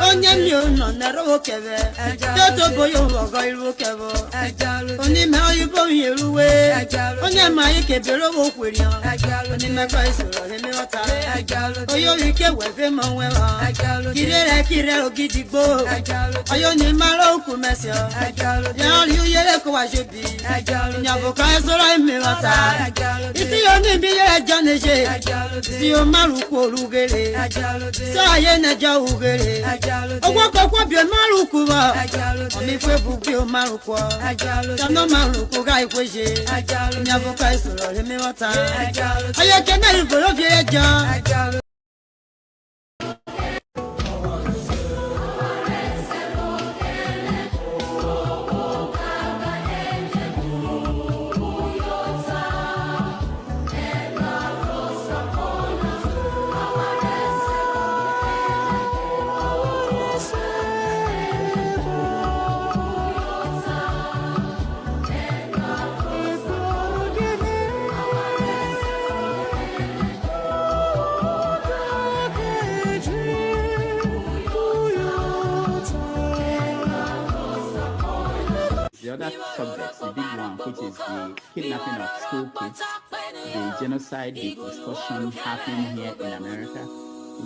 Onye no nero kebe Toto boyo wogo ilu kebo Oni me oyibo yeruwe Onye ma ike bero wo kwerian Oni me kwa isoro he me wata Oyo ike wefe mo wewa Kire ogidigbo Oyo ni maro ku mesio Ya ri uyele ko wa jobi Nyabo ka isoro me wata Isi yo ni bi ye janeje Isi yo maru ku olugere Sa ye na ja ugere Ogwo kokwo bi maruku ba Omi fe bu bi maruku Tano maruku ga ikweje Nyabo ka isoro le mi wata Aye kena iforo fi eja The other subjects, the big one, which is the kidnapping of school kids, the genocide, the discussion happening here in America,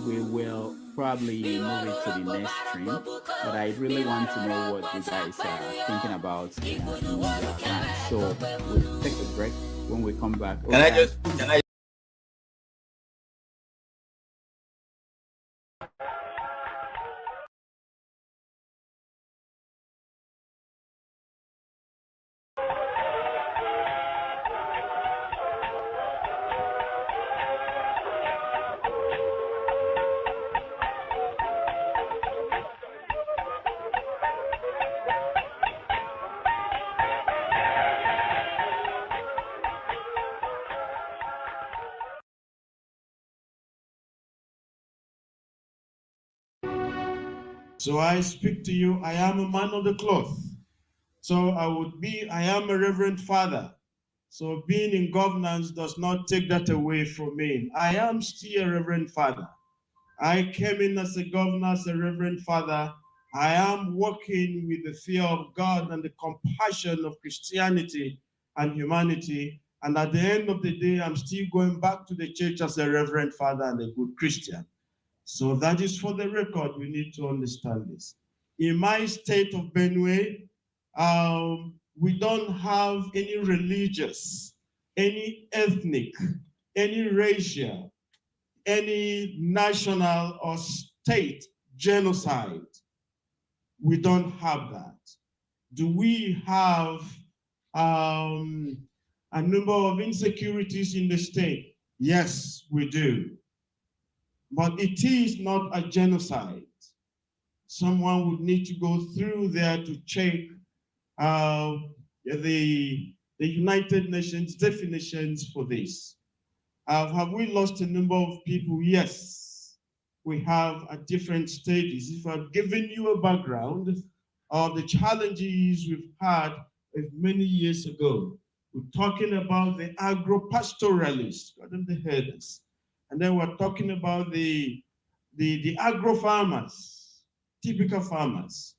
we will probably move it to the next stream. But I really want to know what you guys are thinking about in your land. So we'll take a break. When we come back. Can I So I speak to you, I am a man of the cloth. So I am a reverend father. So being in governance does not take that away from me. I am still a reverend father. I came in as a governor, as a reverend father. I am working with the fear of God and the compassion of Christianity and humanity. And at the end of the day, I'm still going back to the church as a reverend father and a good Christian. So that is for the record, we need to understand this. In my state of Benue, we don't have any religious, any ethnic, any racial, any national or state genocide. We don't have that. Do we have a number of insecurities in the state? Yes, we do. But it is not a genocide. Someone would need to go through there to check the United Nations definitions for this. Have we lost a number of people? Yes, we have at different stages. If I've given you a background of the challenges we've had many years ago, we're talking about the agro-pastoralists, the herders. And then we're talking about the agro-farmers, typical farmers.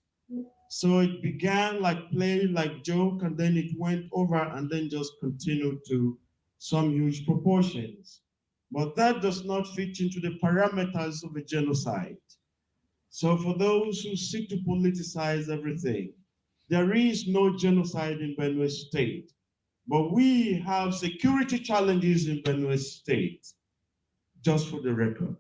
So it began like play, like joke, and then it went over and then just continued to some huge proportions. But that does not fit into the parameters of a genocide. So for those who seek to politicize everything, there is no genocide in Benue State. But we have security challenges in Benue State. Just for the record.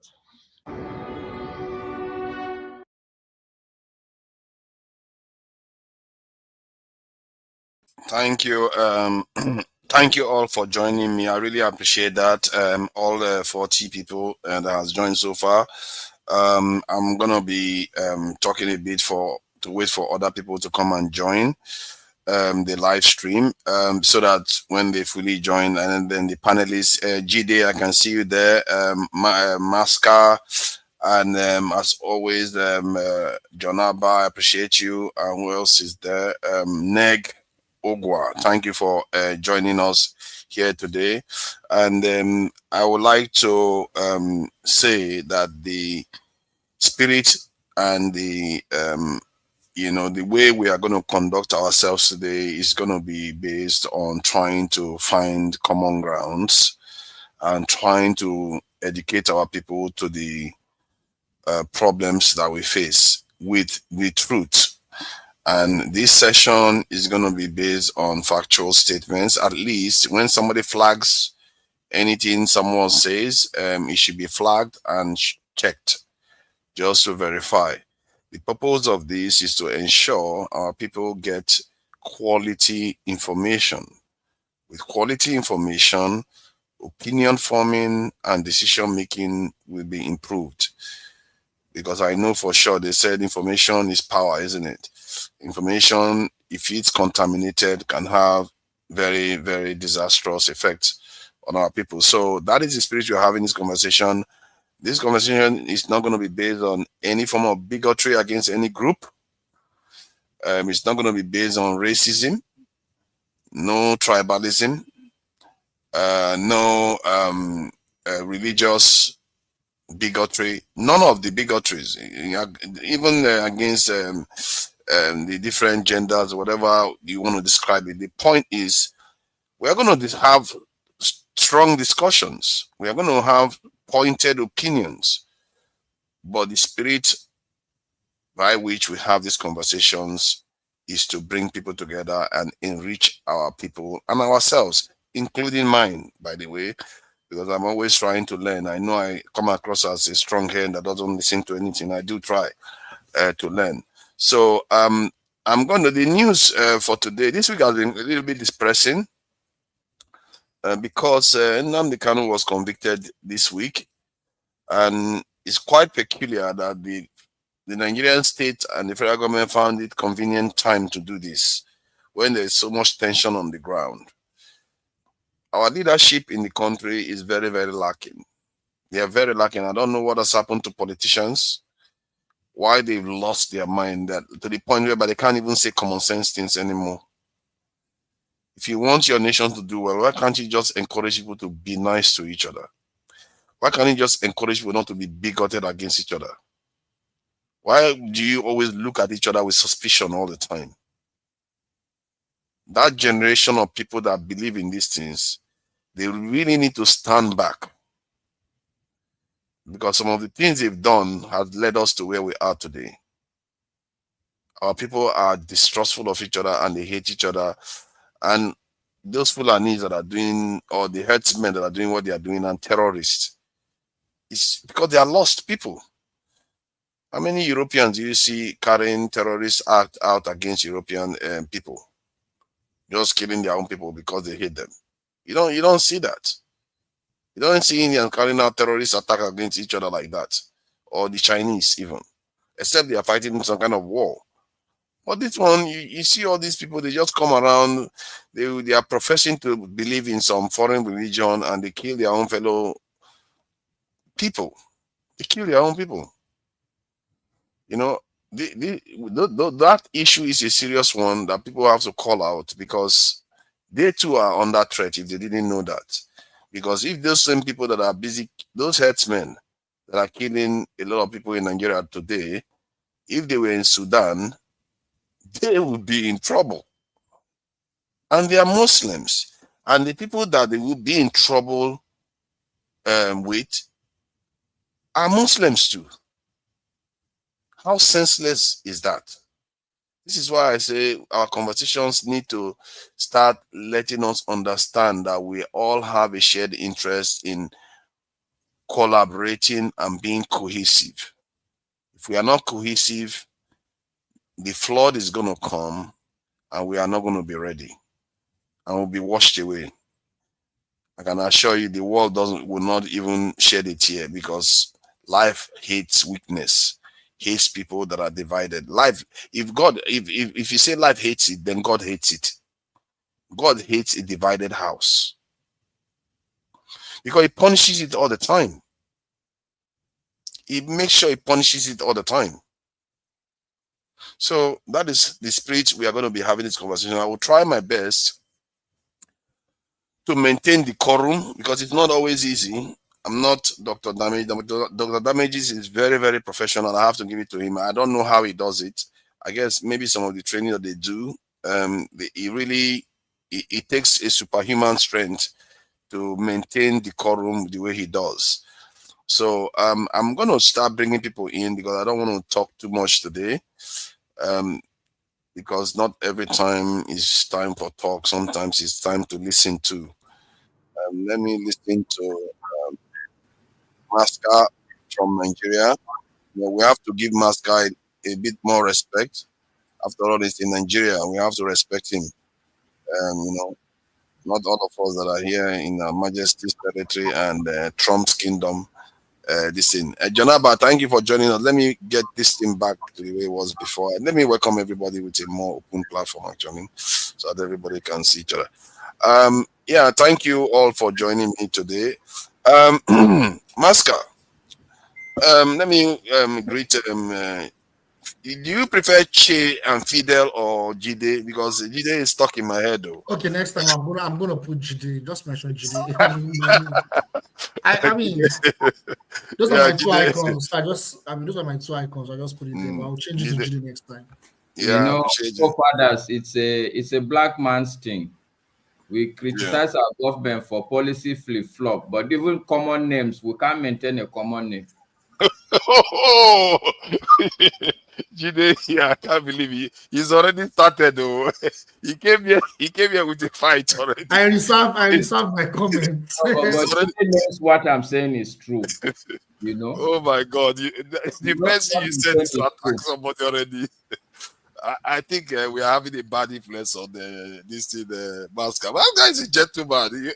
Thank you. Thank you all for joining me. I really appreciate that. All the 40 people that has joined so far. I'm gonna be talking a bit to wait for other people to come and join the live stream so that when they fully join, and then the panelists, Jide, I can see you there, Masca, and as always, Jonaba, I appreciate you, and who else is there? Neg Ogwa, thank you for joining us here today. And I would like to say that the spirit and the the way we are going to conduct ourselves today is going to be based on trying to find common grounds and trying to educate our people to the problems that we face with the truth. And this session is going to be based on factual statements. At least when somebody flags anything someone says, it should be flagged and checked just to verify. The purpose of this is to ensure our people get quality information. With quality information, opinion forming and decision making will be improved. Because I know for sure they said information is power, isn't it? Information, if it's contaminated, can have very, very disastrous effects on our people. So that is the spirit we're having this conversation. This conversation is not going to be based on any form of bigotry against any group. It's not going to be based on racism, no tribalism, no religious bigotry, none of the bigotries, even against the different genders, whatever you want to describe it. The point is, we're going to have strong discussions. We are going to have pointed opinions, but the spirit by which we have these conversations is to bring people together and enrich our people and ourselves, including mine, by the way, because I'm always trying to learn. I know I come across as a strong hand that doesn't listen to anything. I do try to learn. So I'm going to the news for today. This week has been a little bit depressing because Nnamdi Kanu was convicted this week, and it's quite peculiar that the Nigerian state and the federal government found it convenient time to do this when there's so much tension on the ground. Our leadership in the country is very, very lacking. They are very lacking. I don't know what has happened to politicians, why they've lost their mind that to the point where they can't even say common sense things anymore. If you want your nation to do well, why can't you just encourage people to be nice to each other? Why can't you just encourage people not to be bigoted against each other? Why do you always look at each other with suspicion all the time? That generation of people that believe in these things, they really need to stand back, because some of the things they've done has led us to where we are today. Our people are distrustful of each other and they hate each other. And those Fulanis that are doing, or the herdsmen that are doing what they are doing, and terrorists, it's because they are lost people. How many Europeans do you see carrying terrorist act out against European people? Just killing their own people because they hate them. You don't see that. You don't see Indians carrying out terrorist attack against each other like that, or the Chinese even, except they are fighting some kind of war. But this one, you see all these people, they just come around, they are professing to believe in some foreign religion, and they kill their own fellow people. They kill their own people. You know, that issue is a serious one that people have to call out, because they too are under threat if they didn't know that. Because if those same people that are busy, those herdsmen that are killing a lot of people in Nigeria today, if they were in Sudan, they would be in trouble. And they are Muslims. And the people that they would be in trouble with are Muslims too. How senseless is that? This is why I say our conversations need to start letting us understand that we all have a shared interest in collaborating and being cohesive. If we are not cohesive, the flood is going to come and we are not going to be ready, and we'll be washed away. I can assure you the world will not even shed a tear, because life hates weakness, hates people that are divided. Life, if you say life hates it, then God hates it. God hates a divided house, because he punishes it all the time. He makes sure he punishes it all the time. So that is the spirit we are going to be having this conversation. I will try my best to maintain decorum, because it's not always easy. I'm not Dr. Damage. Dr. Damages is very, very professional. I have to give it to him. I don't know how he does it. I guess maybe some of the training that they do, it takes a superhuman strength to maintain the quorum the way he does. So I'm going to start bringing people in because I don't want to talk too much today. Because not every time is time for talk. Sometimes it's time to listen to. Let me listen to Masca from Nigeria. We have to give Masca a bit more respect. After all, it's in Nigeria. We have to respect him. Not all of us that are here in Her Majesty's territory and Trump's kingdom. This thing. Jonaba, thank you for joining us. Let me get this thing back to the way it was before. And let me welcome everybody with a more open platform, actually, so that everybody can see each other. Yeah, thank you all for joining me today. Masca, let me greet. Do you prefer Che and Fidel or Jide? Because Jide is stuck in my head, though. Okay, next time I'm gonna put Jide. Just mention Jide. I mean, those are my two icons. Those are my two icons. I just put it there. But I'll change it to Jide next time. Yeah, fathers, it's a black man's thing. We criticize our government for policy flip-flop, but even common names, we can't maintain a common name. Oh, Jide, yeah, I can't believe he's already started though. He came here with a fight already. I reserve my comments. But what I'm saying is true. Oh my God. The best thing you said is to attack somebody already. I think we are having a bad influence on this thing, Masca. That guy is a gentleman.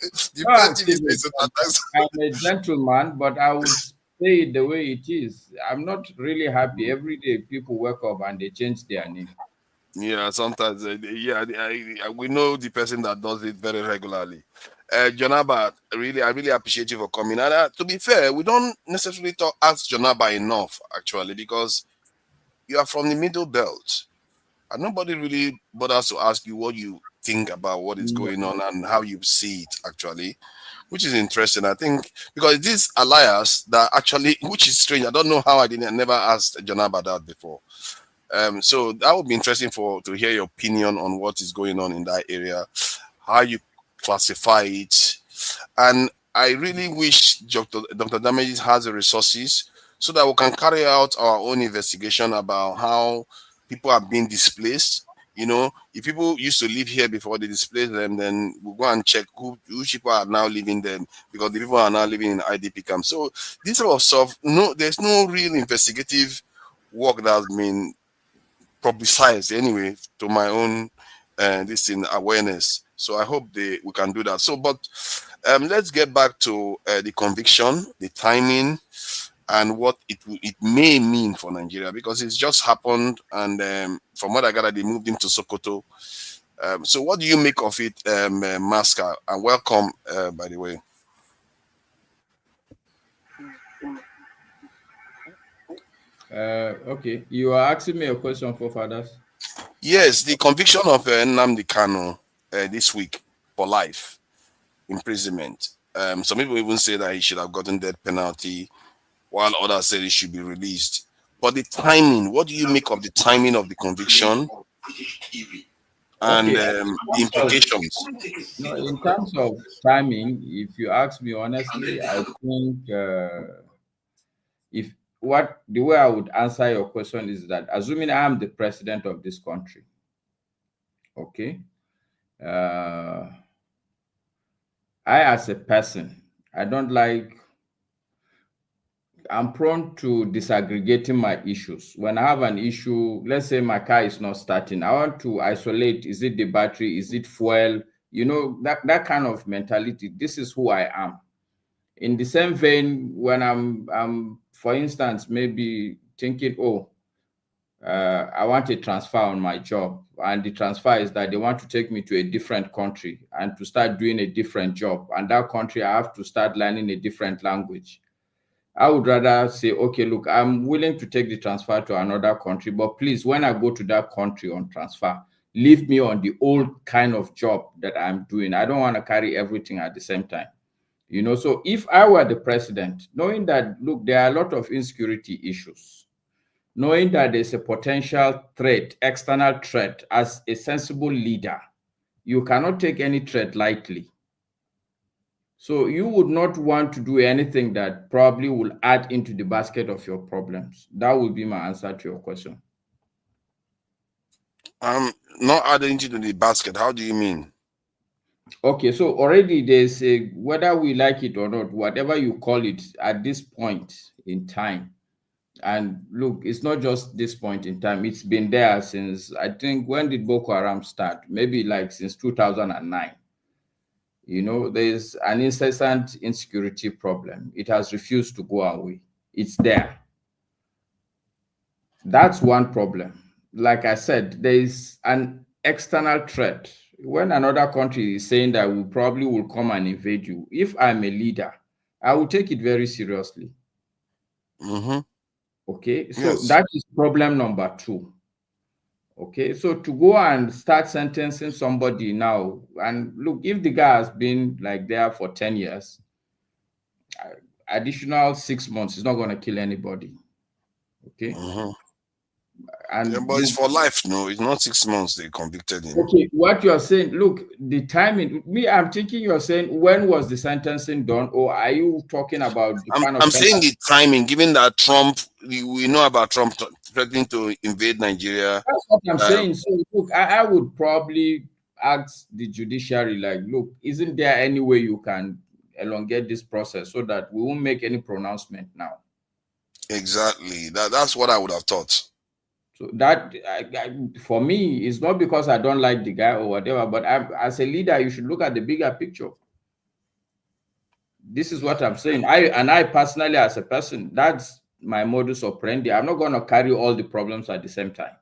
I'm a gentleman, but I would say it the way it is. I'm not really happy. Every day people wake up and they change their name. Yeah, sometimes. We know the person that does it very regularly. Jonaba, I really appreciate you for coming. And to be fair, we don't necessarily ask Jonaba enough, actually, because you are from the Middle Belt. And nobody really bothers to ask you what you think about what is going on and how you see it, actually, which is interesting. I think because this alliance that actually, which is strange. I don't know how I never asked Jonaba that before. So that would be interesting to hear your opinion on what is going on in that area, how you classify it. And I really wish Dr. Damages has the resources so that we can carry out our own investigation about how people are being displaced. If people used to live here before they displaced them, then we'll go and check who people are now living there, because the people are now living in IDP camps. So this sort of stuff, there's no real investigative work that's been publicized anyway, to my own awareness. So I hope we can do that. So, but let's get back to the conviction, the timing, and what it may mean for Nigeria, because it's just happened, and from what I gather, they moved him to Sokoto. So what do you make of it, Masca? And welcome, by the way. Okay, you are asking me a question, for fathers? Yes, the conviction of Nnamdi Kanu this week for life imprisonment. Some people even say that he should have gotten death penalty, while others say he should be released. But the timing, what do you make of the timing of the conviction and the implications? In terms of timing, if you ask me honestly, I think the way I would answer your question is that, assuming I am the president of this country, okay, I as a person, I'm prone to disaggregating my issues. When I have an issue, let's say my car is not starting, I want to isolate, is it the battery, is it fuel, that kind of mentality. This is who I am. In the same vein, when I'm for instance, maybe thinking, I want a transfer on my job, and the transfer is that they want to take me to a different country and to start doing a different job, and that country I have to start learning a different language. I would rather say, okay, look, I'm willing to take the transfer to another country, but please, when I go to that country on transfer, leave me on the old kind of job that I'm doing. I don't want to carry everything at the same time. You know, so if I were the president, knowing that, look, there are a lot of insecurity issues, knowing that there's a potential threat, external threat, as a sensible leader, you cannot take any threat lightly. So you would not want to do anything that probably will add into the basket of your problems. That would be my answer to your question. Not adding into the basket. How do you mean? Okay, so already there's a, whether we like it or not, whatever you call it at this point in time. And look, it's not just this point in time. It's been there since, I think, when did Boko Haram start? Maybe like since 2009. You know, there's an incessant insecurity problem. It has refused to go away. It's there. That's one problem. Like I said, there is an external threat. When another country is saying that we probably will come and invade you, if I'm a leader, I will take it very seriously. Mm-hmm. Okay, so Yes. that is problem number 2. Okay, so to go and start sentencing somebody now, and look, if the guy has been like there for 10 years, additional 6 months is not going to kill anybody. Okay. Mm-hmm. And Yeah, but it's for life, no? It's not 6 months they convicted him. okay, what you are saying, look, the timing, I'm thinking you're saying when was the sentencing done, or are you talking about the kind of I'm saying the timing, given that Trump, we know about Trump threatening to invade Nigeria. That's what I'm saying. So look, I would probably ask the judiciary, like, look, isn't there any way you can elongate this process so that we won't make any pronouncement now? Exactly. That's what I would have thought. So that, for me, it's not because I don't like the guy or whatever, but as a leader, you should look at the bigger picture. This is what I'm saying. I personally, as a person, that's my modus operandi. I'm not going to carry all the problems at the same time.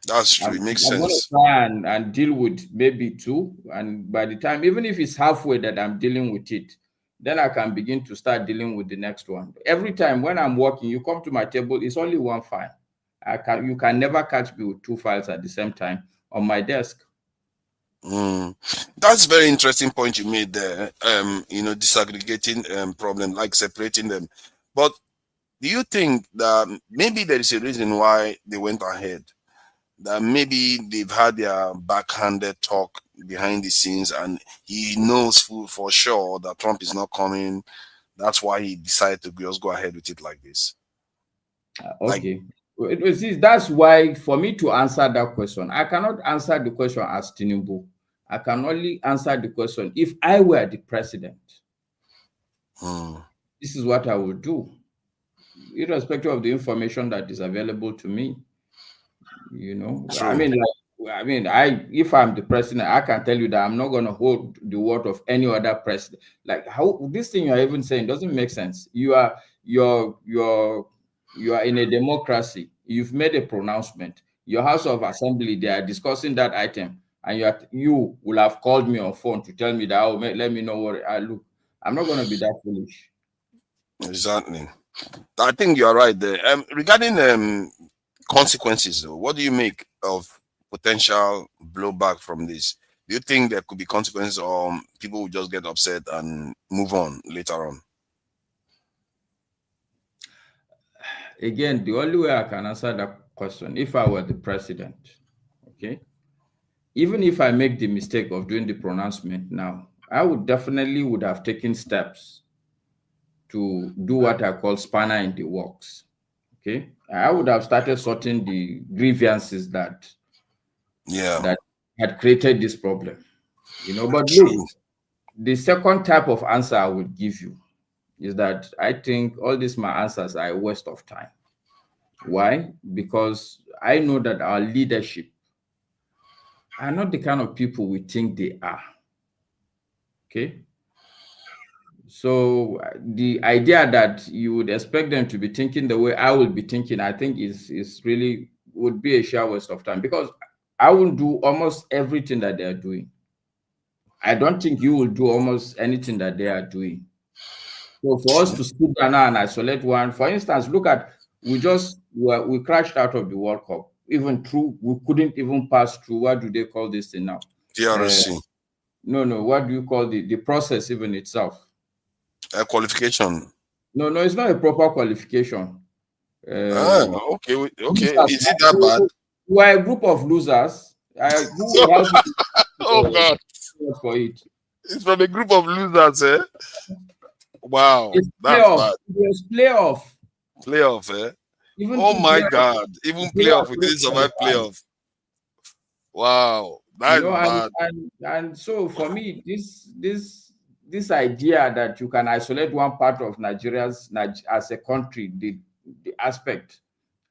That's true. It makes I'm sense. going to try and deal with maybe 2. And by the time, even if it's halfway that I'm dealing with it, then I can begin to start dealing with the next one. Every time when I'm working, you come to my table, it's only one file. You can never catch me with 2 files at the same time on my desk. That's a very interesting point you made there. Disaggregating problem, like separating them. But do you think that maybe there is a reason why they went ahead? That maybe they've had their backhanded talk behind the scenes, and he knows for sure that Trump is not coming. That's why he decided to just go ahead with it like this. Okay. That's why, for me to answer that question, I cannot answer the question as Tinubu. I can only answer the question if I were the president. This is what I would do, irrespective of the information that is available to me. You know, True. If I'm the president, I can tell you that I'm not going to hold the word of any other president. Like, how this thing you're even saying doesn't make sense. You're in a democracy. You've made a pronouncement. Your House of Assembly, they are discussing that item, and you will have called me on phone to tell me that, oh, let me know what I look. I'm not going to be that foolish. Exactly. I think you're right there. Regarding consequences, though, what do you make of potential blowback from this? Do you think there could be consequences, or people will just get upset and move on later on? Again, the only way I can answer that question, if I were the president, okay, even if I make the mistake of doing the pronouncement now, I would have taken steps to do what I call spanner in the works. Okay, I would have started sorting the grievances that had created this problem. You know, but look, the second type of answer I would give you is that I think all these my answers are a waste of time. Why? Because I know that our leadership are not the kind of people we think they are. Okay. So the idea that you would expect them to be thinking the way I will be thinking, I think is really would be a sheer waste of time, because I will do almost everything that they are doing. I don't think you will do almost anything that they are doing. So for us to sit down and isolate one, for instance, look at, we crashed out of the World Cup. We couldn't even pass through, what do they call this thing now? TRC. No, what do you call the process even itself? A qualification. No, it's not a proper qualification. Okay. Is it that bad? We are a group of losers. Who will help you, Oh God! for it? It's from a group of losers, eh? Wow, It's that's bad. It's playoff. Playoff, eh? Even Oh my God! Even playoff, we didn't survive playoff. Wow, that's bad. And so for me, this idea that you can isolate one part of Nigeria as a country, the aspect,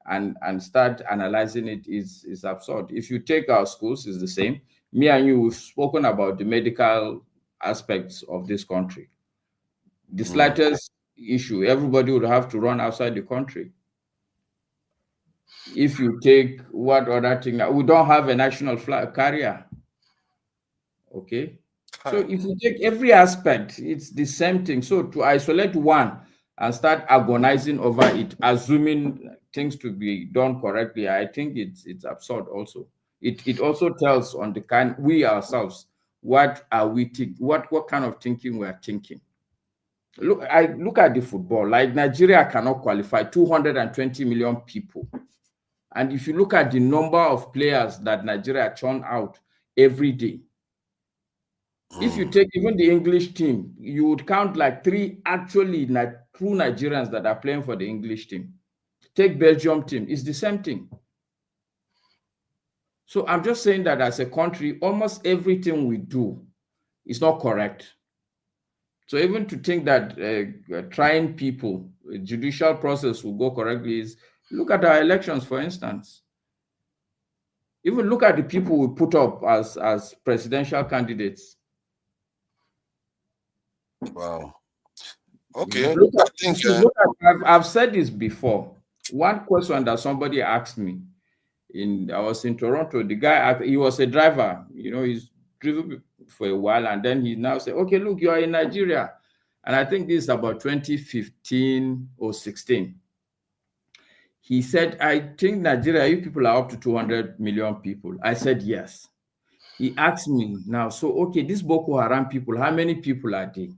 and start analyzing it is absurd. If you take our schools, it's the same. Me and you, we've spoken about the medical aspects of this country. The slightest issue, everybody would have to run outside the country. If you take what other thing, we don't have a national flag carrier. Okay. So if you take every aspect, it's the same thing. So to isolate one and start agonizing over it, assuming things to be done correctly, I think it's absurd also. It also tells on the kind we ourselves, what are we what kind of thinking we are thinking. Look at the football. Like Nigeria cannot qualify 220 million people. And if you look at the number of players that Nigeria churn out every day, if you take even the English team, you would count like 3 actually true Nigerians that are playing for the English team. Take Belgium team, it's the same thing. So I'm just saying that as a country, almost everything we do is not correct. So even to think that trying people, judicial process will go correctly is, look at our elections, for instance. Even look at the people we put up as presidential candidates. Wow. Okay. I've said this before. One question that somebody asked me, I was in Toronto. The guy, he was a driver. He's driven for a while, and then he now said, "Okay, look, you are in Nigeria," and I think this is about 2015 or 16. He said, "I think Nigeria, you people are up to 200 million people." I said, "Yes." He asked me now, "So, okay, these Boko Haram people, how many people are they?"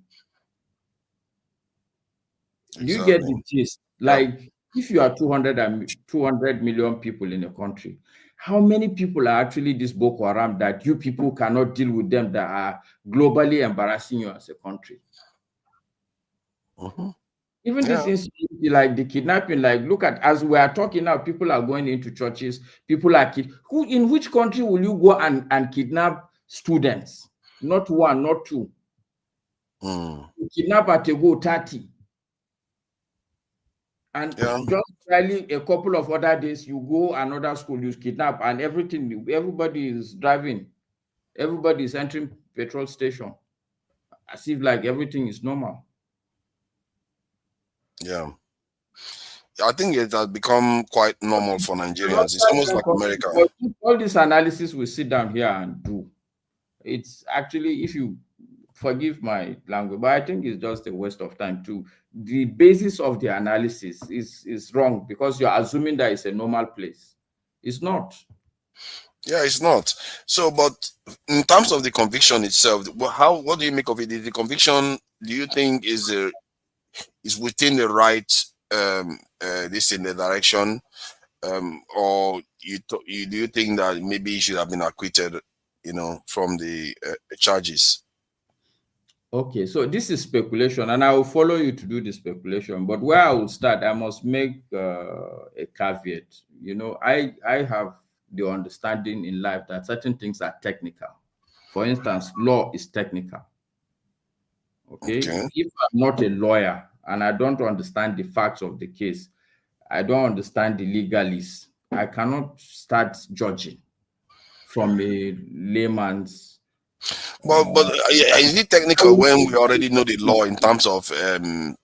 Exactly. You get the gist. Like, if you are 200 million people in a country, how many people are actually this Boko Haram that you people cannot deal with them, that are globally embarrassing you as a country? Even this insecurity, like the kidnapping, like look at, as we are talking now, people are going into churches, people are in which country will you go and kidnap students? Not 1, not 2. You kidnap at a go 30. And just barely a couple of other days, you go another school, you kidnap, and everybody is driving. Everybody is entering petrol station. As if like everything is normal. Yeah. I think it has become quite normal for Nigerians. It's almost like America. All this analysis we sit down here and do, it's actually, if you forgive my language, but I think it's just a waste of time too. The basis of the analysis is wrong, because you're assuming that it's a normal place. It's not. Yeah, it's not. So, but in terms of the conviction itself, what do you make of it? The conviction, do you think is within the right this in the direction, or do you think that maybe he should have been acquitted, from the charges? Okay, so this is speculation, and I will follow you to do the speculation. But where I will start, I must make a caveat. I have the understanding in life that certain things are technical. For instance, law is technical. Okay? If I'm not a lawyer and I don't understand the facts of the case, I don't understand the legalese, I cannot start judging from a layman's. But is it technical when we already know the law in terms of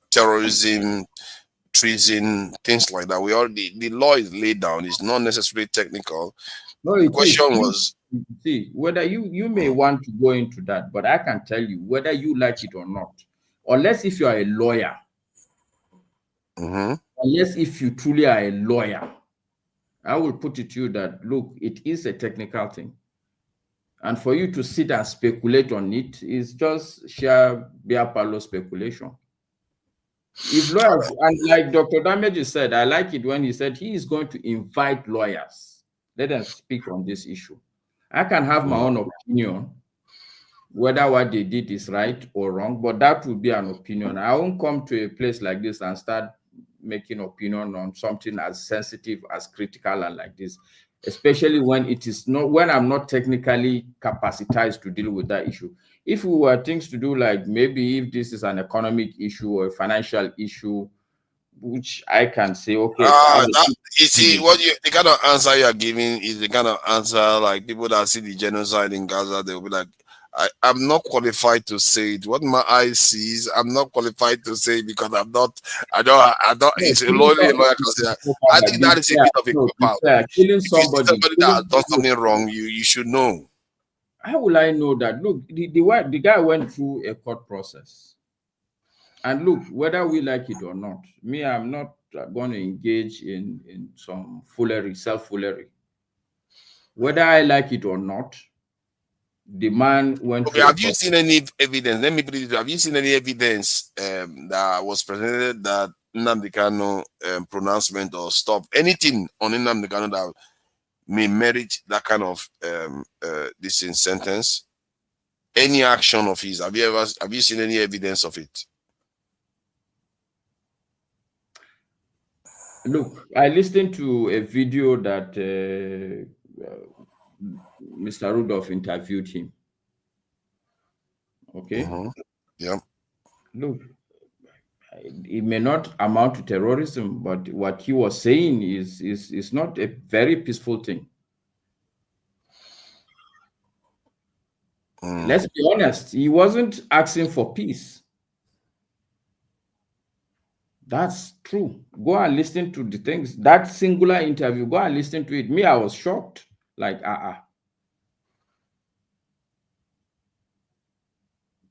terrorism, treason, things like that? The law is laid down. It's not necessarily technical. No, the question was, see, whether you may want to go into that, but I can tell you whether you like it or not, unless if you are a lawyer, unless if you truly are a lawyer, I will put it to you that, look, it is a technical thing. And for you to sit and speculate on it is just sheer beer parlor speculation. If lawyers, and like Dr. Damage said, I like it when he said he is going to invite lawyers. Let them speak on this issue. I can have my own opinion, whether what they did is right or wrong, but that would be an opinion. I won't come to a place like this and start making opinion on something as sensitive, as critical, and like this, especially when it is not, when I'm not technically capacitated to deal with that issue. If we were things to do, like maybe if this is an economic issue or a financial issue, which I can say, okay. You see, the kind of answer you are giving is the kind of answer like people that see the genocide in Gaza, they will be like, I'm not qualified to say it. What my eyes sees, I'm not qualified to say it because I don't. It's a lawyer can say. I think that is a bit of a cop out. Killing somebody that has done something wrong, you should know. How will I know that? Look, the guy went through a court process. And look, whether we like it or not, me, I'm not going to engage in some foolery, self-foolery. Whether I like it or not, the man went. Okay, have you seen any evidence? Let me put it. Have you seen any evidence that was presented that Nnamdi Kanu pronouncement or stop anything on Nnamdi Kanu that may merit that kind of this in sentence? Any action of his? Have you seen any evidence of it? Look, I listened to a video that Mr. Rudolph interviewed him. Okay. Yeah. Look, it may not amount to terrorism, but what he was saying is not a very peaceful thing. Let's be honest, he wasn't asking for peace. That's true. Go and listen to the things. That singular interview, go and listen to it. Me, I was shocked. Like,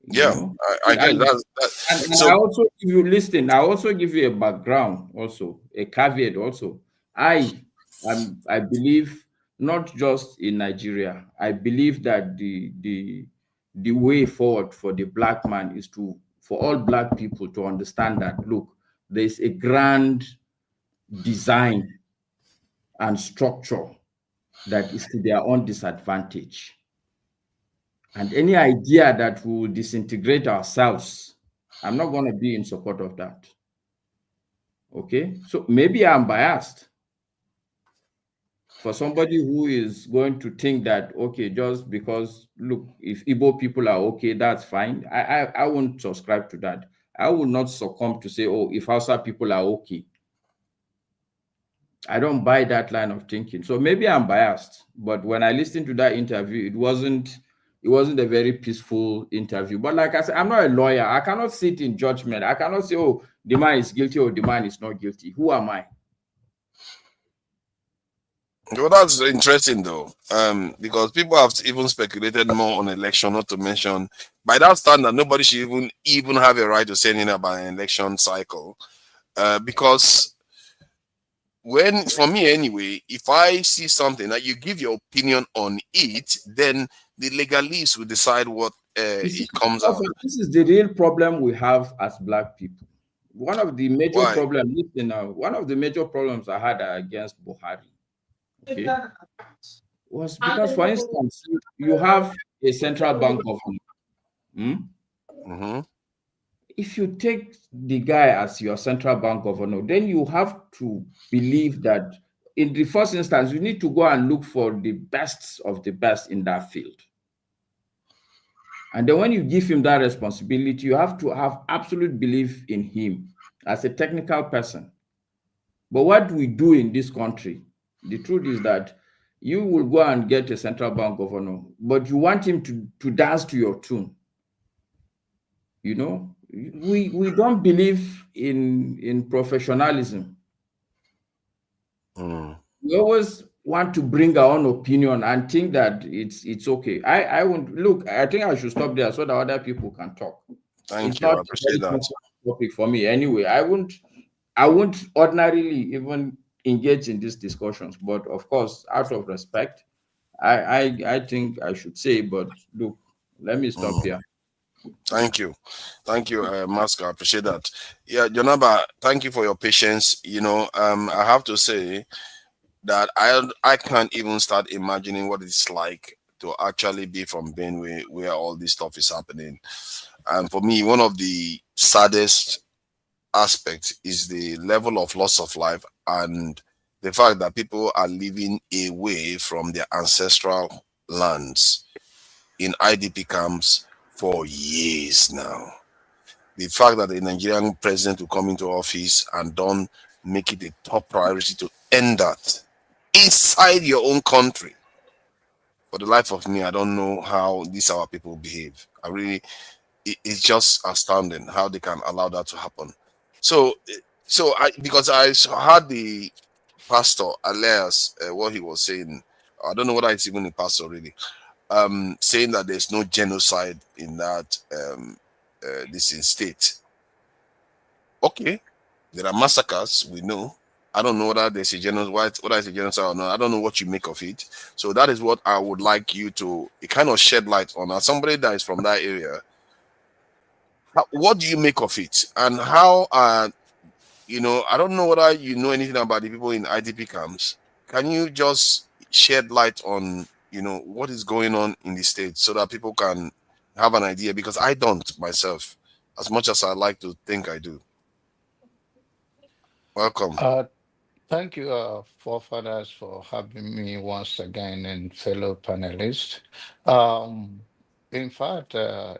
Yeah, I get that. And so, I also give you listen. I also give you a background, also a caveat. Also, I believe not just in Nigeria. I believe that the way forward for the black man is for all black people to understand that, look, there's a grand design and structure that is to their own disadvantage. And any idea that will disintegrate ourselves, I'm not going to be in support of that. Okay? So maybe I'm biased. For somebody who is going to think that, okay, just because, look, if Igbo people are okay, that's fine. I won't subscribe to that. I will not succumb to say, oh, if Hausa people are okay. I don't buy that line of thinking. So maybe I'm biased. But when I listened to that interview, it wasn't a very peaceful interview. But like I said, I'm not a lawyer. I cannot sit in judgment. I cannot say, oh, the man is guilty or the man is not guilty. Who am I? Well, that's interesting though, because people have even speculated more on election, not to mention, by that standard, nobody should even have a right to say anything about an election cycle, because for me anyway, if I see something that you give your opinion on it, then the legalists will decide what it comes out. This is the real problem we have as black people. One of the major problems, one of the major problems I had against Buhari, okay, was because, for instance, you have a central bank governor. If you take the guy as your central bank governor, then you have to believe that in the first instance, you need to go and look for the best of the best in that field. And then when you give him that responsibility, you have to have absolute belief in him as a technical person. But what we do in this country, the truth is that you will go and get a central bank governor, but you want him to dance to your tune. You know, we don't believe in professionalism. We always want to bring our own opinion and think that it's okay. I won't look. I think I should stop there so that other people can talk. Thank you. I appreciate that. Topic for me anyway. I won't ordinarily even engage in these discussions, but of course, out of respect, I think I should say. But look, let me stop here. Thank you. Thank you, Mask. I appreciate that. Yeah, Jonaba, thank you for your patience. I have to say that I can't even start imagining what it's like to actually be from Benue where all this stuff is happening. And for me, one of the saddest aspects is the level of loss of life and the fact that people are living away from their ancestral lands in IDP camps for years now. The fact that the Nigerian president will come into office and don't make it a top priority to end that inside your own country. For the life of me, I don't know how these our people behave. I really, it's just astounding how they can allow that to happen. So, because heard the pastor Elias what he was saying. I don't know whether it's even a pastor really. Saying that there's no genocide in that this in state. Okay, there are massacres. We know. I don't know whether there's a genocide, whether it's a genocide or not. I don't know what you make of it. So that is what I would like you to kind of shed light on. As somebody that is from that area, what do you make of it, and how? I don't know whether you know anything about the people in IDP camps. Can you just shed light on what is going on in the state so that people can have an idea? Because I don't myself, as much as I like to think I do. Welcome. Thank you, forefathers, for having me once again and fellow panelists. Um, in fact,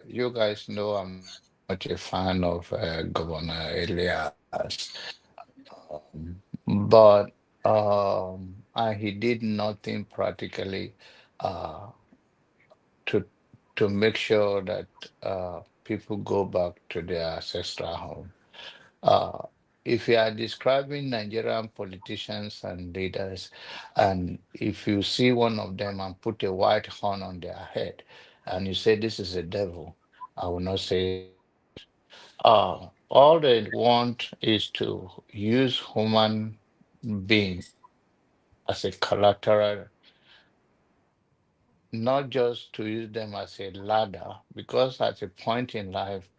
you guys know I'm not a fan of Governor Elias, but he did nothing practically uh, to make sure that people go back to their ancestral home. Uh, if you are describing Nigerian politicians and leaders, and if you see one of them and put a white horn on their head, and you say this is a devil, I will not say it's not. All they want is to use human being as a collateral, not just to use them as a ladder, because at a point in life,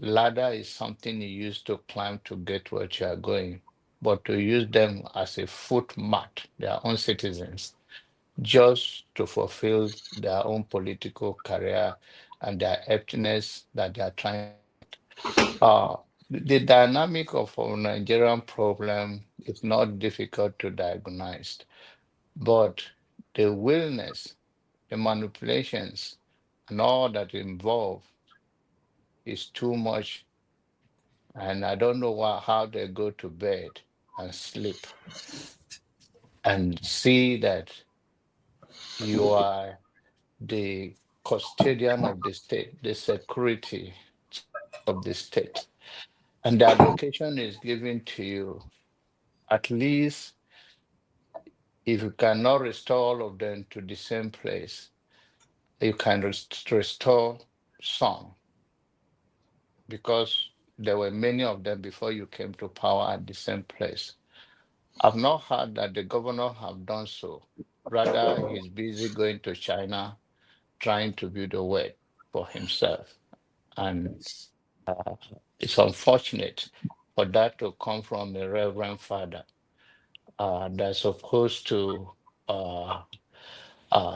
ladder is something you use to climb to get where you are going, but to use them as a footmat, their own citizens, just to fulfill their own political career and their emptiness that they are trying to fight. The dynamic of our Nigerian problem is not difficult to diagnose, but the willness, the manipulations, and all that involve is too much. And I don't know how they go to bed and sleep and see that you are the custodian of the state, the security of the state, and the allocation is given to you. At least if you cannot restore all of them to the same place, you can restore some, because there were many of them before you came to power at the same place. I've not heard that the governor have done so. Rather, he's busy going to China, trying to build a way for himself. And it's unfortunate for that to come from a reverend father that's supposed to uh,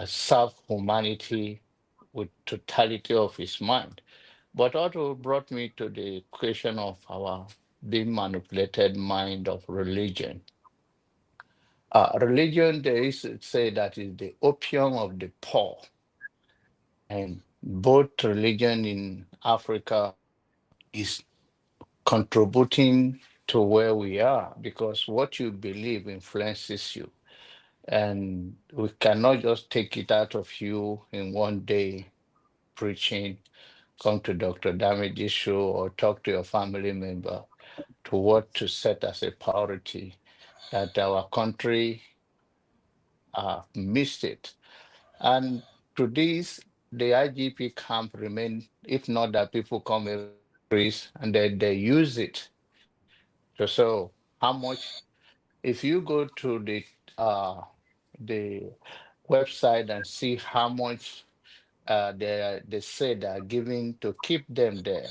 serve humanity with totality of his mind. But also brought me to the question of our being manipulated mind of religion. Religion, there is say that is the opium of the poor, and both religion in Africa is contributing to where we are, because what you believe influences you, and we cannot just take it out of you in one day preaching, come to Dr. Damage's show or talk to your family member to what to set as a priority, that our country missed it. And to this, the IGP camp remain, if not that people come every 2 days and they use it to show how much. If you go to the website and see how much they say they are giving to keep them there,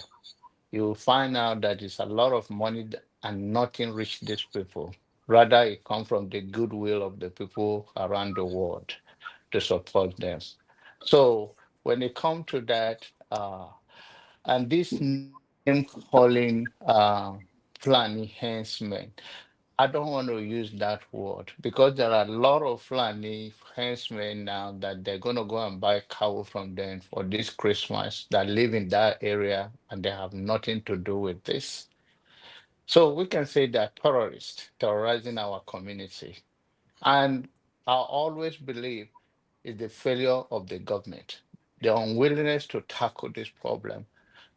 you will find out that it's a lot of money and nothing reach these people. Rather, it comes from the goodwill of the people around the world to support them. So when it comes to that, and this name calling plan enhancement, I don't want to use that word because there are a lot of Fulani henchmen now that they're going to go and buy cow from them for this Christmas that live in that area and they have nothing to do with this. So we can say they're terrorists terrorizing our community. And I always believe is the failure of the government, the unwillingness to tackle this problem.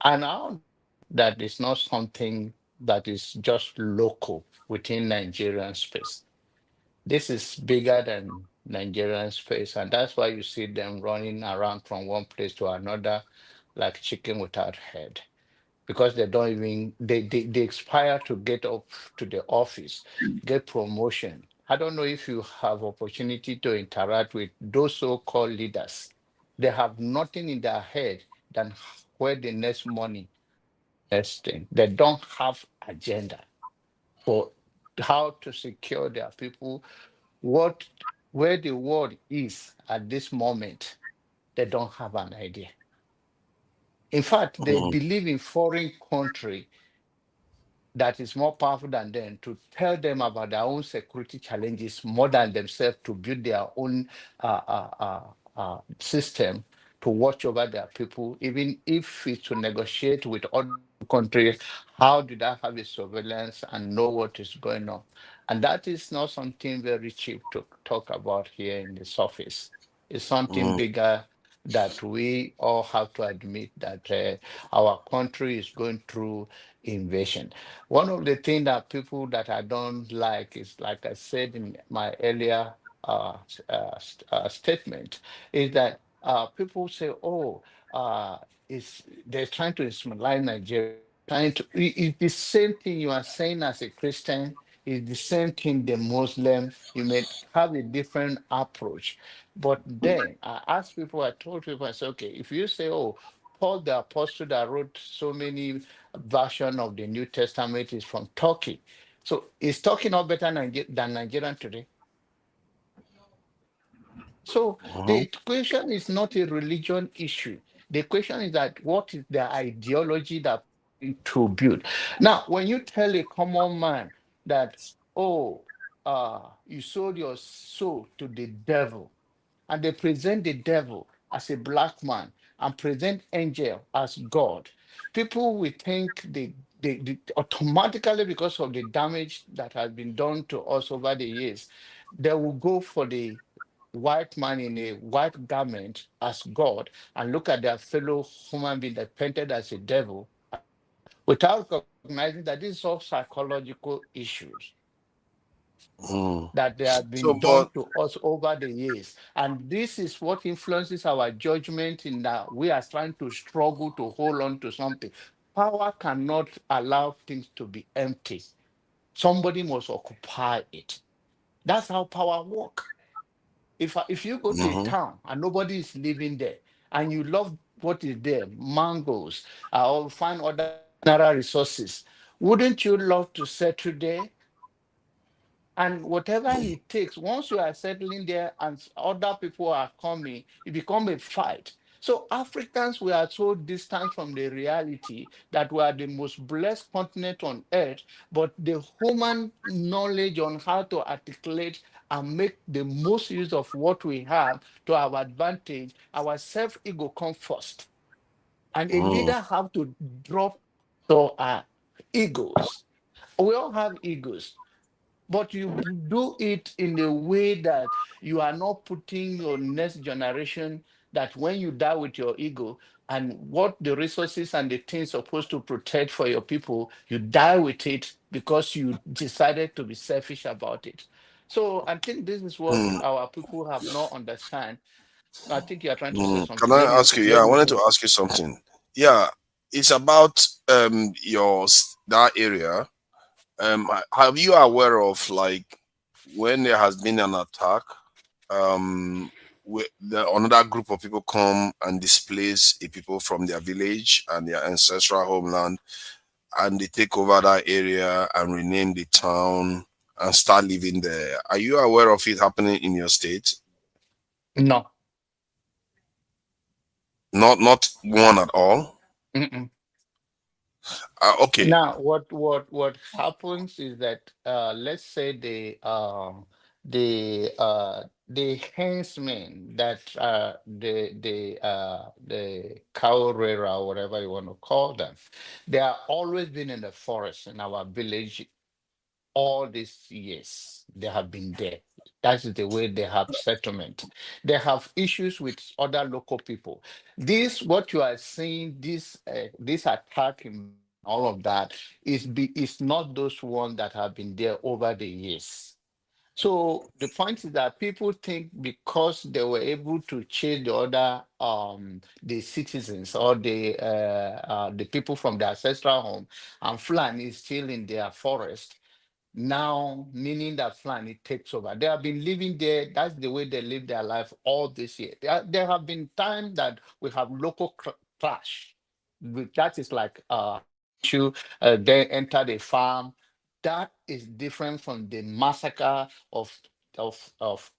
And I understand that it's not something that is just local within Nigerian space. This is bigger than Nigerian space, and that's why you see them running around from one place to another like chicken without head because they don't even they expire to get up to the office, get promotion. I don't know if you have opportunity to interact with those so-called leaders. They have nothing in their head than where the next money and the next thing. They don't have agenda for how to secure their people, what where the world is at this moment. They don't have an idea. In fact, they believe in foreign country that is more powerful than them to tell them about their own security challenges more than themselves to build their own system to watch over their people, even if it's to negotiate with other countries. How did I have a surveillance and know what is going on? And that is not something very cheap to talk about here in the surface. It's something bigger that we all have to admit that our country is going through invasion. One of the things that people that I don't like is, like I said in my earlier statement, is that people say, "Oh, they're trying to Islamize Nigeria." Trying to, it's the same thing you are saying as a Christian. It's the same thing the Muslim. You may have a different approach, but then I ask people, I told people, I said, okay, if you say, "Oh, Paul the apostle that wrote so many version of the New Testament is from Turkey." So is Turkey not better than Nigerian today? So the question is not a religion issue. The question is that what is the ideology that to build? Now, when you tell a common man that, "Oh, you sold your soul to the devil," and they present the devil as a black man and present angel as God, people will think they automatically, because of the damage that has been done to us over the years, they will go for the white man in a white garment as God and look at their fellow human being that painted as a devil as God, without recognizing that these are psychological issues that they have So, been done but to us over the years. And this is what influences our judgment in that we are trying to struggle to hold on to something. Power cannot allow things to be empty. Somebody must occupy it. That's how power works. If you go to a town and nobody is living there and you love what is there, mangoes, or find other mineral resources, wouldn't you love to settle there? And whatever it takes, once you are settling there and other people are coming, it becomes a fight. So Africans, we are so distant from the reality that we are the most blessed continent on earth, but the human knowledge on how to articulate and make the most use of what we have to our advantage, our self-ego come first. And a leader have to drop to our egos. We all have egos, but you do it in a way that you are not putting your next generation, that when you die with your ego and what the resources and the things supposed to protect for your people, you die with it because you decided to be selfish about it. So I think this is what our people have not understand. I think you are trying to say can something. I Maybe ask you? Yeah, let I me wanted go. to ask you something. Yeah, it's about that area. Have you aware of, like, when there has been an attack? Um, another group of people come and displace a people from their village and their ancestral homeland, and they take over that area and rename the town and start living there. Are you aware of it happening in your state? No. Not one at all. Mm-mm. Okay. Now, what happens is that let's say the henchmen that the Kaurera, or whatever you want to call them, they are always been in the forest in our village all these years. They have been there. That's the way they have settlement. They have issues with other local people. This, what you are seeing, this attack and all of that is not those ones that have been there over the years. So the point is that people think because they were able to chase the other the citizens or the people from the ancestral home, and Fulani is still in their forest now, meaning that Fulani takes over. They have been living there. That's the way they live their life all this year. There have been times that we have local clash. That is like issue. They enter the farm. That is different from the massacre of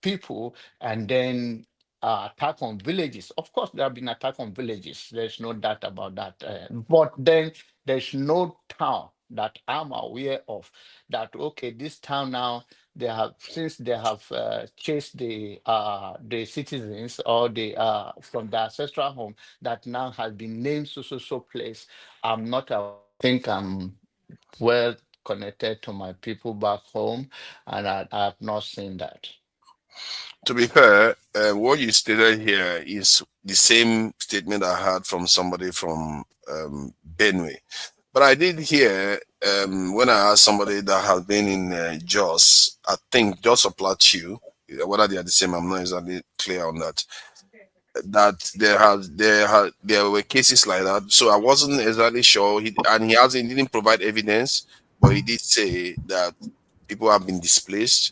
people and then attack on villages. Of course, there have been attack on villages. There's no doubt about that. But then there's no town that I'm aware of that. Okay, this town now they have since they have chased the citizens or the from the ancestral home that now has been named so place. I'm not aware. I think I'm well connected to my people back home, and I have not seen that. To be fair, what you stated here is the same statement I heard from somebody from Benue. But I did hear when I asked somebody that has been in Jos, I think Jos or Plateau, whether they are the same, I'm not exactly clear on that. That there were cases like that, so I wasn't exactly sure. He didn't provide evidence, but he did say that people have been displaced.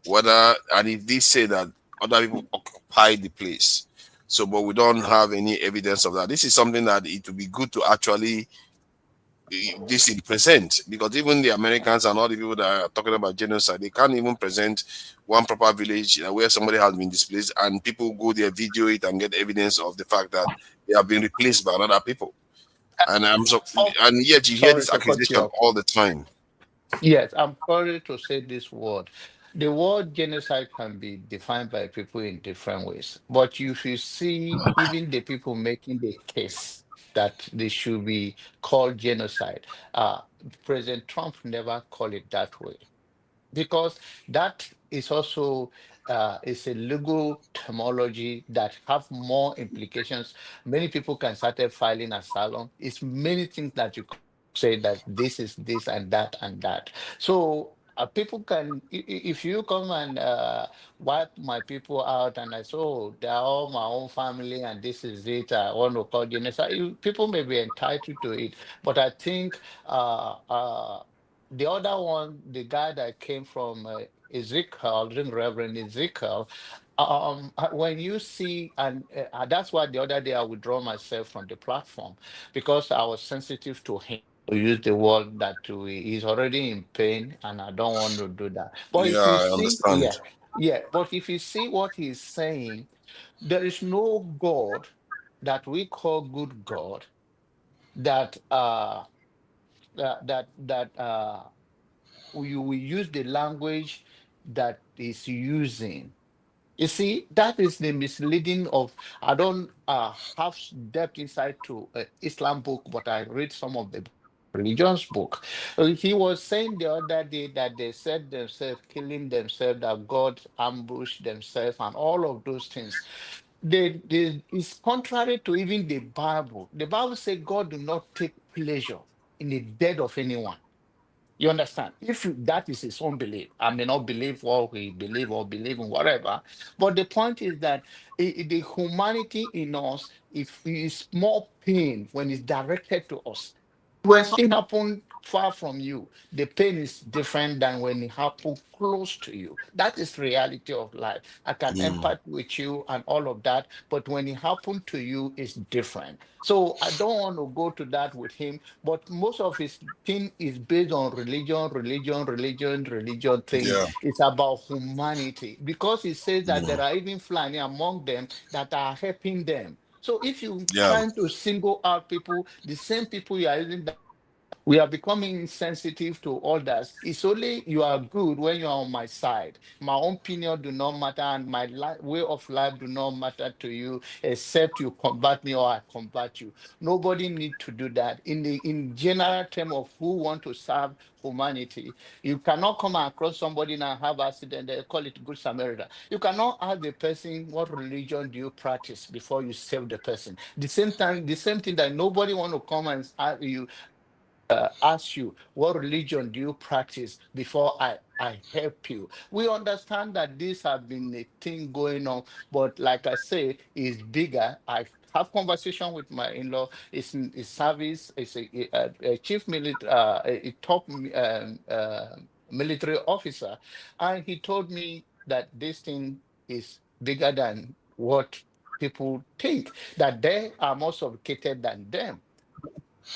And he did say that other people occupy the place. So, but we don't have any evidence of that. This is something that it would be good to actually this in present, because even the Americans and all the people that are talking about genocide, they can't even present one proper village where somebody has been displaced and people go there, video it, and get evidence of the fact that they have been replaced by other people. And and yet you hear Sorry this to cut you accusation off. all the time. Yes, I'm sorry to say this word. The word genocide can be defined by people in different ways. But if you see even the people making the case that they should be called genocide, uh, President Trump never called it that way because that is also is a legal terminology that have more implications. Many people can start filing asylum. It's many things that you say that this is this and that and that. So people can, if you come and wipe my people out and I say, oh, they're all my own family and this is it, I want to call genocide. People may be entitled to it, but I think the other one, the guy that came from Ezekiel, Reverend Ezekiel, when you see, and that's why the other day I withdraw myself from the platform because I was sensitive to him. To use the word that he's already in pain, and I don't want to do that. But Yeah, if you I see, understand. yeah, yeah, but if you see what he's saying, there is no God that we call good God that that we use the language that is using. You see, that is the misleading of. I don't have depth inside to Islam book, but I read some of the religions book. He was saying the other day that they said themselves killing themselves, that God ambushed themselves, and all of those things. It's contrary to even the Bible. The Bible says God do not take pleasure in the death of anyone. You understand? If that is his own belief, I may not believe what he believe or believe in whatever, but the point is that the humanity in us is more pain when it's directed to us. When something happens far from you, the pain is different than when it happens close to you. That is reality of life. I can empathize with you and all of that, but when it happened to you, it's different. So I don't want to go to that with him, but most of his thing is based on religion thing. Yeah. It's about humanity because he says that there are even Fulani among them that are helping them. So if you Yeah. trying to single out people, the same people you are using, we are becoming sensitive to others. It's only you are good when you are on my side. My own opinion do not matter, and my way of life do not matter to you, except you combat me or I combat you. Nobody need to do that. In general term of who want to serve humanity, you cannot come across somebody and have accident. They call it good Samaritan. You cannot ask the person what religion do you practice before you save the person. The same time, the same thing that nobody want to come and ask you ask you, what religion do you practice before I help you? We understand that this has been a thing going on, but like I say, it's bigger. I have conversation with my in-law. It's in his service. It's a chief military, a top military officer, and he told me that this thing is bigger than what people think. That they are more sophisticated than them.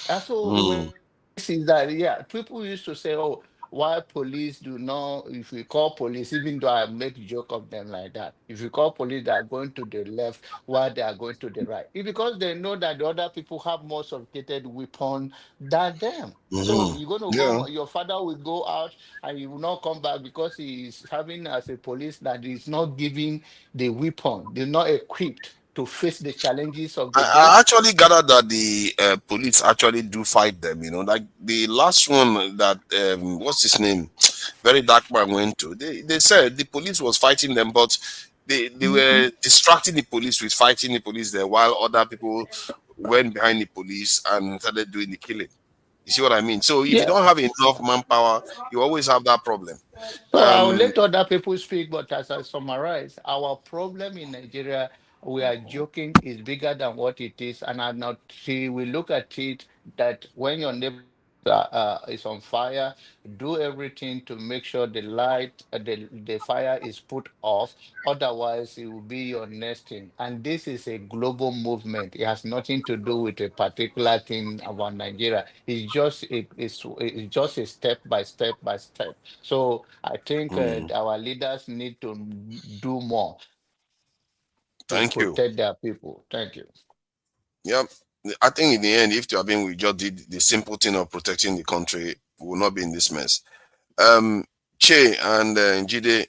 And so when see that, yeah, people used to say, oh, why police do not, if we call police, even though I make joke of them like that, if you call police, they are going to the left while they are going to the right. It's because they know that the other people have more sophisticated weapon than them. So you're going to Yeah. go, your father will go out and he will not come back because he is having as a police that is not giving the weapon, they're not equipped to face the challenges of the day. I actually gathered that the police actually do fight them. You know, like the last one that what's his name, very dark man went to. They said the police was fighting them, but they were distracting the police with fighting the police there, while other people went behind the police and started doing the killing. You see what I mean? So if you Yeah. don't have enough manpower, you always have that problem. So I'll Um, let other people speak, but as I summarize, our problem in Nigeria, we are joking, is bigger than what it is. And I'm not, see, we look at it that when your neighbor is on fire, do everything to make sure the light, the fire is put off. Otherwise, it will be your next thing. And this is a global movement. It has nothing to do with a particular thing about Nigeria. It's just a step by step by step. So I think our leaders need to do more to thank you. protect their people. Thank you. Yep. I think in the end, if we just did the simple thing of protecting the country, we will not be in this mess. Che and Jide,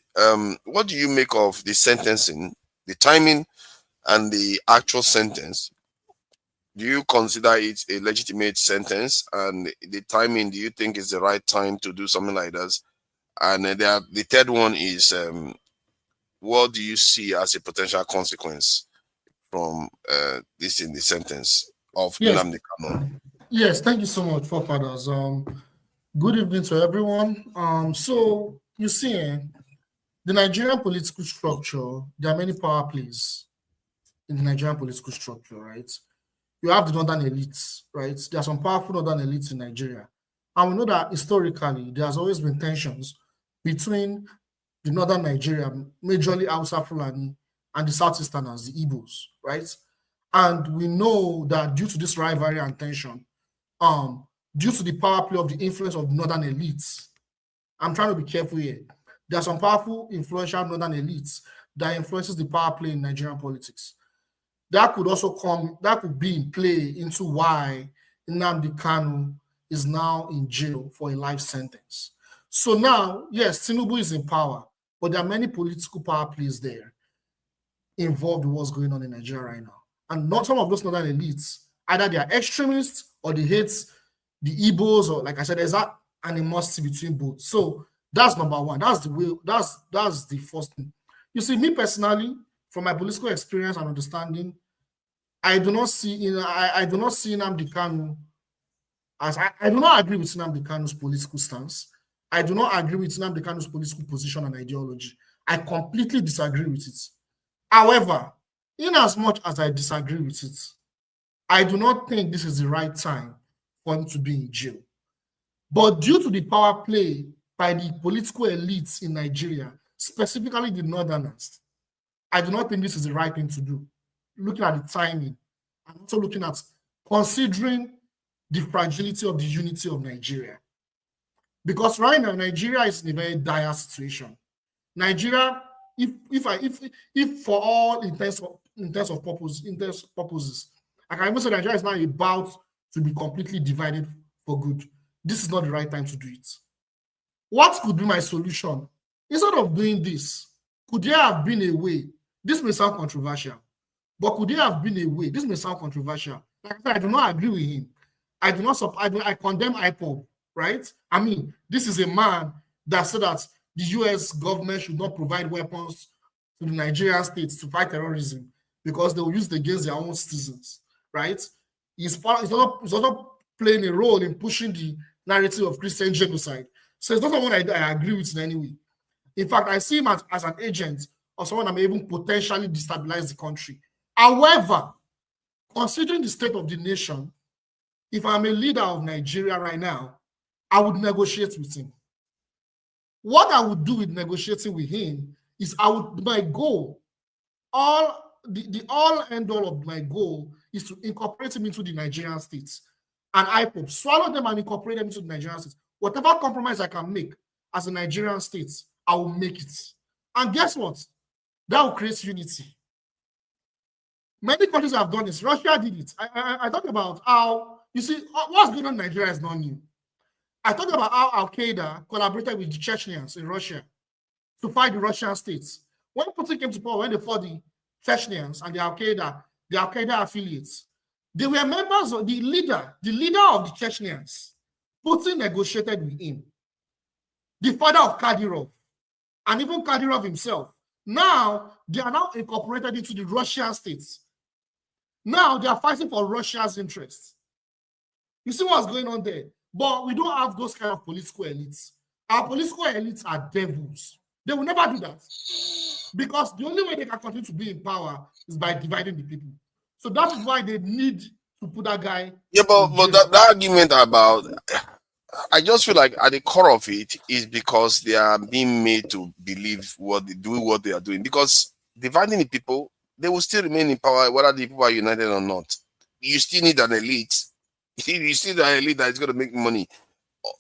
what do you make of the sentencing, the timing, and the actual sentence? Do you consider it a legitimate sentence? And the timing, do you think is the right time to do something like this? And the third one is, what do you see as a potential consequence from this in the sentence of Yes, Nnamdi Kanu? yes, thank you so much, forefathers. Good evening to everyone. So you see, the Nigerian political structure, there are many power plays in the Nigerian political structure, right? You have the northern elites, right? There are some powerful northern elites in Nigeria. And we know that historically, there has always been tensions between the northern Nigeria, majorly Hausa Fulani, and the southeasterners, the Igbos, right? And we know that due to this rivalry and tension, due to the power play of the influence of northern elites, I'm trying to be careful here. There are some powerful, influential northern elites that influences the power play in Nigerian politics. That could be in play into why Nnamdi Kanu is now in jail for a life sentence. So now, yes, Tinubu is in power, but there are many political power plays there involved in what's going on in Nigeria right now. And not some of those northern elites, either they are extremists or they hate the Igbos, or like I said, there's that animosity between both. So that's number one. That's the way, that's the first thing. You see, me personally, from my political experience and understanding, I do not see Nnamdi Kanu as I do not agree with Nnamdi Kanu's political stance. I do not agree with Nnamdi Kanu's political position and ideology. I completely disagree with it. However, in as much as I disagree with it, I do not think this is the right time for him to be in jail. But due to the power play by the political elites in Nigeria, specifically the Northerners, I do not think this is the right thing to do. Looking at the timing, and also looking at considering the fragility of the unity of Nigeria. Because right now, Nigeria is in a very dire situation. Nigeria, if for all intents of purposes, I can even say Nigeria is now about to be completely divided for good. This is not the right time to do it. What could be my solution? Instead of doing this, could there have been a way? This may sound controversial, but could there have been a way? This may sound controversial. Like I said, I do not agree with him. I condemn IPOB, right? I mean, this is a man that said that the US government should not provide weapons to the Nigerian states to fight terrorism because they will use it against their own citizens, right? He's also playing a role in pushing the narrative of Christian genocide. So it's not someone I agree with in any way. In fact, I see him as an agent or someone that may even potentially destabilize the country. However, considering the state of the nation, if I'm a leader of Nigeria right now, I would negotiate with him. What I would do with negotiating with him is my goal, the all end all of my goal is to incorporate him into the Nigerian states and IPOB, swallow them and incorporate them into the Nigerian states. Whatever compromise I can make as a Nigerian state, I will make it. And guess what? That will create unity. Many countries have done this. Russia did it. I talked about how, you see, what's going on in Nigeria is not new. I talked about how Al-Qaeda collaborated with the Chechens in Russia to fight the Russian states. When Putin came to power, when they fought the Chechens and the Al-Qaeda affiliates, they were members of the leader of the Chechens. Putin negotiated with him. The father of Kadyrov, and even Kadyrov himself. Now, they are now incorporated into the Russian states. Now, they are fighting for Russia's interests. You see what's going on there? But we don't have those kind of political elites. Our political elites are devils. They will never do that. Because the only way they can continue to be in power is by dividing the people. So that is why they need to put that guy. Yeah, but that argument about, I just feel like at the core of it is because they are being made to believe what they are doing. Because dividing the people, they will still remain in power whether the people are united or not. You still need an elite. You still need an elite that is going to make money.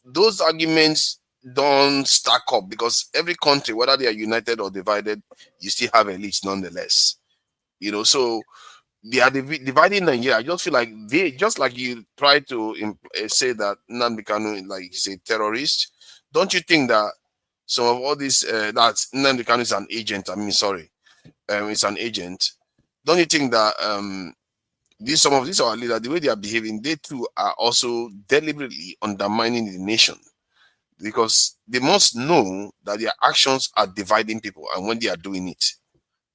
Those arguments don't stack up because every country, whether they are united or divided, you still have elites nonetheless. You know, so they are dividing Nigeria. I just feel like they, just like you try to say that Nnamdi Kanu, like he's a terrorist, don't you think that some of all this, that Nnamdi Kanu is an agent? I mean, sorry, it's an agent. Don't you think that some of these our leaders, the way they are behaving, they too are also deliberately undermining the nation? Because they must know that their actions are dividing people, and when they are doing it.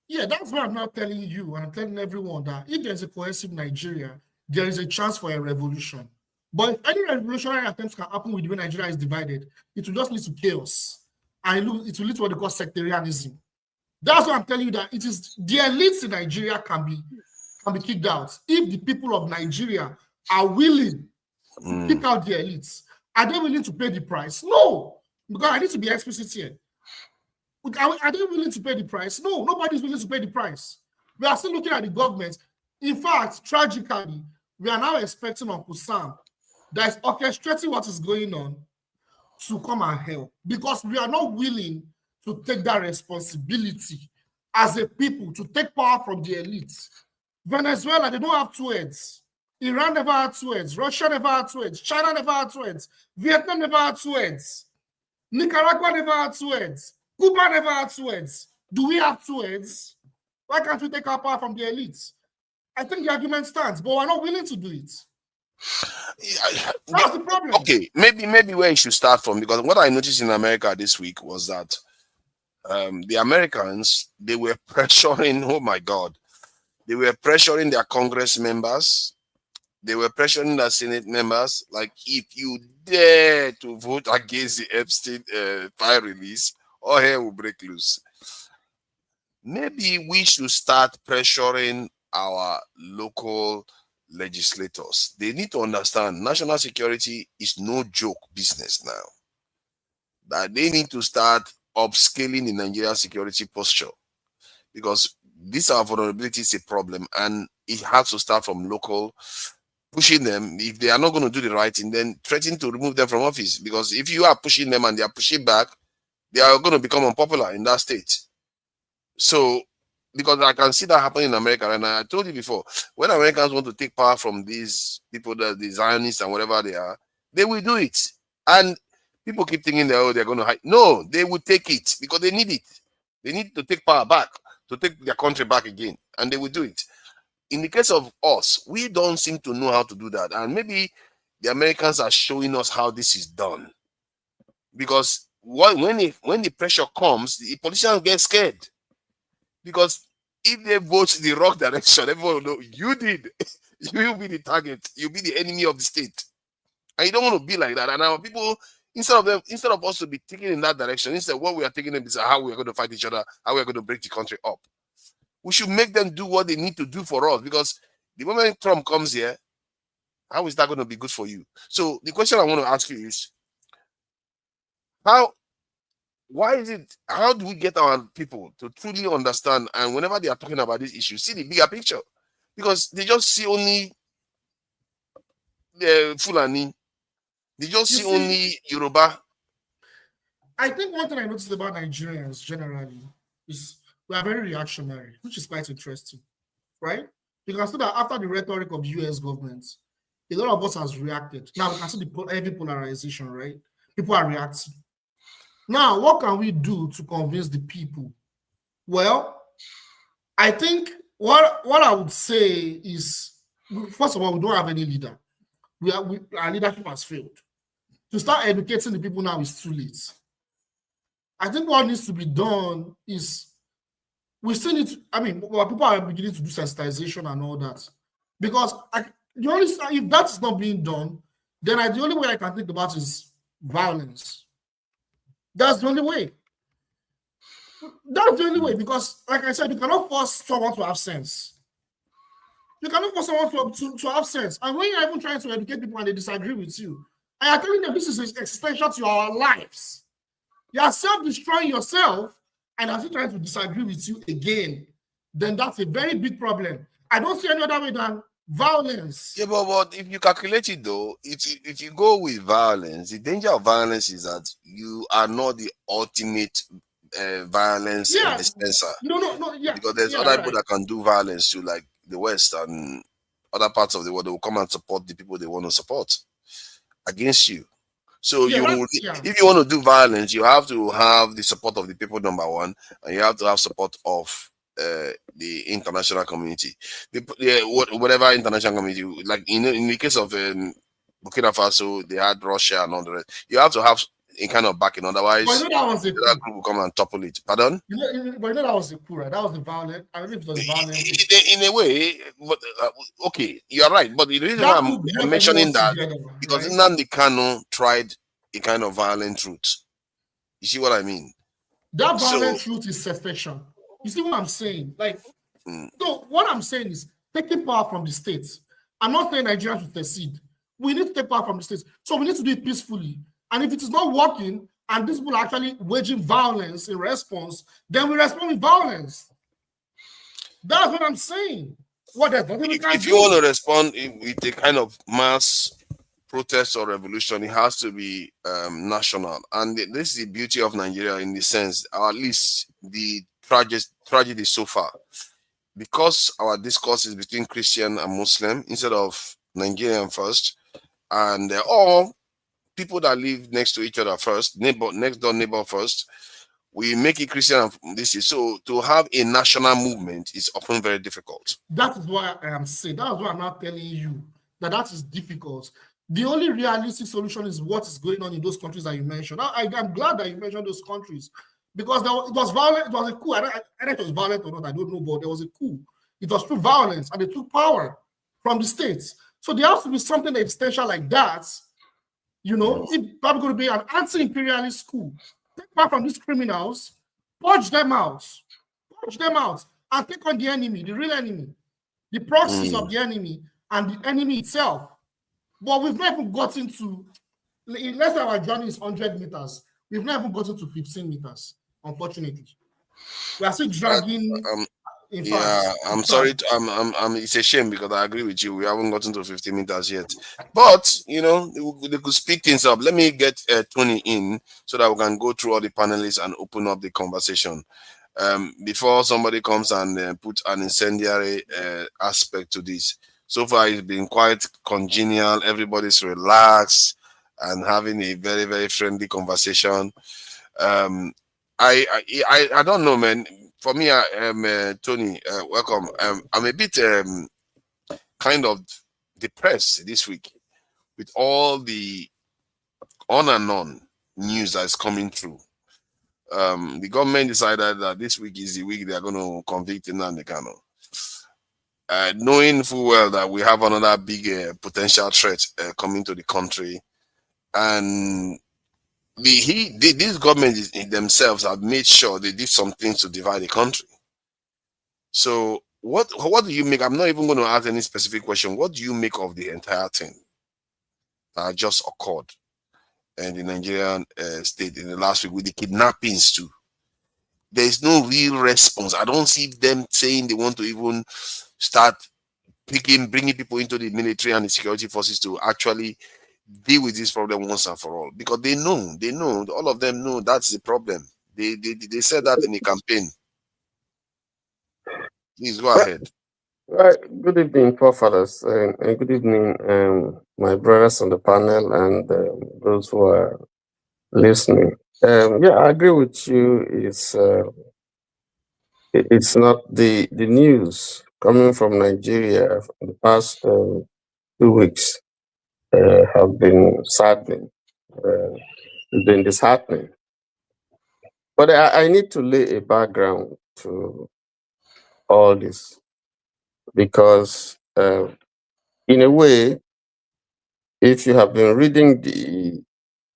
Yeah, that's why I'm now telling you, and I'm telling everyone that if there's a cohesive Nigeria, there is a chance for a revolution. But if any revolutionary attempts can happen with the way Nigeria is divided, it will just lead to chaos. And it will lead to what they call sectarianism. That's why I'm telling you that it is the elites in Nigeria can be kicked out. If the people of Nigeria are willing to kick out the elites, are they willing to pay the price? No, because I need to be explicit here. Are they willing to pay the price? No, nobody's willing to pay the price. We are still looking at the government. In fact, tragically, we are now expecting Uncle Sam that is orchestrating what is going on to come and help, because we are not willing to take that responsibility as a people to take power from the elites. Venezuela, they don't have two heads. Iran never had two heads. Russia never had two heads. China never had two heads. Vietnam never had two heads. Nicaragua never had two heads. Cuba never had two heads. Do we have two heads? Why can't we take our power from the elites? I think the argument stands, but we're not willing to do it. That's the problem. Okay, maybe where you should start from, because what I noticed in America this week was that the Americans, they were pressuring, oh my God, they were pressuring their Congress members, they were pressuring their Senate members, like, if you dare to vote against the Epstein file release, all hell will break loose. Maybe we should start pressuring our local legislators, they need to understand national security is no joke business now. That they need to start upscaling the Nigerian security posture, because this our vulnerability is a problem, and it has to start from local, pushing them. If they are not going to do the right thing, then threatening to remove them from office, because if you are pushing them and they are pushing back, they are going to become unpopular in that state. So, because I can see that happening in America, and I told you before, when Americans want to take power from these people, the Zionists and whatever they are, they will do it. And people keep thinking that, oh, they're going to hide. No, they will take it because they need it. They need to take power back, to take their country back again, and they will do it. In the case of us, we don't seem to know how to do that. And maybe the Americans are showing us how this is done. Because when the pressure comes, the politicians get scared. Because if they vote in the wrong direction, everyone will know you did. You will be the target. You'll be the enemy of the state. And you don't want to be like that. And our people, instead of us to be taking in that direction, instead what we are taking them is how we are going to fight each other, how we are going to break the country up. We should make them do what they need to do for us, because the moment Trump comes here, how is that going to be good for you? So the question I want to ask you is, how do we get our people to truly understand, and whenever they are talking about this issue, see the bigger picture? Because they just see only the Fulani, they just see only Yoruba. I think one thing I noticed about Nigerians generally is we are very reactionary, which is quite interesting, right? You can see that after the rhetoric of US government, a lot of us has reacted. Now we can see the heavy polarization, right? People are reacting. Now, what can we do to convince the people? Well, I think what I would say is, first of all, we don't have any leader. Our leadership has failed. To start educating the people now is too late. I think what needs to be done is we still need to, people are beginning to do sensitization and all that. Because if that is not being done, then the only way I can think about is violence. That's the only way. That's the only way, because, like I said, you cannot force someone to have sense. You cannot force someone to have sense. And when you're even trying to educate people and they disagree with you, and you're telling them this is existential to our lives, you are self-destroying yourself, and are still trying to disagree with you again, then that's a very big problem. I don't see any other way than violence. Yeah, but if you calculate it though, if you go with violence, the danger of violence is that you are not the ultimate violence dispenser. No, yeah. Because there's other people that can do violence to, like the West and other parts of the world. They will come and support the people they want to support against you. So if you want to do violence, you have to have the support of the people, number one, and you have to have support of the international community, whatever international community. Like in the case of Burkina Faso, they had Russia and all the rest. You have to have a kind of backing, otherwise that group will come and topple it. Pardon? But that was the coup, right? That was the violent. I don't know if it was violent. In a way, but, okay, you are right. But the reason why I'm mentioning that, because Nnamdi Kanu tried a kind of violent route. You see what I mean? That violent route is secession. You see what I'm saying? So what I'm saying is taking power from the states. I'm not saying Nigeria should secede. We need to take power from the states. So we need to do it peacefully. And if it is not working, and these people are actually waging violence in response, then we respond with violence. That's what I'm saying. If you want to respond with a kind of mass protest or revolution, it has to be national. And this is the beauty of Nigeria in the sense, or at least the tragedy so far, because our discourse is between Christian and Muslim instead of Nigerian first, and all people that live next to each other first, next door neighbor first, we make it Christian. This is so to have a national movement is often very difficult. That is why I am saying. That is why I'm not telling you that is difficult. The only realistic solution is what is going on in those countries that you mentioned. I'm glad that you mentioned those countries, because it was violent. It was a coup. I don't know if it was violent or not. I don't know, but there was a coup. It was through violence, and they took power from the states. So there has to be something existential like that. You know, if probably going to be an anti-imperialist coup, take power from these criminals, purge them out, and take on the enemy, the real enemy, the proxies of the enemy, and the enemy itself. But we've not even gotten to, let's say our journey is 100 meters. We've not even gotten to 15 meters, unfortunately. We are still dragging. Yeah, I'm sorry. It's a shame because I agree with you. We haven't gotten to 50 meters yet. But, you know, they could speak things up. Let me get Tony in so that we can go through all the panelists and open up the conversation. Before somebody comes and put an incendiary aspect to this. So far, it's been quite congenial. Everybody's relaxed and having a very, very friendly conversation. I don't know, man. For me, Tony, welcome. I'm a bit kind of depressed this week with all the on and on news that's coming through. The government decided that this week is the week they're going to convict Nnamdi Kanu. Knowing full well that we have another big potential threat coming to the country, and these governments themselves have made sure they did some things to divide the country. So what do you make? I'm not even going to ask any specific question. What do you make of the entire thing that just occurred in the Nigerian state in the last week with the kidnappings too? There is no real response. I don't see them saying they want to even start bringing people into the military and the security forces to actually deal with this problem once and for all, because they know, all of them know that's the problem. They said that in the campaign. Please go ahead. Right. Good evening, forefathers, and good evening, my brothers on the panel and those who are listening. Yeah, I agree with you. It's not the news coming from Nigeria for the past 2 weeks have been saddening. It's been disheartening. But I need to lay a background to all this because, in a way, if you have been reading the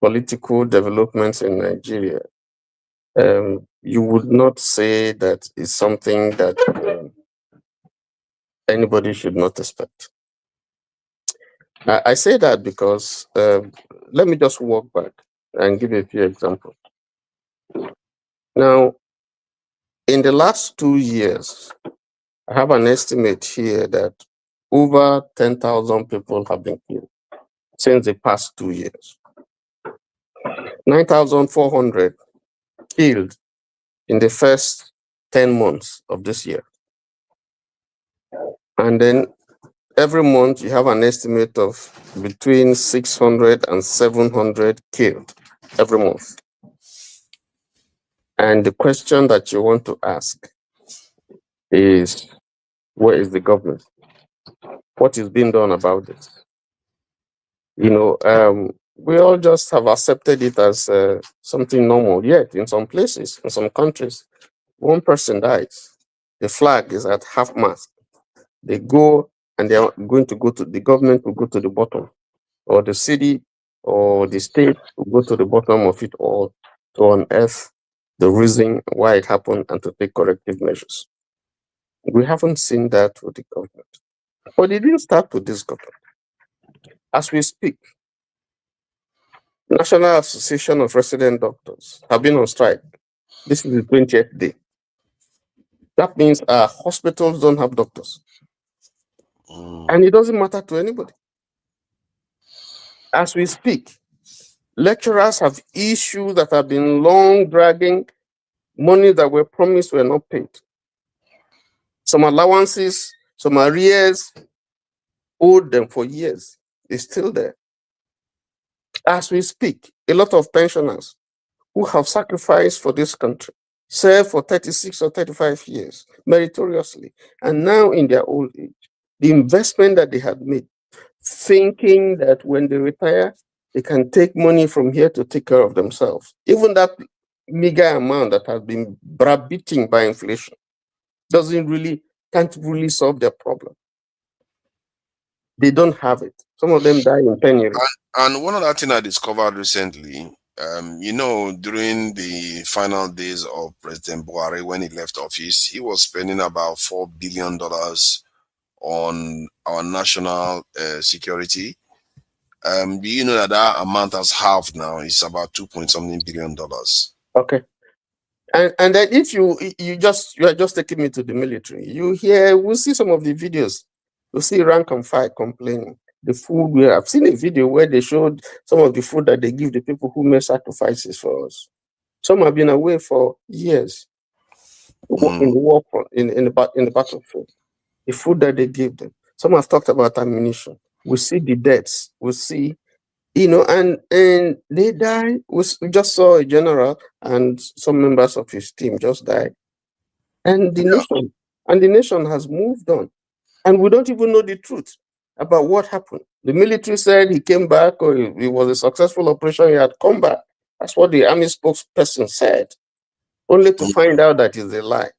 political developments in Nigeria, you would not say that it's something that anybody should not expect. I say that because let me just walk back and give a few examples. Now, in the last 2 years, I have an estimate here that over 10,000 people have been killed since the past 2 years. 9,400 killed in the first 10 months of this year. And then every month you have an estimate of between 600 and 700 killed every month. And the question that you want to ask is, where is the government? What is being done about it? You know, we all just have accepted it as something normal. Yet, in some places, in some countries, one person dies, the flag is at half mast. They go and they are going to go to the government, will go to the bottom, or the city or the state will go to the bottom of it all to unearth the reason why it happened and to take corrective measures. We haven't seen that with the government. But it didn't start with this government. As we speak, National Association of Resident Doctors have been on strike. This is the 20th day. That means our hospitals don't have doctors. And it doesn't matter to anybody. As we speak, lecturers have issues that have been long dragging, money that were promised were not paid. Some allowances, some arrears, owed them for years, is still there. As we speak, a lot of pensioners who have sacrificed for this country, served for 36 or 35 years meritoriously, and now in their old age, the investment that they had made, thinking that when they retire, they can take money from here to take care of themselves. Even that meager amount that has been branded by inflation can't really solve their problem. They don't have it. Some of them die in penury. And one other thing I discovered recently, you know, during the final days of President Buhari when he left office, he was spending about $4 billion on our national security. Do you know that that amount has halved now? It's about $2.something billion. Okay. And then if you are just taking me to the military, we'll see some of the videos. You'll see rank and file complaining. The food, I've seen a video where they showed some of the food that they give the people who make sacrifices for us. Some have been away for years in the war front, in the battlefield. The food that they give them. Some have talked about ammunition. We see the deaths. We see, and they die. We just saw a general and some members of his team just died. And the nation has moved on. And we don't even know the truth about what happened. The military said he came back, or it was a successful operation, he had come back. That's what the army spokesperson said, only to find out that it's a lie.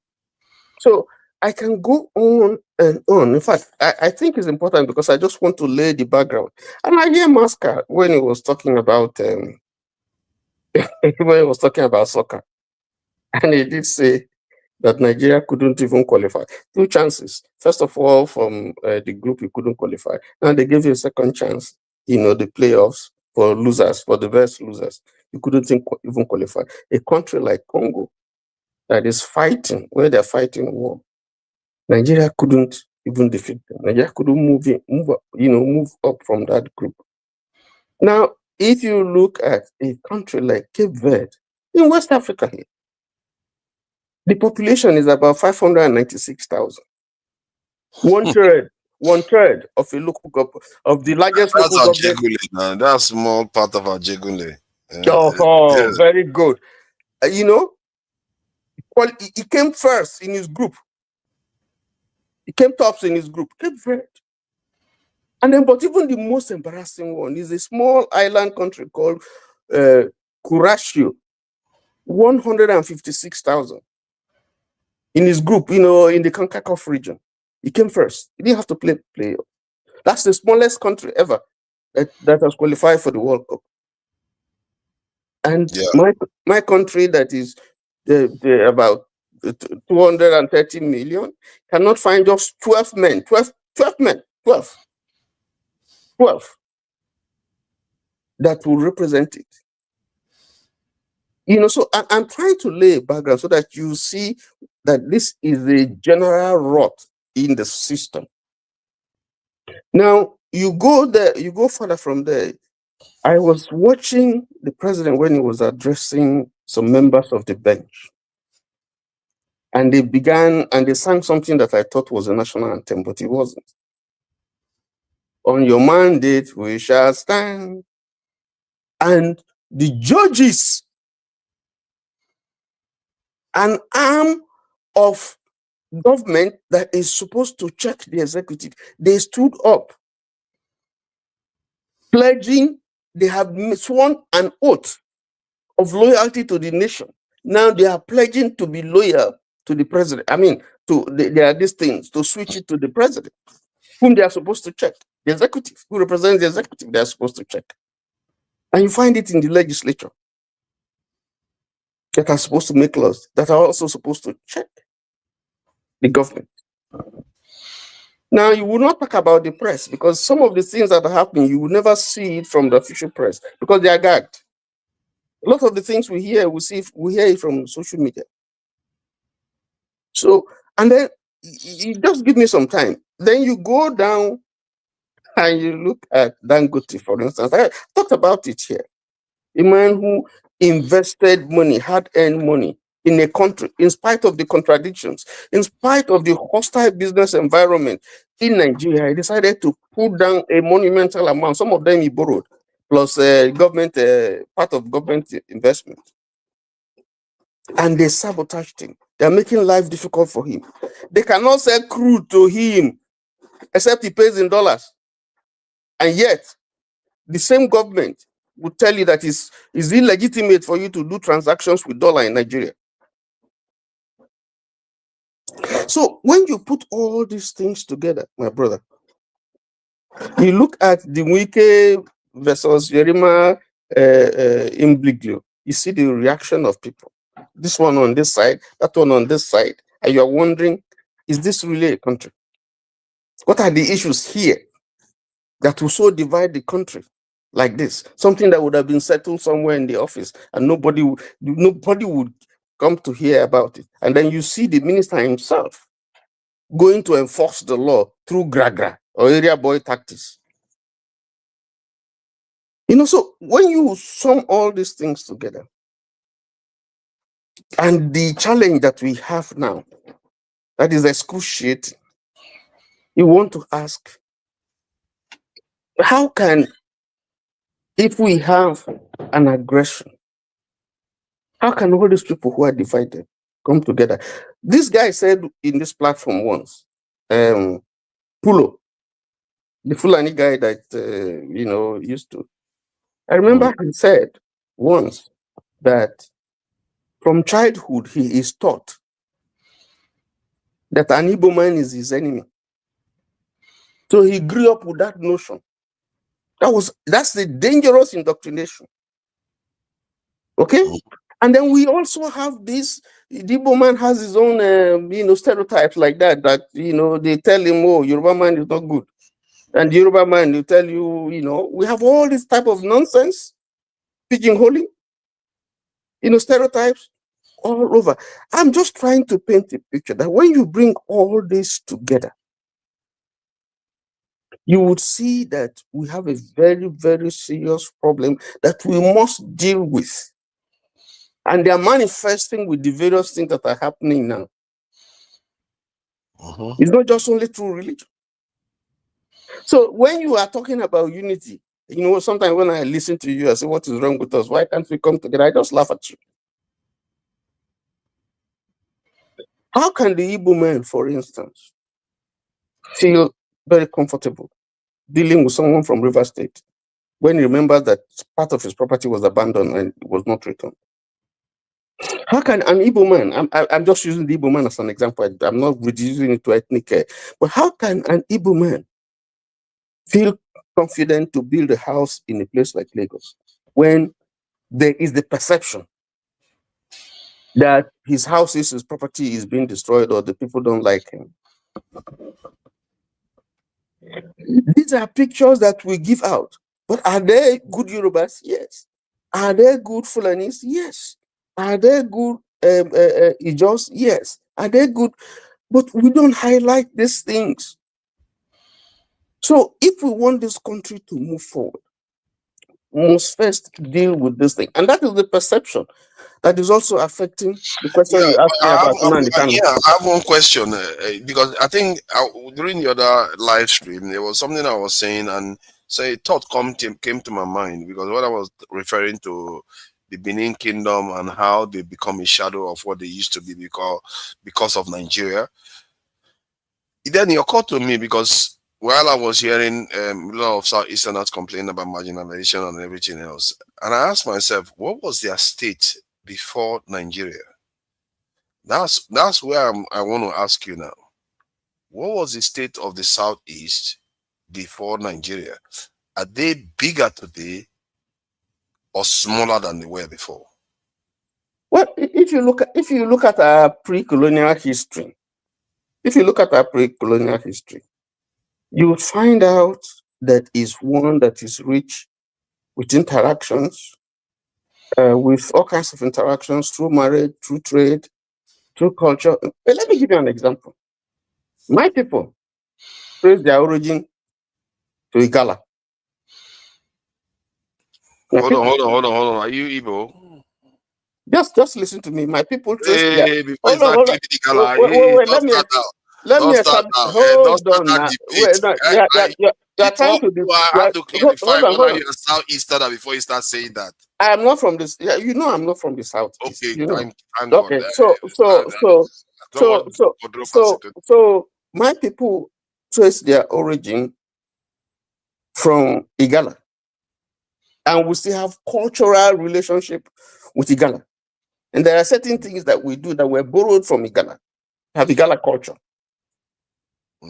So I can go on and on. In fact, I think it's important because I just want to lay the background. And I hear Maska when he was talking about soccer, and he did say that Nigeria couldn't even qualify. 2 chances. First of all, from the group, you couldn't qualify. Now they gave you a second chance, the playoffs for losers, for the best losers. You couldn't even qualify. A country like Congo that is fighting, where they're fighting war, Nigeria couldn't even defeat them. Nigeria couldn't move up from that group. Now, if you look at a country like Cape Verde in West Africa here, the population is about 596,000. One third of a local government, of the largest local government. That's a small part of our Jegule. Very good. He came first in his group. He came tops in his group. Cape Verde. And then, but even the most embarrassing one is a small island country called Curacao, 156,000. In his group, in the CONCACAF region. He came first. He didn't have to play. That's the smallest country ever that has qualified for the World Cup. And my country, that is about 230 million, cannot find just 12 men. 12 that will represent it. So I'm trying to lay a background so that you see that this is a general rot in the system. Now, you go further from there. I was watching the president when he was addressing some members of the bench. And they sang something that I thought was a national anthem, but it wasn't. On your mandate, we shall stand. And the judges, an arm of government that is supposed to check the executive, they stood up, pledging. They have sworn an oath of loyalty to the nation. Now they are pledging to be loyal to the president. I mean, there are these things, to switch it to the president, whom they are supposed to check. The executive, who represents the executive, they are supposed to check. And you find it in the legislature, that are supposed to make laws, that are also supposed to check the government. Now, you will not talk about the press, because some of the things that are happening, you will never see it from the official press, because they are gagged. A lot of the things we hear, we hear it from social media. So, and then you just give me some time. Then you go down and you look at Dangote, for instance. I talked about it here. A man who invested money, hard-earned money, in a country, in spite of the contradictions, in spite of the hostile business environment in Nigeria, he decided to put down a monumental amount. Some of them he borrowed, plus part of government investment. And they sabotaged him. They're making life difficult for him. They cannot sell crude to him, except he pays in dollars. And yet, the same government would tell you that it's illegitimate for you to do transactions with dollar in Nigeria. So when you put all these things together, my brother, you look at the Wike versus Yerima Imbliglio, you see the reaction of people. This one on this side, that one on this side, and you are wondering, is this really a country? What are the issues here that will so divide the country like this? Something that would have been settled somewhere in the office and nobody would come to hear about it. And then you see the minister himself going to enforce the law through gragra or area boy tactics. So when you sum all these things together, and the challenge that we have now, that is excruciating, you want to ask, how can, if we have an aggression, how can all these people who are divided come together? This guy said in this platform once, Pulo, the Fulani guy that, used to, I remember he said once that from childhood he is taught that an Igbo man is his enemy. So he grew up with that notion. That's the dangerous indoctrination. Okay? And then we also have this, the Igbo man has his own, stereotypes like that, they tell him, oh, Yoruba man is not good. And the Yoruba man will tell you, we have all this type of nonsense, pigeonholing, stereotypes all over. I'm just trying to paint a picture that when you bring all this together, you would see that we have a very, very serious problem that we must deal with. And they are manifesting with the various things that are happening now. It's not just only through religion. So when you are talking about unity, sometimes when I listen to you, I say, what is wrong with us? Why can't we come together? I just laugh at you. How can the Igbo man, for instance, feel very comfortable dealing with someone from River State when he remembers that part of his property was abandoned and was not returned? How can an Igbo man, I'm just using the Igbo man as an example, I'm not reducing it to ethnic care, but how can an Igbo man feel confident to build a house in a place like Lagos when there is the perception that his houses, his property is being destroyed or the people don't like him? These are pictures that we give out. But are they good Yorubas? Yes. Are they good Fulanis? Yes. Are they good Ijos? Yes. Are they good? But we don't highlight these things. So if we want this country to move forward, we must first deal with this thing. And that is the perception that is also affecting the question you asked me about Nnamdi Kanu. Yeah, I have one question because I think during the other live stream, there was something I was saying, and so a thought came to my mind because what I was referring to the Benin Kingdom and how they become a shadow of what they used to be because of Nigeria. Then it occurred to me because while I was hearing a lot of Southeasterners complain about marginalization and everything else, and I asked myself, what was their state before Nigeria? That's where I want to ask you now. What was the state of the Southeast before Nigeria? Are they bigger today or smaller than they were before? Well, if you look at our pre-colonial history, you will find out that is one that is rich with interactions, with all kinds of interactions through marriage, through trade, through culture. But let me give you an example. My people trace their origin to Igala. Hold on. Are you Igbo? Just listen to me. My people trace their... Before you start claiming Igala, wait, let me establish. Hold on now. Wait, you're trying to do. I have to clarify whether you're a Southeasterner before you start saying that. I am not from this. Yeah, I'm not from the South. Okay, thank God. Okay, so my people trace their origin from Igala, and we still have cultural relationship with Igala. And there are certain things that we do that were borrowed from Igala, have Igala culture.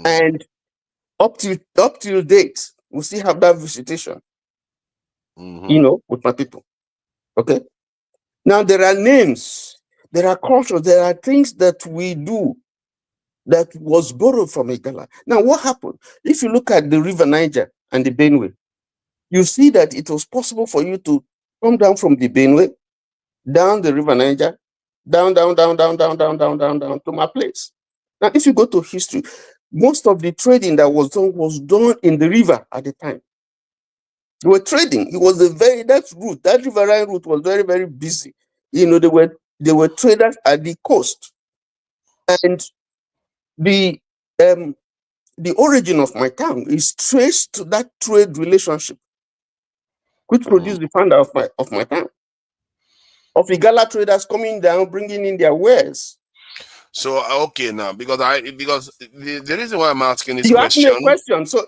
And up till date, we still have that visitation, with my people. Okay. Now there are names, there are cultures, there are things that we do that was borrowed from Igala. Now, what happened? If you look at the River Niger and the Benue, you see that it was possible for you to come down from the Benue, down the River Niger, down to my place. Now, if you go to history, most of the trading that was done in the river at the time. They were trading. It was that riverine route was very, very busy. You know, they were traders at the coast. And the origin of my town is traced to that trade relationship, which produced the founder of my town. Of Igala traders coming down, bringing in their wares. So okay, now because the reason why I'm asking this you question.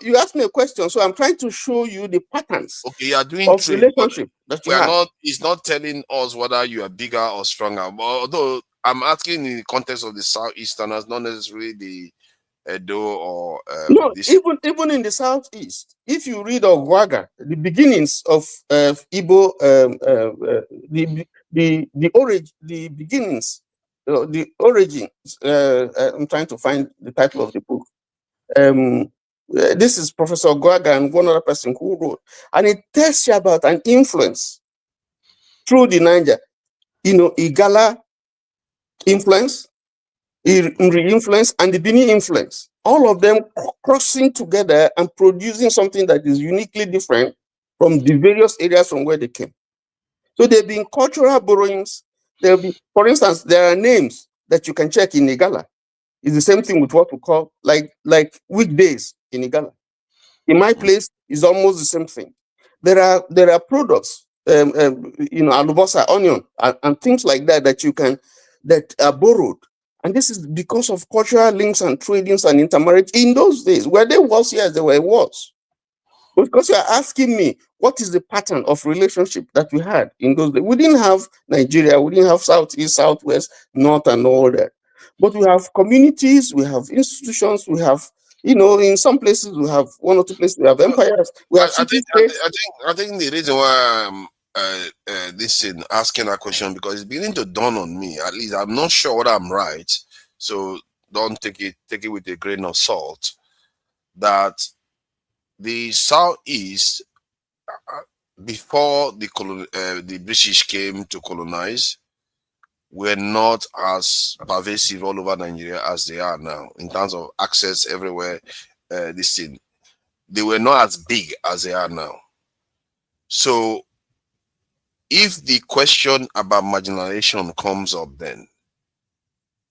You asked me a question, so I'm trying to show you the patterns. Okay, you are doing of trade, relationship that you have. It's not telling us whether you are bigger or stronger. But although I'm asking in the context of the Southeasterners, not necessarily the Edo or no, even in the Southeast, if you read Ogwaga, the beginnings of Igbo, the origins. I'm trying to find the title of the book. This is Professor Ogwaga and one other person who wrote, and it tells you about an influence through the Niger. You know, Igala influence, Nri influence, and the Bini influence. All of them crossing together and producing something that is uniquely different from the various areas from where they came. So there have been cultural borrowings. For instance, there are names that you can check in Igala. It's the same thing with what we call like weekdays in Igala. In my place, it's almost the same thing. There are products, alubosa, onion, and things like that that are borrowed. And this is because of cultural links and tradings and intermarriage in those days. Were they was? Yes, they were was. Because you are asking me, what is the pattern of relationship that we had in those days? We didn't have Nigeria, we didn't have Southeast, Southwest, North, and all that. But we have communities, we have institutions, we have, in some places we have one or two places, we have empires, we have city states. I think the reason why this in asking that question, because it's beginning to dawn on me. At least I'm not sure whether I'm right, so don't take it with a grain of salt. That the Southeast, before the British came to colonize, were not as pervasive all over Nigeria as they are now in terms of access everywhere. They were not as big as they are now. So if the question about marginalization comes up, then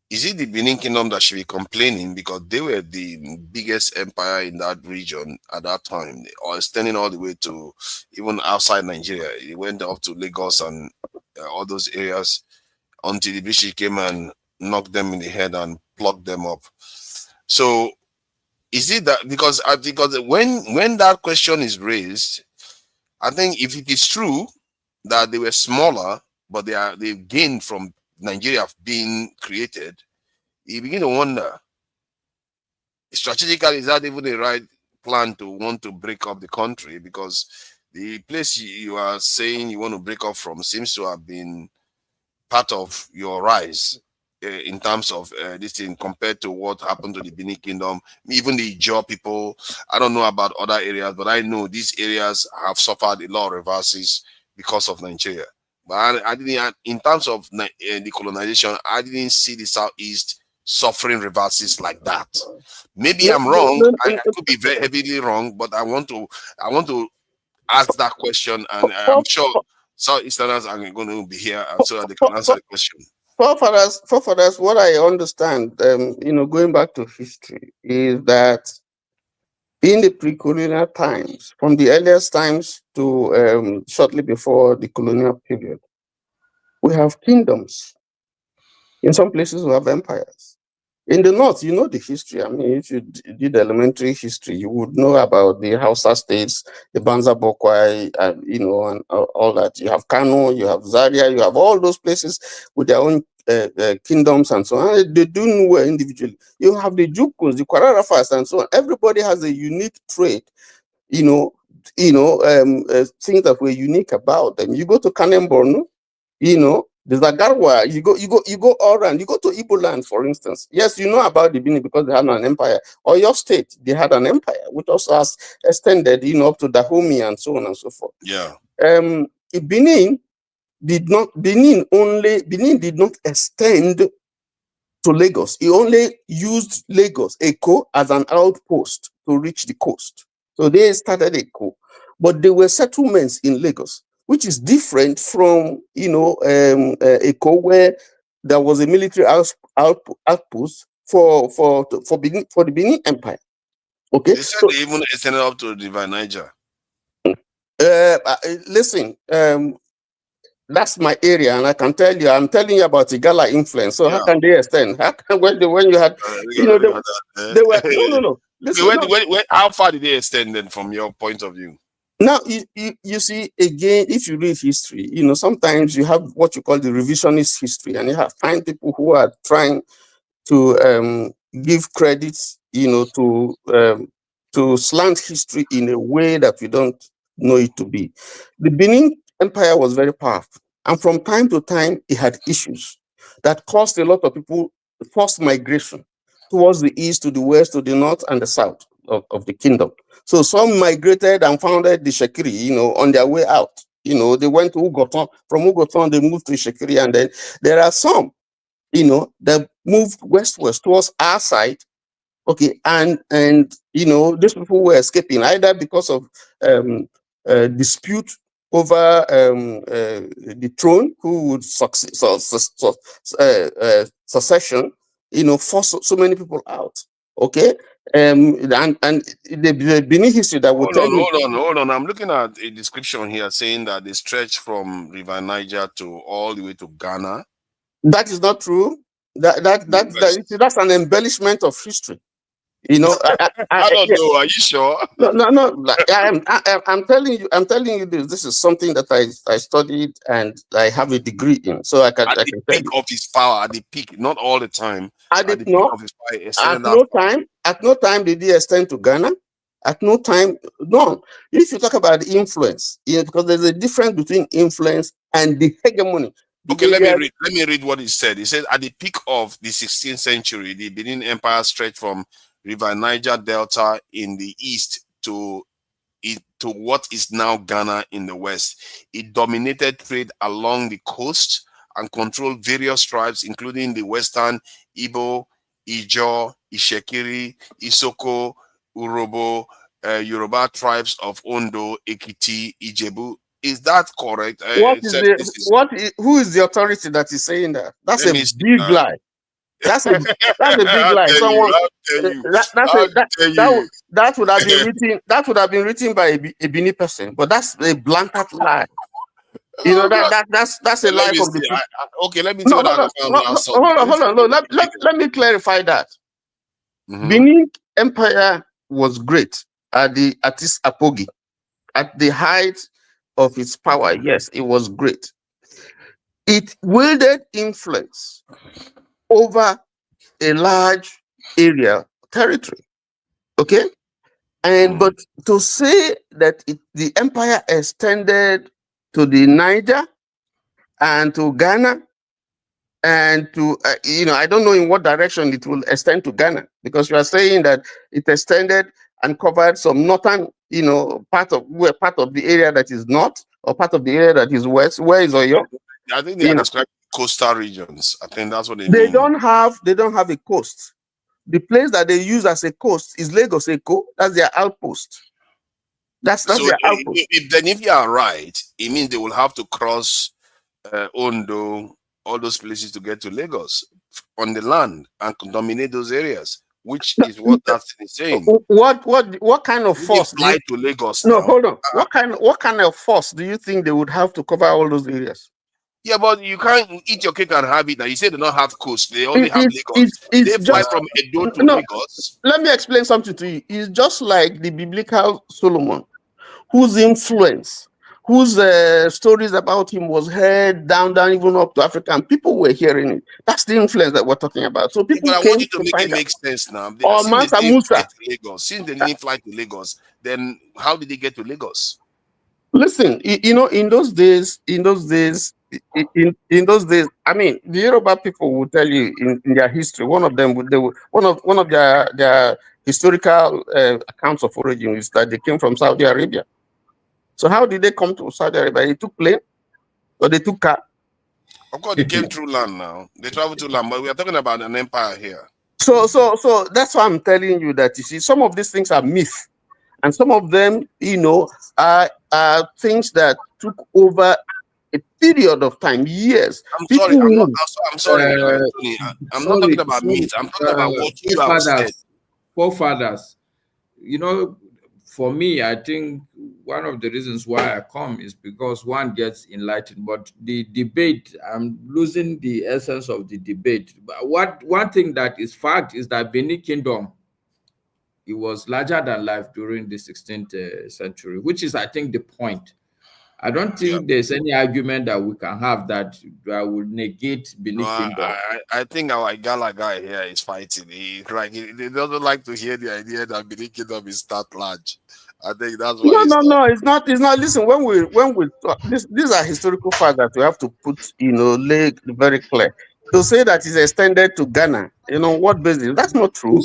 is it the Benin Kingdom that should be complaining because they were the biggest empire in that region at that time, or extending all the way to even outside Nigeria? It went up to Lagos and all those areas until the British came and knocked them in the head and plucked them up. So is it that because when that question is raised, I think if it is true that they were smaller, but they've gained from Nigeria being created, you begin to wonder, strategically, is that even the right plan to want to break up the country? Because the place you are saying you want to break up from seems to have been part of your rise in terms of this thing compared to what happened to the Benin Kingdom, even the Ijaw people. I don't know about other areas, but I know these areas have suffered a lot of reverses because of Nigeria. But I didn't, in terms of the colonization, I didn't see the Southeast suffering reverses like that. Maybe I'm wrong. I could be very heavily wrong, but I want to ask that question, and I'm sure Southeasterners are going to be here so that they can answer the question. Forefathers, what I understand, going back to history, is that in the pre-colonial times, from the earliest times to shortly before the colonial period, we have kingdoms. In some places, we have empires. In the north, you know the history. I mean, if you did elementary history, you would know about the Hausa states, the Banza Bokwai, and all that. You have Kano, you have Zaria, you have all those places with their own kingdoms and so on. They do well individually. You have the Jukus, the Kwararafas, and so on. Everybody has a unique trait, things that were unique about them. You go to Kanem Borno, The Zagarwa, you go all around. You go to Igbo land, for instance. Yes, you know about the Benin because they had an empire. Or your state, they had an empire, which also has extended, up to Dahomey and so on and so forth. Yeah. Benin did not extend to Lagos. He only used Lagos, Eko, as an outpost to reach the coast. So they started Eko, but there were settlements in Lagos, which is different from Eko, where there was a military outpost for the Benin Empire. Okay, they said they even extended up to the River Niger. Listen, that's my area, and I can tell you, I'm telling you about the Igala influence. So how can they extend? How can when you had, they were no. Listen, how far did they extend then, from your point of view? Now you see, again, if you read history, sometimes you have what you call the revisionist history, and you have find people who are trying to give credits, to slant history in a way that we don't know it to be. The Benin Empire was very powerful, and from time to time it had issues that caused a lot of people forced migration towards the east, to the west, to the north, and the south of the kingdom. So some migrated and founded the Shekiri, on their way out. They went to Ugoton. From Ugoton, they moved to Shekiri, and then there are some, that moved westwards towards our side. Okay, and these people were escaping either because of dispute over the throne, who would succession, force so many people out. Okay, and the Benin history that would tell you. Hold on. I'm looking at a description here saying that they stretch from River Niger to all the way to Ghana. That is not true. That's an embellishment of history. I don't know. Are you sure? No. I'm telling you this. This is something that I studied and I have a degree in. So I can. At the peak of his power, at the peak, not all the time. At no time did he extend to Ghana. At no time, no. If you talk about the influence, because there's a difference between influence and the hegemony. Okay, let me read what he said. He said, at the peak of the 16th century, the Benin Empire stretched from River Niger Delta in the east to what is now Ghana in the west. It dominated trade along the coast and controlled various tribes, including the Western Igbo, Ijo, Ishekiri, Isoko, Urobo, Yoruba tribes of Ondo, Ekiti, Ijebu. Is that correct? Who is the authority that is saying that? That's a big lie. That's a big lie. That would have been written. That would have been written by a Benin person, but that's a blatant lie. That's a lie from the. Okay, let me tell hold on. No, let me clarify that. Benin Empire was great at its apogee, at the height of its power. Yes, it was great. It wielded influence over a large area territory. Okay, but to say that the empire extended to the Niger and to Ghana and to I don't know in what direction it will extend to Ghana, because you are saying that it extended and covered some northern part of the area that is north, or part of the area that is west. Where is Oyo? I think they describe coastal regions. I think that's what they mean. They don't have a coast. The place that they use as a coast is Lagos Eko. That's their outpost. That's their outpost. If you are right, it means they will have to cross Ondo, all those places to get to Lagos on the land and dominate those areas, which is what that's saying. What kind of force? Fly to Lagos. No, hold on. What kind of force do you think they would have to cover all those areas? Yeah, but you can't eat your cake and have it. Now you say they don't have coast; they only have Lagos. They fly from Edo to Lagos. Let me explain something to you. It's just like the biblical Solomon, whose influence, whose stories about him was heard down even up to Africa, and people were hearing it. That's the influence that we're talking about. So people I want you to make it make sense now. Mansa Musa. Since they didn't fly to Lagos, then how did they get to Lagos? Listen, you know, in those days, I mean, the Yoruba people will tell you in their history. One of them would, one of their historical accounts of origin is that they came from Saudi Arabia. So how did they come to Saudi Arabia? They took plane or they took car? Of course, they came through land now. They traveled to land, but we are talking about an empire here. So that's why I'm telling you that, you see, some of these things are myths, and some of them, you know, are things that took over a period of time, years. I'm sorry, Tony. I'm not talking about myths. I'm talking about what you have said. Forefathers. You know, for me, I think one of the reasons why I come is because one gets enlightened. But the debate, I'm losing the essence of the debate. But one thing that is fact is that Benin Kingdom, it was larger than life during the 16th century, which is, I think, the point. I don't think there's any argument that we can have that would negate Benin Kingdom. I think our Igala guy here is fighting. He doesn't like to hear the idea that Benin Kingdom is that large. I think that's why. No, it's not. Listen, when we talk, these are historical facts that we have to put, you know, lay very clear. To say that it's extended to Ghana, you know, what basis? That's not true.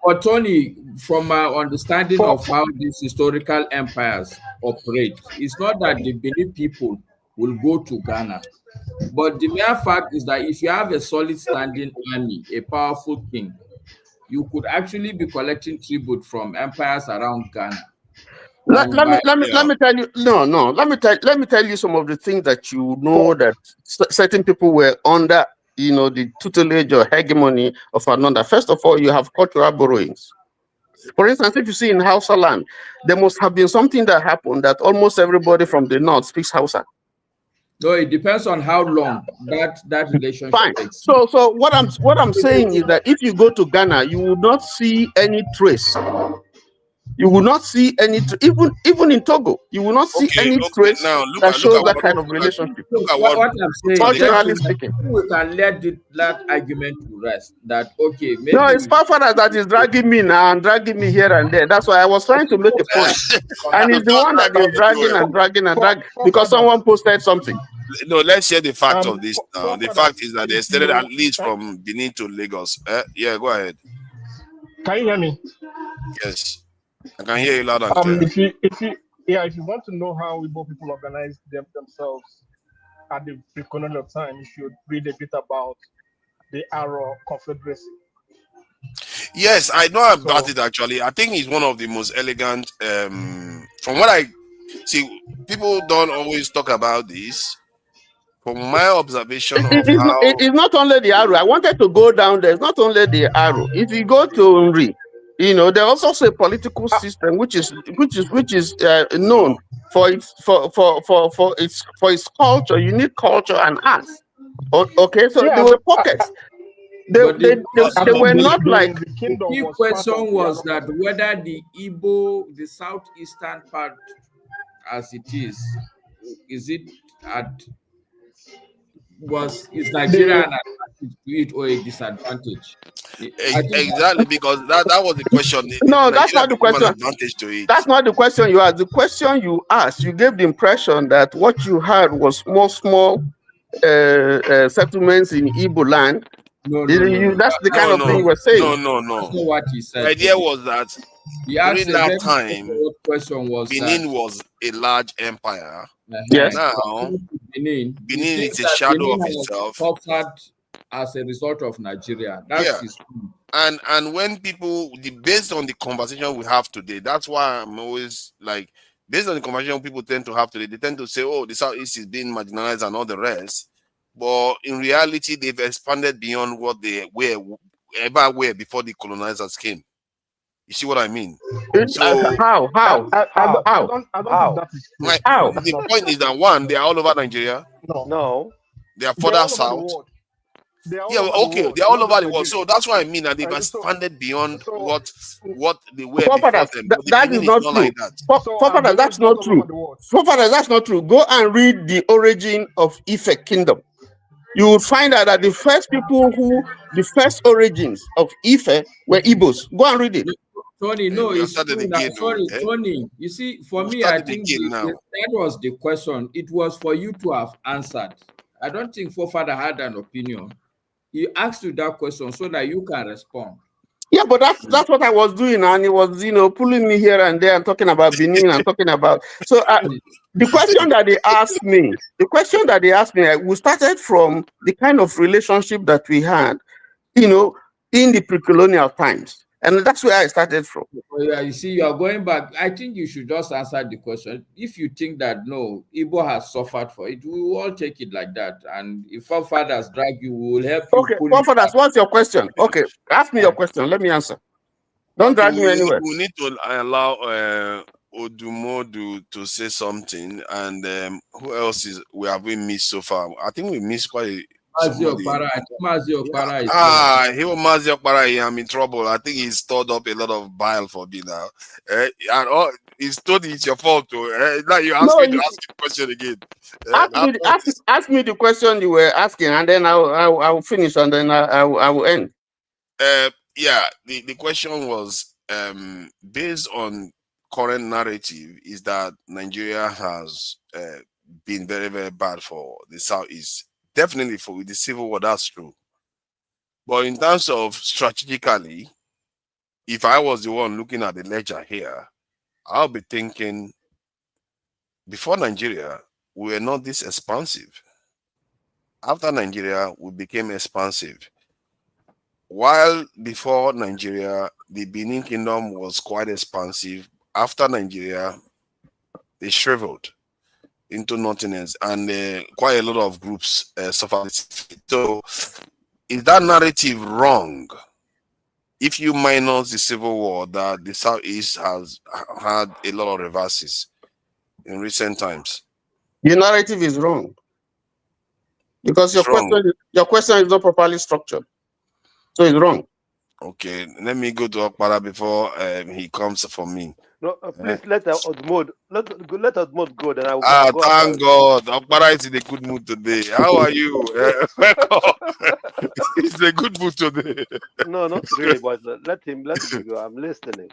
But Tony, from my understanding of how these historical empires operate, it's not that the Benin people will go to Ghana. But the mere fact is that if you have a solid standing army, a powerful king, you could actually be collecting tribute from empires around Ghana. Let me tell you. No. Let me tell you some of the things that you know that certain people were under, you know, the tutelage or hegemony of another. First of all, you have cultural borrowings. For instance, if you see in Hausa land, there must have been something that happened that almost everybody from the north speaks Hausa. No, it depends on how long that relationship Fine. takes. So what I'm saying is that if you go to Ghana, you will not see any trace. You will not see any, even in Togo, you will not see any trace that shows that kind of relationship. Look at what I'm saying. Culturally speaking, we can let that argument to rest. That okay, maybe no, it's Papa that is dragging me now and dragging me here and there. That's why I was trying to make a point, and he's the one that is dragging because someone posted something. No, let's share the fact of this now. The fact is that they extended at least from Benin to Lagos. Yeah, go ahead. Can you hear me? Yes. I can hear you loud and clear. If you want to know how Igbo people organize themselves at the pre-colonial time, you should read a bit about the Aro Confederacy. Yes, I know about it actually. I think it's one of the most elegant. From what I see, people don't always talk about this. From my observation it's not only the Aro. I wanted to go down there. It's not only the Aro. If you go to Nri, you know, there also a political system which is known for its culture, unique culture and arts. Okay, so there were pockets. They were not like. The key question was that whether the Igbo, the southeastern part, as it is it is Nigeria an advantage to it or a disadvantage? Exactly, because that was the question. No, that's not the question. Advantage to it. That's not the question you asked. The question you asked, you gave the impression that what you had was small settlements in Igbo land. No, that's the kind of thing you were saying. No. That's not what he said. The idea was that during that time, Benin was a large empire. Yes. Now, Benin is a shadow of itself. As a result of Nigeria. That's his point. And when people, based on the conversation we have today, that's why I'm always like, based on the conversation people tend to have today, they tend to say, oh, the Southeast is being marginalized and all the rest. But in reality, they've expanded beyond what they ever were before the colonizers came. You see what I mean? So how? The point is that one, they are all over Nigeria. No. They are further south. They're all over the world. So that's what I mean, that they've expanded beyond what they were before them. That is not true. Like that. That's not true. That's not true. Go and read the origin of Ife Kingdom. You will find out that the first origins of Ife were Igbos. Go and read it. Tony, no, we have it's started true now. again. Sorry, Tony. You see, for We've me, I started think again now. that was the question. It was for you to have answered. I don't think forefather had an opinion. He asked you that question so that you can respond. Yeah, but that's what I was doing, and he was, pulling me here and there and talking about Benin and talking about. So the question that they asked me, we started from the kind of relationship that we had, in the pre-colonial times, and that's where I started from. Yeah, you see, you are going back. I think you should just answer the question. If you think that no, Igbo has suffered for it, we will all take it like that. And if our fathers drag you, we will help you. Okay, fathers, what's your question? Okay, ask me your question. Let me answer. Don't drag me anywhere. We need to allow Odumodu to say something, and who else have we missed so far? I think we missed quite somebody. Mazi Okpara is Mazi Okpara, I'm in trouble. I think he's stored up a lot of bile for me now. And he's told it's your fault too. Now you ask me to ask the question again. Ask me the question you were asking, and then I'll finish, and then I will end. Yeah, the question was based on current narrative is that Nigeria has been very, very bad for the Southeast. Definitely with the Civil War, that's true. But in terms of strategically, if I was the one looking at the ledger here, I'll be thinking, before Nigeria, we were not this expansive. After Nigeria, we became expansive. While before Nigeria, the Benin Kingdom was quite expansive. After Nigeria, they shriveled into nothingness, and quite a lot of groups suffered. So, is that narrative wrong? If you minus the Civil War, that the Southeast has had a lot of reverses in recent times, the narrative is wrong because your question is not properly structured, so it's wrong. Okay, let me go to Okpara before he comes for me. No, please let Odmod go. Then I will. Thank God, Okpara is in a good mood today. How are you? Welcome. He's in a good mood today. No, not really, but let him go. I'm listening.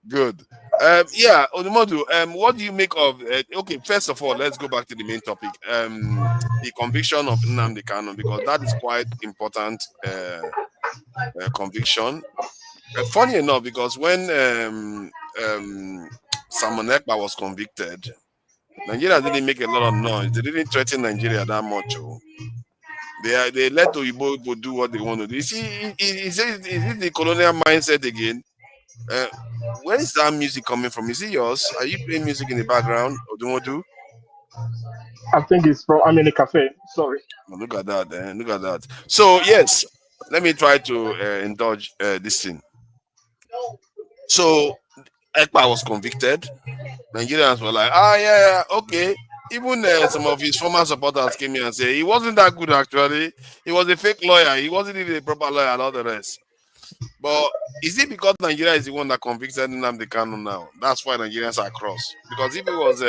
Good. Yeah, Odumodu, what do you make of okay, first of all, let's go back to the main topic. The conviction of Nnamdi Kanu, because that is quite important conviction. Funny enough, because when Simon Ekpa was convicted, Nigeria didn't make a lot of noise. They didn't threaten Nigeria that much. They let Oyibo do what they want to do. You see, is it the colonial mindset again? Where is that music coming from? Is it yours? Are you playing music in the background, Odumodu? I think it's from. I'm in a cafe. Sorry. Oh, look at that. Look at that. So yes, let me try to indulge this thing. So Ekpa was convicted. Nigerians were like, yeah, okay. Even some of his former supporters came here and said he wasn't that good actually. He was a fake lawyer. He wasn't even a proper lawyer and all the rest. But is it because Nigeria is the one that convicted Nnamdi Kanu now? That's why Nigerians are crossed. Because if it was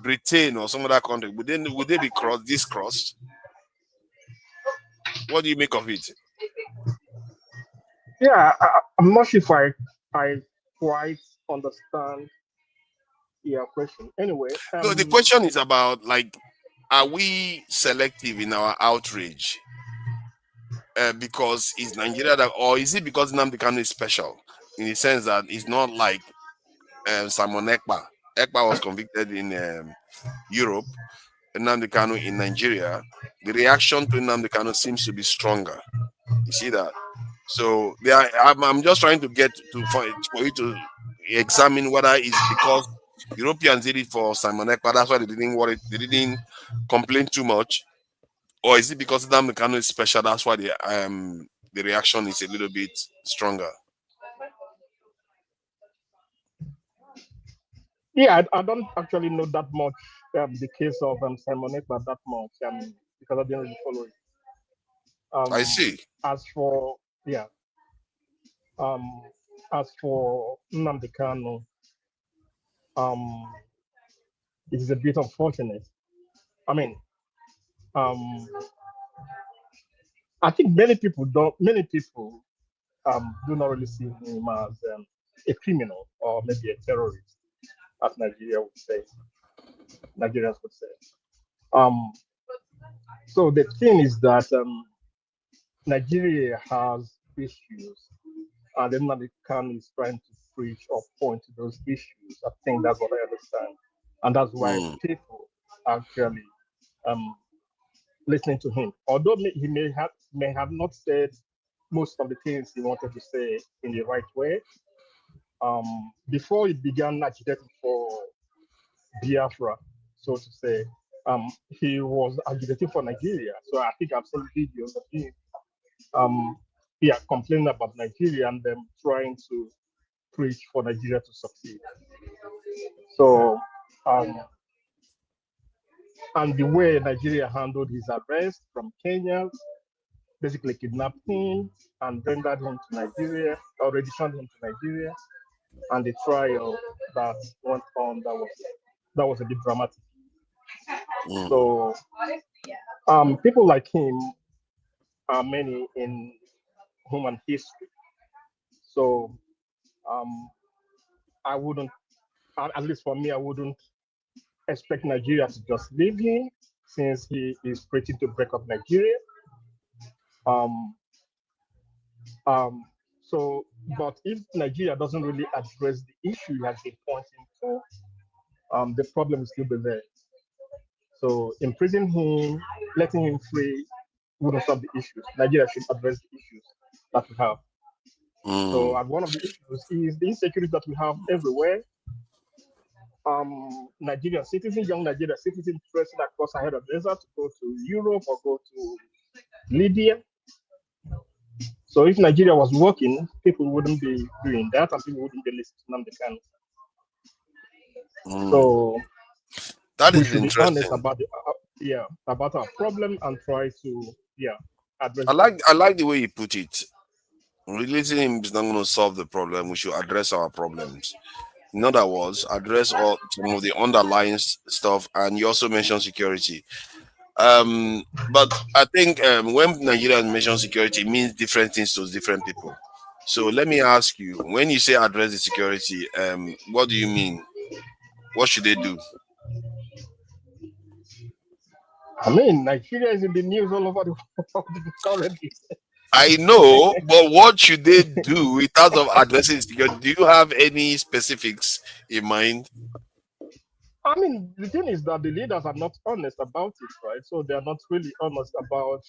Britain or some other country, would they be crossed? What do you make of it? Yeah, I'm not sure if I quite understand your question. Anyway, no, the question is about, like, are we selective in our outrage? Because is Nigeria that, or is it because Nnamdi Kanu is special in the sense that it's not like Simon Ekpa? Ekpa was convicted in Europe, Nnamdi Kanu in Nigeria. The reaction to Nnamdi Kanu seems to be stronger. You see that? So I'm just trying to get for you to examine whether it's because Europeans did it for Simon Ekpa, that's why they didn't complain too much. Or is it because Nnamdi Kanu is special? That's why the reaction is a little bit stronger. Yeah, I don't actually know that much the case of Simon Ekpa that much because I didn't really follow it. I see. As for Nnamdi Kanu, it is a bit unfortunate. I mean, I think many people do not really see him as a criminal or maybe a terrorist, as Nigeria would say. Nigerians would say. So the thing is that Nigeria has issues, and then Nnamdi Kanu is trying to preach or point to those issues. I think that's what I understand, and that's why people actually listening to him. Although he may have not said most of the things he wanted to say in the right way. Before he began agitating for Biafra, so to say, he was agitating for Nigeria. So I think I've seen videos of him complaining about Nigeria and them trying to preach for Nigeria to succeed. So, and the way Nigeria handled his arrest from Kenya, basically kidnapped him and rendered him to Nigeria, or returned him to Nigeria, and the trial that went on, that was a bit dramatic. So, people like him are many in human history. So, I wouldn't, at least for me, I wouldn't expect Nigeria to just leave him, since he is preaching to break up Nigeria. So, but if Nigeria doesn't really address the issue he has been pointing to, the problem will still be there. So, imprisoning him, letting him free wouldn't solve the issues. Nigeria should address the issues that we have. So, and one of the issues is the insecurity that we have everywhere. Nigerian citizens, young Nigerian citizens pressing across Sahara Desert to go to Europe or go to Libya. So if Nigeria was working, people wouldn't be doing that, and people wouldn't be listening to Nnamdi Kanu. So that we is should interesting. be honest about about our problem and try to address. I like the way you put it. Releasing him is not going to solve the problem. We should address our problems. In other words, address all some of the underlying stuff. And you also mentioned security. But I think when Nigeria mentions security, it means different things to different people. So let me ask you: when you say address the security, what do you mean? What should they do? I mean, Nigeria is in the news all over the world currently. I know, but what should they do in terms of addressing security? Do you have any specifics in mind? I mean, the thing is that the leaders are not honest about it, right? So they are not really honest about.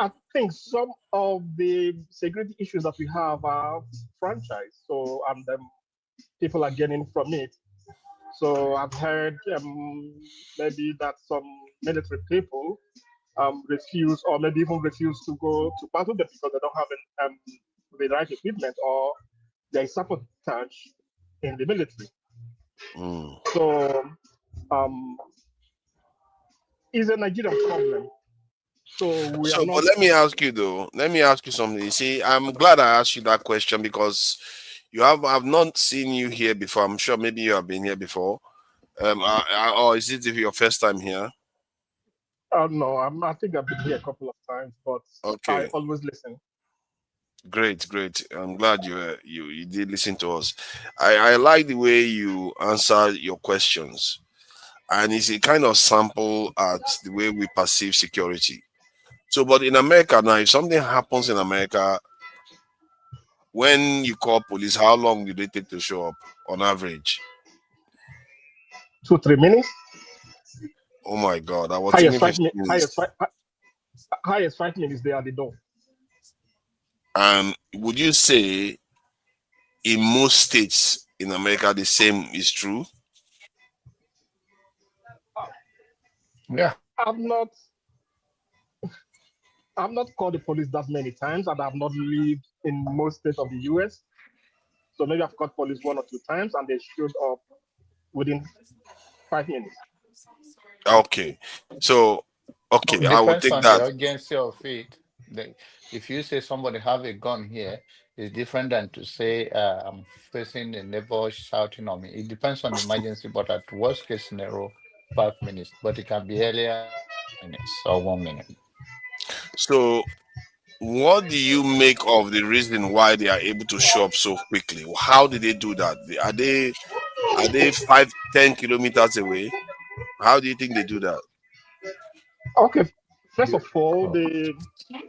I think some of the security issues that we have are franchise. So and people are getting from it. So I've heard maybe that some military people refuse, or maybe even refuse to go to battle them because they don't have the right equipment, or there is sabotage in the military. So it's a Nigerian problem. But let me ask you though. Let me ask you something. You see, I'm glad I asked you that question because I've not seen you here before. I'm sure maybe you have been here before. Or is it your first time here? No, I think I've been here a couple of times, but I always listen. Great. I'm glad you did listen to us. I like the way you answer your questions, and it's a kind of sample at the way we perceive security. So, but in America now, if something happens in America, when you call police, how long do they take to show up on average? 2-3 minutes. Oh my God! I was highest 5 minutes. They are at the door. And would you say in most states in America the same is true? Yeah. I've not called the police that many times, and I've not lived in most states of the US. So maybe I've called police 1 or 2 times, and they showed up within 5 minutes. Okay. So, okay, I will take on that. The urgency of it. If you say somebody have a gun here, it's different than to say I'm facing a neighbor shouting on me. It depends on the emergency, but at worst case scenario, 5 minutes. But it can be earlier, minutes or 1 minute. So What do you make of the reason why they are able to show up so quickly? How did they do that? Are they 5-10 kilometers away? How do you think they do that? Okay, first You, of all, oh, the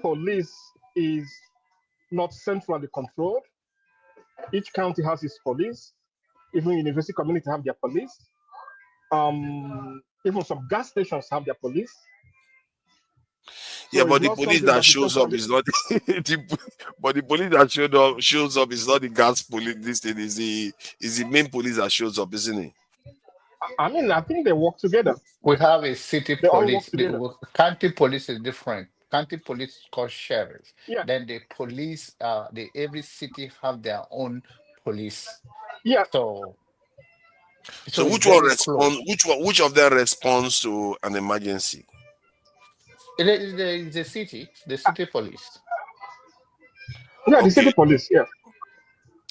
police is not centrally controlled. Each county has its police. Even university community have their police. Even some gas stations have their police. Yeah, So it's but the not police something that that is shows up centrally. is not but the police that shows up is not the gas police. This thing is the main police that shows up, isn't it? I mean, I think they work together. we have a city They all work police. together. County police is different. County police is called sheriff. Yeah, Then the police, every city have their own police. yeah. So So it's which one very respond? close. Which of them responds to an emergency? The city police. Yeah, the Okay, city police. Yeah,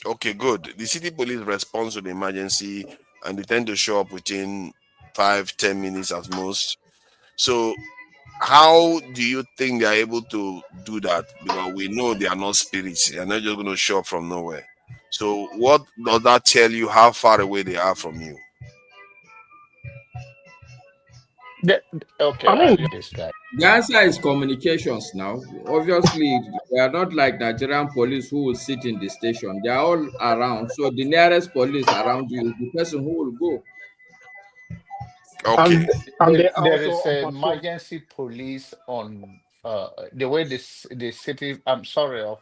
okay, good. The city police responds to the emergency, and they tend to show up within 5-10 minutes at most. So how do you think they are able to do that? Because we know they are not spirits. They are not just going to show up from nowhere. So what does that tell you? How far away they are from you? Okay, I I'll mean, use this guy. The answer is communications now. Obviously, they are not like Nigerian police who will sit in the station. They are all around. So the nearest police around you is the person who will go. Okay. and and they are There also is on a patrol. emergency police on the way the city. I'm sorry of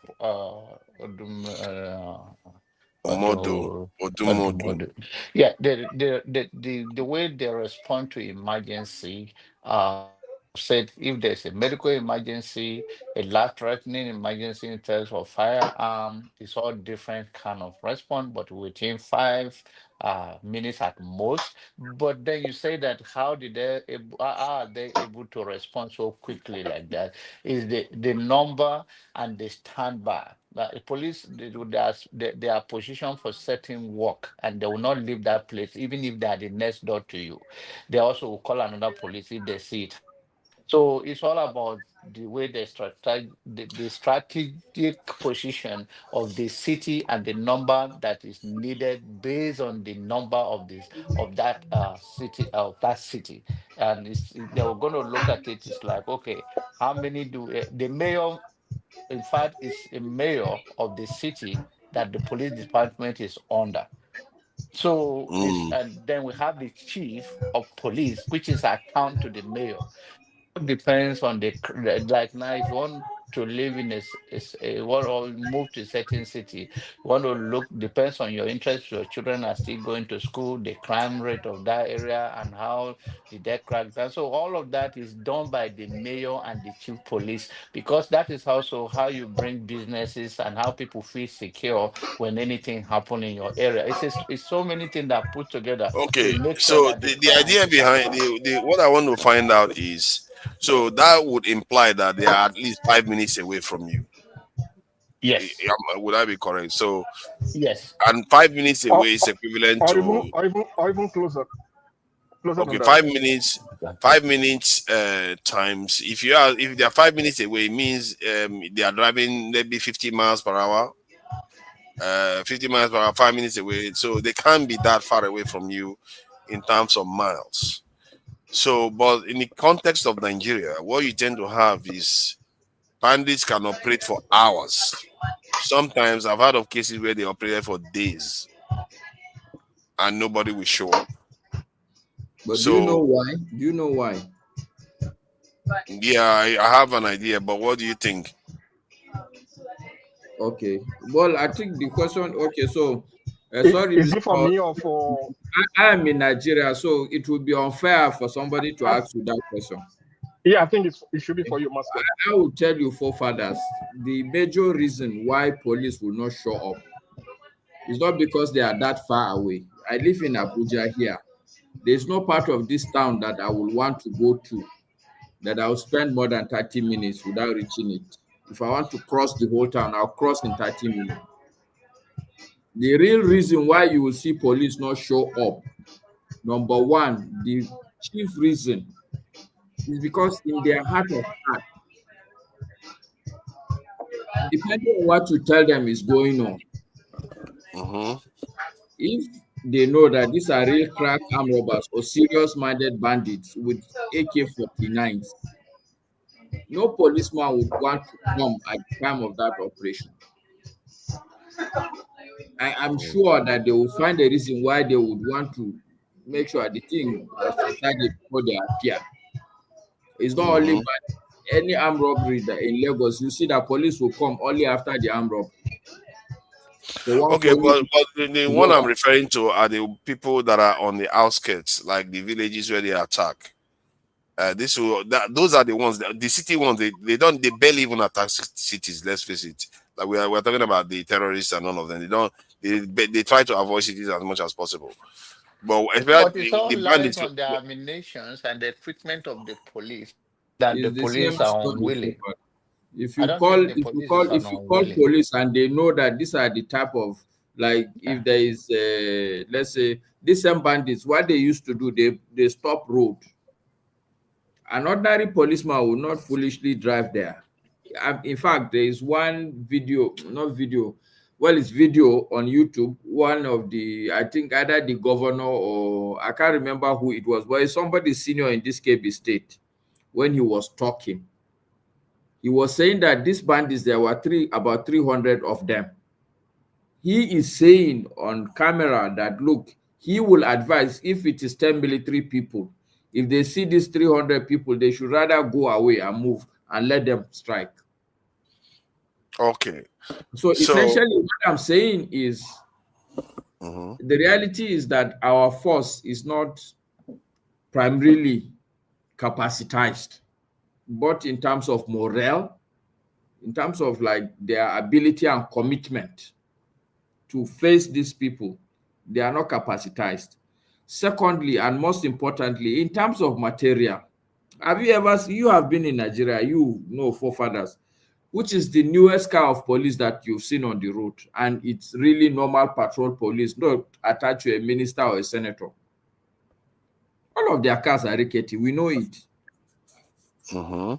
Omodo. Odo- Odumodu. yeah, the way they respond to emergency, said if there's a medical emergency, a life-threatening emergency in terms of firearm, it's all different kind of response, but within 5 minutes at most. But then you say that how did how are they able to respond so quickly like that? Is the number and the standby. The police, they are positioned for certain work and they will not leave that place, even if they are the next door to you. They also will call another police if they see it. So it's all about the way the strategic position of the city and the number that is needed based on the number of that city. And they were going to look at it. It's like, okay, how many do the mayor? In fact, is a mayor of the city that the police department is under. So it's Mm. and then we have the chief of police, which is account to the mayor. Depends on like now if you want to live in want or move to a certain city, you want to look depends on your interest. Your children are still going to school, the crime rate of that area, and how the death crack down. So all of that is done by the mayor and the chief police because that is also how you bring businesses and how people feel secure when anything happen in your area. It's so many things that put together to Okay. make sure So that the the crime idea behind the what I want to find out is, so that would imply that they are at least 5 minutes away from you. yes. Would I be correct? So, Yes. and 5 minutes or, away is equivalent or even to, closer than okay, that. 5 minutes. 5 minutes times, if they are 5 minutes away, it means they are driving maybe 50 miles per hour. 50 miles per hour, 5 minutes away. So they can't be that far away from you in terms of miles. So, but in the context of Nigeria, what you tend to have is bandits can operate for hours. Sometimes I've heard of cases where they operated for days and nobody will show up. But do you know So, why? Do you know why? yeah, I have an idea, but what do you think? Okay. Well, I think the question. Okay, so sorry, Is it for Mr. me or for? I am in Nigeria, so it would be unfair for somebody to I, ask you that question. yeah, I think it should be for you, Master. I will tell you, forefathers, the major reason why police will not show up is not because they are that far away. I live in Abuja here. There's no part of this town that I will want to go to that I'll spend more than 30 minutes without reaching it. If I want to cross the whole town, I'll cross in 30 minutes. The real reason why you will see police not show up, number one, the chief reason is because in their heart of heart, depending on what you tell them is going on. If they know that these are real crack arm robbers or serious-minded bandits with AK-49s, no policeman would want to come at the time of that operation. I'm sure that they will find a reason why they would want to make sure the thing was decided before they appear. It's not only by any armed robbery that in Lagos, you see that police will come only after the armed robbery. They want Okay, police but the to one go I'm back. referring to are the people that are on the outskirts, like the villages where they attack. Those are the ones. The city ones, they barely even attack cities. Let's face it. Like we're talking about the terrorists and none of them. They try to avoid cities as much as possible. But But especially it's all the lies bandits. on the ammunitions and the treatment of the police that the It's the same police are story so unwilling. far. If I you don't call think the police is unwilling. police and they know that these are the type of, like, if there is let's say these same bandits, what they used to do, they stop road. An ordinary policeman will not foolishly drive there. In fact, there is one video, not video, well, it's video on YouTube. One of the, I think either the governor or I can't remember who it was, but it's somebody senior in this KB state. When he was talking, he was saying that these bandits, there were about 300 of them. He is saying on camera that, look, he will advise if it is 10 military people, if they see these 300 people, they should rather go away and move and let them strike. Okay. So essentially what I'm saying is the reality is that our force is not primarily capacitized, but in terms of morale, in terms of like their ability and commitment to face these people, they are not capacitized. Secondly, and most importantly, in terms of material, you have been in Nigeria, you know forefathers, which is the newest car of police that you've seen on the road, and it's really normal patrol police, not attached to a minister or a senator. All of their cars are rickety, we know it. In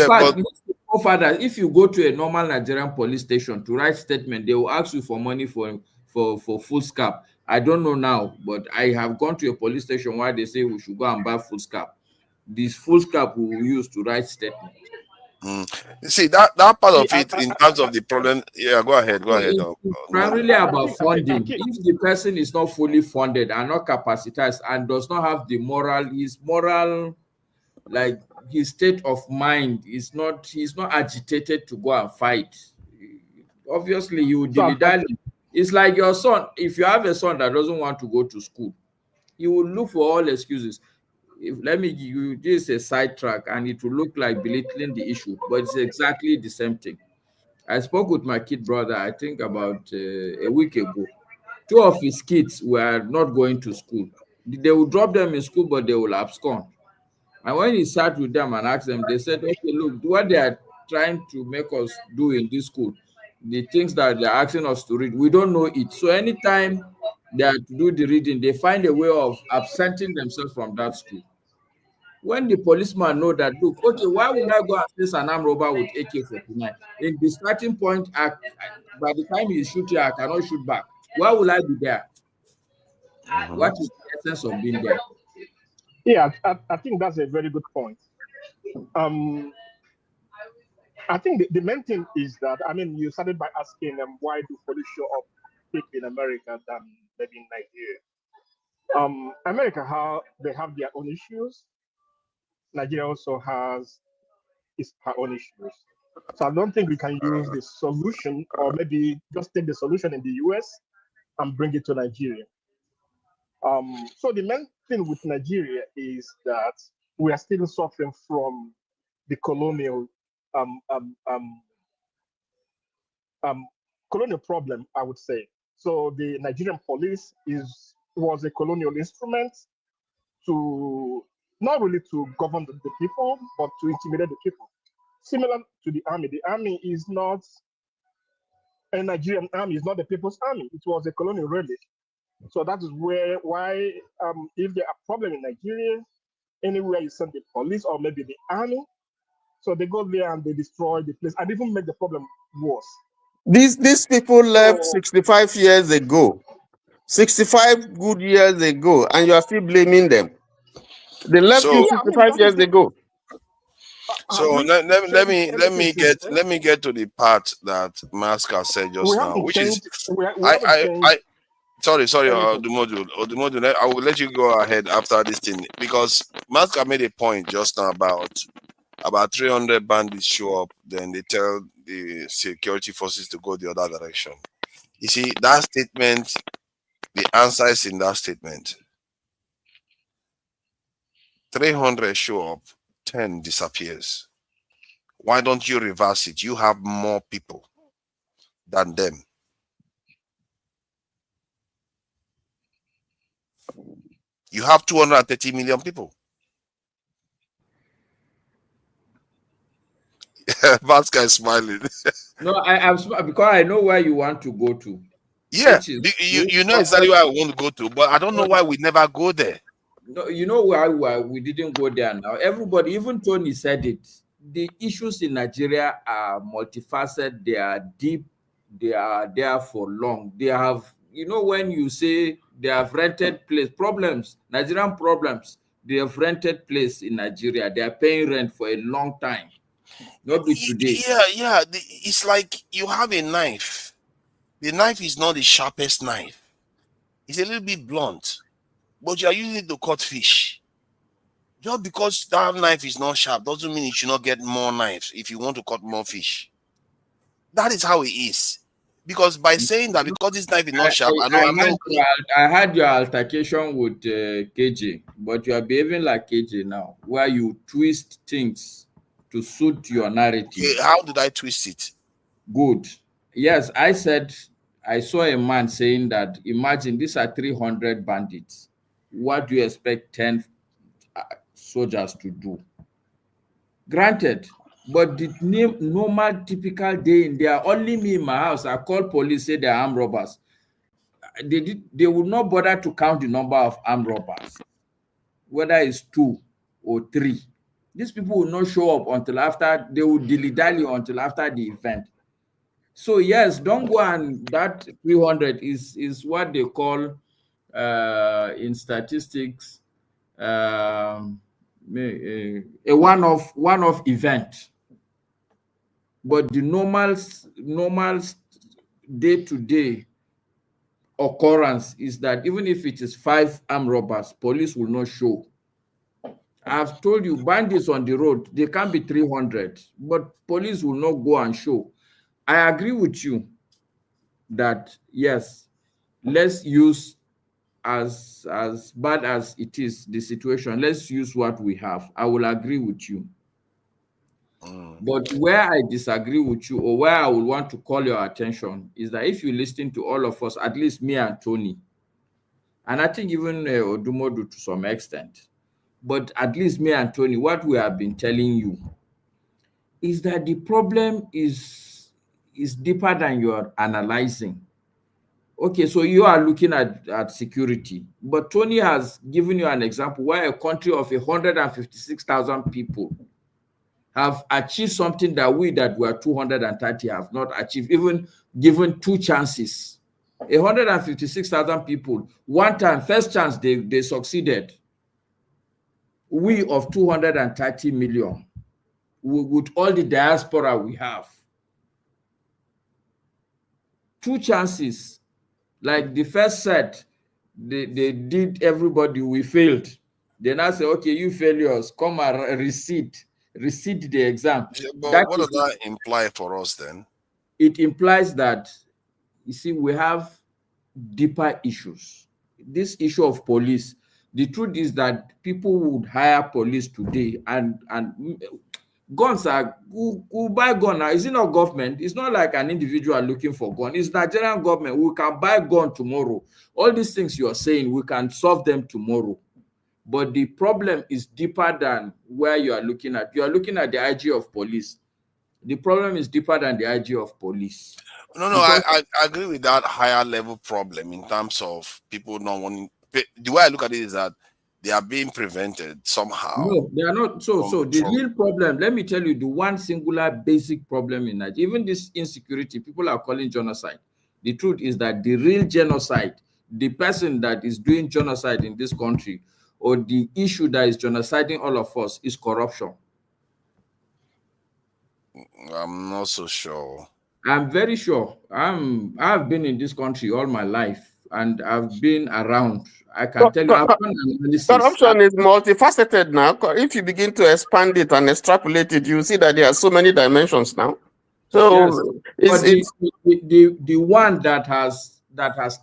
fact, forefathers, if you go to a normal Nigerian police station to write statement, they will ask you for money for full scap. I don't know now, but I have gone to a police station where they say we should go and buy full scap. This full scap we will use to write statement. See that part of it in terms of the problem. Yeah, go ahead. It's primarily about funding. If the person is not fully funded and not capacitated and does not have the moral, like his state of mind is not, he's not agitated to go and fight. Obviously, you will dilly-dally. It's like your son. If you have a son that doesn't want to go to school, he will look for all excuses. Let me give you this a sidetrack, and it will look like belittling the issue, but it's exactly the same thing. I spoke with my kid brother, I think about a week ago. Two of his kids were not going to school. They will drop them in school, but they will abscond. And when he sat with them and asked them, they said, okay, look, what they are trying to make us do in this school, the things that they're asking us to read, we don't know it. So anytime they are to do the reading, they find a way of absenting themselves from that school. When the policeman know that, look, okay, why would I go and face an armed robber with AK-49? In the starting point, by the time he shoot you, I cannot shoot back. Why will I be there? What is the essence of being there? Yeah, I think that's a very good point. I think the main thing is that, I mean, you started by asking why do police show up quicker in America than maybe in Nigeria. America, they have their own issues. Nigeria also has her own issues. So I don't think we can use the solution, or maybe just take the solution in the US and bring it to Nigeria. So the main thing with Nigeria is that we are still suffering from the colonial colonial problem, I would say. So the Nigerian police was a colonial instrument to not really to govern the people, but to intimidate the people. Similar to the army is not a Nigerian army, is not the people's army. It was a colonial relic. So that is why if there are problems in Nigeria, anywhere you send the police or maybe the army, So they go there and they destroy the place and even make the problem worse. These people left So 65 years ago, 65 good years ago, and you are still blaming them. They left you So yeah, I mean 65 that is years the ago. have so we changed anything since then? let me get to the part that Maska said We just now, haven't which is changed we haven't changed sorry, anything. Odumodu, I will let you go ahead after this thing, because Maska made a point just now about 300 bandits show up, then they tell the security forces to go the other direction. You see, that statement, the answer is in that statement. 300 show up, 10 disappears. Why don't you reverse it? You have more people than them. You have 230 million people. Vasca is smiling. No, I'm because I know where you want to go to. Yeah, Which is you know exactly where I want to go to, but I don't know why we never go there. no, you know why we didn't go there now. Everybody, even Tony said it. The issues in Nigeria are multifaceted, they are deep, they are there for long. They have, you know, when you say they have rented place, problems, Nigerian problems, they have rented place in Nigeria. They are paying rent for a long time. Not be today. Yeah. It's like you have a knife. The knife is not the sharpest knife. It's a little bit blunt, but you are using it to cut fish. Just because that knife is not sharp doesn't mean you should not get more knives if you want to cut more fish. That is how it is. Because by saying that, because this knife is not sharp, I know I'm not okay. I had your altercation with KJ, but you are behaving like KJ now, where you twist things to suit your narrative. Okay, how did I twist it? Good. Yes, I said I saw a man saying that, imagine these are 300 bandits. What do you expect 10 soldiers to do? Granted, but the normal typical day in there, only me in my house, I call police, say they're armed robbers. They would not bother to count the number of armed robbers, whether it's 2 or 3. These people will not show up until after, they will dilly-dally until after the event. So yes, don't go, and that 300 is what they call in statistics a one-off event. But the normal day-to-day occurrence is that even if it is 5 armed robbers, police will not show. I've told you, bandits on the road, they can be 300, but police will not go and show. I agree with you that yes, let's use, as bad as it is, the situation, let's use what we have. I will agree with you. But where I disagree with you, or where I would want to call your attention, is that if you listen to all of us, at least me and Tony, and I think even Odumodu to some extent, but at least me and Tony, what we have been telling you is that the problem is deeper than you're analyzing. Okay, so you are looking at security, but Tony has given you an example where a country of 156,000 people have achieved something that we that were 230 have not achieved, even given 2 chances. 156,000 people, one time, first chance, they succeeded. We of 230 million, with all the diaspora we have, 2 chances. Like the first set, they did everybody, we failed. They now say, okay, you failures, come and recede the exam. But what does that imply for us then? It implies that, you see, we have deeper issues. This issue of police, the truth is that people would hire police today, and guns are, who buy gun now? Is it not government? It's not like an individual looking for gun. It's Nigerian government. We can buy gun tomorrow. All these things you are saying, we can solve them tomorrow. But the problem is deeper than where you are looking at. You are looking at the IG of Police. The problem is deeper than the IG of Police. No, I agree with that higher level problem in terms of people not wanting. The way I look at it is that they are being prevented somehow. No, they are not. So the real problem, let me tell you, the one singular basic problem in Nigeria, even this insecurity, people are calling genocide. The truth is that the real genocide, the person that is doing genocide in this country, or the issue that is genociding all of us, is corruption. I'm not so sure. I'm very sure. I've been in this country all my life, and I've been around. I can tell you, I've done analysis. Corruption is multifaceted now. If you begin to expand it and extrapolate it, you see that there are so many dimensions now. So yes. The one that has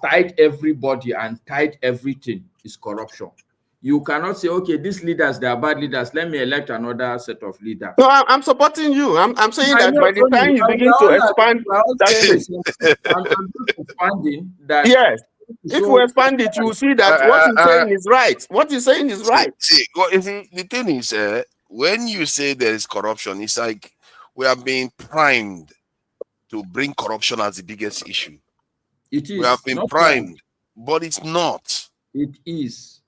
tied everybody and tied everything is corruption. You cannot say, okay, these leaders, they are bad leaders. Let me elect another set of leaders. No, I'm supporting you. I'm saying that by the time you begin to expand I'm just expanding that. Yes. If you expand it, you will see that what you're saying is right. What you're saying is right. See, the thing is, when you say there is corruption, it's like we are being primed to bring corruption as the biggest issue. It is. We have been primed, but it's not. It is.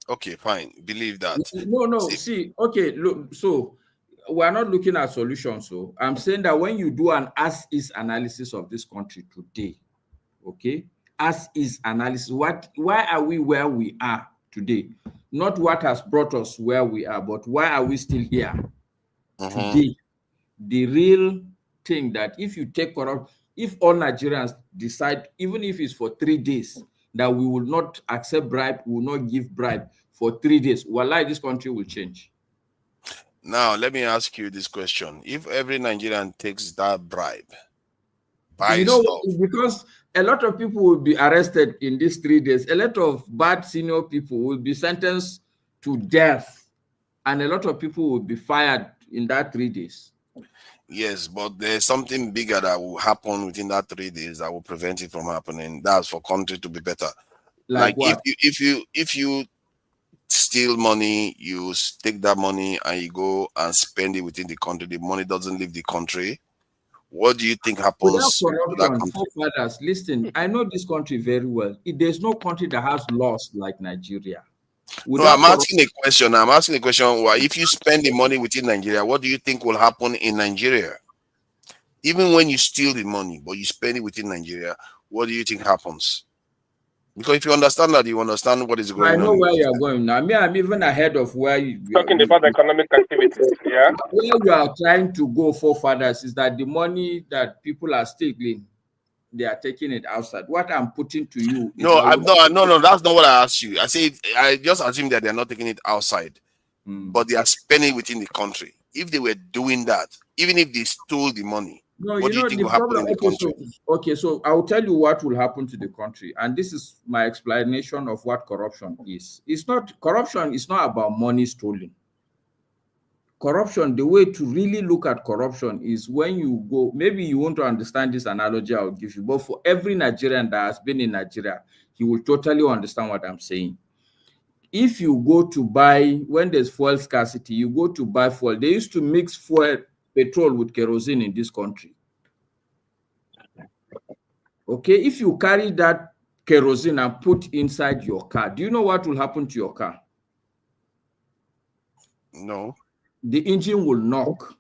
Okay, fine. Believe that. No. See, okay, look, so we're not looking at solutions. So I'm saying that when you do an as-is analysis of this country today, okay, as-is analysis, why are we where we are today? Not what has brought us where we are, but why are we still here today? The real thing that if you take corrupt, if all Nigerians decide, even if it's for 3 days, that we will not accept bribe, we will not give bribe for 3 days, wallahi, this country will change. Now, let me ask you this question. If every Nigerian takes that bribe, because a lot of people will be arrested in these 3 days, a lot of bad senior people will be sentenced to death, and a lot of people will be fired in that 3 days. Yes, but there's something bigger that will happen within that 3 days that will prevent it from happening. That's for country to be better. Like if you steal money, you take that money and you go and spend it within the country, the money doesn't leave the country. What do you think happens to that country? Forefathers, listen, I know this country very well. There's no country that has laws like Nigeria. No, I'm asking a question. I'm asking a question. Why, if you spend the money within Nigeria, what do you think will happen in Nigeria? Even when you steal the money, but you spend it within Nigeria, what do you think happens? Because if you understand that, you understand what is going on. I know where you're going now. I'm even ahead of where you talking about economic activities. Yeah. Where you are trying to go, forefathers, is that the money that people are stealing, they are taking it outside. What I'm putting to you is no, that's not what I asked you. I just assume that they're not taking it outside, but they are spending within the country. If they were doing that, even if they stole the money, what do you think will happen in the country? So I will tell you what will happen to the country, and this is my explanation of what corruption is. Corruption is not about money stolen. Corruption, the way to really look at corruption is when you go, maybe you want to understand this analogy I'll give you, but for every Nigerian that has been in Nigeria, he will totally understand what I'm saying. If you go to buy, when there's fuel scarcity, you go to buy fuel. They used to mix petrol with kerosene in this country. Okay, if you carry that kerosene and put inside your car, do you know what will happen to your car? No. The engine will knock.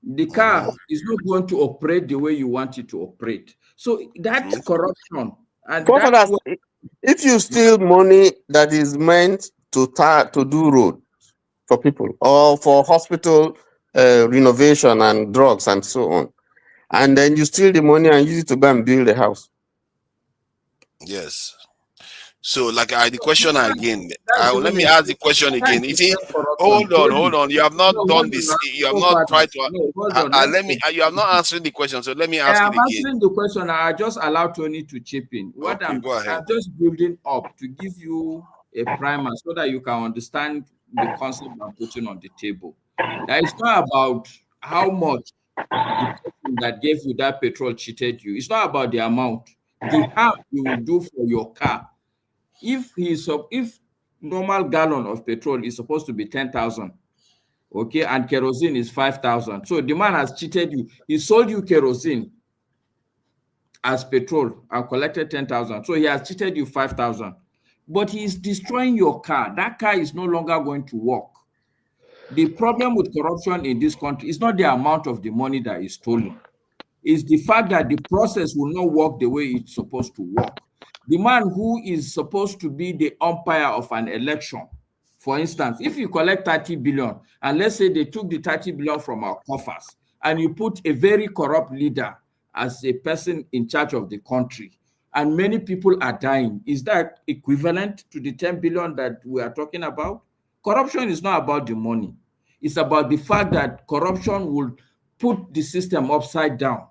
The car is not going to operate the way you want it to operate. So that's corruption. And if you steal money that is meant to do road for people or for hospital renovation and drugs and so on, and then you steal the money and use it to go and build a house. Yes. So, like, the question again. Let me ask the question again. You see, hold on. You have not done this. You have not tried to. You have not answered the question. So let me ask it again. I'm answering the question. I just allow Tony to chip in. I'm just building up to give you a primer so that you can understand the concept I'm putting on the table. That it's not about how much the person that gave you that petrol cheated you. It's not about the amount. The harm you will do for your car. If normal gallon of petrol is supposed to be 10,000, okay, and kerosene is 5,000. So the man has cheated you. He sold you kerosene as petrol and collected 10,000. So he has cheated you 5,000. but he is destroying your car. That car is no longer going to work. The problem with corruption in this country is not the amount of the money that is stolen. It's the fact that the process will not work the way it's supposed to work. The man who is supposed to be the umpire of an election, for instance, if you collect 30 billion, and let's say they took the 30 billion from our coffers, and you put a very corrupt leader as a person in charge of the country, and many people are dying, is that equivalent to the 10 billion that we are talking about? Corruption is not about the money. It's about the fact that corruption will put the system upside down.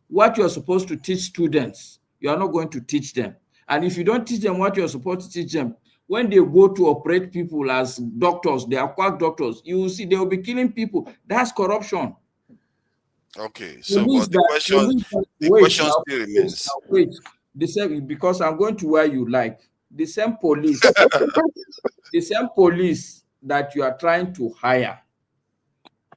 What you're supposed to teach students, you are not going to teach them. And if you don't teach them what you're supposed to teach them, when they go to operate people as doctors, they are quack doctors, you will see they will be killing people. That's corruption. Okay, so but the question still remains. Wait, the same, because I'm going to where you like. The same police, the same police that you are trying to hire.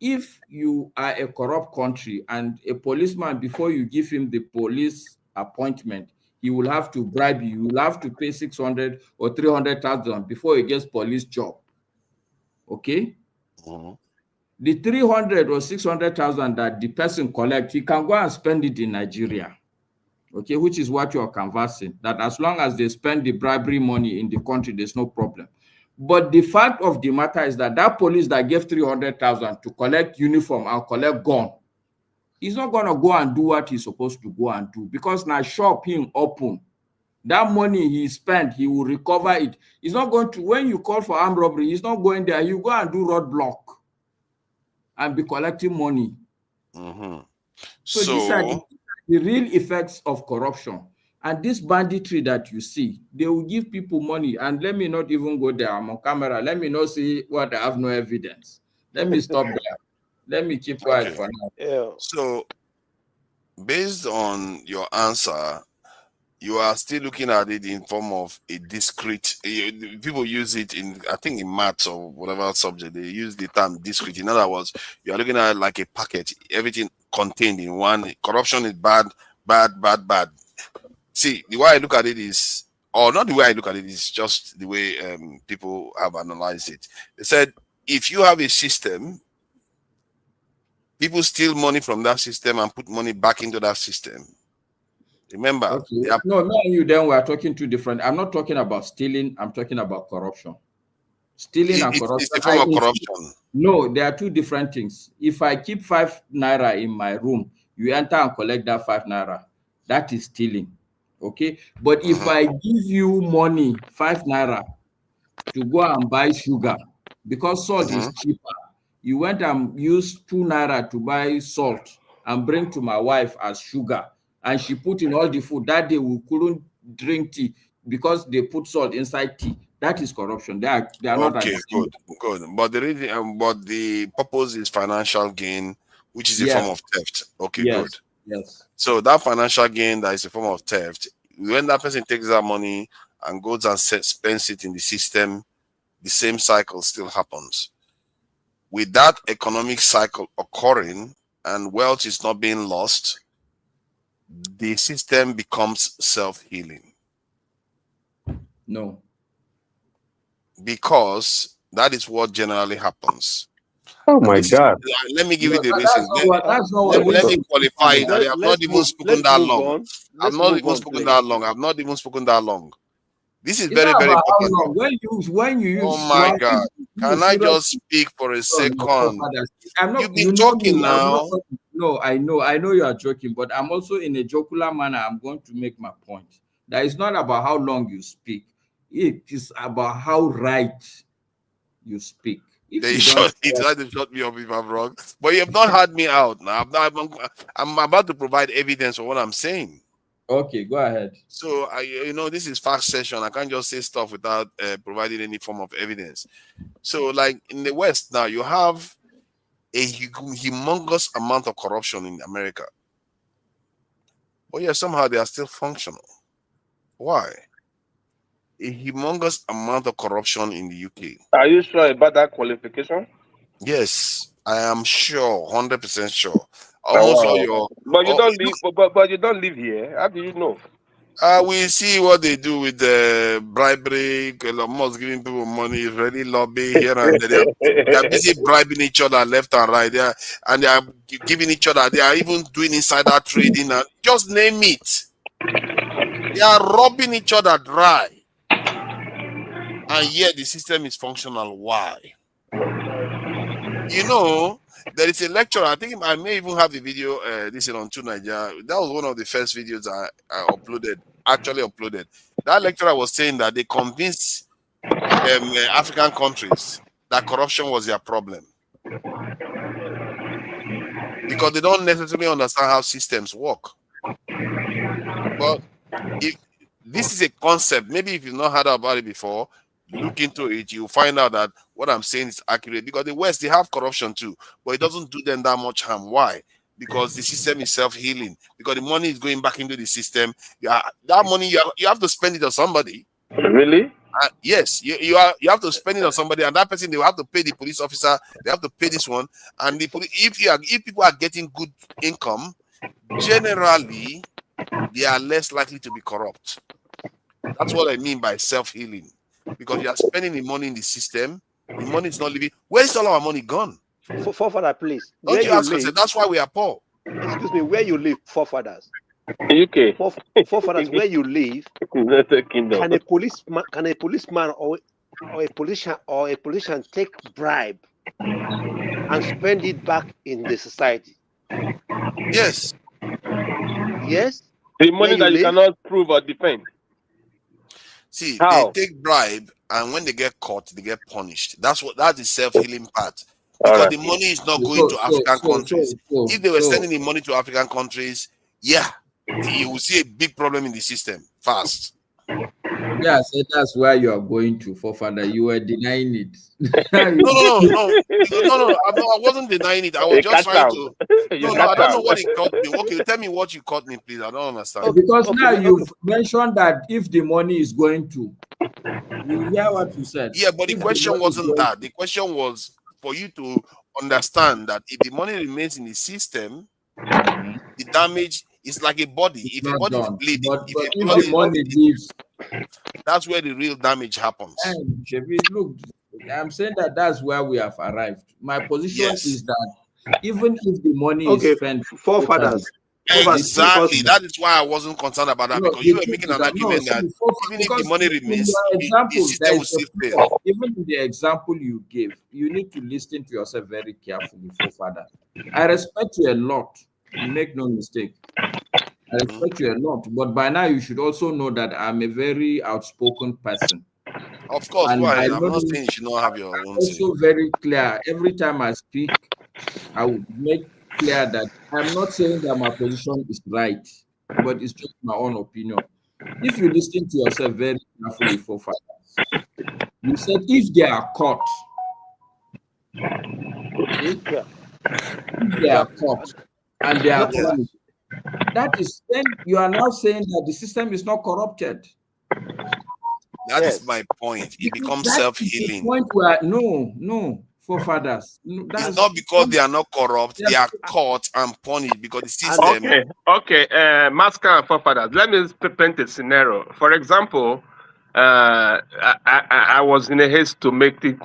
If you are a corrupt country and a policeman, before you give him the police appointment, he will have to bribe you. You will have to pay 600 or 300,000 before he gets police job. Okay? The 300 or 600,000 that the person collects, he can go and spend it in Nigeria. Okay, which is what you are canvassing, that as long as they spend the bribery money in the country, there's no problem. But the fact of the matter is that that police that gave 300,000 to collect uniform and collect gun, he's not going to go and do what he's supposed to go and do, because now shop him open. That money he spent, he will recover it. He's not going to, when you call for armed robbery, he's not going there. You go and do roadblock and be collecting money. So these are the real effects of corruption. And this banditry that you see, they will give people money. And let me not even go there. I'm on camera. Let me not see what I have no evidence. Let me stop there. Let me keep quiet for now. Yeah. So, based on your answer, you are still looking at it in form of a discrete. People use it in, I think, in maths or whatever subject. They use the term discrete. In other words, you are looking at it like a packet. Everything contained in one. Corruption is bad, bad, bad, bad. See, the way I look at it is, or not the way I look at it, is just the way people have analyzed it. They said, if you have a system, people steal money from that system and put money back into that system. Remember, okay. No, me and you then we are talking two different. I'm not talking about stealing. I'm talking about corruption. Stealing and corruption. It's a form of corruption. No, there are two different things. If I keep 5 naira in my room, you enter and collect that 5 naira. That is stealing. Okay. But if I give you money, 5 naira, to go and buy sugar, because salt is cheaper, you went and used 2 naira to buy salt and bring to my wife as sugar. And she put in all the food. That day we couldn't drink tea because they put salt inside tea. That is corruption. They are not. Okay, good. But the reason, but the purpose is financial gain, which is a form of theft. Okay, good. Yes. So that financial gain that is a form of theft, when that person takes that money and goes and spends it in the system, the same cycle still happens. With that economic cycle occurring and wealth is not being lost, the system becomes self-healing. No. Because that is what generally happens. Oh my God. Let me give you the reason. Let me qualify it. I have not even spoken that long. I've not even spoken that long. I've not even spoken that long. This is very, very important. When you use, oh my God. Can I just speak for a second? You've been talking now. No, I know you are joking, but I'm also in a jocular manner. I'm going to make my point. That it's not about how long you speak. It is about how right you speak. They tried to shut me up if I'm wrong. But you have not heard me out now. I'm about to provide evidence for what I'm saying. Okay, go ahead. So, this is fast session. I can't just say stuff without providing any form of evidence. So, like in the West now, you have a humongous amount of corruption in America. But yeah, somehow they are still functional. Why? A humongous amount of corruption in the UK. Are you sure about that qualification? Yes, I am sure, 100% sure. Almost all your. But you don't live. But you don't live here. How do you know? We see what they do with the bribery. Elon Musk giving people money, really lobby here and there. They are busy bribing each other left and right. And they are giving each other. They are even doing insider trading. And just name it. They are robbing each other dry. And yet the system is functional. Why? You know, there is a lecturer. I think I may even have the video. This is on 2 Nigeria. That was one of the first videos I actually uploaded. That lecturer was saying that they convinced African countries that corruption was their problem because they don't necessarily understand how systems work. But if this is a concept, maybe if you've not heard about it before, look into it, you'll find out that what I'm saying is accurate. Because the West, they have corruption too, but it doesn't do them that much harm. Why? Because the system is self-healing. Because the money is going back into the system. That money, you have to spend it on somebody. Really? Yes, you have to spend it on somebody, and that person, they will have to pay the police officer. They have to pay this one, and the police. If people are getting good income, generally they are less likely to be corrupt. That's what I mean by self-healing. Because you are spending the money in the system, the money is not living. Where is all our money gone? Forefather, please. Don't you ask yourself? That's why we are poor. Excuse me, where you live, forefathers? UK. Forefathers, where you live, can a policeman or a politician take bribe and spend it back in the society? Yes. Yes. The money that you cannot prove or defend. See, how? They take bribe, and when they get caught, they get punished. That is self-healing part. Because the money is not going to African countries. If they were sending the money to African countries, yeah, you will see a big problem in the system fast. Yeah, so that's where you are going to, forefather. You were denying it. No. I wasn't denying it. I was just trying to. I don't know what he caught me. Okay, tell me what you caught me, please. I don't understand. Because now you've mentioned that if the money is going to, you hear what you said. Yeah, but the question wasn't that. The question was for you to understand that if the money remains in the system, the damage is like a body. If a body is bleeding, if the money leaves, that's where the real damage happens. And look, I'm saying that's where we have arrived. My position is that even if the money is spent, forefathers. Exactly. That is why I wasn't concerned about that, because you were making an argument that even if the money remains, the system will still fail. Even in the example you gave, you need to listen to yourself very carefully, forefather. I respect you a lot. Make no mistake. I respect you a lot, but by now you should also know that I'm a very outspoken person. Of course, and I'm not saying you should not have your own. Also very clear. Every time I speak, I would make clear that I'm not saying that my position is right, but it's just my own opinion. If you listen to yourself very carefully, forefathers, you said if they are caught, okay? If they are caught and they are punished, that is then you are now saying that the system is not corrupted. That is my point. It becomes self-healing. Point where no, forefathers. It's not because they are not corrupt, they are caught and punished because the system. Okay, Master and forefathers. Let me paint a scenario. For example, I was in a haste to make it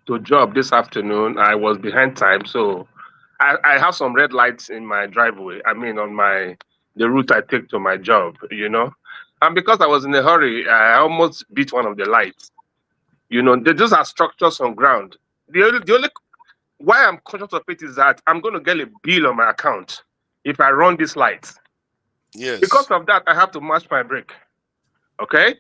to job this afternoon. I was behind time, so I have some red lights in my driveway. I mean, on the route I take to my job, And because I was in a hurry, I almost beat one of the lights. Those are structures on ground. The only why I'm conscious of it is that I'm going to get a bill on my account if I run these lights. Yes. Because of that, I have to match my brake. Okay?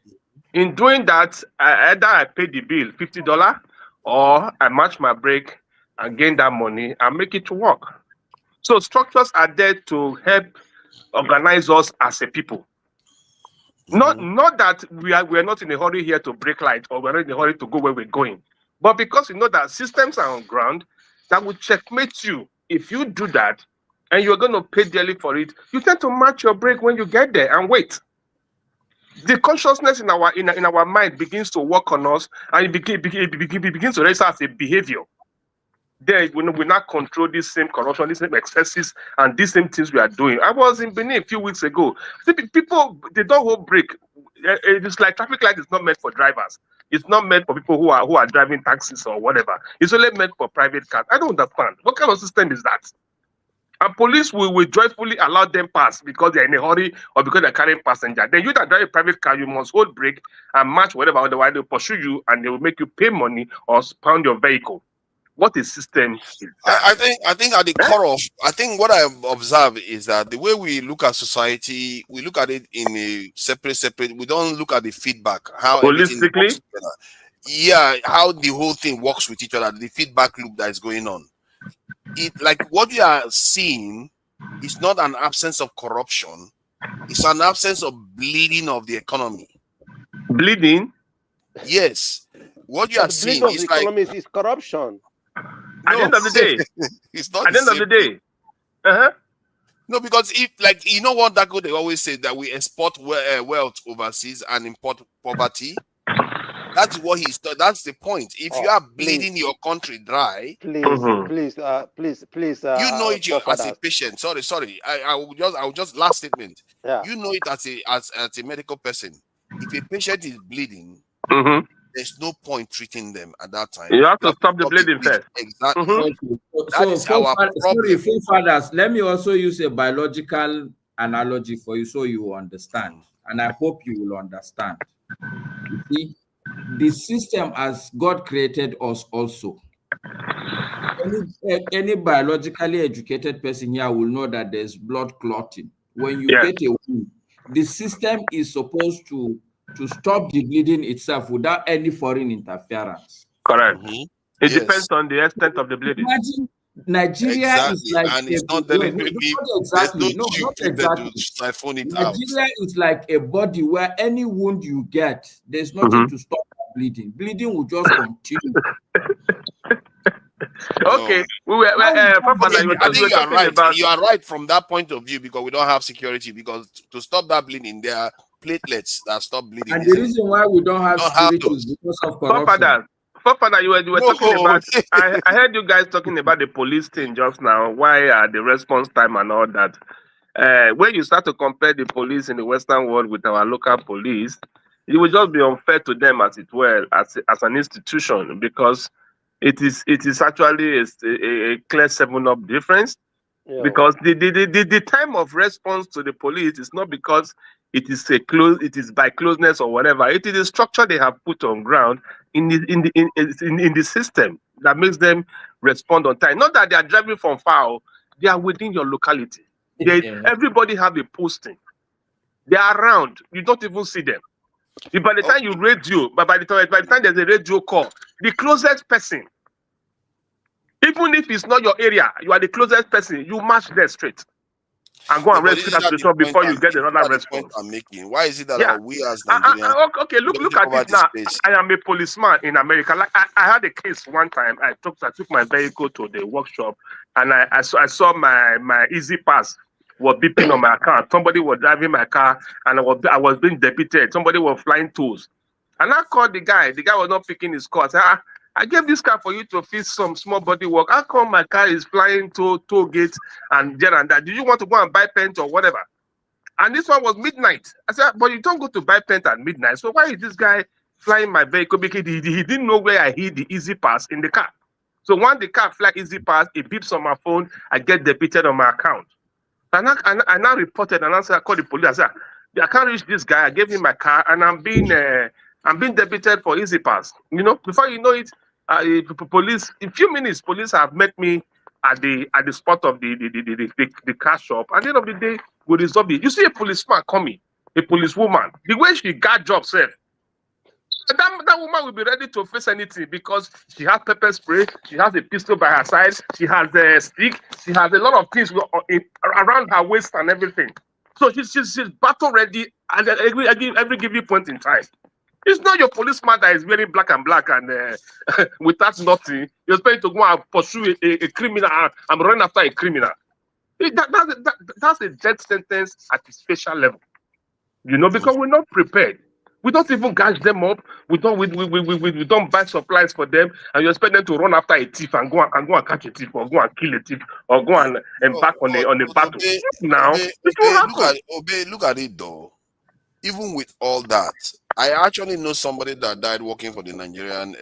In doing that, either I pay the bill, $50, or I match my brake and gain that money and make it to work. So structures are there to help organize us as a people. Not that we are not in a hurry here to break light, or we're not in a hurry to go where we're going, but because we know that systems are on ground that will checkmate you. If you do that and you're going to pay dearly for it, you tend to match your brake when you get there and wait. The consciousness in our mind begins to work on us, and it begins to register as a behavior. then we not control this same corruption, these same excesses, and these same things we are doing. I was in Benin a few weeks ago. See, people, they don't hold break. It's like traffic light is not meant for drivers. It's not meant for people who are driving taxis or whatever. It's only meant for private cars. I don't understand. What kind of system is that? And police will joyfully allow them pass because they're in a hurry or because they're carrying passenger. Then you that drive a private car, you must hold brake and match whatever, otherwise they'll pursue you and they will make you pay money or pound your vehicle. What a system is that? I think at the core of, I think what I observe is that the way we look at society, we look at it in a separate. We don't look at the feedback, how everything works together. Yeah, how the whole thing works with each other, the feedback loop that is going on. It, like what you are seeing is not an absence of corruption, it's an absence of bleeding of the economy. Bleeding? Yes. What you are seeing is like economy is corruption. At the end of the day. It's not at the end of the day. No, because if, like, you know what that they always say, that we export wealth overseas and import poverty. That's what that's the point. If you are bleeding your country dry, please, please, you know it as a patient. Sorry. I will just last statement. Yeah. You know it as a medical person. If a patient is bleeding, there's no point treating them at that time. You have to stop the bleeding first. Exactly. That is our problem. Sorry, forefathers, let me also use a biological analogy for you so you will understand. And I hope you will understand. You see, the system as God created us also. Any biologically educated person here will know that there's blood clotting. When you get a wound, the system is supposed to stop the bleeding itself without any foreign interference. Correct. It depends on the extent of the bleeding. Imagine Nigeria is like and it's not Nigeria is like a body where any wound you get, there's nothing to stop bleeding. Bleeding will just continue. Okay, I think you are right. You are right from that point of view because we don't have security. Because to stop that bleeding, there are platelets that stop bleeding. And the reason why we don't have security is because of corruption. Father, you were talking about. I heard you guys talking about the police thing just now. Why the response time and all that? When you start to compare the police in the Western world with our local police, it will just be unfair to them as it were, as an institution, because it is actually a clear 7-up difference. Yeah. Because the time of response to the police is not because it is by closeness or whatever. It is a structure they have put on ground in the system that makes them respond on time. Not that they are driving from far; they are within your locality. Everybody have a posting. They are around. You don't even see them. By the time you radio, but by the time there's a radio call, the closest person, even if it's not your area, you are the closest person. You march there straight and go and rescue that situation before you get another response. I'm making. Why is it that we as Nigerians? Okay, look at it now. I am a policeman in America. Like I had a case one time. I took my vehicle to the workshop, and I saw my Easy Pass was beeping on my account. Somebody was driving my car, and I was being debited. Somebody was flying tools, and I called the guy. The guy was not picking his call. I said, I gave this car for you to fix some small body work. How come my car is flying to toll gates and there and that? Do you want to go and buy paint or whatever? And this one was midnight. I said, but you don't go to buy paint at midnight. So why is this guy flying my vehicle? Because he didn't know where I hid the Easy Pass in the car. So when the car fly Easy Pass, it beeps on my phone. I get debited on my account. And I now reported and I called the police. I said, I can't reach this guy. I gave him my car and I'm being debited for Easy Pass. You know, before you know it, police, in few minutes, police have met me at the spot of the car shop. At the end of the day, we resolve it. You see a policeman coming, a policewoman, the way she got job safe, that woman will be ready to face anything because she has pepper spray, she has a pistol by her side, she has a stick, she has a lot of things around her waist and everything. So she's battle ready at every given point in time. It's not your policeman that is wearing black and without nothing. You're supposed to go and pursue a criminal. I'm running after a criminal. That's a death sentence at a special level. You know, because we're not prepared. We don't even catch them up. We don't buy supplies for them, and you expect them to run after a thief and go and catch a thief, or go and kill a thief, or go and embark on a battle. Now it will happen. Look at it though. Even with all that, I actually know somebody that died working for the Nigerian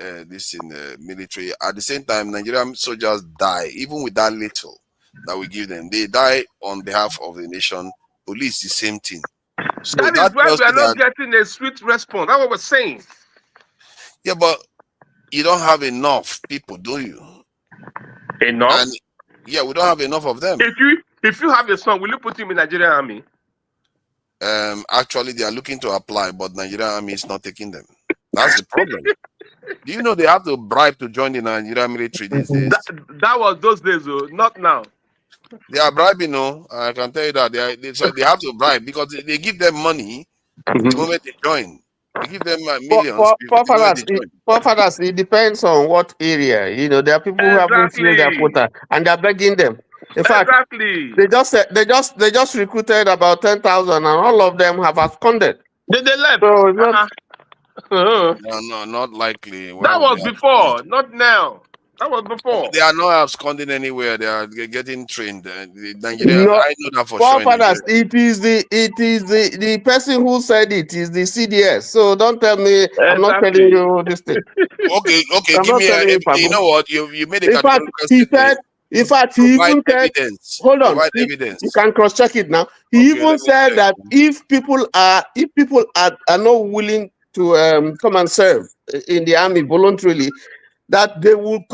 military. At the same time, Nigerian soldiers die. Even with that little that we give them, they die on behalf of the nation. Police, the same thing. So that is why we are not getting a swift response. That's what we're saying. Yeah, but you don't have enough people, do you? Enough? And yeah, we don't have enough of them. If you have a son, will you put him in Nigerian army? Actually, they are looking to apply, but Nigerian army is not taking them. That's the problem. Do you know they have to bribe to join the Nigerian military these days? That was those days, though, not now. They are bribing, no. I can tell you that they have to bribe because they give them money the moment they join. They give them millions. Forefathers, it depends on what area. You know, there are people who haven't filled their quota and they're begging them. In fact, they just recruited about 10,000 and all of them have absconded. They left. So it's not, No, not likely. That was before, not now. That was before. They are not absconding anywhere. They are getting trained. Nigeria, I know that for sure. It is the person who said it is the CDS. So don't tell me I'm not telling you this thing. Okay. Give me you know what? You made a categorical statement. In fact, he even said, hold on, you can cross-check it now. He even said that if people are not willing to come and serve in the army voluntarily, that they will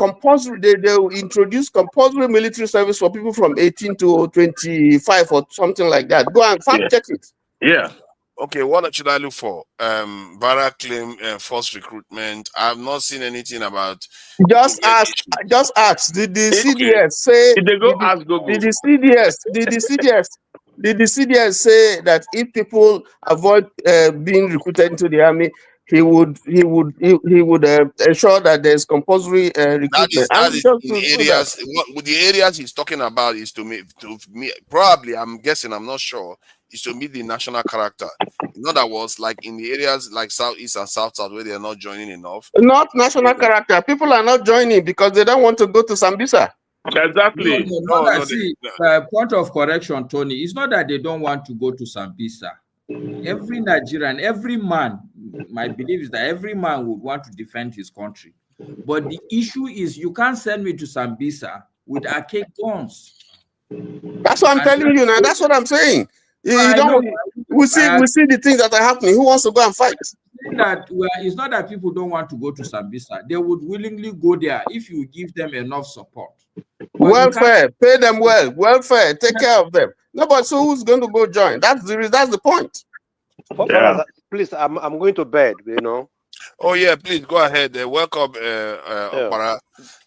introduce compulsory military service for people from 18 to 25 or something like that. Go and fact check it. Yeah. Okay, what should I look for? Bara claim forced recruitment. I have not seen anything about. Just ask. Did the CDS say? Did they go ask Google? Did the CDS say that if people avoid being recruited into the army, he would ensure that there's compulsory recruitment? That is in areas. What the areas he's talking about is to me probably, I'm guessing, I'm not sure, is to meet the national character. In other words, like in the areas like Southeast and South where they are not joining enough. Not national character. People are not joining because they don't want to go to Sambisa. Exactly. Point of correction, Tony. It's not that they don't want to go to Sambisa. Every Nigerian, every man, my belief is that every man would want to defend his country. But the issue is you can't send me to Sambisa with arcade guns. That's what I'm telling you now. That's what I'm saying. We see the things that are happening. Who wants to go and fight? It's not that people don't want to go to Sambisa. They would willingly go there if you give them enough support. Welfare, pay them well. Welfare, take care of them. No, but so who's going to go join? That's the point. Yeah. Please, I'm going to bed. You know. Oh yeah, please go ahead. Welcome, Opara.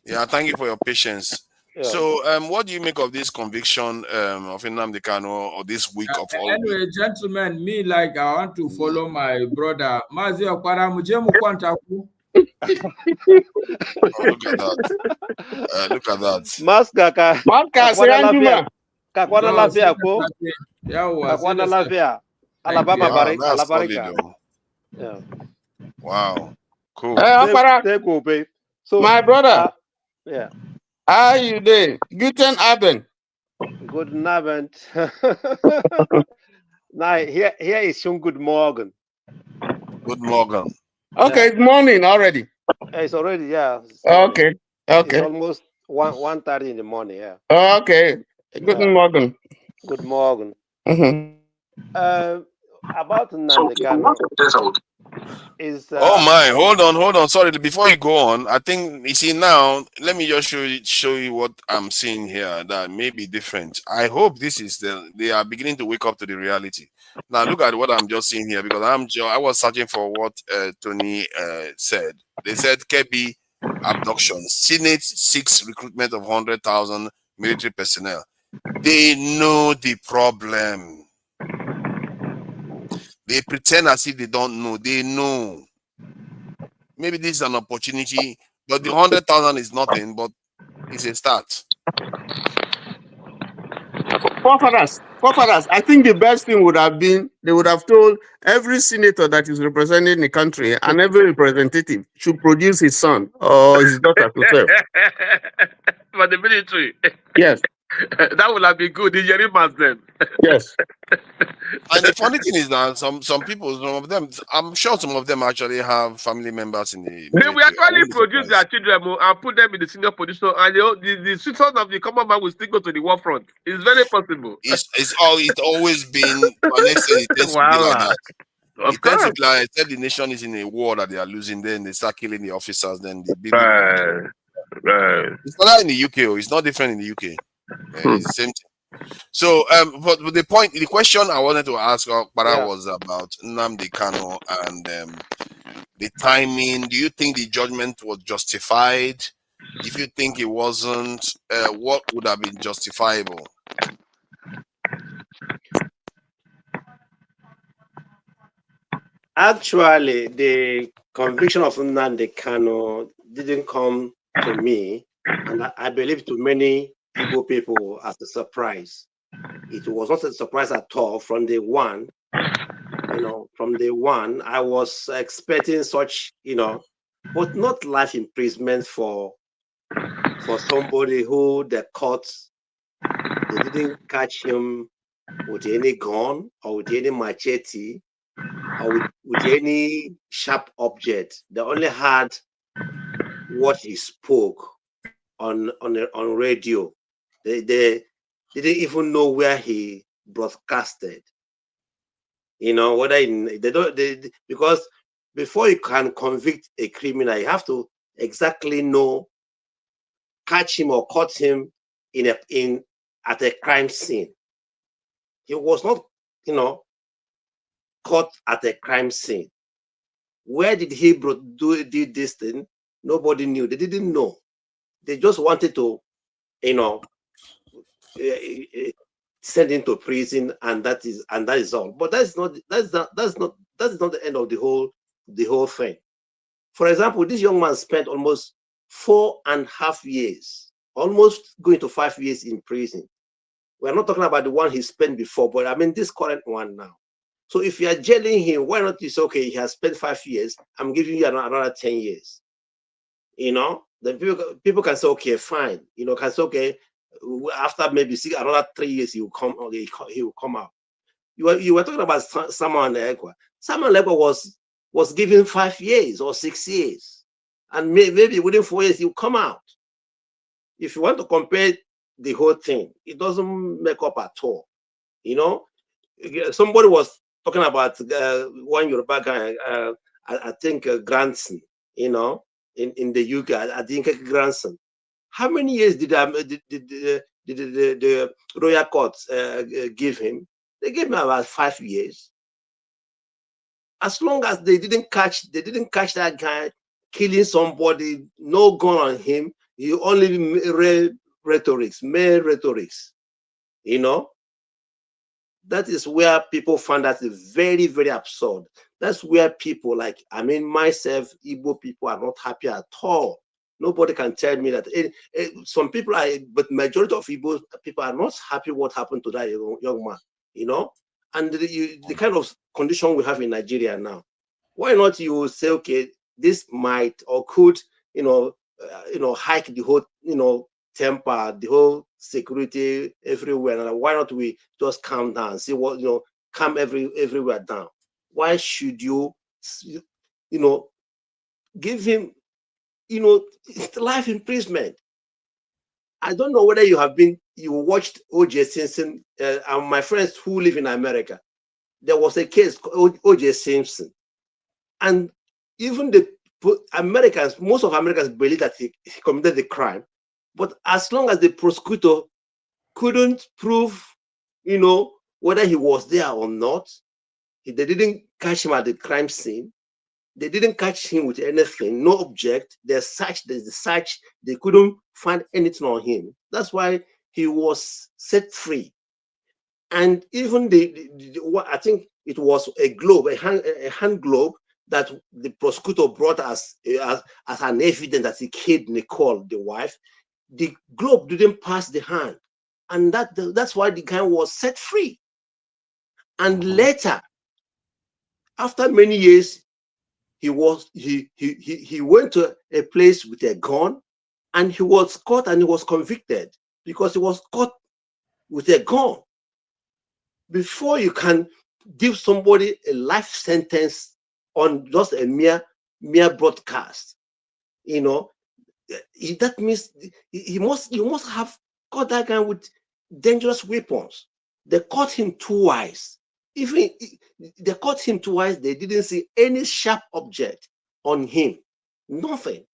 Yeah, thank you for your patience. Yeah. So, what do you make of this conviction of Nnamdi Kanu or this week of all? Anyway, gentlemen, me like I want to follow my brother. Mazi Opara mujemu kwantaku. Look at that. Look at that. Maska kakwana lafia ko. Kakwana lafia. Alabama Barika. Yeah. Wow. Cool. So my brother. Yeah. How are you doing? Guten Abend. Guten Abend. Now here is some good morning. Good morning. Okay, it's morning already. It's already, yeah. Okay. It's almost 1:30 in the morning, yeah. Okay. Good morning. Good morning. About Nnamdi Kanu is oh my, hold on. Sorry, before you go on, I think you see now, let me just show you what I'm seeing here that may be different. I hope this is they are beginning to wake up to the reality. Now look at what I'm just seeing here, because I was searching for what Tony said. They said Kebi abduction, Senate 6 recruitment of 100,000 military personnel. They know the problem. They pretend as if they don't know. They know. Maybe this is an opportunity, but the 100,000 is nothing, but it's a start. forefathers. I think the best thing would have been they would have told every senator that is representing the country and every representative should produce his son or his daughter to serve. For the military. Yes. That would have been good. The Yerimas then. Yes. And the funny thing is that some people, some of them, I'm sure some of them actually have family members in the military. They will actually produce their children and put them in the senior position, and the citizens of the common man will still go to the war front. It's very possible. It's always been, to an extent, it tends to be like that. Of course. Tends to be like, if the nation is in a war that they are losing, then they start killing the officers, then the big It's not in the UK, it's not different in the UK. It's the same thing. So, but the question I wanted to ask Okpara was about Nnamdi Kanu and the timing. Do you think the judgment was justified? If you think it wasn't, what would have been justifiable? Actually, the conviction of Nnamdi Kanu didn't come to me, and I believe to many Igbo people as a surprise. It was not a surprise at all from day one. From day one, I was expecting such, but not life imprisonment for somebody who the courts, they didn't catch him with any gun or with any machete or with any sharp object. They only had what he spoke on radio. They didn't even know where he broadcasted. Because before you can convict a criminal, you have to exactly know, catch him or caught him at a crime scene. He was not, caught at a crime scene. Where did he did this thing? Nobody knew. They didn't know. They just wanted to, send him to prison, and that is all. But that's not the end of the whole thing. For example, this young man spent almost 4.5 years, almost going to 5 years in prison. We're not talking about the one he spent before, but I mean this current one now. So if you are jailing him, why not you say, okay, he has spent 5 years, I'm giving you another 10 years. Then people can say, okay, fine. Can say, okay, after maybe another 3 years, he will come out. You were talking about Samuel Legwa. Samuel Legwa was given 5 years or 6 years, and maybe within 4 years he'll come out. If you want to compare the whole thing, it doesn't make up at all. Somebody was talking about one Yoruba guy, I think Grandson, in the UK, I think Grandson. How many years did the royal courts give him? They gave him about 5 years. As long as they didn't catch that guy killing somebody, no gun on him, he only mere rhetorics. That is where people find that very, very absurd. That's where people myself, Igbo people are not happy at all. Nobody can tell me that. Some people are, but majority of Igbo people are not happy what happened to that young man, and the kind of condition we have in Nigeria now. Why not you say, okay, this might or could, hike the whole, temper, the whole security everywhere. And why not we just calm down, see what, calm everywhere down? Why should you, give him, life imprisonment? I don't know whether you watched O.J. Simpson, and my friends who live in America. There was a case called O.J. Simpson, and even most of Americans believe that he committed the crime, but as long as the prosecutor couldn't prove, whether he was there or not, they didn't catch him at the crime scene. They didn't catch him with anything, no object. There's the search, they couldn't find anything on him. That's why he was set free. And even I think it was a hand globe that the prosecutor brought as an evidence that he killed Nicole, the wife. The globe didn't pass the hand. And that's why the guy was set free. And later, after many years, he went to a place with a gun, and he was caught and he was convicted because he was caught with a gun. Before you can give somebody a life sentence on just a mere broadcast, you know, that means you must have caught that guy with dangerous weapons. They caught him twice. Even they caught him twice, they didn't see any sharp object on him. Nothing.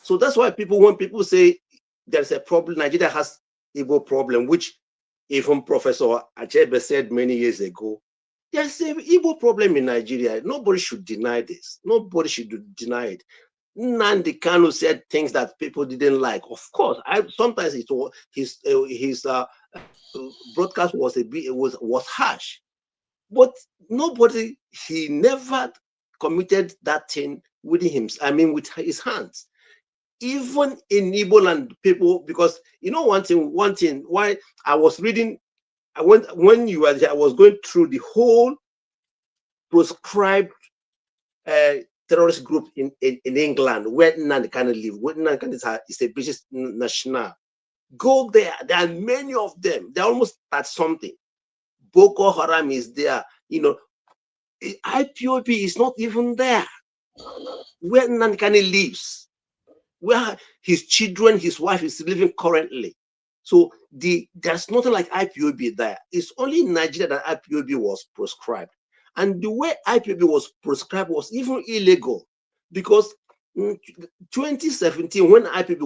So that's why when people say there's a problem, Nigeria has Igbo problem, which even Professor Achebe said many years ago, there's an Igbo problem in Nigeria. Nobody should deny this. Nobody should deny it. Nnamdi Kanu said things that people didn't like. Of course, sometimes it was his broadcast was harsh, but he never committed that thing with him. I mean, with his hands. Even in Igbo land, people, because you know one thing. Why I was reading, when you were there, I was going through the whole proscribed terrorist group in England, where Nnamdi Kanu live. Where Nnamdi Kanu is a British national. Go there. There are many of them. They're almost at something. Boko Haram is there. You know, IPOB is not even there. Where Nnamdi Kanu lives, where his children, his wife is living currently. So there's nothing like IPOB there. It's only in Nigeria that IPOB was proscribed. And the way IPOB was proscribed was even illegal, because in 2017, when IPOB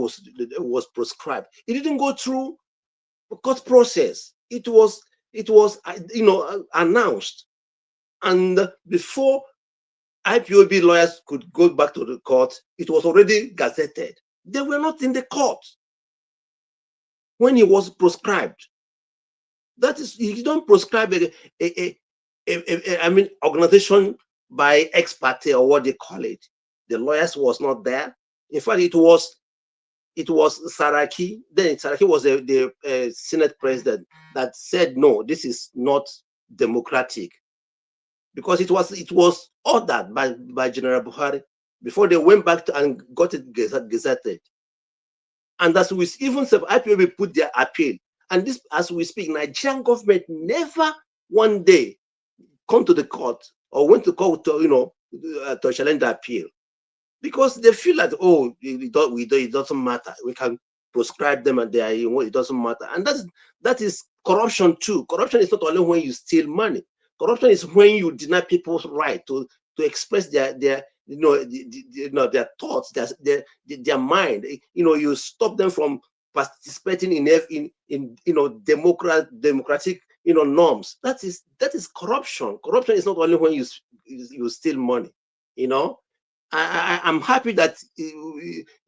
was proscribed, it didn't go through a court process. It was announced, and before IPOB lawyers could go back to the court, it was already gazetted. They were not in the court when he was proscribed. That is, you don't proscribe organization by ex parte or what they call it. The lawyers was not there. In fact, it was Saraki. Then Saraki was the Senate president that said, no, this is not democratic, because it was ordered by General Buhari before they went back and got it gazetted. And as we even say, IPOB put their appeal, and this, as we speak, Nigerian government never one day come to the court or went to court to challenge the appeal, because they feel that, oh, it doesn't matter, we can proscribe them and it doesn't matter. And that is corruption too. Corruption is not only when you steal money. Corruption is when you deny people's right to express their thoughts, their mind. You stop them from participating in democratic norms. That is corruption. Corruption is not only when you steal money. I'm happy that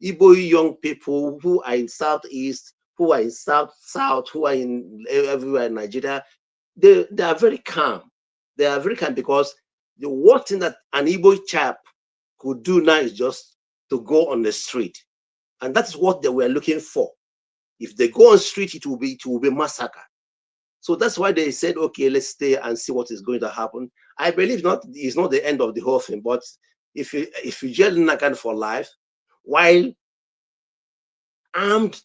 Igbo young people who are in Southeast, who are in South, who are in everywhere in Nigeria, they are very calm. They are very calm, because the worst thing that an Igbo chap could do now is just to go on the street, and that's what they were looking for. If they go on the street, it will be massacre. So that's why they said, okay, let's stay and see what is going to happen. I believe it's not the end of the whole thing, but if you jail Nakan for life, while armed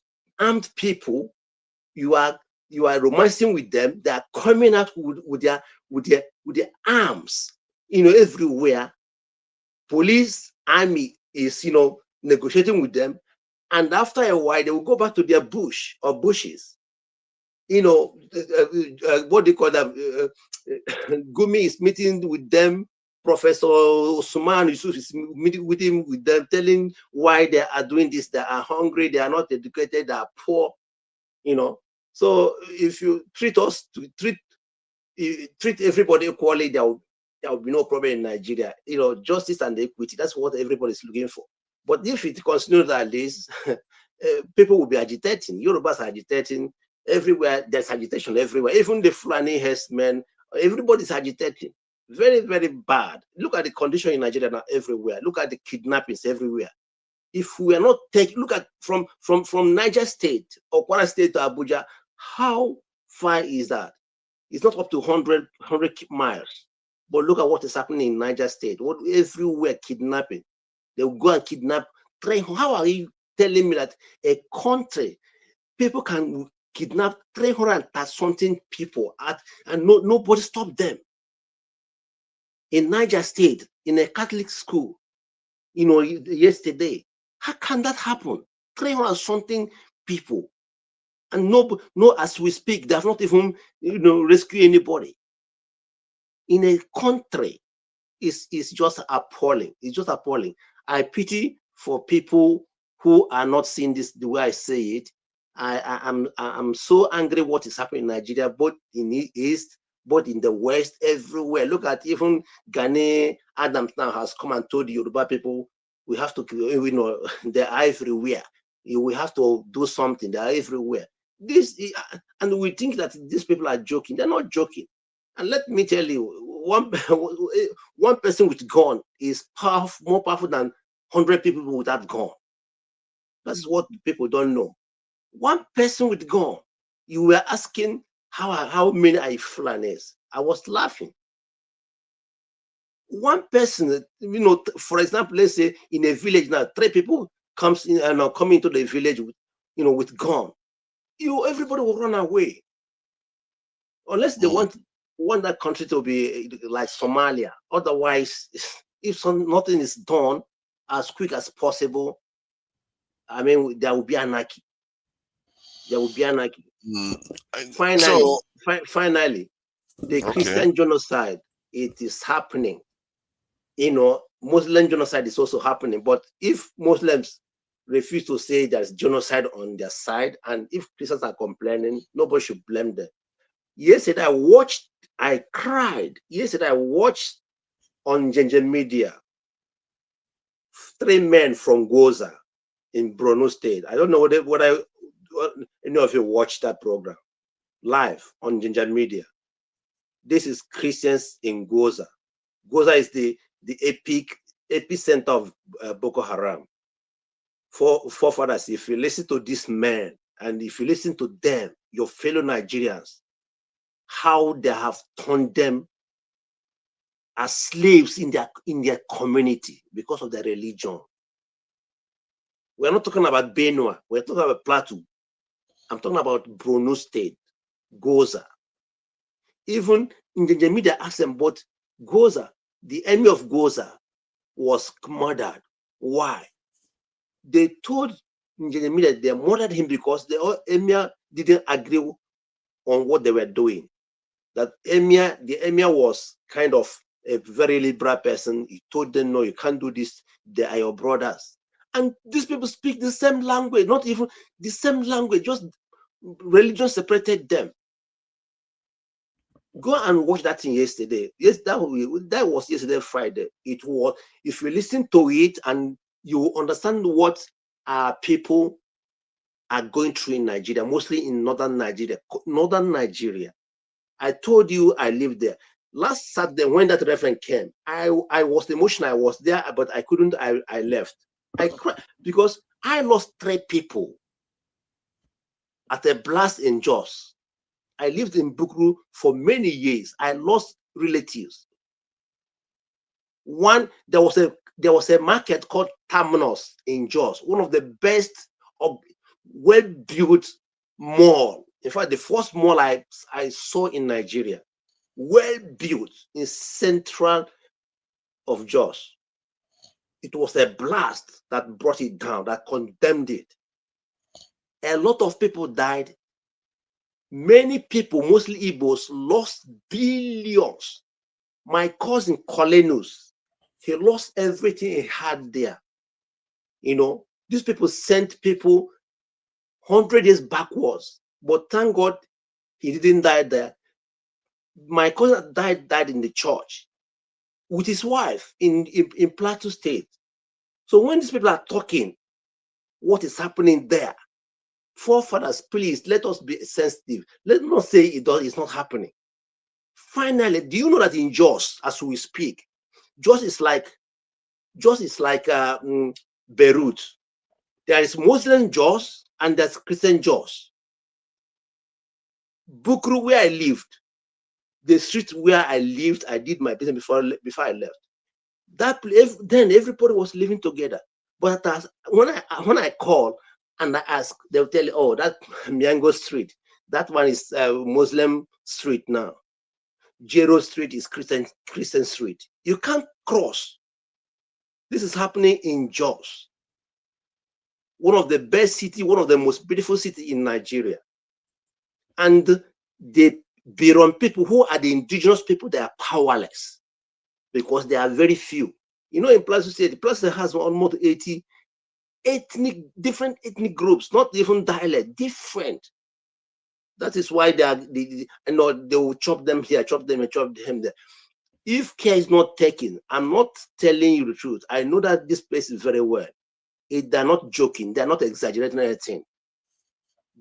people, you are romancing with them, they are coming out with their arms, everywhere. Police, army is negotiating with them, and after a while they will go back to their bush or bushes. What they call them, Gumi is meeting with them. Professor Usman Yusuf is meeting with them, telling why they are doing this. They are hungry, they are not educated, they are poor. So if you treat everybody equally, there will be no problem in Nigeria. Justice and equity, that's what everybody is looking for. But if it continues like this, people will be agitating. Yorubas are agitating everywhere. There's agitation everywhere. Even the Fulani herdsmen, everybody's agitating. Very, very bad. Look at the condition in Nigeria now everywhere. Look at the kidnappings everywhere. If we are not look at from Niger State or Kwara State to Abuja, How far is that? It's not up to 100 miles. But look at what is happening in Niger State. What everywhere kidnapping. They'll go and kidnap. How are you telling me that a country, people can kidnap 300-something people and nobody stop them? In Niger State, in a Catholic school, yesterday, how can that happen? 300-something people, and no, as we speak, they have not even rescue anybody. In a country, it's just appalling. It's just appalling. I pity for people who are not seeing this the way I say it. I'm so angry what is happening in Nigeria, both in the east, both in the west, everywhere. Look at even Ghanaian Adams now has come and told the Yoruba people, we have to, they are everywhere. We have to do something. They are everywhere. And we think that these people are joking. They're not joking. And let me tell you, one person with gun is more powerful than 100 people without gun. That's what people don't know. One person with gun. You were asking how many are Fulanis. I was laughing. One person, for example, let's say in a village now, 3 people comes in and are coming to the village with gun. Everybody will run away. Unless they want that country to be like Somalia. Otherwise, if nothing is done as quick as possible, I mean, there will be anarchy. There will be anarchy. Finally, the Christian genocide, it is happening. Muslim genocide is also happening. But if Muslims refuse to say there's genocide on their side, and if Christians are complaining, nobody should blame them. Yesterday, I cried. Yesterday, I watched on Ginger Media 3 men from Goza in Borno State. I don't know what any of you watched that program live on Ginger Media. This is Christians in Goza. Goza is the epicenter of Boko Haram. Forefathers, if you listen to these men and if you listen to them, your fellow Nigerians, how they have turned them as slaves in their community because of their religion. We're not talking about Benue. We're talking about Plateau. I'm talking about Borno State, Goza. Even in the media asked them, but Goza, the enemy of Goza, was murdered. Why? They told the media they murdered him because the emir didn't agree on what they were doing. That the emir was kind of a very liberal person. He told them, no, you can't do this. They are your brothers. And these people speak the same language, not even the same language, just religion separated them. Go and watch that thing yesterday. Yes, that was yesterday, Friday. It was, if you listen to it and you understand what people are going through in Nigeria, mostly in northern Nigeria. I told you I lived there. Last Saturday, when that reference came, I was emotional. I was there, but I couldn't. I left. I cried because I lost 3 people at a blast in Jos. I lived in Bukuru for many years. I lost relatives. One, there was a market called Terminus in Jos, one of the best of well-built mall. In fact, the first mall I saw in Nigeria, well-built in central of Jos. It was a blast that brought it down, that condemned it. A lot of people died. Many people, mostly Igbos, lost billions. My cousin Colenus, he lost everything he had there. These people sent people 100 years backwards, but thank God he didn't die there. My cousin died in the church with his wife in Plateau State. So when these people are talking, what is happening there? Forefathers, please let us be sensitive. Let's not say it's not happening. Finally, do you know that in Jos, as we speak, Jos is like Beirut. There is Muslim Jos and there's Christian Jos. Bukuru, where I lived, the street where I lived, I did my business before I left. That place, then everybody was living together. But when I call and I ask, they'll tell you, oh, that Miango Street, that one is Muslim street now. Jero Street is Christian street. You can't cross. This is happening in Jos, one of the best city, one of the most beautiful city in Nigeria. And the Biron people, who are the indigenous people, they are powerless because they are very few. You know, in Plateau State, Plateau has almost 80 different ethnic groups, not even dialect, different. That is why they will chop them here, chop them and chop them there. If care is not taken, I'm not telling you the truth. I know that this place is very well. They're not joking. They're not exaggerating anything.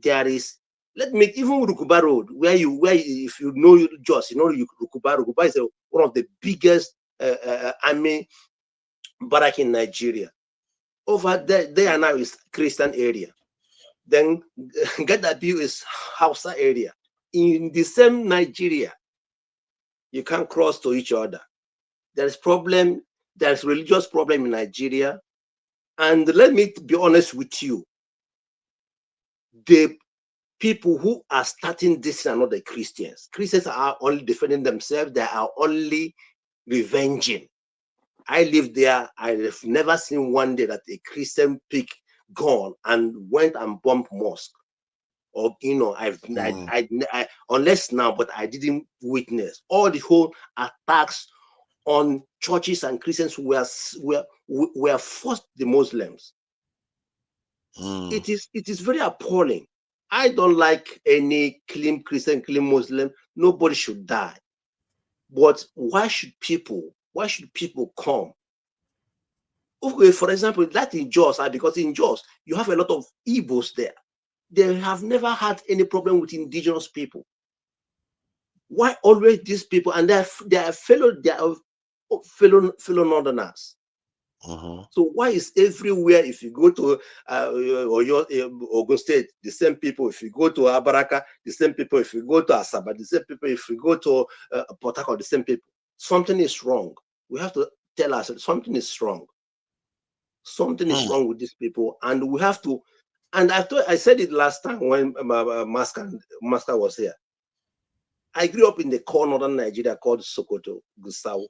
There is, let me, even Rukuba Road, where if you know Jos, you know Rukuba is one of the biggest army barrack in Nigeria. Over there now is Christian area. Then Gadabu is Hausa area. In the same Nigeria, you can't cross to each other. There's religious problem in Nigeria. And let me be honest with you. The people who are starting this are not the Christians. Christians are only defending themselves. They are only revenging. I live there. I have never seen one day that a Christian picked gun and went and bombed mosque. Or, you know, I unless now, but I didn't witness all the whole attacks on churches and Christians who were forced the Muslims. It is very appalling. I don't like any clean Christian, clean Muslim. Nobody should die. But why should people come? Okay, for example, that in Jos, because in Jos, you have a lot of Igbos there. They have never had any problem with indigenous people. Why always these people? And they are fellow Northerners. So why is everywhere, if you go to Ogun State, the same people? If you go to Abaraka, the same people. If you go to Asaba, the same people. If you go to Port Harcourt, the same people. Something is wrong. We have to tell ourselves something is wrong. Something is wrong with these people, and we have to. And I said it last time when Master was here. I grew up in the core northern Nigeria called Sokoto, Gusau.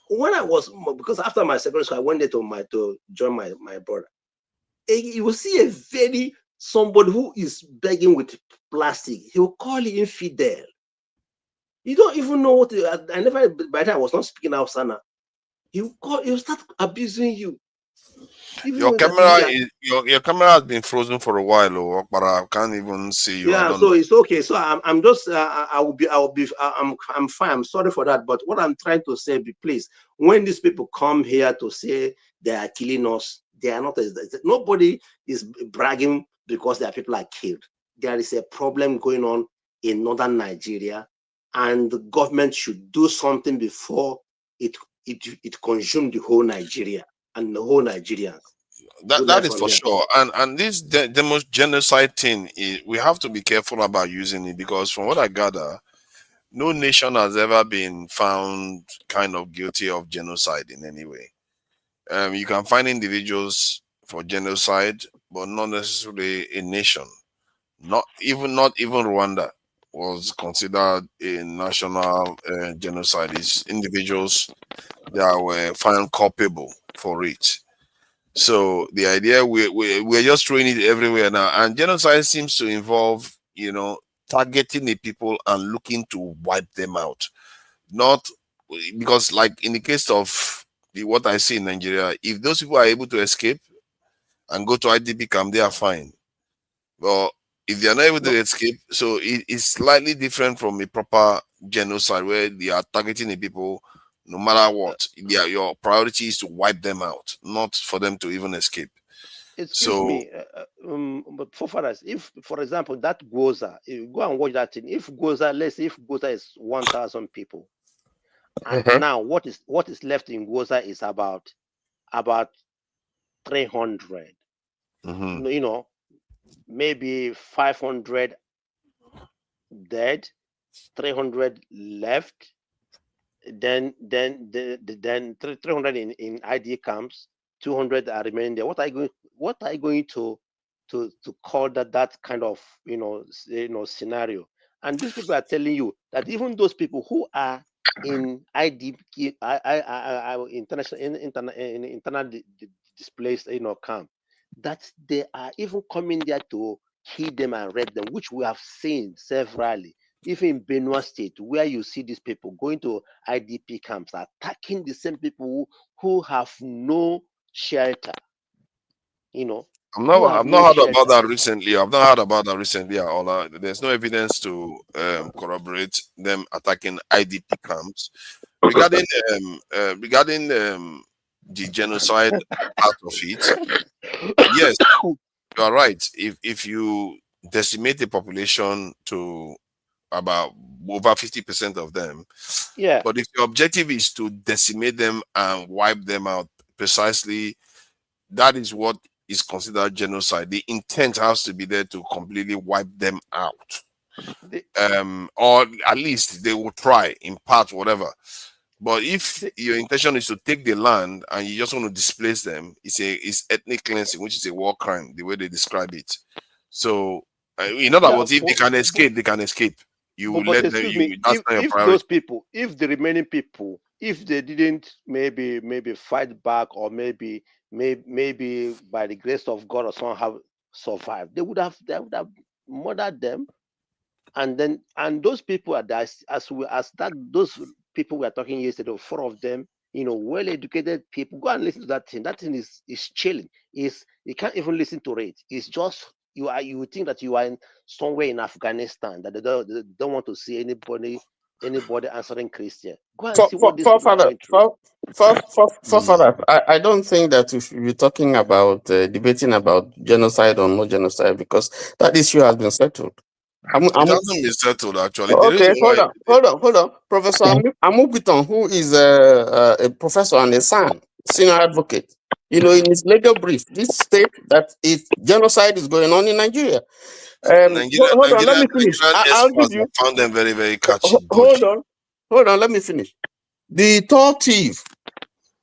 When I was, because after my secondary school, I went there to join my brother. You will see somebody who is begging with plastic. He will call you infidel. You don't even know what. I never. By then I was not speaking Hausana. He'll start abusing you. Your camera has been frozen for a while, but I can't even see you. Yeah, so it's okay. So I'm just I'm fine. I'm sorry for that. But what I'm trying to say, please, when these people come here to say they are killing us, they are not. Nobody is bragging because their people are killed. There is a problem going on in northern Nigeria, and the government should do something before it consumes the whole Nigeria and the whole Nigerians. That is for sure. And this the most genocide thing we have to be careful about using it, because from what I gather, no nation has ever been found kind of guilty of genocide in any way. You can find individuals for genocide, but not necessarily a nation. Not even Rwanda was considered a national genocide. It's individuals that were found culpable for it. So the idea we're just throwing it everywhere now, and genocide seems to involve, targeting the people and looking to wipe them out. Not because, like in the case of what I see in Nigeria, if those people are able to escape and go to IDP camp, they are fine. But if they are not able to escape, so it's slightly different from a proper genocide where they are targeting the people. No matter what, your priority is to wipe them out, not for them to even escape. Excuse me, but for fathers, if, for example, that Goza, you go and watch that thing. If Goza, let's say if Goza is 1,000 people, and now what is left in Goza is about 300. Maybe 500 dead, 300 left, then 300 in ID camps, 200 are remaining there. What are you going to call that kind of scenario? And these people are telling you that even those people who are in IDP, internal displaced camp, that they are even coming there to kill them and rape them, which we have seen severally. Even in Benue State, where you see these people going to IDP camps, attacking the same people who have no shelter. I've not heard about that recently. I've not heard about that recently at all. There's no evidence to corroborate them attacking IDP camps. Regarding the genocide part of it, yes, you are right. If you decimate the population to about over 50% of them, yeah. But if your objective is to decimate them and wipe them out, precisely, that is what is considered genocide. The intent has to be there to completely wipe them out, or at least they will try in part, whatever. But if your intention is to take the land and you just want to displace them, it's ethnic cleansing, which is a war crime, the way they describe it. So, in other words, if they can escape, they can escape. You will let them. If those people, if the remaining people, if they didn't maybe fight back, or maybe by the grace of God or someone have survived, they would have murdered them, and those people are those people we are talking yesterday, 4 of them, well-educated people. Go and listen to that thing. That thing is chilling. You can't even listen to it. It's just you think that you are somewhere in Afghanistan, that they don't want to see anybody answering Christian. Go and see what this is going through. Father, I don't think that we should be talking about debating about genocide or no genocide, because that issue has been settled. It hasn't been settled, actually. Okay, hold on. Professor Amubiton, who is a professor and a senior advocate, in his legal brief, this state that genocide is going on in Nigeria. Hold on, let me finish. I'll give you. Found them very, very catchy. Hold on, let me finish. The tall thief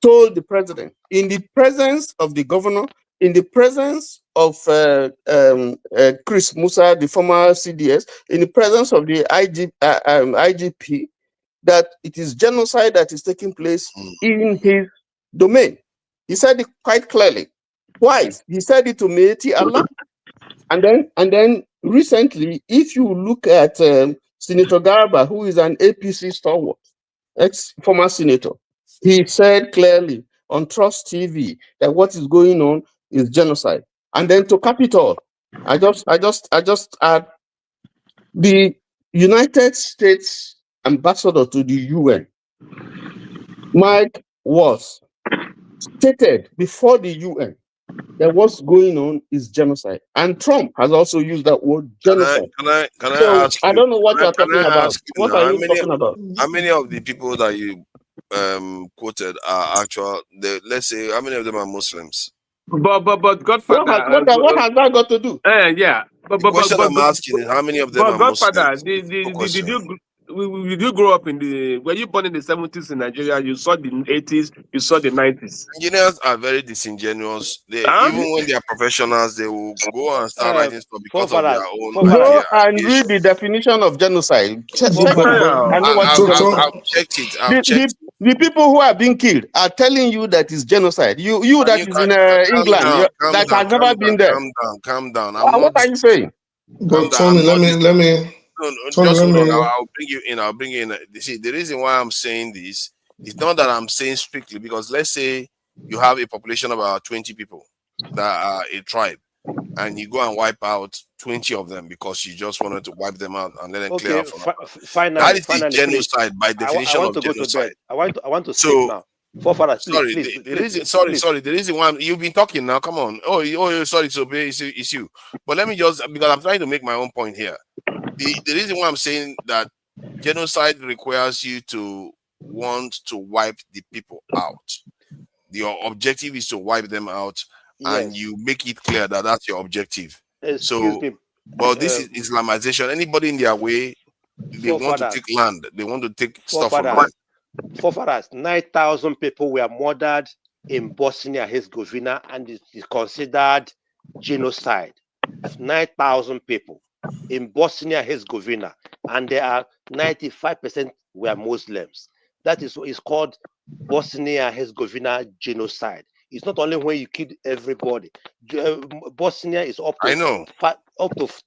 told the president, in the presence of the governor, in the presence of Chris Musa, the former CDS, in the presence of the IGP, that it is genocide that is taking place in his domain. He said it quite clearly. Twice. He said it to Meeti Allah. And then recently, if you look at Senator Garba, who is an APC stalwart, ex-former senator, he said clearly on Trust TV that what is going on is genocide. And then to cap it all, I just add the United States ambassador to the UN, Mike Waltz, stated before the UN that what's going on is genocide. And Trump has also used that word genocide. Can I ask you? I don't know what you're talking about. What are you talking about? How many of the people that you quoted are actual? Let's say, how many of them are Muslims? But Godfather, what has that got to do? Yeah. But the question I'm asking is, how many of them are Godfather, Muslims? did you grow up were you born in the 70s in Nigeria? You saw the 80s, you saw the 90s. Engineers are very disingenuous. Even when they are professionals, they will go and start writing stuff because of their own. Go and read the definition of genocide. I've checked it. The people who are being killed are telling you that it's genocide. You that is in England that has never been there. Calm down. What are you saying? But Tony, let me. Just hold on. I'll bring you in. You see, the reason why I'm saying this is not that I'm saying strictly, because let's say you have a population of about 20 people that are a tribe, and you go and wipe out 20 of them because you just wanted to wipe them out and let them clear out. That is genocide by definition of genocide. I want to speak now. Sorry, the reason why you've been talking now, come on. Oh, sorry, it's you. But let me just, because I'm trying to make my own point here. The reason why I'm saying that genocide requires you to want to wipe the people out. Your objective is to wipe them out, and you make it clear that that's your objective. But this is Islamization. Anybody in their way They want to take land. They want to take stuff from them. Forefathers, 9,000 people were murdered in Bosnia Herzegovina, and it is considered genocide. 9,000 people in Bosnia Herzegovina, and there are 95% were Muslims. That is what is called Bosnia Herzegovina genocide. It's not only when you kill everybody. Bosnia is up to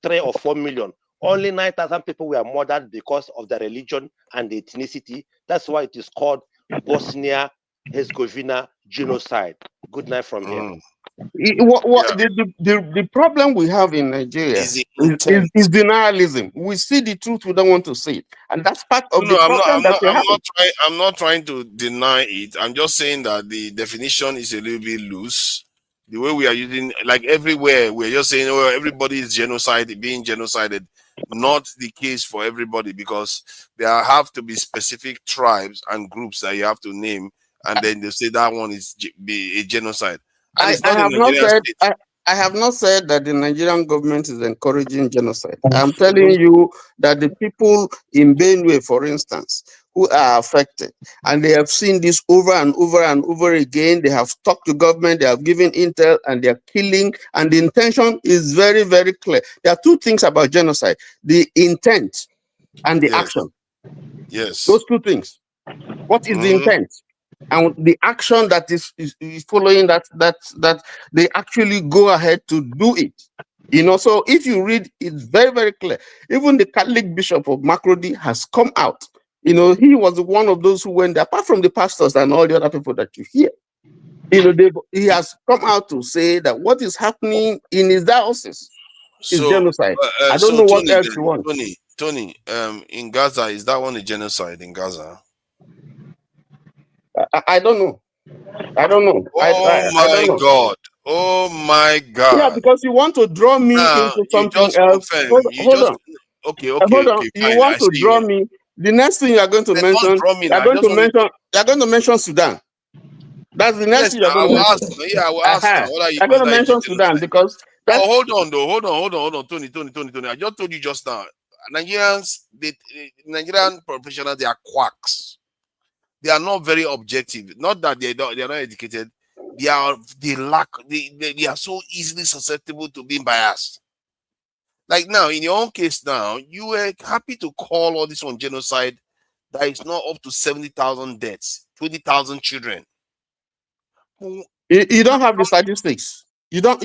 3 or 4 million. Only 9,000 people were murdered because of the religion and the ethnicity. That's why it is called Bosnia Herzegovina genocide. Good night from here. The problem we have in Nigeria is denialism. We see the truth, we don't want to see it, and that's part of the problem that we have. I'm not trying to deny it. I'm just saying that the definition is a little bit loose. The way we are using, like everywhere, we're just saying, oh, everybody is being genocided. Not the case for everybody, because there have to be specific tribes and groups that you have to name, and then they say that one is a genocide. I have not said that the Nigerian government is encouraging genocide. I'm telling you that the people in Benue, for instance, who are affected, and they have seen this over and over and over again. They have talked to government, they have given intel, and they're killing, and the intention is very, very clear. There are two things about genocide: the intent and the action. Yes. Those two things. What is the intent? And the action that is following that they actually go ahead to do it. You know, so if you read, it's very, very clear. Even the Catholic Bishop of Makurdi has come out. You know, he was one of those who went there, apart from the pastors and all the other people that you hear. You know, he has come out to say that what is happening in his diocese is genocide. I don't know what else you want. Tony, in Gaza, is that one a genocide in Gaza? I don't know. I don't know. My God. Oh my God. Yeah, because you want to draw me into something else. Hold on. Okay. Hold on. You want to draw me. The next thing you are going to mention, you're going to mention Sudan. That's the next thing you're going to mention. I will ask now. I'm going to mention Sudan because that's... hold on, Tony. I just told you just now. Nigerians, the Nigerian professionals, they are quacks. They are not very objective. Not that they are not educated. They are so easily susceptible to being biased. Like now, in your own case now, you were happy to call all this on genocide that is not up to 70,000 deaths, 20,000 children. You don't have the statistics. You don't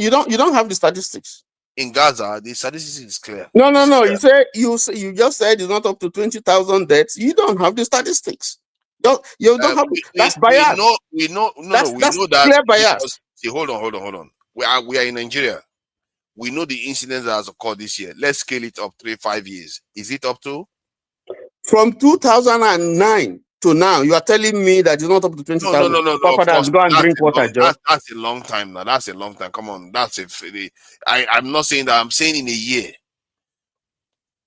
have the statistics. In Gaza, the statistics is clear. No. You just said it's not up to 20,000 deaths. You don't have the statistics. You don't have. That's bias. We know that clear bias. See, hold on. We are in Nigeria. We know the incidents that has occurred this year. Let's scale it up 5 years. Is it up to? From 2009 to now, you are telling me that it's not up to 20,000. No. Go and drink water, Joe. That's a long time now. That's a long time. Come on. I'm not saying that. I'm saying in a year.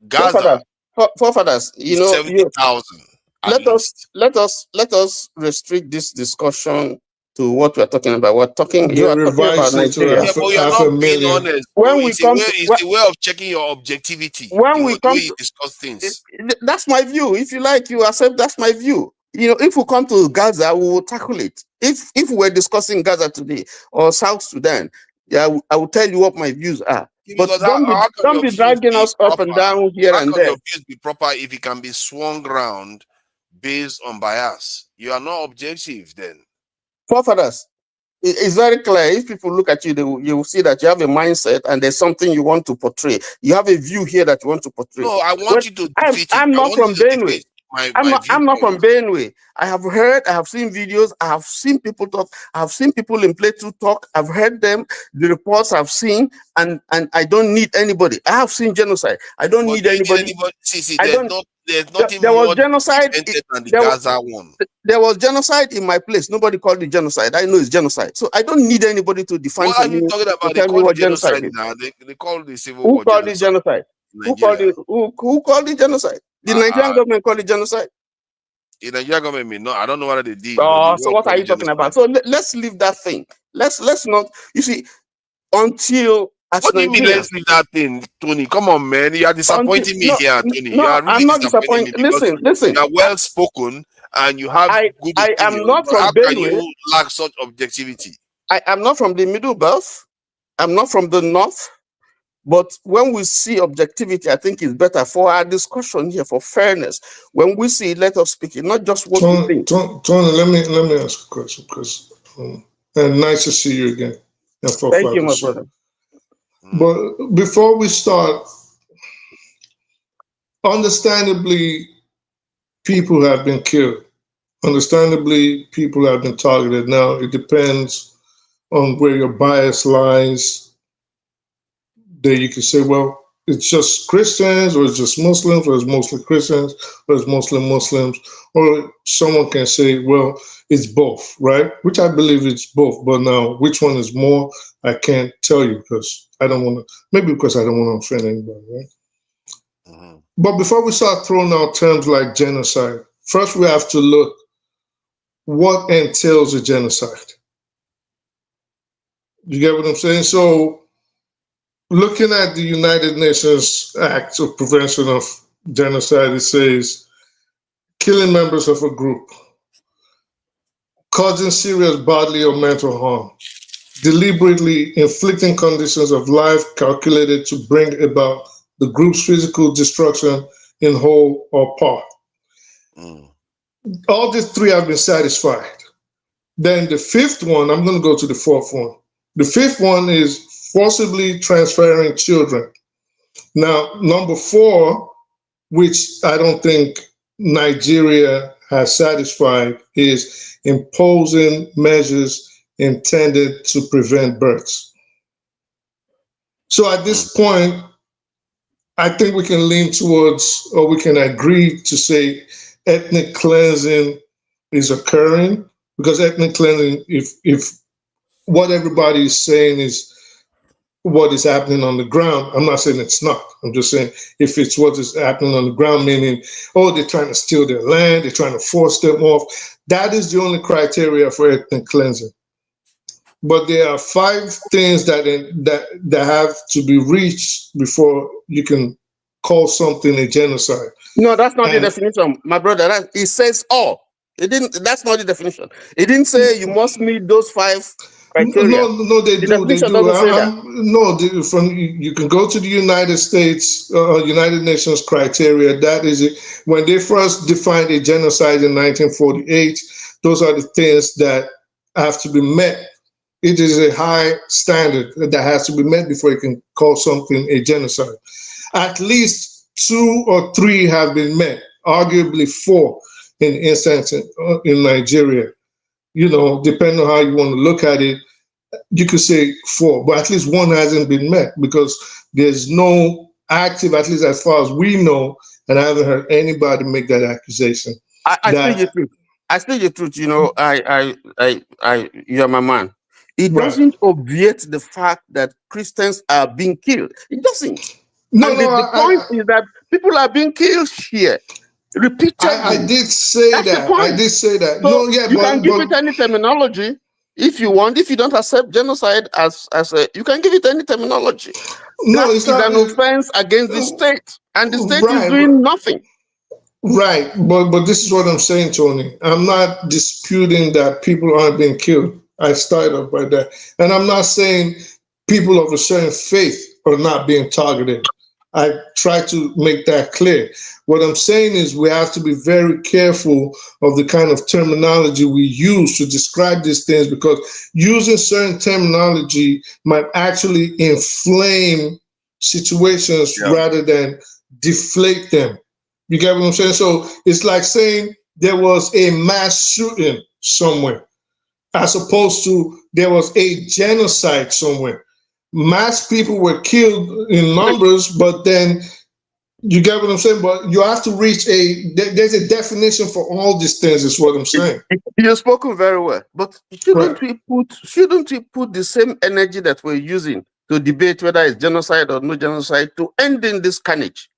Gaza. Forefathers, 70,000. Let us restrict this discussion to what we're talking about. You are talking about Nigeria. Yeah, but you're not being honest. It's a way of checking your objectivity. When we come to discuss things. That's my view. If you like, you accept. That's my view. You know, if we come to Gaza, we will tackle it. If we're discussing Gaza today or South Sudan, I will tell you what my views are. But don't be dragging us up and down here and there. How can your views be proper if it can be swung round based on bias? You are not objective then. Forefathers, it's very clear. If people look at you, you will see that you have a mindset and there's something you want to portray. You have a view here that you want to portray. No, I want you to defeat it. I'm not from Benue. I'm not from Benue. I have seen videos, I have seen people talk, I have seen people in Plateau talk, I've heard them, the reports I've seen, and I don't need anybody. I have seen genocide. I don't need anybody. There's nothing there was genocide than the Gaza one. There was genocide in my place. Nobody called it genocide. I know it's genocide. So I don't need anybody to define what for are you me. Talking about? They call it genocide now. They call the civil war. Who called it genocide? Who called it genocide? The Nigerian government called it genocide. The Nigerian government, no, I don't know what they did. So what are you talking about? So let's leave that thing. Let's not. You see, until as What do you mean, Nigerians. let's leave that thing, Tony? Come on, man. You are disappointing me here, Tony. You No, are really I'm not disappointing me disappointed. because Listen. you are well spoken and you have good I am opinion. not But how from can Benue. you lack such objectivity? I am not from the Middle Belt. I'm not from the North. But when we see objectivity, I think it's better for our discussion here, for fairness. When we see it, let us speak it, not just what we think. Tony, let me ask a question, because and nice to see you again. Thank you, my brother. But before we start, understandably, people have been killed. Understandably, people have been targeted. Now, it depends on where your bias lies. There you can say, well, it's just Christians, or it's just Muslims, or it's mostly Christians, or it's mostly Muslims. Or someone can say, well, it's both, right? Which I believe it's both. But now, which one is more, I can't tell you, because I don't want to, maybe because I don't want to offend anybody, right? But before we start throwing out terms like genocide, first we have to look what entails a genocide. You get what I'm saying? So, looking at the United Nations Act of Prevention of Genocide, it says killing members of a group, causing serious bodily or mental harm, deliberately inflicting conditions of life calculated to bring about the group's physical destruction in whole or part. All these three have been satisfied. Then the fifth one, I'm going to go to the fourth one. The fifth one is forcibly transferring children. Now, number 4, which I don't think Nigeria has satisfied, is imposing measures intended to prevent births. So at this point, I think we can lean towards, or we can agree to say ethnic cleansing is occurring, because ethnic cleansing, if what everybody is saying is what is happening on the ground, I'm not saying it's not. I'm just saying if it's what is happening on the ground, meaning, oh, they're trying to steal their land, they're trying to force them off, that is the only criteria for ethnic cleansing. But there are 5 things that have to be reached before you can call something a genocide. No, that's not the definition, my brother. It says all. It didn't. That's not the definition. It didn't say you must meet those 5 criteria. No, they do. They do. No, you can go to the United States, United Nations criteria. That is it. When they first defined a genocide in 1948, those are the things that have to be met. It is a high standard that has to be met before you can call something a genocide. At least 2 or 3 have been met, arguably 4 in instance in Nigeria. You know, depending on how you want to look at it, you could say 4, but at least 1 hasn't been met, because there's no active, at least as far as we know, and I haven't heard anybody make that accusation. I speak the truth. I speak the truth. You know, you are my man. It doesn't obviate the fact that Christians are being killed. It doesn't. The point is that people are being killed here repeatedly. I did say that. I did say that. So no, yeah, you can give it any terminology if you want. If you don't accept genocide as a, you can give it any terminology. No, that it's not an offense against the state, and the state is right, doing nothing. Right, but this is what I'm saying, Tony. I'm not disputing that people aren't being killed. I started off by that, and I'm not saying people of a certain faith are not being targeted. I try to make that clear. What I'm saying is we have to be very careful of the kind of terminology we use to describe these things, because using certain terminology might actually inflame situations rather than deflate them. You get what I'm saying? So it's like saying there was a mass shooting somewhere, as opposed to there was a genocide somewhere. Mass people were killed in numbers, but then you get what I'm saying? But you have to reach there's a definition for all these things, is what I'm saying. You've spoken very well, but shouldn't we put the same energy that we're using to debate whether it's genocide or no genocide to ending this carnage?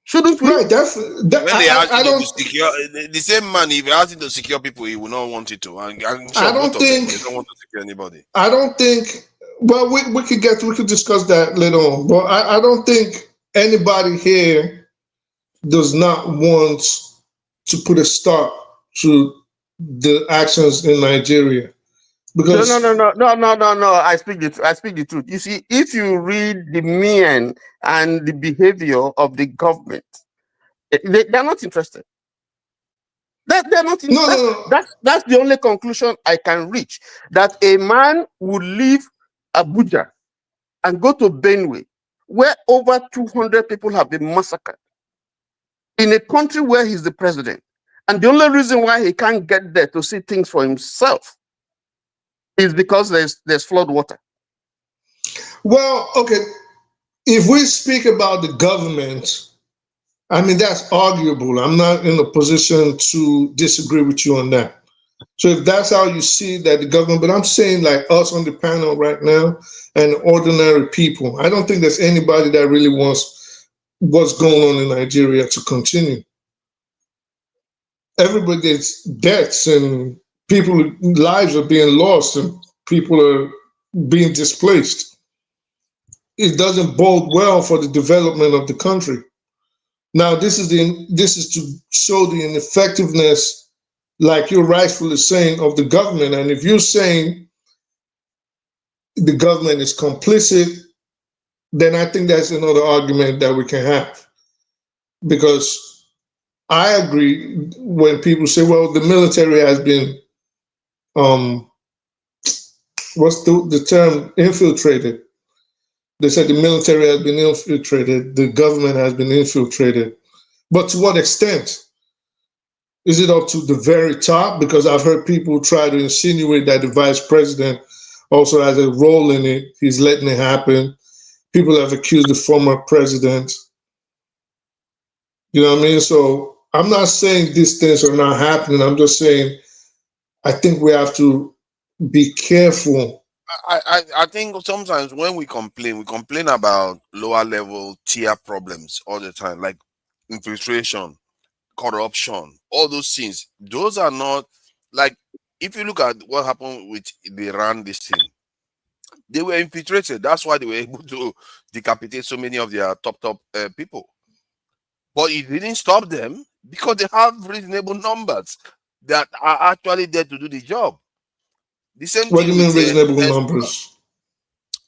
Shouldn't we? Right, when they ask you to secure, the same man, if you ask him to secure people, he will not want it to. I don't think they don't want to secure anybody. I don't think Well, we could discuss that later on. But I don't think anybody here does not want to put a stop to the actions in Nigeria. Because No. I speak the truth. You see, if you read the mien and the behavior of the government, they're not interested. They're not. That's the only conclusion I can reach. That a man would leave Abuja and go to Benue, where over 200 people have been massacred, in a country where he's the president, and the only reason why he can't get there to see things for himself is because there's flood water. Well, okay, if we speak about the government, I mean, that's arguable. I'm not in a position to disagree with you on that. So if that's how you see that the government, but I'm saying like us on the panel right now and ordinary people, I don't think there's anybody that really wants what's going on in Nigeria to continue. Everybody gets deaths and people's lives are being lost and people are being displaced. It doesn't bode well for the development of the country. Now, this is to show the ineffectiveness, like you're rightfully saying, of the government. And if you're saying the government is complicit, then I think that's another argument that we can have. Because I agree when people say, well, the military has been, what's the term, infiltrated. They said the military has been infiltrated, the government has been infiltrated. But to what extent? Is it up to the very top? Because I've heard people try to insinuate that the vice president also has a role in it. He's letting it happen. People have accused the former president. You know what I mean? So I'm not saying these things are not happening. I'm just saying I think we have to be careful. I think sometimes when we complain about lower level tier problems all the time, like infiltration, corruption, all those things. Those are not, like, if you look at what happened with the Iran, this thing, they were infiltrated. That's why they were able to decapitate so many of their top people. But it didn't stop them because they have reasonable numbers that are actually there to do the job. The same What do thing you mean with reasonable numbers?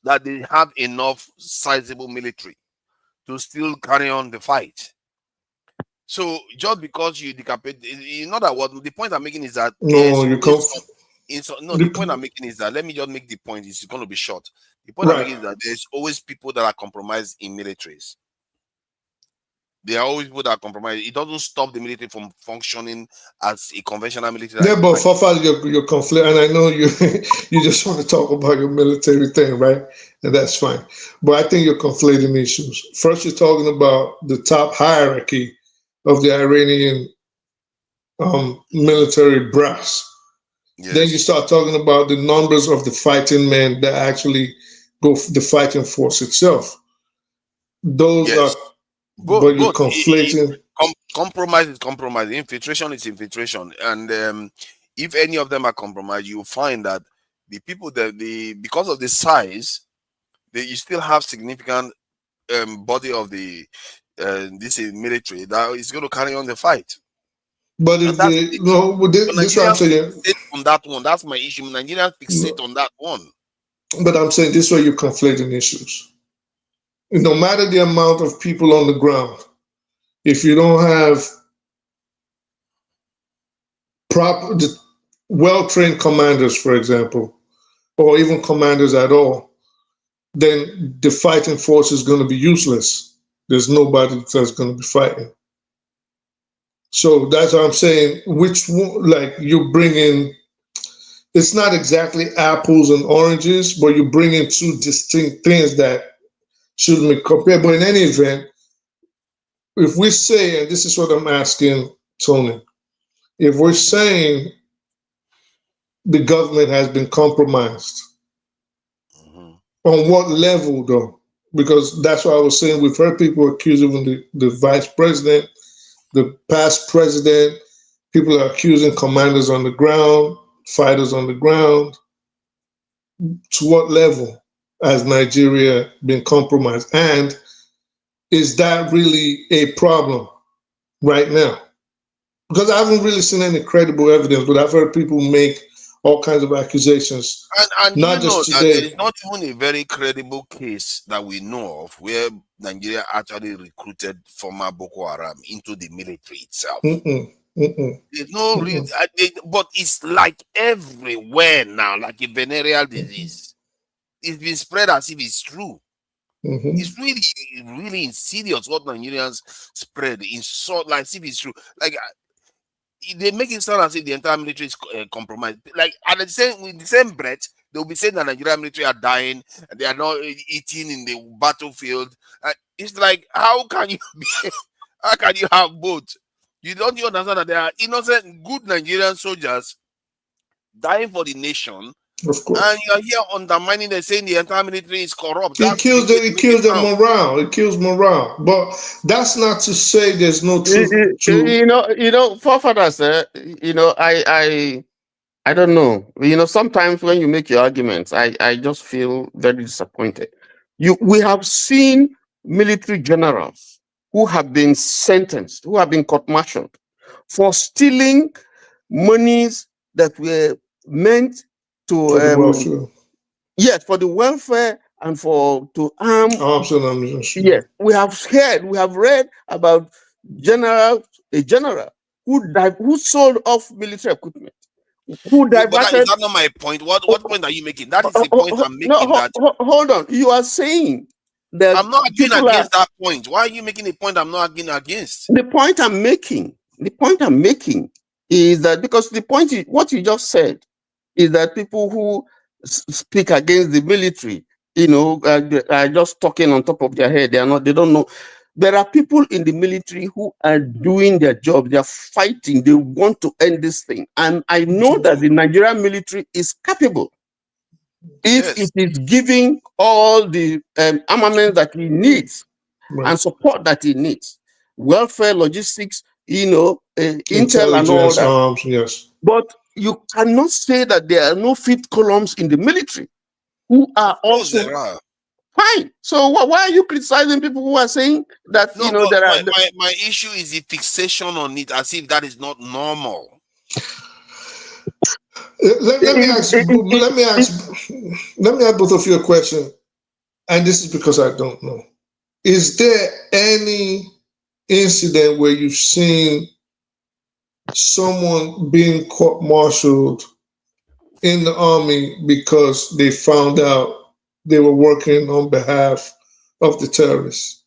that they have enough sizable military to still carry on the fight. So just because you decapitate, you know that what the point I'm making is that No, you can't. The point I'm making is that, let me just make the point. It's going to be short. The point I'm Right. making is that there's always people that are compromised in militaries. There are always people that are compromised. It doesn't stop the military from functioning as a conventional military. Yeah, but Fafa, you're conflict, and I know you you just want to talk about your military thing, right? And that's fine. But I think you're conflating issues. First, you're talking about the top hierarchy of the Iranian military brass. Yes. Then you start talking about the numbers of the fighting men that actually go for the fighting force itself. Those Yes. are, but you're conflating. Compromise is compromise. Infiltration is infiltration. And if any of them are compromised, you find that the people that because of the size, you still have significant body of the this is military that is going to carry on the fight. But if they no, this is what I'm saying. On that one, that's my issue. Nigerians fixate on that one. But I'm saying this way you're conflating issues. No matter the amount of people on the ground, if you don't have proper, well-trained commanders, for example, or even commanders at all, then the fighting force is going to be useless. There's nobody that's going to be fighting. So that's what I'm saying. Which one, like you bring in, it's not exactly apples and oranges, but you bring in two distinct things that shouldn't be compared. But in any event, if we say, and this is what I'm asking Tony, if we're saying the government has been compromised, on what level though? Because that's what I was saying. We've heard people accusing the vice president, the past president. People are accusing commanders on the ground, fighters on the ground. To what level? has Nigeria been compromised? And is that really a problem right now? Because I haven't really seen any credible evidence, but I've heard people make all kinds of accusations. And not you know just that there today. is not even a very credible case that we know of where Nigeria actually recruited former Boko Haram into the military itself. There's no real, but it's like everywhere now, like a venereal disease. It's been spread as if it's true. It's really insidious what Nigerians spread in sort like as if it's true. Like they make it sound as if the entire military is compromised. Like at the same with the same breath, they'll be saying that Nigerian military are dying and they are not eating in the battlefield. It's like how can you be, how can you have both? You understand that there are innocent, good Nigerian soldiers dying for the nation. Of course. And you are here undermining and saying the entire military is corrupt. It kills the morale. It kills morale. But that's not to say there's no truth. Forefathers, I don't know. Sometimes when you make your arguments, I just feel very disappointed. We have seen military generals who have been sentenced, who have been court-martialed for stealing monies that were meant to for the welfare. Yes, for the welfare and to arm. Arms and ammunition. Yes, we have read about a general who sold off military equipment. Who diverted? But is that not my point? What point are you making? That is the point I'm making. Hold on. You are saying that I'm not arguing against that point. Why are you making a point I'm not arguing against? The point I'm making is that because what you just said is that people who speak against the military, are just talking on top of their head. They don't know. There are people in the military who are doing their job. They are fighting. They want to end this thing. And I know that the Nigerian military is capable if it is giving all the armament that it needs and support that it needs. Welfare, logistics, intel and all that. Arms, yes. But you cannot say that there are no fifth columns in the military who are also fine. So why are you criticizing people who are saying that there are? My issue is the fixation on it as if that is not normal. Let me ask both of you a question, and this is because I don't know. Is there any incident where you've seen someone being court-martialed in the army because they found out they were working on behalf of the terrorists?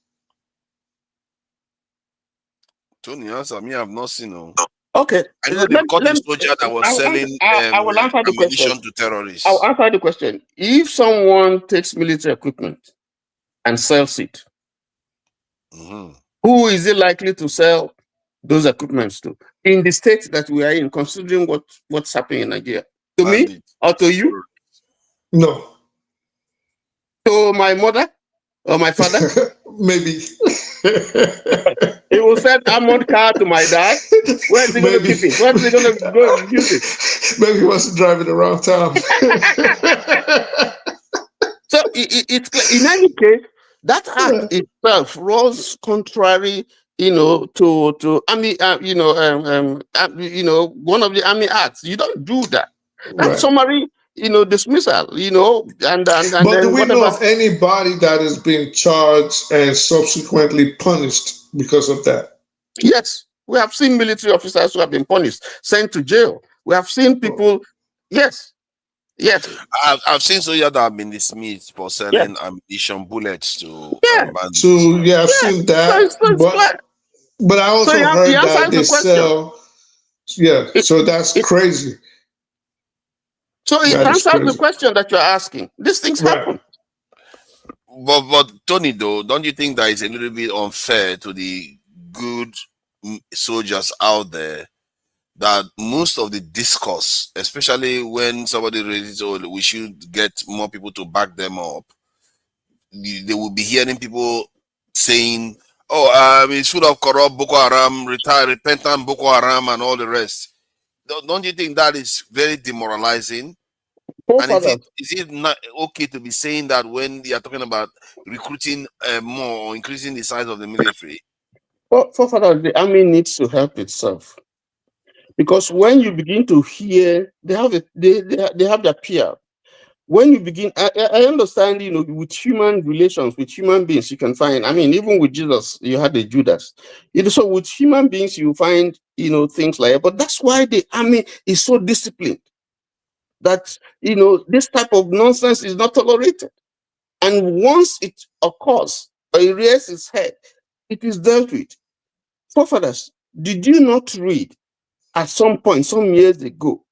Tony, answer me. I've not seen no. Okay. I know they caught a soldier that was selling ammunition to terrorists. I'll answer the question. If someone takes military equipment and sells it, who is it likely to sell those equipments to? In the state that we are in, considering what's happening in Nigeria. To me or to you? No. To my mother or my father? Maybe. He will send armored car to my dad. Where's he going to keep it? Where's he going to go and use it? Maybe he wants to drive it around town. So it's in any case, that act itself runs contrary, to army, one of the army acts. You don't do that. That's summary, dismissal, and but do we know of anybody that is being charged and subsequently punished because of that? Yes, we have seen military officers who have been punished, sent to jail. We have seen people. Yes. I've seen soldiers that have been dismissed for selling ammunition, bullets to bandits. I've seen that. But I also heard that they sell. Yeah, so that's crazy. So it answers the question that you're asking. These things happen. But Tony, though, don't you think that is a little bit unfair to the good soldiers out there that most of the discourse, especially when somebody raises, we should get more people to back them up, they will be hearing people saying, it's full of corrupt Boko Haram, repentant Boko Haram and all the rest. Don't you think that is very demoralizing? And Forefathers, is it not okay to be saying that when they are talking about recruiting more or increasing the size of the military? forefathers, the army needs to help itself. Because when you begin to hear, they have their peer. When you begin, I understand, you know, with human relations, with human beings, you can find, I mean, even with Jesus, you had the Judas. So with human beings, you find, you know, things like that. But that's why the army is so disciplined that, you know, this type of nonsense is not tolerated. And once it occurs, or it rears its head, it is dealt with. Forefathers, did you not read at some point, some years ago,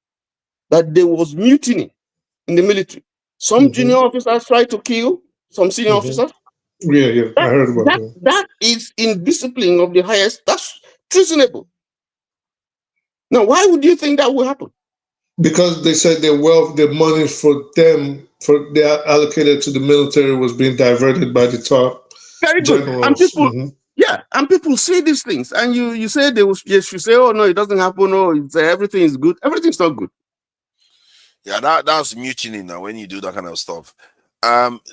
that there was mutiny in the military? Some junior officers tried to kill some senior officers. Yeah, I heard about that. That is indiscipline of the highest. That's treasonable. Now, why would you think that will happen? Because they said their wealth, their money for them, they allocated to the military was being diverted by the top Very good. generals. And people, yeah, and people say these things, and you say they should say, oh no, it doesn't happen. No, everything is good. Everything's not good. Yeah, that's mutiny now when you do that kind of stuff.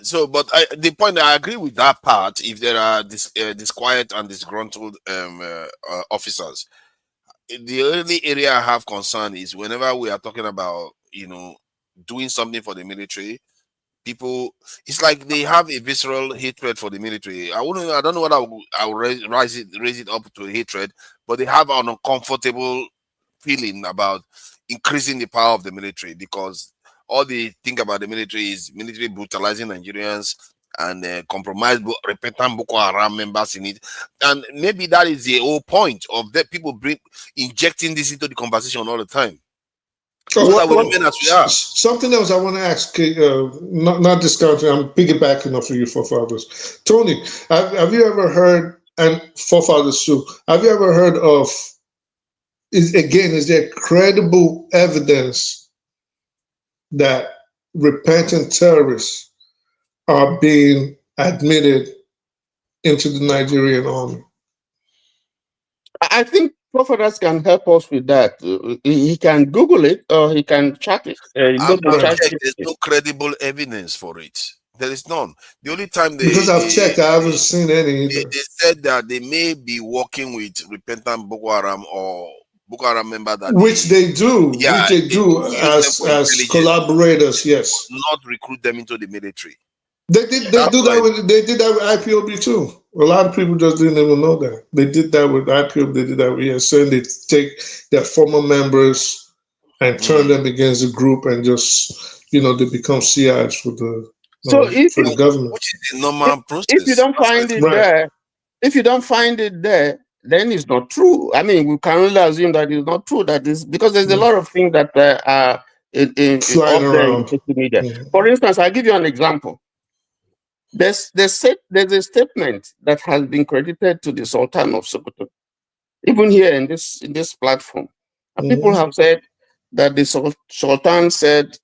So, but the point, I agree with that part. If there are disquiet and disgruntled officers, the only area I have concern is whenever we are talking about, you know, doing something for the military, people, it's like they have a visceral hatred for the military. I don't know what I'll raise it up to hatred, but they have an uncomfortable feeling about increasing the power of the military, because all they think about the military is military brutalizing Nigerians and compromise repentant Boko Haram members in it. And maybe that is the whole point of that, people injecting this into the conversation all the time. Something else I want to ask, not discounting, I'm piggybacking off of you forefathers. Tony, have you ever heard, and forefathers too, have you ever heard of, is there credible evidence that repentant terrorists are being admitted into the Nigerian army? I think forefathers can help us with that. He can Google it or he can check it. There's no credible evidence for it. There is none. The only time because I've checked, I haven't seen any either. They said that they may be working with repentant Boko Haram or Boko Haram member that which they do as collaborators. Yes, not recruit them into the military. They did that with IPOB too. A lot of people just didn't even know that. They did that with IPOB. They did that with ESN. They take their former members and turn them against the group, and just, you know, they become CIs for the for the government. Which is the normal process. If you don't find it there, then it's not true. I mean, we can only assume that it's not true. That is because there's a lot of things that are flying around in social media. For instance, I'll give you an example. There's a statement that has been credited to the Sultan of Sokoto, even here in this platform. And people have said that the Sultan said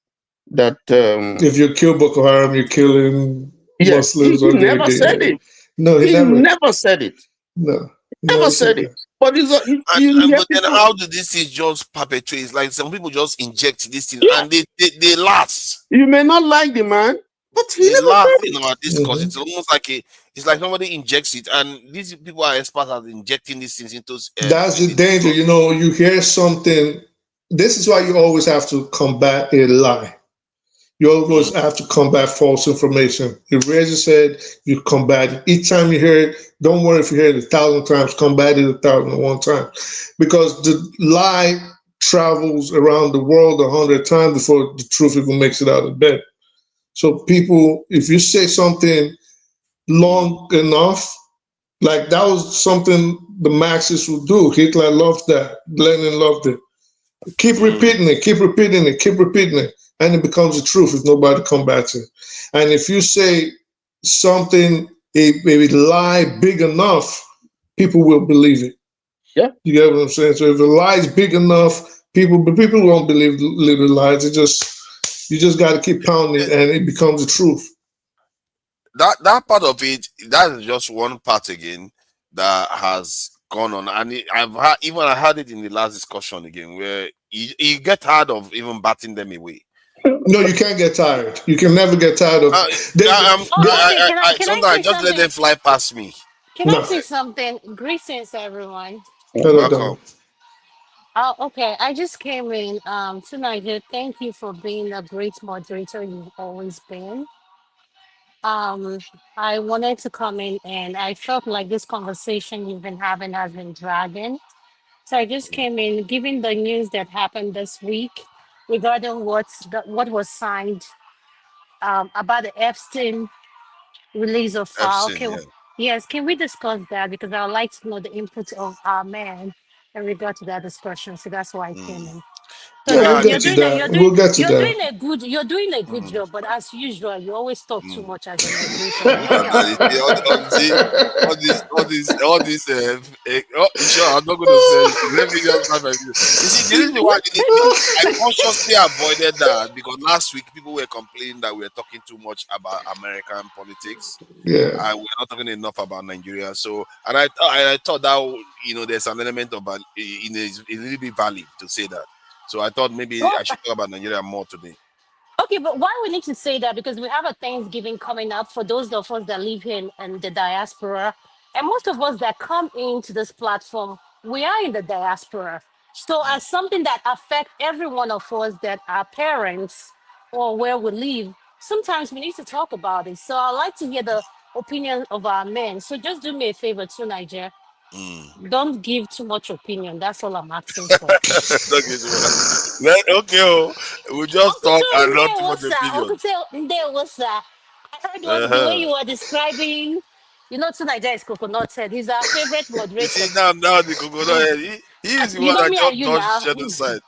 that if you kill Boko Haram, you're killing Muslims. He never said it. No, he never said it. No, he never said it. But but then how do this thing just perpetuate? It's like some people just inject this thing and they last. You may not like the man, but he never last said in our discourse. It's almost like it's like somebody injects it, and these people are experts at injecting these things into. That's the danger. You know, you hear something. This is why you always have to combat a lie. You always have to combat false information. It raises head, you combat it. Each time you hear it, don't worry if you hear it 1,000 times, combat it 1,001 times. Because the lie travels around the world 100 times before the truth even makes it out of bed. So people, if you say something long enough, like that was something the Marxists would do. Hitler loved that. Lenin loved it. Keep repeating it, keep repeating it, keep repeating it. And it becomes the truth if nobody combats it. And if you say something, a lie big enough, people will believe it. Yeah. You get what I'm saying? So if the lie is big enough, people won't believe the lies. You just got to keep pounding it, and it becomes the truth. That part of it, that is just one part again that has gone on. And I had it in the last discussion again, where you get tired of even batting them away. No, you can't get tired. You can never get tired of. Sometimes I just let them fly past me. Can I say something? Greetings, everyone. Hello, Welcome. Oh, okay. I just came in to Nigeria. Thank you for being a great moderator you've always been. I wanted to come in and I felt like this conversation you've been having has been dragging. So I just came in, given the news that happened this week regarding what was signed about the Epstein release of file. Epstein, Okay, yeah. yes, can we discuss that? Because I would like to know the input of our man in regard to that discussion. So that's why I came in. So Yeah, we'll you're get to doing a, that. We'll get to that. you're doing a good job, but as usual, you always talk too much as a moderator. Sure, I'm not going to say anything. Let me just have a view. You see, the reason why I consciously avoided that because last week people were complaining that we were talking too much about American politics. Yeah, and we're not talking enough about Nigeria. So, and I thought that there's an element of it's a little bit valid to say that. So I thought maybe I should talk about Nigeria more today. Okay, but why we need to say that? Because we have a Thanksgiving coming up for those of us that live here in the diaspora. And most of us that come into this platform, we are in the diaspora. So as something that affects every one of us that are parents or where we live, sometimes we need to talk about it. So I'd like to hear the opinion of our men. So just do me a favor too, Niger. Don't give too much opinion. That's all I'm asking for. Okay, we'll just talk and not too much opinion. I heard the way you were describing. You know, tonight is Coconut said he's our favorite moderator. You see, now the Coconut, he is the one that just dodged genocide.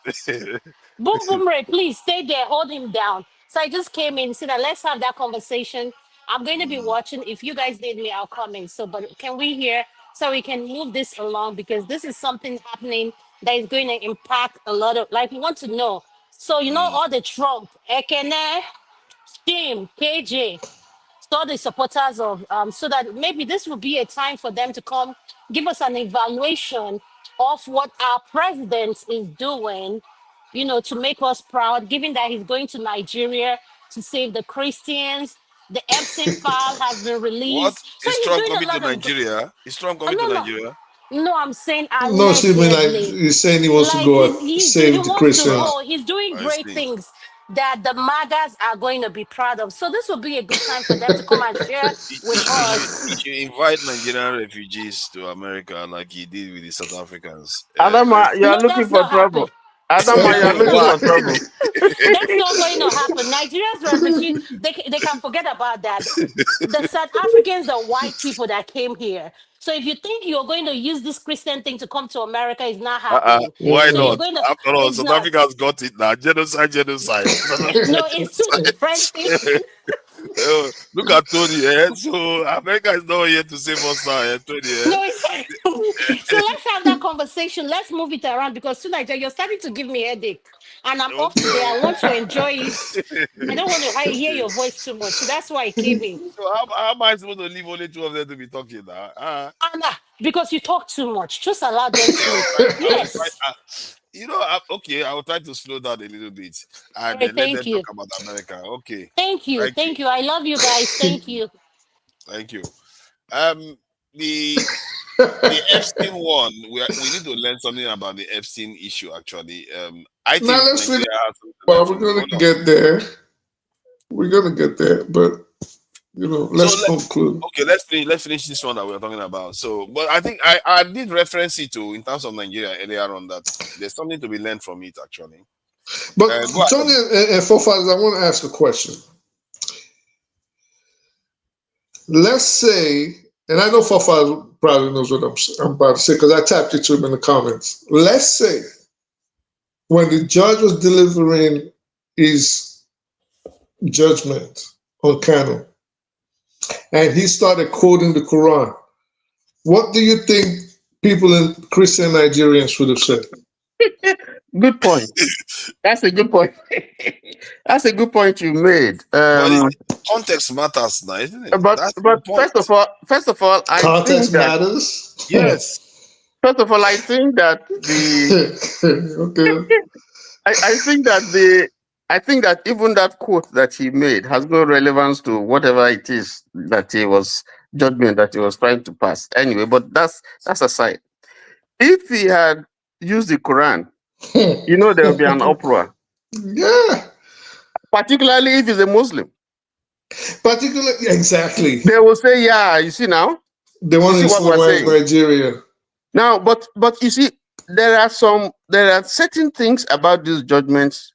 Boom, boom, Ray, please stay there, hold him down. So I just came in, so that let's have that conversation. I'm going to be watching. If you guys need me, I'll come in. So, but can we hear so we can move this along because this is something happening that is going to impact a lot of like we want to know. So you know all the Trump, Ekene, Shim, KJ, all the supporters of so that maybe this will be a time for them to come give us an evaluation of what our president is doing, you know, to make us proud, given that he's going to Nigeria to save the Christians. The Epstein file has been released. What? So Is he's Trump doing a coming to lot of Nigeria? Is Trump coming to Nigeria? no, I'm saying no, she mean like allegedly. he's saying he wants to go He save the wants to Christians. go. He's doing great things that the MAGAs are going to be proud of. So this will be a good time for them to come and share with us. He should invite Nigerian refugees to America like he did with the South Africans. Adama, you are looking for trouble. Adama, you are looking for trouble. That's not going to happen. Nigeria's refugees, they can forget about that. The South Africans are white people that came here. So if you think you're going to use this Christian thing to come to America, it's not happening. Why so not? You're going to, After all, it's South not. Africa's got it now. Genocide. No, it's two different things. Look at Tony. So America is not here to save us now. Tony. No, so let's have that conversation. Let's move it around because tonight you're starting to give me a headache. And I'm off today. I want to enjoy it. I don't want to hear your voice too much. So that's why I came in. So how am I supposed to leave only two of them to be talking now? Anna, because you talk too much. Just allow them to. Yes. Okay, I will try to slow down a little bit and Right, let them talk about America. Okay. Thank you. I love you guys. Thank you. Thank you. The Epstein one, we need to learn something about the Epstein issue. Actually, I think let's finish. Well, we're gonna get there. We're gonna get there, but let's conclude. Okay, let's finish this one that we're talking about. So, but I think I did reference it to in terms of Nigeria earlier on that there's something to be learned from it actually. But Tony and forefathers, I want to ask a question. Let's say, and I know forefathers probably knows what I'm about to say because I tapped it to him in the comments. Let's say when the judge was delivering his judgment on Kanu, and he started quoting the Quran, what do you think people in Christian Nigerians would have said? Good point. That's a good point. That's a good point you made. Context matters now, isn't it? But first of all, I context think that, matters. Yes. First of all, I think that okay. I think that I think that even that quote that he made has no relevance to whatever it is that he was judgment that he was trying to pass. Anyway, but that's aside. If he had used the Quran, you know there will be an uproar. Yeah. Particularly if he's a Muslim. Particularly, exactly. They will say, yeah, you see now? They want to you see what we're Islamize saying? Nigeria. Now, but you see, there are certain things about these judgments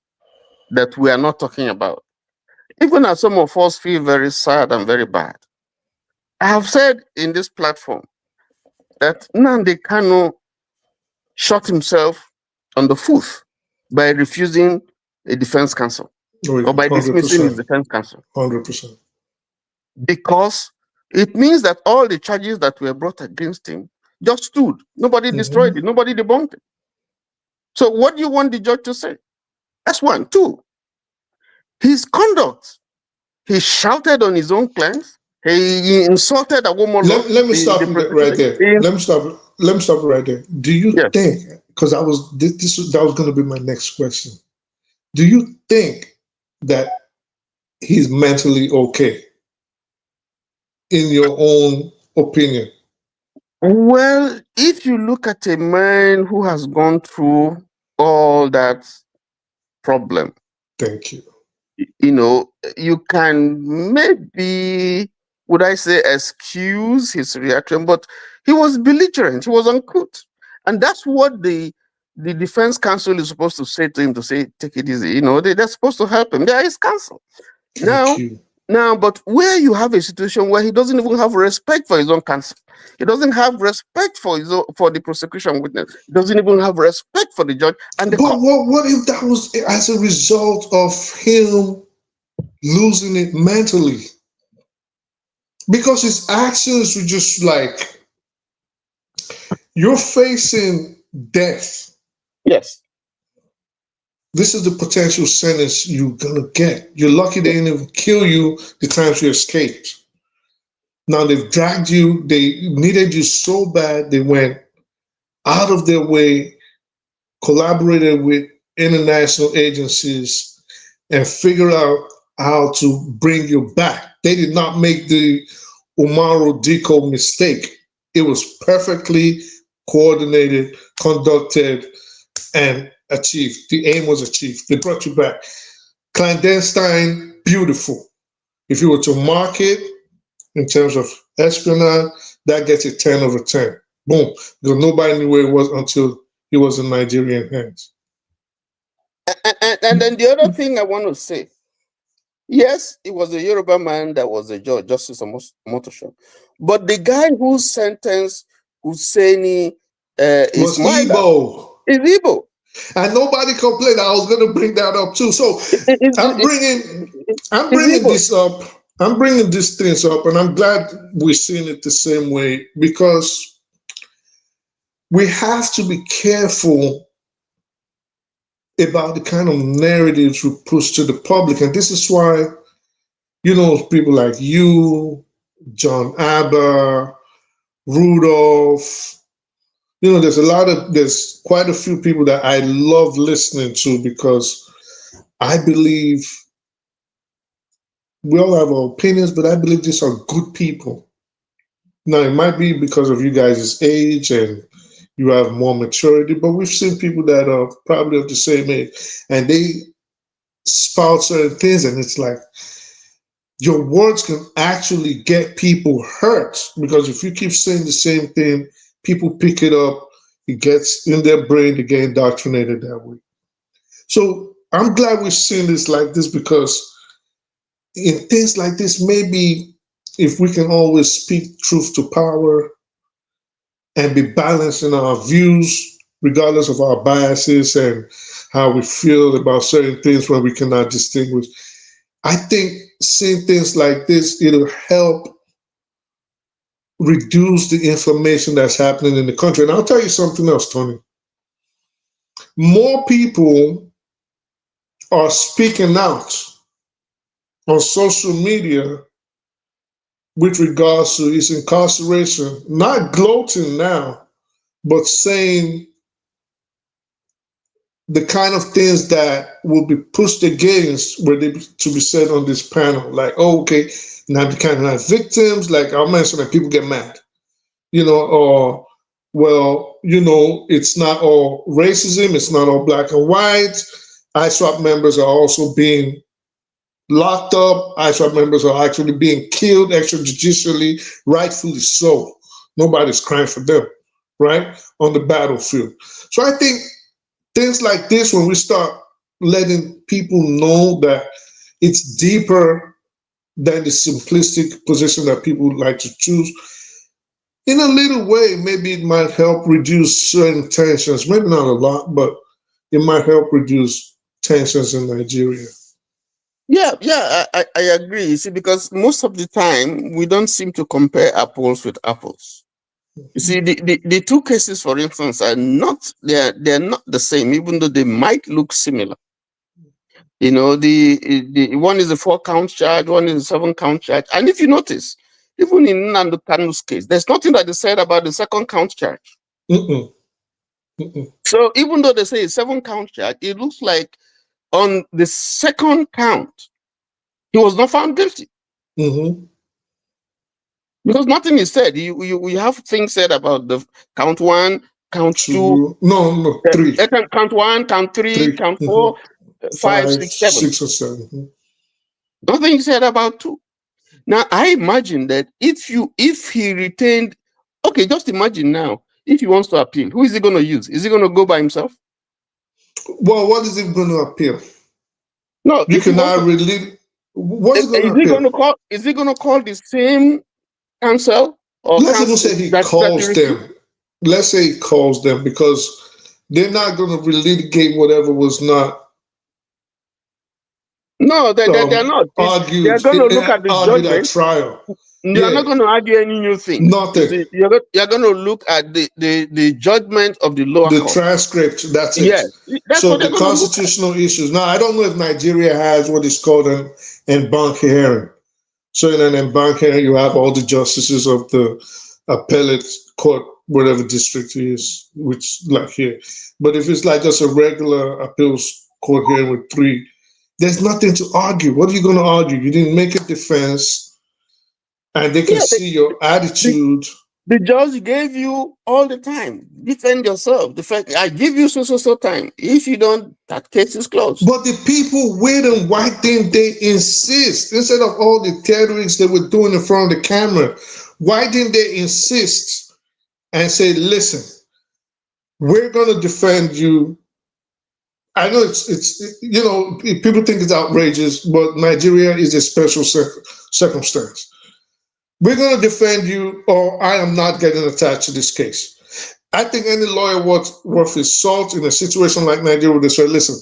that we are not talking about. Even as some of us feel very sad and very bad. I have said in this platform that Nnamdi Kanu shot himself on the foot by refusing a defense counsel or by dismissing his defense counsel. 100%. Because it means that all the charges that were brought against him just stood. Nobody destroyed it. Nobody debunked it. So what do you want the judge to say? That's one. Two, his conduct. He shouted on his own clients. He insulted a woman. Let me stop right there. Let me stop right there. Do you think, because that was going to be my next question. Do you think that he's mentally okay? In your own opinion? Well, if you look at a man who has gone through all that problem, thank you. You know, you can maybe, would I say, excuse his reaction, but he was belligerent, he was uncouth. And that's what the defense counsel is supposed to say to him, to say, take it easy. You know, they're supposed to help him. They are his counsel. Now, but where you have a situation where he doesn't even have respect for his own counsel, he doesn't have respect for for the prosecution witness, he doesn't even have respect for the judge and the court. What if that was as a result of him losing it mentally? Because his actions were just like, you're facing death. Yes. This is the potential sentence you're gonna get. You're lucky they didn't even kill you the times you escaped. Now they've dragged you, they needed you so bad, they went out of their way, collaborated with international agencies, and figured out how to bring you back. They did not make the Umaru Diko mistake. It was perfectly coordinated, conducted, and achieved. The aim was achieved. They brought you back. Clandestine, beautiful. If you were to mark it in terms of espionage, that gets a 10 over 10. Boom. Because nobody knew where it was until it was in Nigerian hands. And then the other thing I want to say, yes, it was a Yoruba man that was a judge, Justice Omotosho. But the guy who sentenced Husseini was Igbo. Is Igbo. And nobody complained. I was going to bring that up too. So I'm bringing this up. I'm bringing these things up, and I'm glad we're seeing it the same way, because we have to be careful about the kind of narratives we push to the public. And this is why, you know, people like you, John Abba, Rudolph, you know, there's quite a few people that I love listening to, because I believe we all have our opinions, but I believe these are good people. Now, it might be because of you guys' age and you have more maturity, but we've seen people that are probably of the same age, and they spout certain things, and it's like, your words can actually get people hurt, because if you keep saying the same thing, people pick it up, it gets in their brain, they get indoctrinated that way. So I'm glad we've seen this like this, because in things like this, maybe if we can always speak truth to power and be balanced in our views, regardless of our biases and how we feel about certain things when we cannot distinguish, I think seeing things like this, it'll help reduce the inflammation that's happening in the country. And I'll tell you something else, Tony. More people are speaking out on social media with regards to his incarceration, not gloating now, but saying the kind of things that will be pushed against were they to be said on this panel. Like, oh, okay, now the kind of victims, like I'll mention that people get mad, or, well, it's not all racism, it's not all black and white. ISWAP members are also being locked up. ISWAP members are actually being killed extrajudicially, rightfully so. Nobody's crying for them, right? On the battlefield. So I think things like this, when we start letting people know that it's deeper than the simplistic position that people like to choose, in a little way, maybe it might help reduce certain tensions. Maybe not a lot, but it might help reduce tensions in Nigeria. Yeah, I agree. You see, because most of the time we don't seem to compare apples with apples. You see, the two cases, for instance, are not they're not the same, even though they might look similar. The one is a 4-count charge, one is a 7-count charge, and if you notice, even in Nnamdi Kanu's case, there's nothing that they said about the 2nd-count charge. So even though they say a 7-count charge, it looks like on the 2nd count, he was not found guilty. Because nothing is said. You have things said about the count 1, count 2. No, 3. Count 1, count 3, count 4, 5, 6, 7. 6 or 7. Nothing said about 2. Now I imagine that if he retained, okay, just imagine now, if he wants to appeal, who is he going to use? Is he going to go by himself? Well, what is he going to appeal? No, you cannot really. What is he going to appeal? Is he going to call the same counsel? Or let's even say he calls them. Let's say he calls them, because they're not going to relitigate whatever was not. No, they're not. Argued, they're going to look at the judgment. At trial. You're not going to argue any new thing. Nothing. You're going to look at the judgment of the lower court. The transcript, that's it. Yes. So the constitutional issues. Now, I don't know if Nigeria has what is called an en banc hearing. So in an en banc hearing, you have all the justices of the appellate court, whatever district it is, which like here. But if it's like just a regular appeals court hearing with 3, there's nothing to argue. What are you going to argue? You didn't make a defense, and they can see your attitude. The judge gave you all the time. Defend yourself. The fact I give you so time. If you don't, that case is closed. But the people with them, why didn't they insist? Instead of all the terrorists they were doing in front of the camera, why didn't they insist and say, listen, we're going to defend you. I know it's people think it's outrageous, but Nigeria is a special circumstance. We're going to defend you, or I am not getting attached to this case. I think any lawyer worth his salt in a situation like Nigeria would say, listen,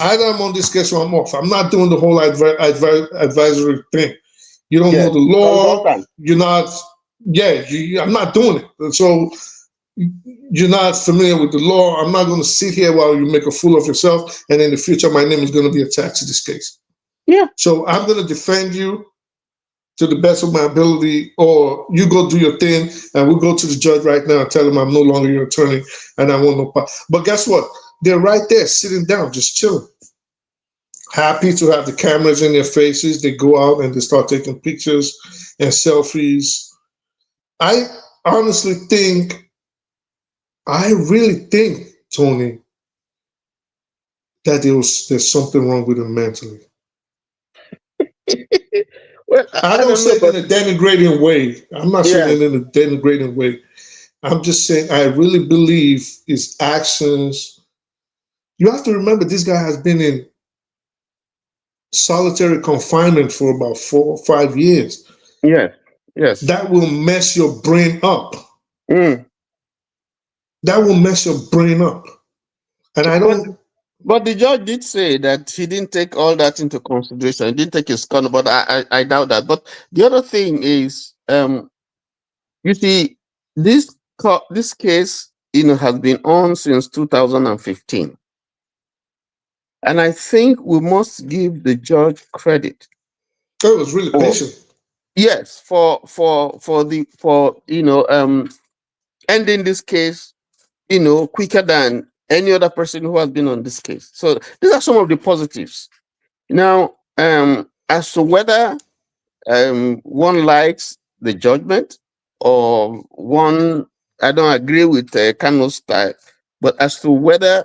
either I'm on this case or I'm off. I'm not doing the whole advisory thing. You don't know the law. You're not, I'm not doing it. So you're not familiar with the law. I'm not going to sit here while you make a fool of yourself, and in the future, my name is going to be attached to this case. Yeah. So I'm going to defend you to the best of my ability, or you go do your thing, and we'll go to the judge right now and tell him I'm no longer your attorney, and I want no part. But guess what? They're right there, sitting down, just chilling. Happy to have the cameras in their faces. They go out and they start taking pictures and selfies. I honestly think, I really think, Tony, that there's something wrong with him mentally. Well, I don't say it in a denigrating way. I'm not saying it in a denigrating way. I'm just saying I really believe his actions. You have to remember, this guy has been in solitary confinement for about 4 or 5 years. Yes. That will mess your brain up. That will mess your brain up. And I don't. But the judge did say that he didn't take all that into consideration. He didn't take his corner, but I doubt that. But the other thing is, you see, this case, has been on since 2015, and I think we must give the judge credit. It was really patient. Yes, for ending this case, quicker than any other person who has been on this case. So these are some of the positives. Now, as to whether one likes the judgment or one, I don't agree with Kanu's style, but as to whether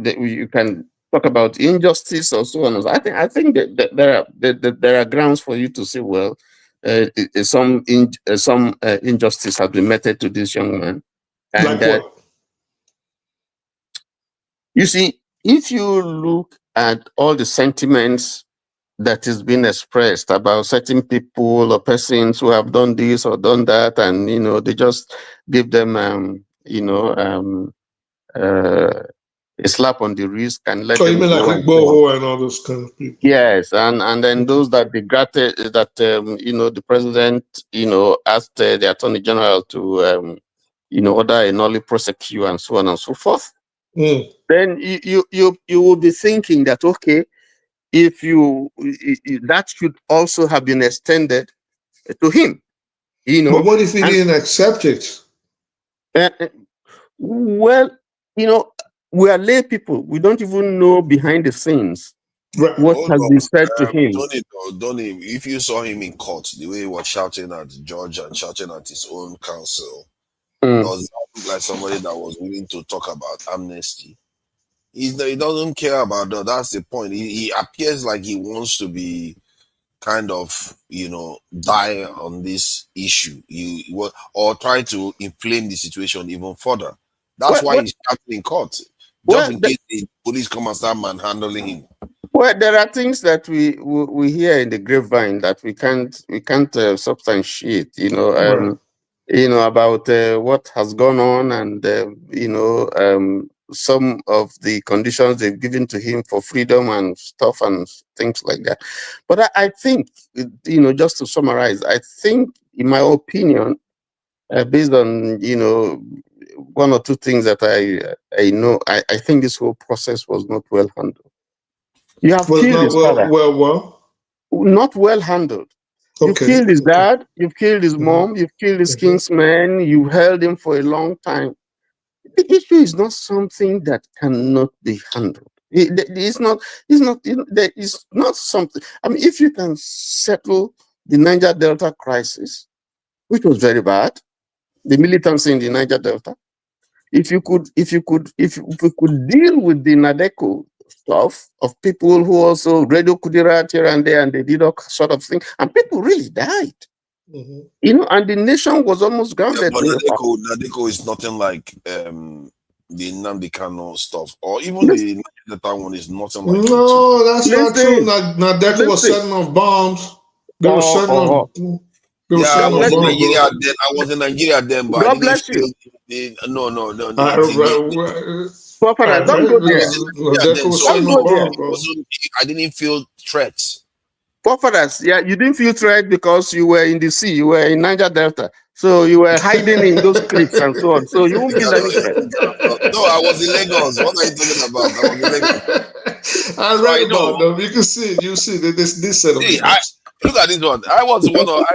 you can talk about injustice or so on, I think that there are grounds for you to say, well, some injustice has been meted to this young man, and Like what? you see, if you look at all the sentiments that is being expressed about certain people or persons who have done this or done that, and they just give them a slap on the wrist and let So you them mean like go and so on. Igboho and all those kind of people? Yes, and then those that they granted that the president asked the attorney general to order a nollie prosecute and so on and so forth. Then you will be thinking that, okay, if that should also have been extended to him, But what if he didn't accept it? Well, we are lay people. We don't even know behind the scenes what Hold has on. been said to him. Donny, if you saw him in court, the way he was shouting at the judge and shouting at his own counsel, does that look like somebody that was willing to talk about amnesty? He doesn't care about that. That's the point. He appears like he wants to be kind of, die on this issue. Or try to inflame the situation even further. That's why he's shouting in court. Just in case the police come and start manhandling him. Well, there are things that we hear in the grapevine that we can't substantiate. About what has gone on, and some of the conditions they've given to him for freedom and stuff and things like that. But I think, just to summarize, I think, in my opinion, based on one or two things that I know, I think this whole process was not well handled. You have killed his father. Not well handled. You've killed his dad, you've killed his mom, you've killed his kinsmen, you held him for a long time. The issue is not something that cannot be handled. It's not something. I mean, if you can settle the Niger Delta crisis, which was very bad, the militancy in the Niger Delta, if we could deal with the Nadeko stuff of people who also radio Kudira here and there, and they did all sort of thing, and people really died. And the nation was almost grounded. But Nadeko is nothing like the Nnamdi Kanu stuff, or even the Niger one is nothing like No, that's not true. Nadeko was setting off bombs. They were setting off. I was in Nigeria then, but God bless you. No. Don't go there. I didn't feel threats. Forefathers, you didn't feel threat because you were in the sea, you were in Niger Delta, so you were hiding in those cliffs and so on. So you won't feel any threat. No, I was in Lagos. What are you talking about? I was in Lagos. I read about them. You can see it. You see this set of look at this one. I was one of.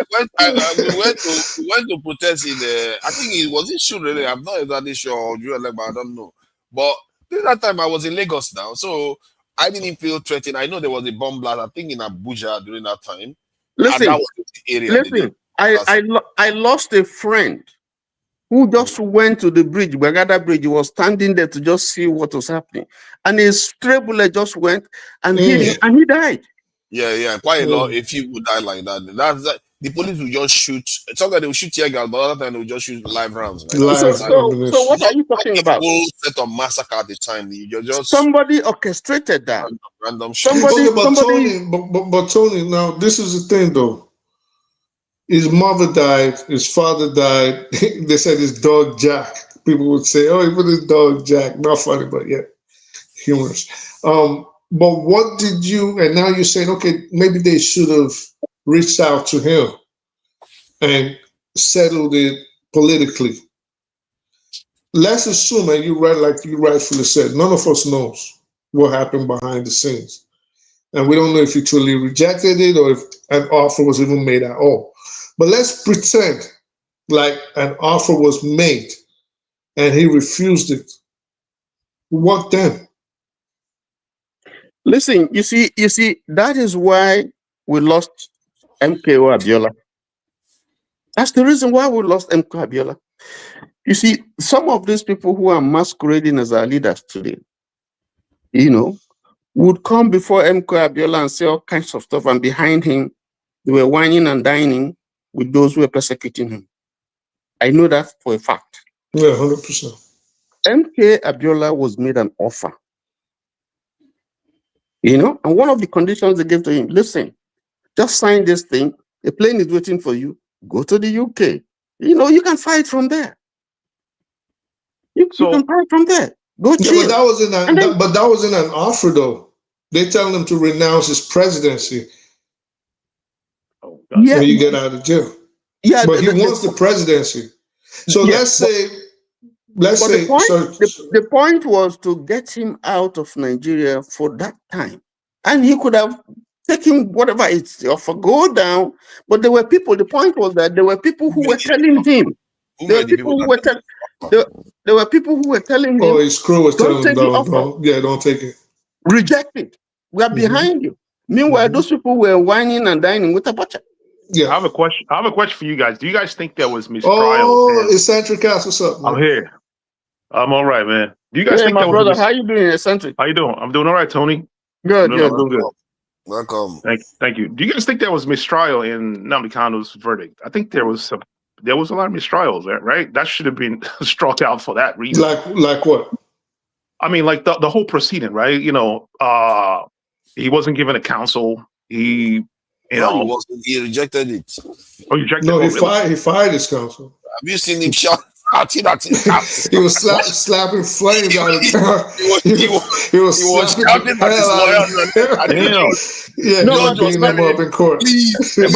We went to protest in the. I think it was in Shurele. I'm not exactly sure, but I don't know. But that time I was in Lagos now, so I didn't feel threatened. I know there was a bomb blast, I think, in Abuja during that time. Listen, I lost a friend who just went to the bridge, Bagada Bridge. He was standing there to just see what was happening, and his stray bullet just went and hit him, and he died. Yeah, quite a lot. If you would die like that, the police will just shoot. Sometimes they will shoot tear gas, but other time they will just shoot live rounds. Right? So what are you talking about? Full set of massacre at the time. You're just somebody orchestrated that. Random shit. But Tony, now this is the thing though. His mother died. His father died. They said his dog Jack. People would say, "Oh, he put his dog Jack." Not funny, but yeah, humorous. But what did you? And now you're saying, okay, maybe they should have reached out to him and settled it politically. Let's assume, and like you rightfully said, none of us knows what happened behind the scenes, and we don't know if he truly rejected it or if an offer was even made at all. But let's pretend like an offer was made and he refused it. What then? Listen, you see, that is why we lost MKO Abiola. That's the reason why we lost MKO Abiola. You see, some of these people who are masquerading as our leaders today, would come before MKO Abiola and say all kinds of stuff, and behind him, they were whining and dining with those who were persecuting him. I know that for a fact. Yeah, 100%. MK Abiola was made an offer. And one of the conditions they gave to him, listen, just sign this thing. A plane is waiting for you. Go to the UK. You can fight from there. You can fight from there. Go chill. Yeah, but that wasn't an offer, though. They tell him to renounce his presidency. Yeah, when you get out of jail. Yeah, but he wants the presidency. So let's say. The point was to get him out of Nigeria for that time, and he could have taken whatever it's offer, go down. But there were people. The point was that there were people who were telling him. There were people who were telling him. Oh, his crew was telling him, don't take it. Reject it. We are behind you. Meanwhile, those people were whining and dining with a butcher. Yeah. I have a question for you guys. Do you guys think there was mistrial? Oh, Eccentric Cast, what's up, man? I'm here. I'm all right, man. Do you guys think my that brother, how you doing, Eccentric? How you doing? I'm doing all right, Tony. Good, good. I'm good. Welcome. Thank you. Do you guys think there was mistrial in Nnamdi Kanu's verdict? I think there was a lot of mistrials there, right? That should have been struck out for that reason. Like what? I mean, like the whole proceeding, right? He wasn't given a counsel. He rejected it. Oh, he rejected it? No, he fired his counsel. Have you seen him shout at his He was slapping flames out of town. He was shouting at his lawyers. Yeah, no, beating him up in court. Please. They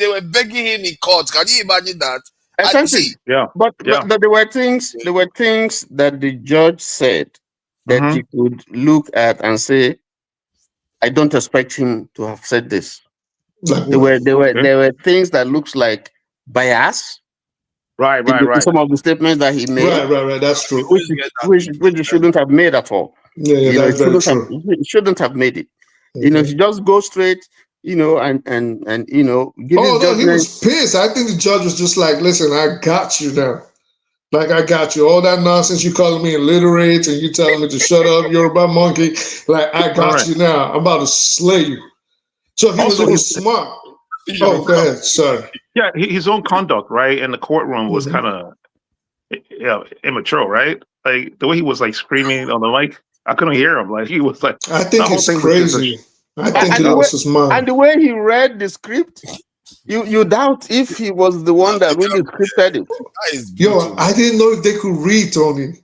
were begging him in court. Can you imagine that? But there were things that the judge said that you could look at and say, I don't expect him to have said this. There were things that looks like bias. Right. Some of the statements that he made. Right. That's true. Which he shouldn't have made at all. Yeah, that's very true. He shouldn't have made it. Okay. He just go straight, and give his judgment. He was pissed. I think the judge was just like, listen, I got you now. Like, I got you. All that nonsense you calling me illiterate and you telling me to shut up, Yoruba monkey. Like, I got you now. I'm about to slay you. So he was smart. Oh, go ahead. Sorry. Yeah, his own conduct, right, in the courtroom was kind of immature, right? Like the way he was like screaming on the mic, I couldn't hear him. Like he was like, I think it's crazy. I think it was his mom. And the way he read the script, you doubt if he was the one that really scripted it. Yo, I didn't know if they could read, Tony.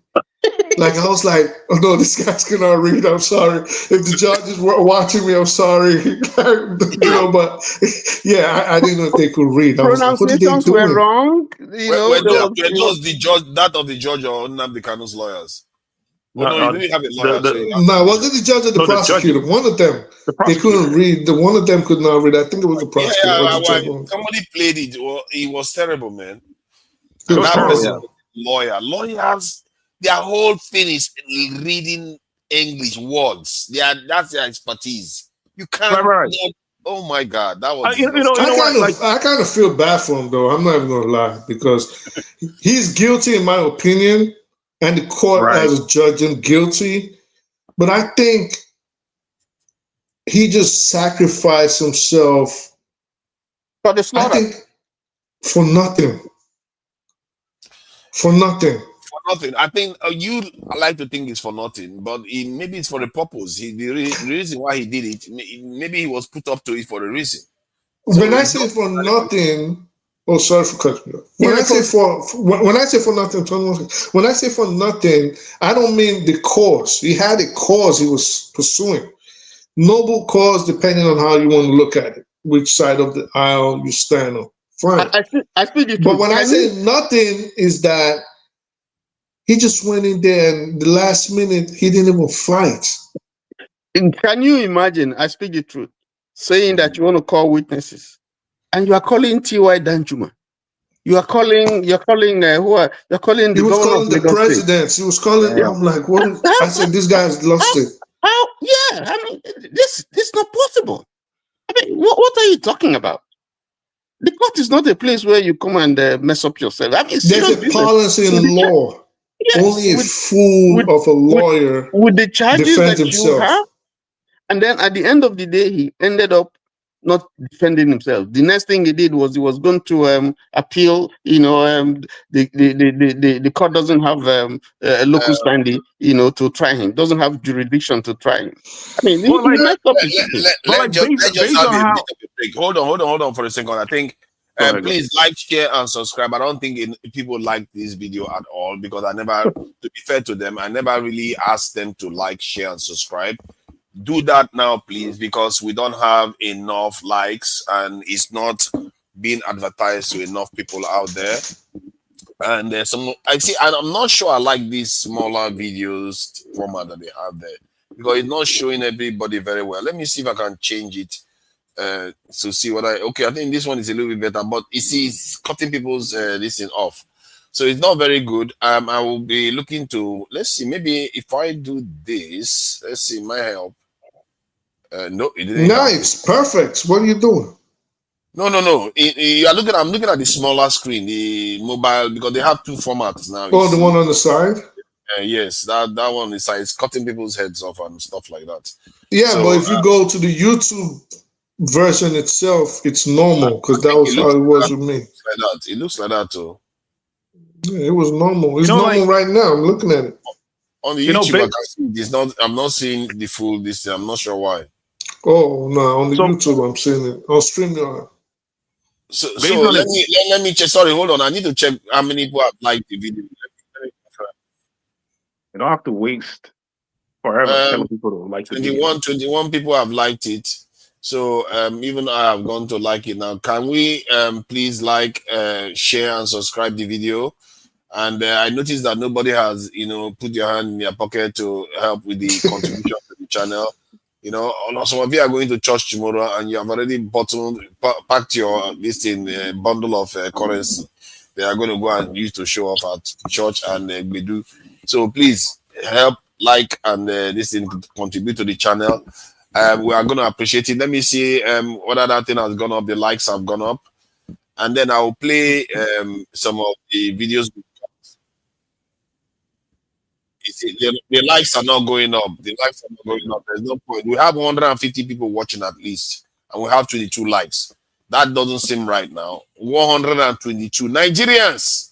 Like I was like, oh no, this guy's cannot read. I'm sorry. If the judges were watching me, I'm sorry. But yeah, I didn't know if they could read. Pronunciations were wrong. That of the judge or Nnamdi Kanu's lawyers? No, he didn't have a lawyer. No, wasn't the judge or the prosecutor? One of them. They couldn't read. One of them could not read. I think it was the prosecutor. Somebody played it. It was terrible, man. Lawyers. Their whole thing is reading English words. That's their expertise. You can't. Right. Oh my God, that was. I kind of feel bad for him, though. I'm not even gonna lie, because he's guilty, in my opinion, and the court has judged him guilty. But I think he just sacrificed himself. But it's not. I think for nothing. For nothing. Nothing. I think you like to think it's for nothing, but maybe it's for a purpose. The reason why he did it, maybe he was put up to it for a reason. So when I say for nothing, oh, sorry for cutting you off. When I say for nothing, I don't mean the cause. He had a cause he was pursuing, noble cause, depending on how you want to look at it, which side of the aisle you stand on. Fine. I think but when I say nothing, is that he just went in there and the last minute, he didn't even fight. Can you imagine, I speak the truth, saying that you want to call witnesses and you are calling T.Y. Danjuma? You're calling He was calling the presidents. He was calling. I'm like, what? I said, this guy's lost it. How? Yeah, I mean, this is not possible. I mean, what are you talking about? The court is not a place where you come and mess up yourself. I mean, there's a policy in law. Yes, only a fool of a lawyer with the charges that himself. You have, and then at the end of the day, he ended up not defending himself. The next thing he did was he was going to appeal. The court doesn't have a local standing, to try him. Doesn't have jurisdiction to try him. I mean, let's just have a break. Hold on for a second. I think. Please like, share, and subscribe. I don't think people like this video at all because to be fair to them, I never really asked them to like, share, and subscribe. Do that now, please, because we don't have enough likes and it's not being advertised to enough people out there. And there's some, I'm not sure I like these smaller videos format that they have there because it's not showing everybody very well. Let me see if I can change it. To see what I think this one is a little bit better, but you see it's cutting people's this thing off, so it's not very good. I will be looking to, let's see, maybe if I do this, let's see, my help. No, it didn't. Nice, perfect. What are you doing? No. You are looking. I'm looking at the smaller screen, the mobile, because they have two formats now. Oh, the one on the side. Yes, that one is cutting people's heads off and stuff like that. Yeah, so, but if you go to the YouTube version itself, it's normal because that was how it was with me. It looks like that too. Yeah, it was normal. It's normal right now. I'm looking at it. On the YouTube, I can see it's not. I'm not seeing the full this. I'm not sure why. Oh no, on the YouTube I'm seeing it. On StreamYard. So let me check. Sorry, hold on. I need to check how many people have liked the video. You don't have to waste forever telling people to like the video. 21 people have liked it. So even I have gone to like it now. Can we please like, share, and subscribe the video? And I noticed that nobody has, put your hand in your pocket to help with the contribution to the channel. Some of you are going to church tomorrow and you have already packed your bundle of currency. They are going to go and use to show off at church and Gbedu. So please help, like, and contribute to the channel. We are going to appreciate it. Let me see what other thing has gone up. The likes have gone up. And then I'll play some of the videos. You see, the likes are not going up. The likes are not going up. There's no point. We have 150 people watching at least. And we have 22 likes. That doesn't seem right now. 122 Nigerians.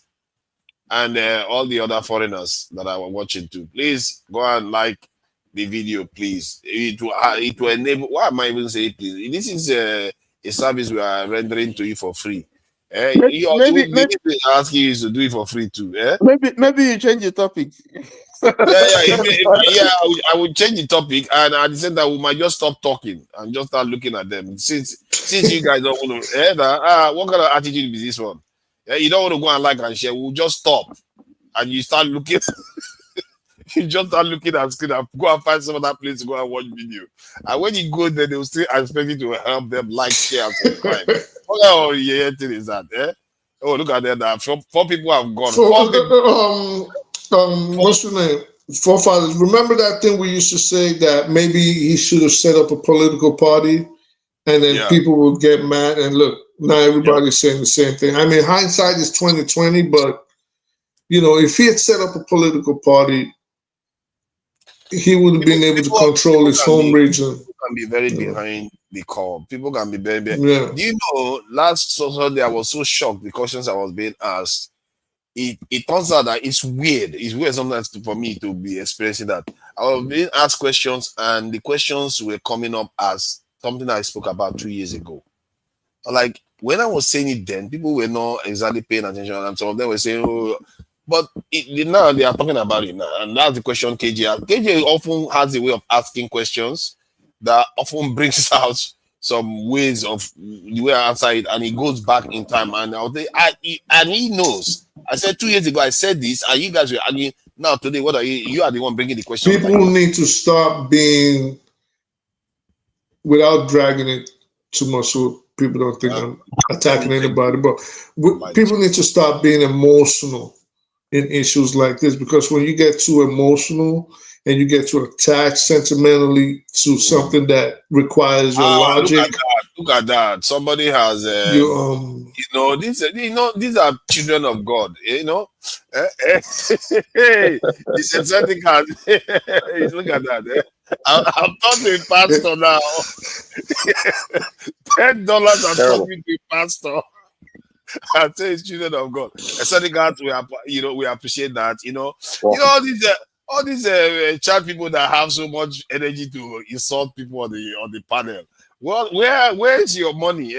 And all the other foreigners that are watching too. Please go and like the video, please. It will enable. Why am I even saying please? This is a service we are rendering to you for free. Maybe asking you to do it for free too. Maybe you change the topic. I would change the topic, and at the same time, we might just stop talking and just start looking at them. Since you guys don't want to, what kind of attitude is this one? You don't want to go and like and share. We'll just stop, and you start looking. You just start looking at screen and go and find some other place to go and watch video. And when you go there, they will still expect you to help them like, share, and subscribe. What thing is that? Oh, look at that. Four people have gone. What's your name? Forefathers. Remember that thing we used to say that maybe he should have set up a political party, and then people would get mad. And look, now everybody's saying the same thing. I mean, hindsight is 20/20, but if he had set up a political party, he would have been able to control his home region. People can be very behind the call. People can be very behind. Yeah. Do you know, last Sunday I was so shocked the questions I was being asked. It turns out that it's weird. It's weird sometimes for me to be experiencing that. I was being asked questions and the questions were coming up as something I spoke about 2 years ago. Like, when I was saying it then, people were not exactly paying attention, and some of them were saying, oh, but now they are talking about it now, and that's the question KJ has. KJ often has a way of asking questions that often brings out some ways of the way I answer it, and he goes back in time, and and he knows. I said 2 years ago, I said this, and you guys were arguing. Now today, what are you? You are the one bringing the question. People need to stop being, without dragging it too much. So people don't think I'm attacking anybody, but people need to stop being emotional in issues like this, because when you get too emotional and you get too attached sentimentally to something that requires your logic. Look at that. Somebody has these are children of God, Hey, it's a certificate. Look at that. I'm talking to a pastor now. $10 I'm talking to a pastor. I say it's children of God. A certificate, we appreciate that. All these chat people that have so much energy to insult people on the panel. Well, where is your money?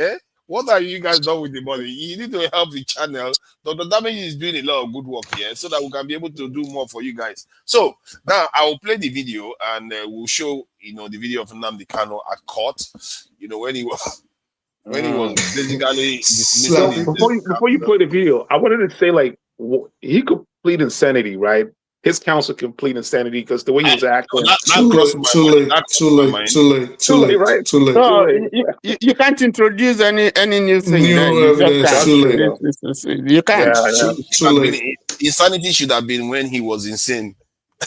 What are you guys done with the money? You need to help the channel. Dr. Damage is doing a lot of good work here, so that we can be able to do more for you guys. So now I will play the video, and we'll show the video of Nnamdi Kanu at court. When he was basically before you play the video, I wanted to say, like, he complete insanity, right? His counsel complete insanity, because the way he was acting. Too late, right? Too late. No, you can't introduce any new thing. New evidence. You can't. Too late. Insanity should have been when he was insane.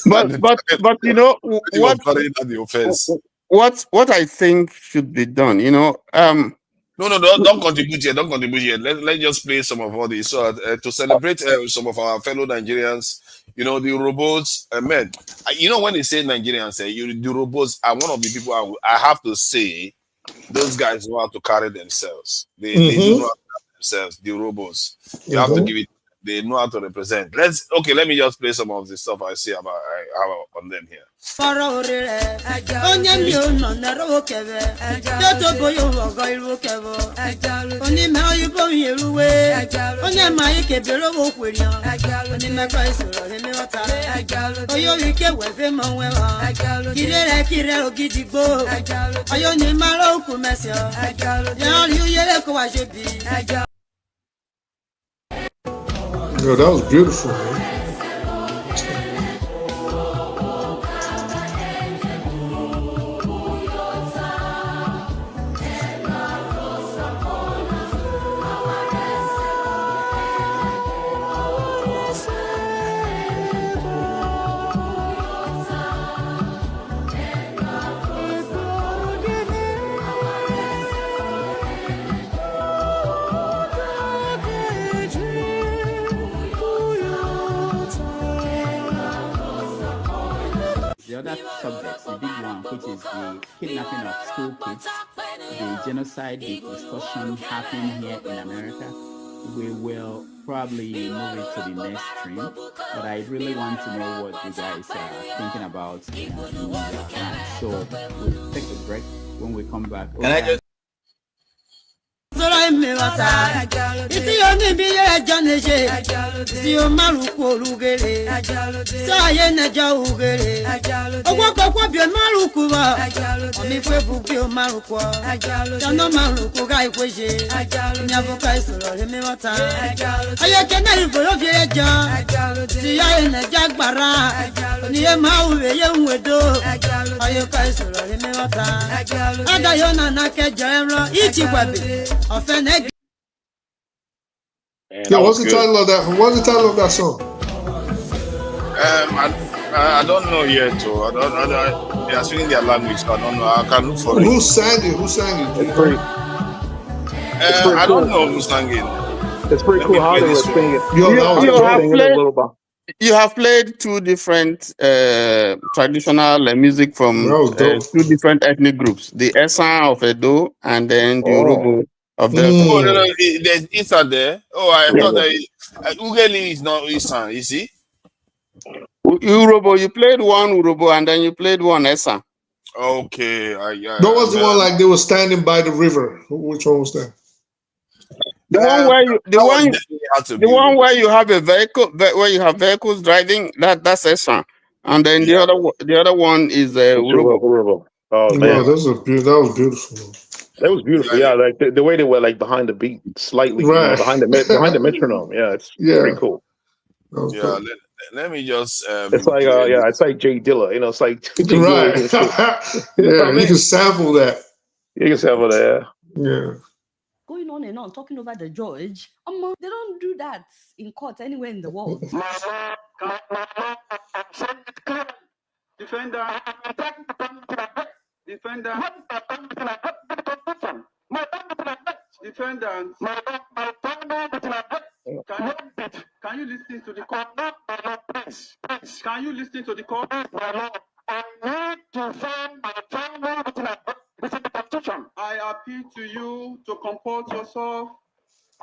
But what I think should be done, No, don't contribute here. Don't contribute here. Let's just play some of all this. So to celebrate some of our fellow Nigerians, the robots, men. When they say Nigerians, the robots are one of the people I have to say, those guys know how to carry themselves. They do know how to carry themselves, the robots. You have to give it. They know how to represent. Let me just play some of the stuff I see about on them here. Yo, that was beautiful, man. The other subjects, the big one, which is the kidnapping of school kids, the genocide, the discussion happening here in America, we will probably move it to the next stream. But I really want to know what you guys are thinking about. So we'll take a break. When we come back. Can I just isi yomi biye janeje isi yo maruku olugere saye neja ugere ogwo kokwo bi maruku ba omi febu bi maruku jano maruku ga ikweje nyavo ka isoro le mi wata aye kena iforo bi eja si yaye neja gbara ni e ma uwe ye nwedo aye ka isoro le mi wata aga yo na na ke jero ichi gbabe ofene. Yeah, what's the title of that? What's the title of that song? I don't know yet. So they are speaking their language, so I don't know. I can look for it. Who sang it? It's pretty. I don't know who sang it. It's pretty cool how they were singing it. You have played two different traditional music from two different ethnic groups: the Esan of Edo and then the Urobo of the. Oh no, there's Esan there. Oh, I thought that Ugeli is not Esan. You see? Urobo, you played one Urobo and then you played one Esan. Okay, that was the one like they were standing by the river. Which one was that? The one where you have a vehicle, where you have vehicles driving, that's Esan, and then the other one is Urobo. Oh man, that was beautiful. That was beautiful. Yeah, like the way they were like behind the beat, slightly behind the metronome. Yeah, it's pretty cool. Yeah, let me just. It's like it's like Jay Dilla. It's like Jay right. Dilla. You can sample that. You can sample that. Yeah. and on, talking over the judge. They don't do that in court anywhere in the world. Defender. Defendant. Can you listen to the court? Can you listen to the court? I need to find my final constitution. I appeal to you to comport yourself.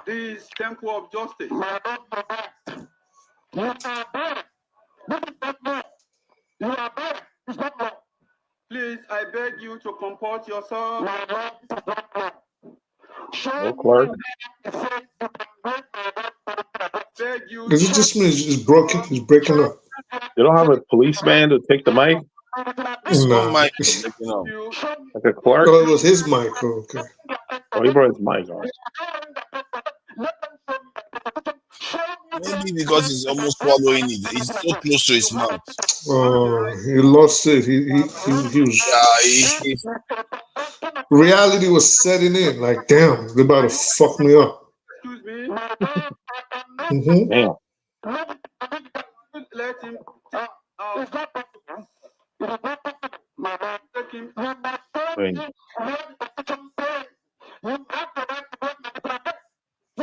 This temple of justice. You are there. You are there. It's not law. Please, I beg you to comport yourself. No, Clark. Is it just me? It's broken. It's breaking up. You don't have a policeman to take the mic? No. Like a Clark? Oh, it was his mic. Oh, okay. Oh, he brought his mic on. Maybe because he's almost swallowing it. He's so close to his mouth. Oh, he lost it. He was. Yeah, Reality was setting in. Like, damn, they're about to fuck me up. Damn. Let him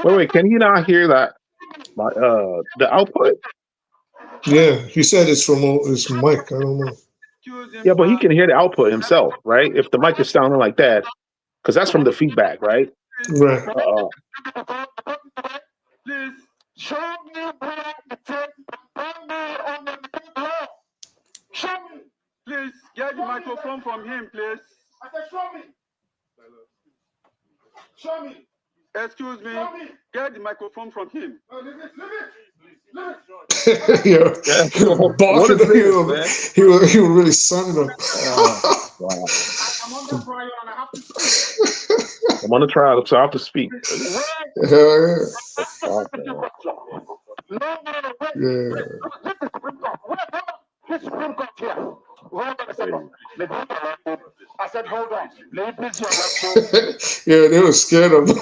Wait, can he not hear that? The output? Yeah, he said it's from his mic. I don't know. Yeah, but he can hear the output himself, right? If the mic is sounding like that, because that's from the feedback, right? Right. Please show me where the show me. Please get the microphone from him, please. I said, show me. Show me. Excuse me. Get the microphone from him. Yeah. He was barking. He was really sunning up. Wow. I'm on the trial, so I have to speak. Hell yeah. I said, hold on. Yeah, they were scared of him.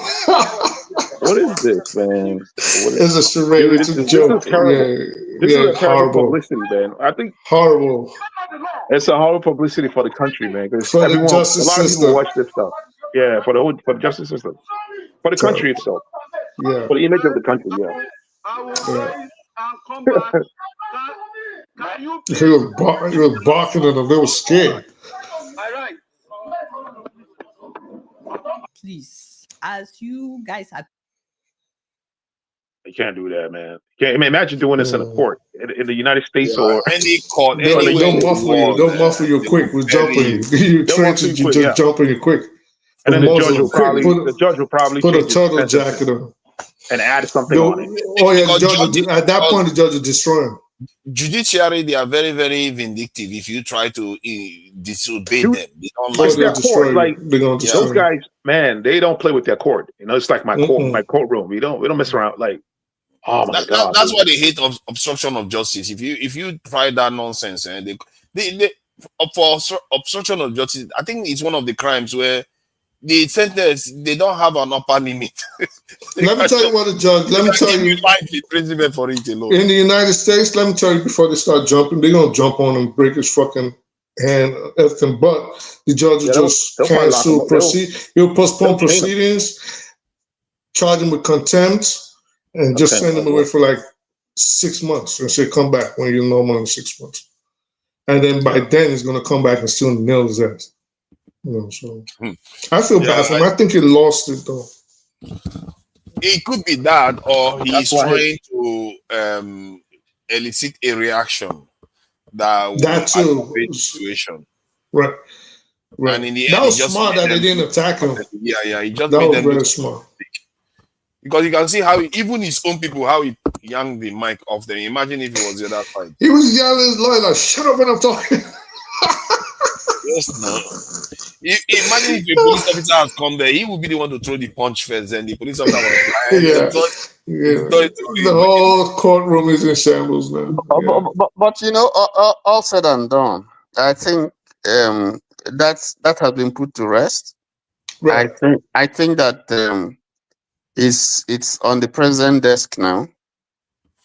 What is this, man? It's a charade. It's a joke. This is terrible. Yeah, This is a terrible horrible publicity, man. I think horrible. It's a horrible publicity for the country, man. Because For the everyone, justice a lot of system. people watch this stuff. Yeah, for the justice system, for the country itself. Yeah. For the image of the country. Yeah. I will rise and come back. Can you He was barking at them. They were scared. all right. Please, as you guys have. You can't do that, man. Can't imagine doing this in a court in the United States or any court. They'll muffle you. They'll muffle you quick with jumping. You trenches, you just jump on you quick. And then the judge will probably put a change turtle jacket on and add something on it. Oh yeah, the judge at that point the judge will destroy him. Judiciary, they are very, very vindictive. If you try to disobey them, they don't like their that. court. Like those guys, man, they don't play with their court. You know, it's like my courtroom. We don't mess around. Like, oh my god, that's why they hate obstruction of justice. If you try that nonsense, and for obstruction of justice, I think it's one of the crimes where the sentence they don't have an upper limit. Let me tell you what the judge. Let me tell you, life imprisonment for it alone. In the United States, let me tell you before they start jumping, they're gonna jump on him, break his fucking hand, everything. But the judge will just cancel proceed. He'll postpone proceedings, charge him with contempt, and just send him away for like 6 months and say, "Come back when you're normal in 6 months." And then by then he's gonna come back and still nail his ass. You know, so I feel bad for him. I think he lost it though. It could be that, or he's trying to elicit a reaction that will aggravate the situation. Right. And in the end, that was smart that they didn't attack him. Yeah, he just that made was them very smart. Because you can see how even his own people, how he yanked the mic off them. Imagine if it was the other side. He was yelling his lawyer like, "Shut up when I'm talking." Yes, no. Imagine if a police officer has come there, he would be the one to throw the punch first, and the police officer was the whole courtroom is in shambles now. But you know, all said and done, I think that has been put to rest. Right. I think that it's on the president desk now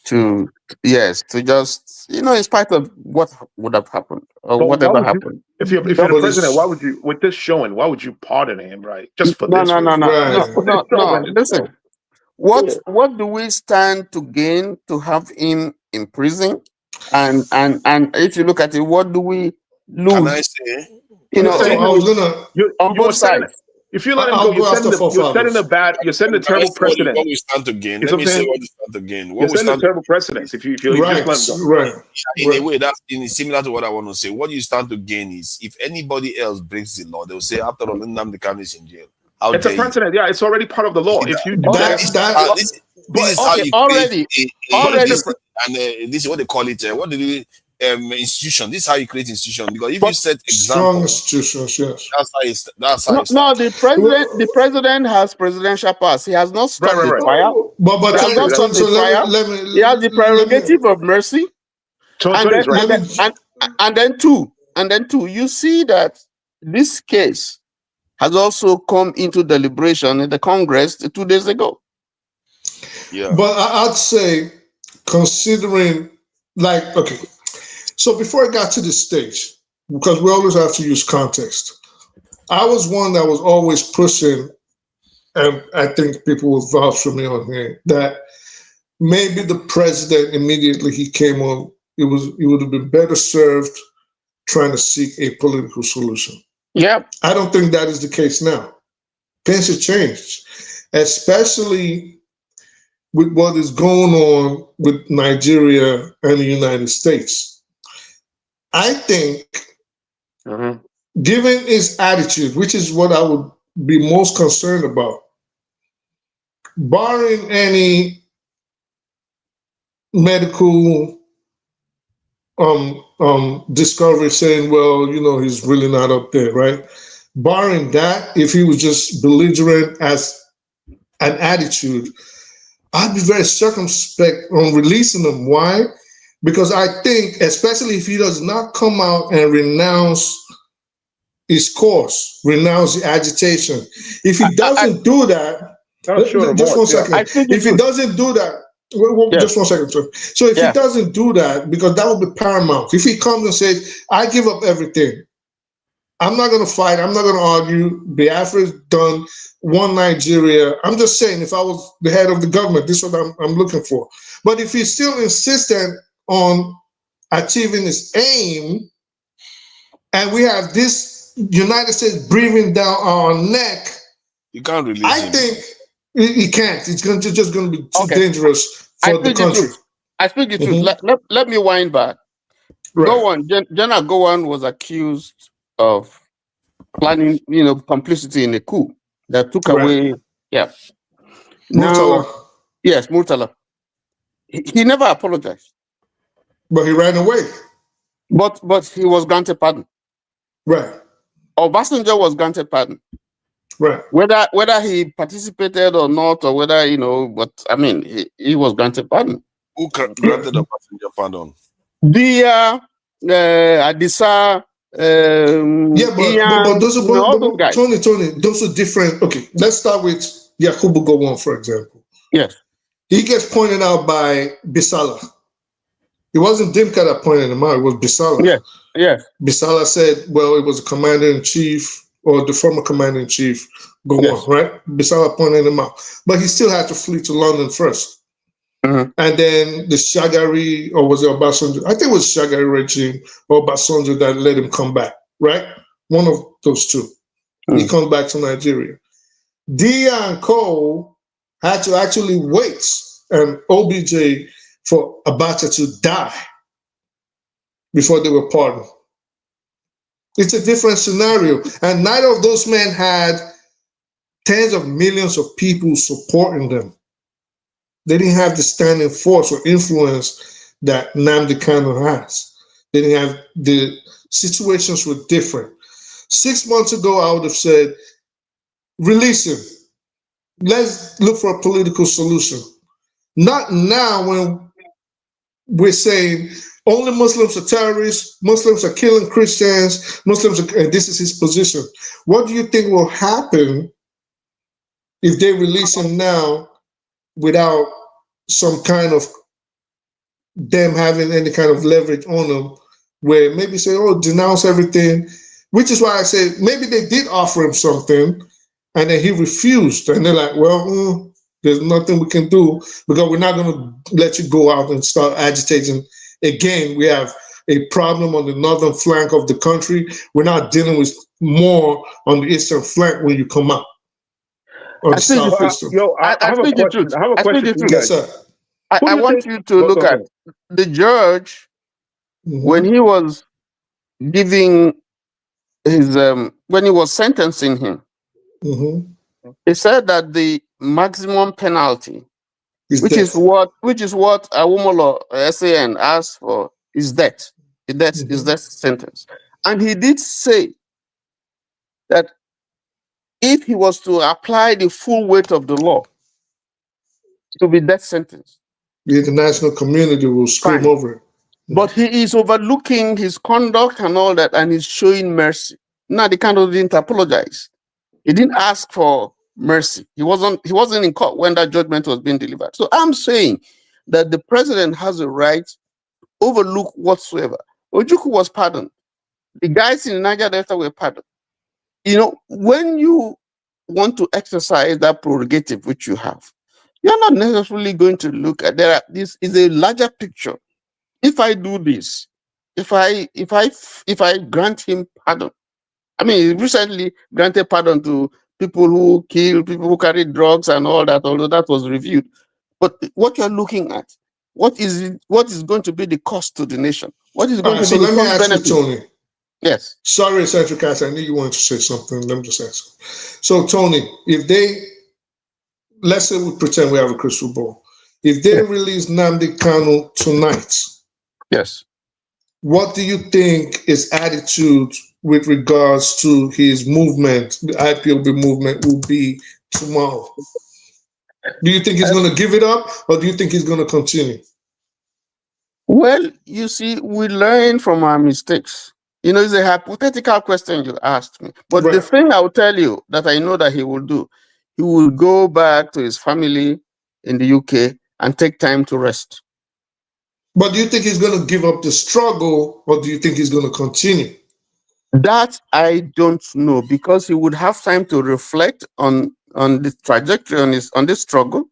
to just in spite of what would have happened or But whatever happened. If you're the president, why would you, with this showing, why would you pardon him, right? Just for this? No. Listen, what do we stand to gain to have him in prison? And if you look at it, what do we lose? Can I say? On both sides. If you let him go, you're setting a terrible precedent. What we stand to gain. Let me say what we stand to gain. You're setting a terrible precedent if you just let him go. In a way, that's similar to what I want to say. What you stand to gain is if anybody else breaks the law, they'll say after all, Nnamdi Kanu is in jail. It's a precedent. Yeah, it's already part of the law. If you do this is how you already, and this is what they call it. What do you institution? This is how you create institution. Because if you set strong examples, institutions, yes. That's how. No, the president has presidential powers. He has not stopped the trial. But he has not stopped the trial. He has the prerogative of mercy. And then two. You see that this case has also come into deliberation in the Congress 2 days ago. Yeah. But I'd say, considering, okay, so before I got to this stage, because we always have to use context, I was one that was always pushing, and I think people will vouch for me on here, that maybe the president, immediately he came on, he would have been better served trying to seek a political solution. Yeah. I don't think that is the case now. Things have changed, especially with what is going on with Nigeria and the United States. I think, given his attitude, which is what I would be most concerned about, barring any medical discovery saying, well, he's really not up there, right? Barring that, if he was just belligerent as an attitude, I'd be very circumspect on releasing him. Why? Because I think, especially if he does not come out and renounce his course, renounce the agitation. If he doesn't do that, just 1 second. If he doesn't do that, just 1 second, sir. So if he doesn't do that, because that would be paramount. If he comes and says, I give up everything, I'm not going to fight, I'm not going to argue, Biafra is done, one Nigeria. I'm just saying, if I was the head of the government, this is what I'm looking for. But if he's still insistent on achieving his aim, and we have this United States breathing down our neck, you can't release I think he can't. It's just going to be too dangerous for the country. I speak the truth. Let me wind back. Right. General Gowon was accused of planning, complicity in a coup that took away. Yeah. Murtala. Yes, Murtala. He never apologized. But he ran away. But he was granted pardon. Right. Obasanjo was granted pardon. Right. Whether he participated or not, or whether but I mean, he was granted pardon. Who granted Obasanjo pardon? The Adisa. But those are guys. Tony, those are different. Okay, let's start with Yakubu Gowon, for example. Yes. He gets pointed out by Bisala. It wasn't Dimka that pointed him out, it was Bisala. Yeah. Bisala said, well, it was the commander-in-chief or the former commander-in-chief, Gowon, right? Bisala pointed him out. But he still had to flee to London first. And then the Shagari, or was it Obasanjo? I think it was Shagari regime or Obasanjo that let him come back, right? One of those two. He comes back to Nigeria. Dia and Co had to actually wait and OBJ for Abacha to die before they were pardoned. It's a different scenario. And neither of those men had tens of millions of people supporting them. They didn't have the standing force or influence that Nnamdi Kanu has. They didn't have, the situations were different. 6 months ago, I would have said, release him. Let's look for a political solution. Not now when we're saying only Muslims are terrorists, Muslims are killing Christians, and this is his position. What do you think will happen if they release him now without some kind of them having any kind of leverage on them, where maybe say, oh, denounce everything, which is why I say maybe they did offer him something and then he refused. And they're like, well, there's nothing we can do because we're not going to let you go out and start agitating again. We have a problem on the northern flank of the country. We're not dealing with more on the eastern flank when you come out. I have a question. I have a question for you guys. Yes, sir. I want you to look at the judge when he was giving his when he was sentencing him. He said that the maximum penalty, which is what Awumolo SAN asked for, is death. Is death sentence. And he did say that if he was to apply the full weight of the law, it will be death sentence. The international community will scream over it. But he is overlooking his conduct and all that, and he's showing mercy. Nnamdi Kanu didn't apologize. He didn't ask for mercy. He wasn't in court when that judgment was being delivered. So I'm saying that the president has a right to overlook whatsoever. Ojukwu was pardoned. The guys in Niger Delta were pardoned. You know, when you want to exercise that prerogative which you have, you're not necessarily going to look at this is a larger picture. If I do this, if I grant him pardon, I mean, he recently granted pardon to people who killed, people who carried drugs and all that, although that was reviewed. But what you're looking at, what is going to be the cost to the nation? What is going to be the cost benefit? So let me ask you, Tony. Yes. Sorry, Central Cast, I knew you wanted to say something. Let me just ask. So, Tony, if let's say we pretend we have a crystal ball. If they release Nnamdi Kanu tonight, yes, what do you think his attitude with regards to his movement, the IPOB movement, will be tomorrow? Do you think he's going to give it up, or do you think he's going to continue? Well, you see, we learn from our mistakes. You know, it's a hypothetical question you asked me. But the thing I will tell you that I know that he will do, he will go back to his family in the UK and take time to rest. But do you think he's going to give up the struggle, or do you think he's going to continue? That I don't know, because he would have time to reflect on the trajectory on this struggle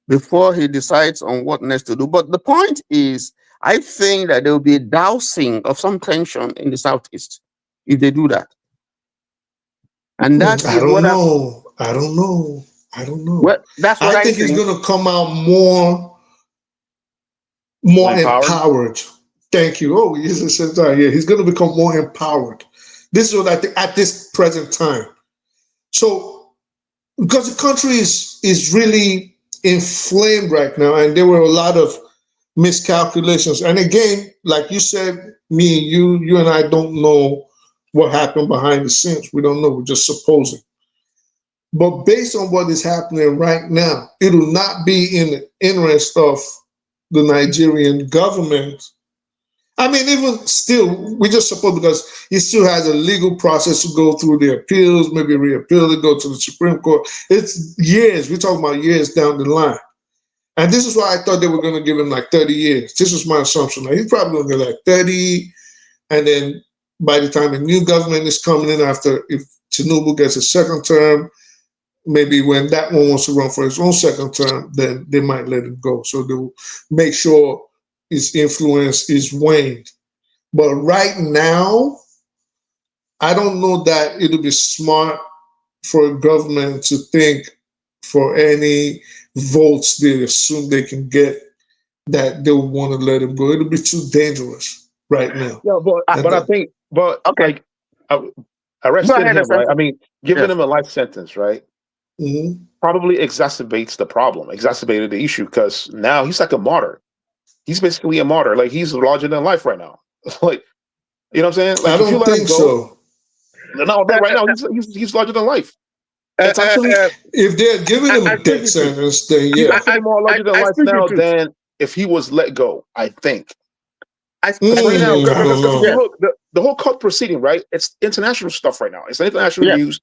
before he decides on what next to do. But the point is, I think that there will be a dousing of some tension in the Southeast if they do that. And that I don't know. Well, that's what I think. He's going to come out more empowered. Thank you. Oh, we use the time. Yeah, he's going to become more empowered. This is what I think at this present time. So, because the country is really inflamed right now, and there were a lot of miscalculations. And again, like you said, me, you and I don't know what happened behind the scenes. We don't know. We're just supposing. But based on what is happening right now, it will not be in the interest of the Nigerian government. I mean, even still, we just suppose, because he still has a legal process to go through the appeals, maybe reappeal it, go to the Supreme Court. It's years. We're talking about years down the line. And this is why I thought they were going to give him like 30 years. This was my assumption. Like, he's probably going to get like 30. And then by the time a new government is coming in, after, if Tinubu gets a second term, maybe when that one wants to run for his own second term, then they might let him go. So they'll make sure his influence is waned. But right now, I don't know that it'll be smart for a government to think for any votes they assume they can get that they'll want to let him go. It'll be too dangerous right now. Yeah, like arresting him, right? I mean, giving him a life sentence, right? Probably exacerbates the problem, exacerbated the issue, because now he's like a martyr. He's basically a martyr. Like, he's larger than life right now. Like, you know what I'm saying? Like, I don't think so. No, right now he's larger than life. It's actually, if they're giving him a death sentence, then yeah, he's actually more larger than life now than if he was let go. I think. Right now, because look, the whole court proceeding, right? It's international stuff right now. It's international news.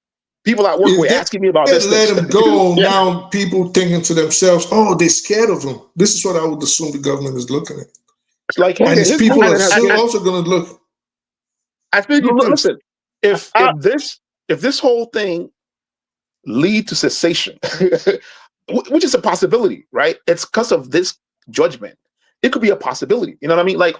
People at work were asking me about this. Let him go. Now people thinking to themselves, "Oh, they're scared of him." This is what I would assume the government is looking at. Like, and these people are still I also going to look. I think listen, if this whole thing lead to cessation, which is a possibility, right? It's because of this judgment. It could be a possibility. You know what I mean? Like,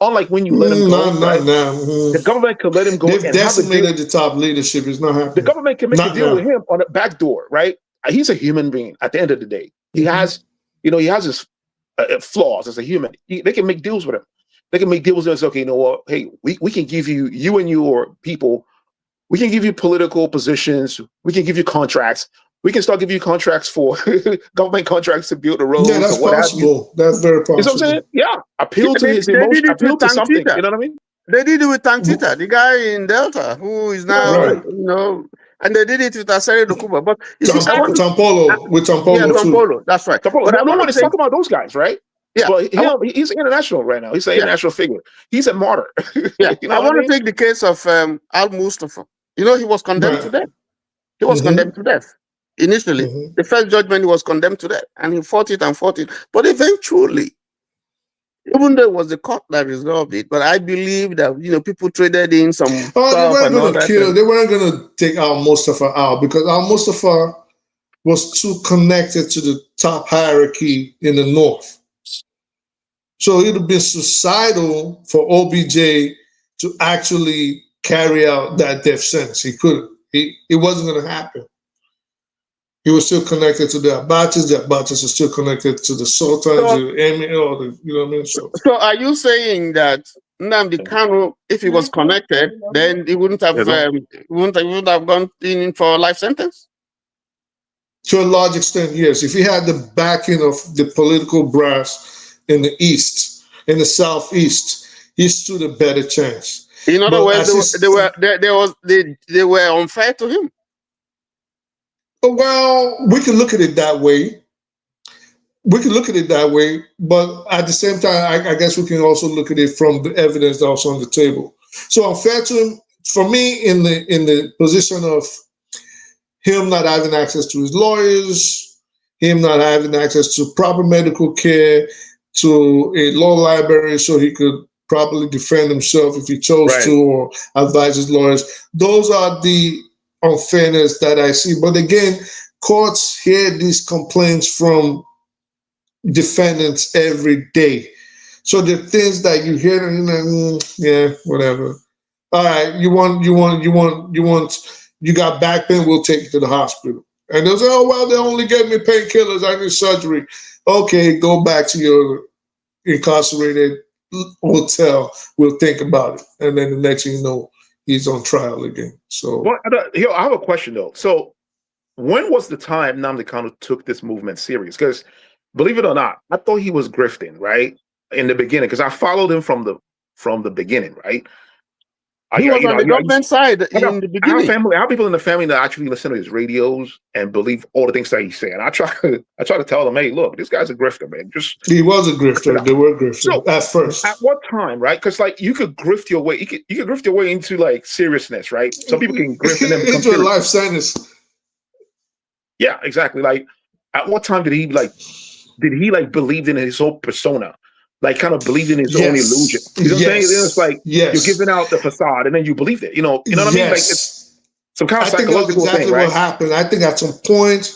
unlike when you let him go, right? The government could let him go. They've decimated the top leadership. It's not happening. The government can make a deal with him on a back door, right? He's a human being. At the end of the day, he has, he has his flaws as a human. They can make deals with him. They can make deals with him and say, okay, you know what? Hey, we can give you and your people. We can give you political positions. We can give you contracts. We can start giving you contracts for government contracts to build the roads. Yeah, that's possible. That's very possible. You know what I'm saying? Yeah. Appeal to his emotion. Appeal to something. You know what I mean? They did it with Tantita, the guy in Delta, who is now, and they did it with Asari Dokuba. But Tampolo, with Tampolo. Yeah, Tampolo. That's right. Tampolo. But no one is talking about those guys, right? Yeah. Well, he's international right now. He's an international figure. He's a martyr. Yeah. You know I want to take the case of Al Mustafa. He was condemned to death. He was condemned to death. Initially, the first judgment, he was condemned to death, and he fought it. But eventually, even though it was the court that resolved it, but I believe that people traded in some. Oh, they weren't going to kill. They weren't going to take Al Mustafa out because Al Mustafa was too connected to the top hierarchy in the north. So it would have been suicidal for OBJ to actually carry out that death sentence. He couldn't. It wasn't going to happen. He was still connected to the Abatis. The Abatis are still connected to the Sultan, to the Emir, you know what I mean? So are you saying that Nnamdi Kanu, if he was connected, then he wouldn't have gone in for a life sentence? To a large extent, yes. If he had the backing of the political brass in the east, in the southeast, he stood a better chance. In other words, they were unfair to him. Well, we can look at it that way. But at the same time, I guess we can also look at it from the evidence that was on the table. So unfair to him, for me, in the position of him not having access to his lawyers, him not having access to proper medical care, to a law library so he could properly defend himself if he chose to, or advise his lawyers. Those are the unfairness that I see. But again, courts hear these complaints from defendants every day. So the things that you hear, yeah, whatever. All right, you got back pain, we'll take you to the hospital. And they'll say, oh, well, they only gave me painkillers, I need surgery. Okay, go back to your incarcerated hotel, we'll think about it. And then the next thing you know, he's on trial again. So, well, I have a question though. So, when was the time Nnamdi Kanu took this movement serious? Because, believe it or not, I thought he was grifting right in the beginning. Because I followed him from the beginning, right? He was on the government side in the beginning. I have people in the family that actually listen to his radios and believe all the things that he's saying. I try to tell them, hey, look, this guy's a grifter, man. He was a grifter. They were grifters. So, at first. At what time, right? Because you could grift your way. You could grift your way into seriousness, right? Some people can grift into a life sentence. Yeah, exactly. Like, at what time did he believe in his whole persona? Like, kind of believed in his own illusion. You know what I'm saying? It's like you're giving out the facade and then you believe it. You know what I mean? Like, it's some kind of psychological thing, right? What happened. I think at some point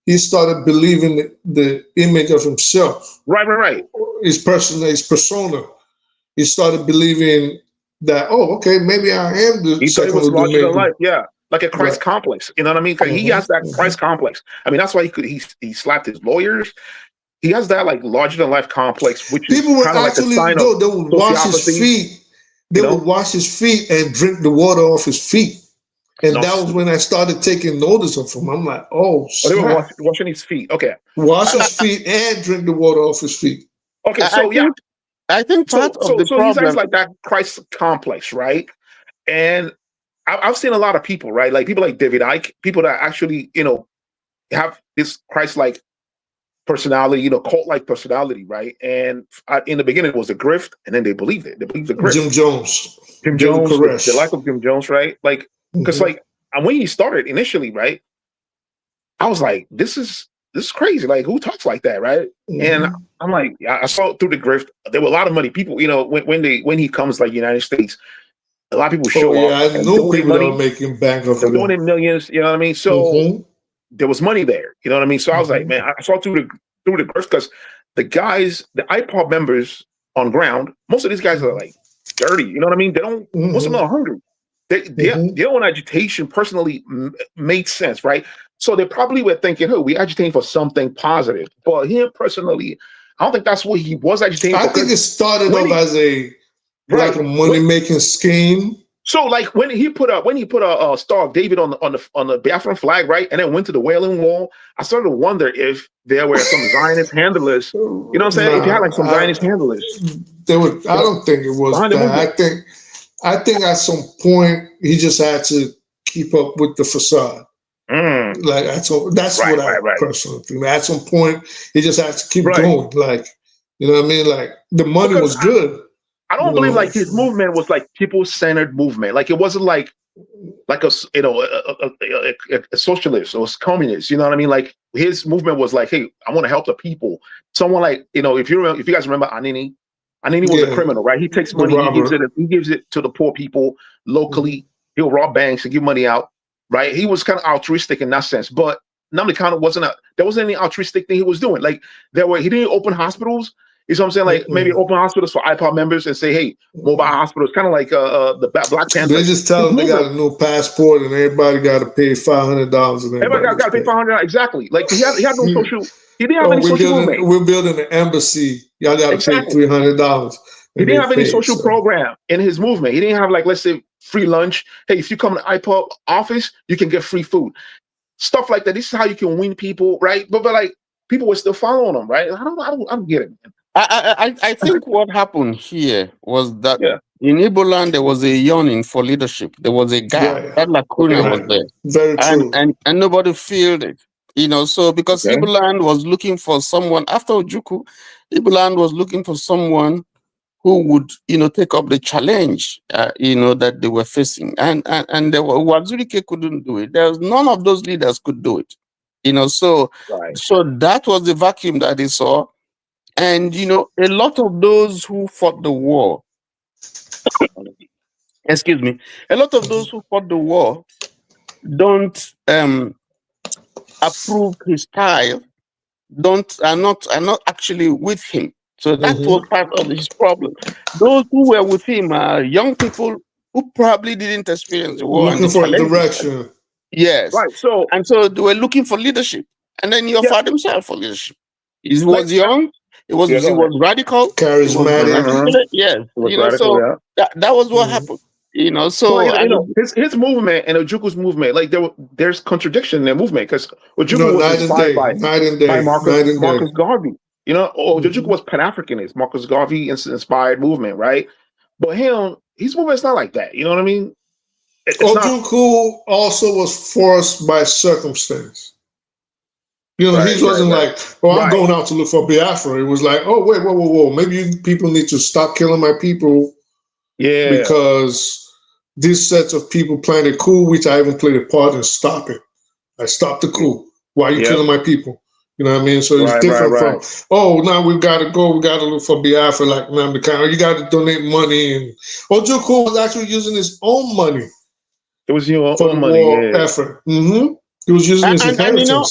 he started believing the image of himself. Right. His persona. He started believing that, maybe I am the second was larger than life. Yeah. Like a Christ complex. You know what I mean? He has that Christ complex. I mean, that's why he slapped his lawyers. He has that larger than life complex, which people would actually they would wash his feet. They would wash his feet and drink the water off his feet. And that was when I started taking notice of him. I'm like, they were washing his feet. Okay. Wash his feet and drink the water off his feet. Okay, so I think part of the problem. So he has like that Christ complex, right? And I've seen a lot of people, right? Like people like David Icke, people that actually, have this Christ-like personality, cult-like personality, right? And in the beginning it was a grift, and then they believed it. They believed the grift. Jim Jones, the lack of Jim Jones, right? Like, because when he started initially, right, I was like, this is crazy. Like, who talks like that, right? And I'm like, I saw it through the grift. There were a lot of money. People, you know, when he comes like United States, a lot of people show up. I knew people that were making bank off of doing in millions. You know what I mean? So there was money there. You know what I mean? So I was like, man, I saw through the grift because the guys, the IPOB members on ground, most of these guys are like dirty. You know what I mean? They don't. Most of them are hungry. Their own agitation personally made sense, right? So they probably were thinking, "Oh, we agitating for something positive." But him personally, I don't think that's what he was agitating for. I think it started off as a like a money making scheme. So, like when he put a Star of David on the Biafran flag, right, and then went to the Wailing Wall, I started to wonder if there were some Zionist handlers. You know what I'm saying? If you had like some Zionist handlers, there were. I don't think it was that. I think at some point he just had to keep up with the facade. Like that's what I personally think. At some point he just had to keep going. Like, you know what I mean? Like the money was good. I don't believe like his movement was like people-centered movement. Like it wasn't like a socialist or a communist. You know what I mean? Like his movement was like, hey, I want to help the people. Someone like, you know, if you guys remember Anini was a criminal, right? He takes money, he gives it to the poor people locally. He'll rob banks and give money out, right? He was kind of altruistic in that sense. But Nnamdi Kanu there wasn't any altruistic thing he was doing. Like he didn't open hospitals. You know what I'm saying? Like maybe open hospitals for IPOB members and say, hey, mobile hospitals, kind of like the Black Panther. They just tell them they got a new passport and everybody got to pay $500. Everybody got to pay $500. Exactly. Like he had no social. He didn't have any social movement. We're building an embassy. Y'all got to pay $300. He didn't have any social program in his movement. He didn't have like, let's say, free lunch. Hey, if you come to IPOB office, you can get free food. Stuff like that. This is how you can win people, right? But like people were still following him, right? I don't get it, man. I think what happened here was that in Igbo land there was a yearning for leadership. There was a gap. That lacuna was there. Very true. And nobody filled it. You know, so because Igbo land was looking for someone after Ojukwu, Igbo land was looking for someone who would, you know, take up the challenge, you know, that they were facing. And Wazirike couldn't do it. None of those leaders could do it. You know, so that was the vacuum that they saw. And, you know, a lot of those who fought the war, excuse me, a lot of those who fought the war don't approve his style, are not actually with him. So that was part of his problem. Those who were with him are young people who probably didn't experience the war. Looking for direction. Yes. Right. So they were looking for leadership. And then he offered himself for leadership. He was young. He was radical, charismatic. Yes, you know, so that was what happened. You know, so his movement and Ojukwu's movement, like there's contradiction in their movement because Ojukwu was inspired by Marcus Garvey. You know, Ojukwu was Pan-Africanist, Marcus Garvey inspired movement, right? But his movement is not like that. You know what I mean? Ojukwu also was forced by circumstance. You know, he wasn't like, oh, I'm going out to look for Biafra. It was like, oh, wait, whoa. Maybe people need to stop killing my people. Yeah. Because these sets of people playing a coup, which I even played a part in stop it. I stopped the coup. Why are you killing my people? You know what I mean? So it's different from, oh, now we've got to go. We got to look for Biafra like Nnamdi Kanu. You got to donate money. And Ojukwu was actually using his own money. It was your own money, effort. He was using his inheritance. You know,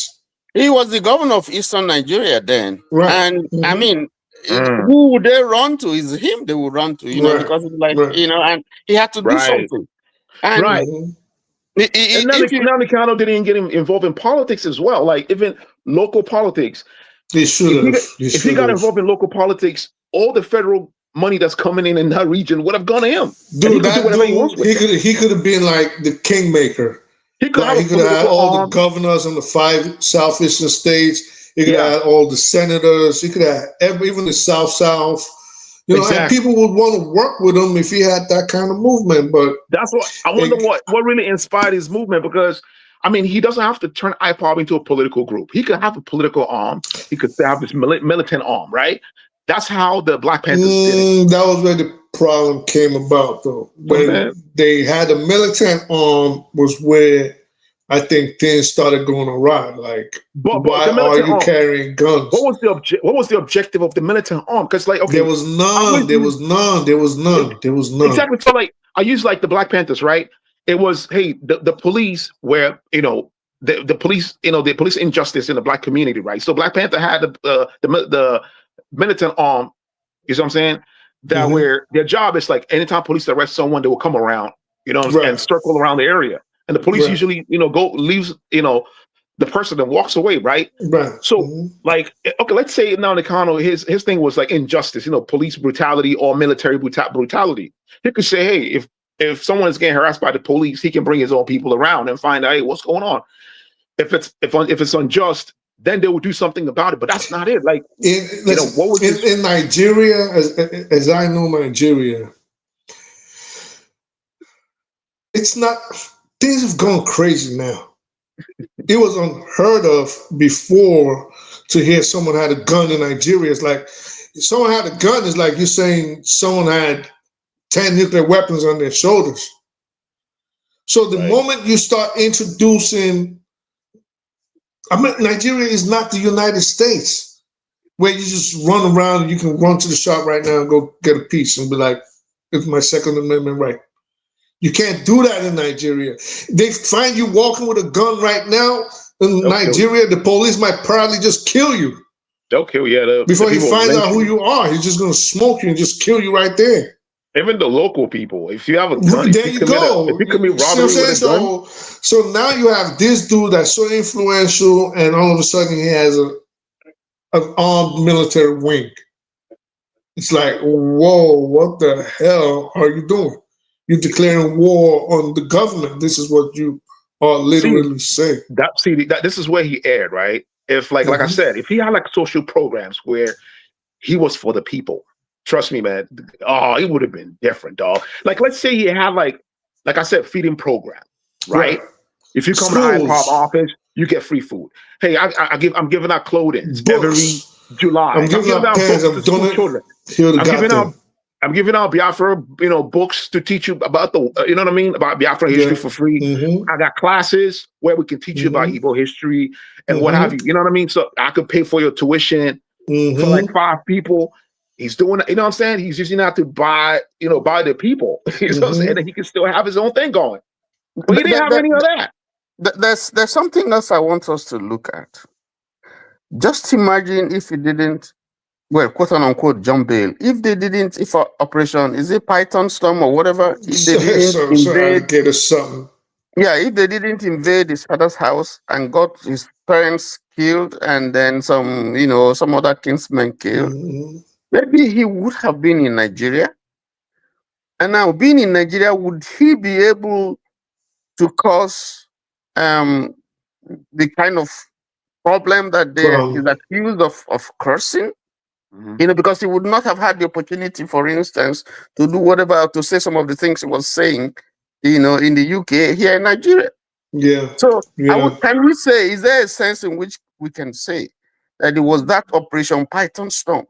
he was the governor of Eastern Nigeria then. Right. And I mean, who would they run to? Is him they would run to, you know, because it's like, you know, and he had to do something. And Nnamdi Kanu didn't get involved in politics as well, like even local politics. He should have. If he got involved in local politics, all the federal money that's coming in that region would have gone to him. Dude, he could have been like the kingmaker. He could have had all the governors in the 5 southeastern states. He could have had all the senators. He could have even the South. You know, and people would want to work with him if he had that kind of movement. But that's what I wonder. What really inspired his movement? Because I mean, he doesn't have to turn IPOB into a political group. He could have a political arm. He could have this militant arm, right? That's how the Black Panthers did it. That was where the problem came about, though. When they had a militant arm was where I think things started going awry. Like, why are you carrying guns? What was the objective of the militant arm? Because like, okay, there was none. Exactly. So like, I use like the Black Panthers, right? It was, hey, the police were, you know, the police, you know, the police injustice in the Black community, right? So Black Panther had the militant arm. You know what I'm saying? That where their job is like, anytime police arrest someone, they will come around, you know, and circle around the area. And the police usually, you know, leaves, you know, the person and walks away, right? So, like, okay, let's say Nnamdi Kanu, his thing was like injustice, you know, police brutality or military brutality. He could say, hey, if someone is getting harassed by the police, he can bring his own people around and find out, hey, what's going on? If it's unjust, then they will do something about it. But that's not it. Like, what was in Nigeria, as I know Nigeria, it's not. Things have gone crazy now. It was unheard of before to hear someone had a gun in Nigeria. It's like, if someone had a gun, it's like you're saying someone had 10 nuclear weapons on their shoulders. So the moment you start introducing, I mean, Nigeria is not the United States where you just run around and you can run to the shop right now and go get a piece and be like, it's my Second Amendment right. You can't do that in Nigeria. They find you walking with a gun right now in Nigeria, the police might probably just kill you. They'll kill you. Before he finds out who you are, he's just going to smoke you and just kill you right there. Even the local people, if you have a gun, there you go. If you commit robbery with a gun. So now you have this dude that's so influential, and all of a sudden he has an armed military wing. It's like, whoa, what the hell are you doing? You're declaring war on the government. This is what you are literally saying. This is where he erred, right? If like I said, if he had like social programs where he was for the people, trust me, man, it would have been different, dog. Like, let's say he had like I said, feeding program, right? If you come to the IPOB office, you get free food. Hey, I'm giving out clothing every July. I'm giving out pens. I'm doing it. I'm giving out Biafra, books to teach you about about Biafra history for free. I got classes where we can teach you about Igbo history and what have you. You know what I mean? So I could pay for your tuition for like 5 people. He's doing it, you know what I'm saying? He's using that to buy the people. You know what I'm saying? And he can still have his own thing going. But he didn't have any of that. There's something else I want us to look at. Just imagine if he didn't, well, quote unquote, jump bail. If they didn't, if Operation, is it Python Storm or whatever? If they didn't if they didn't invade his father's house and got his parents killed and then some other kinsmen killed, maybe he would have been in Nigeria. And now, being in Nigeria, would he be able to cause the kind of problem that he's accused of cursing? Because he would not have had the opportunity, for instance, to do whatever, to say some of the things he was saying, in the UK, here in Nigeria. So can we say, is there a sense in which we can say that it was that Operation Python Storm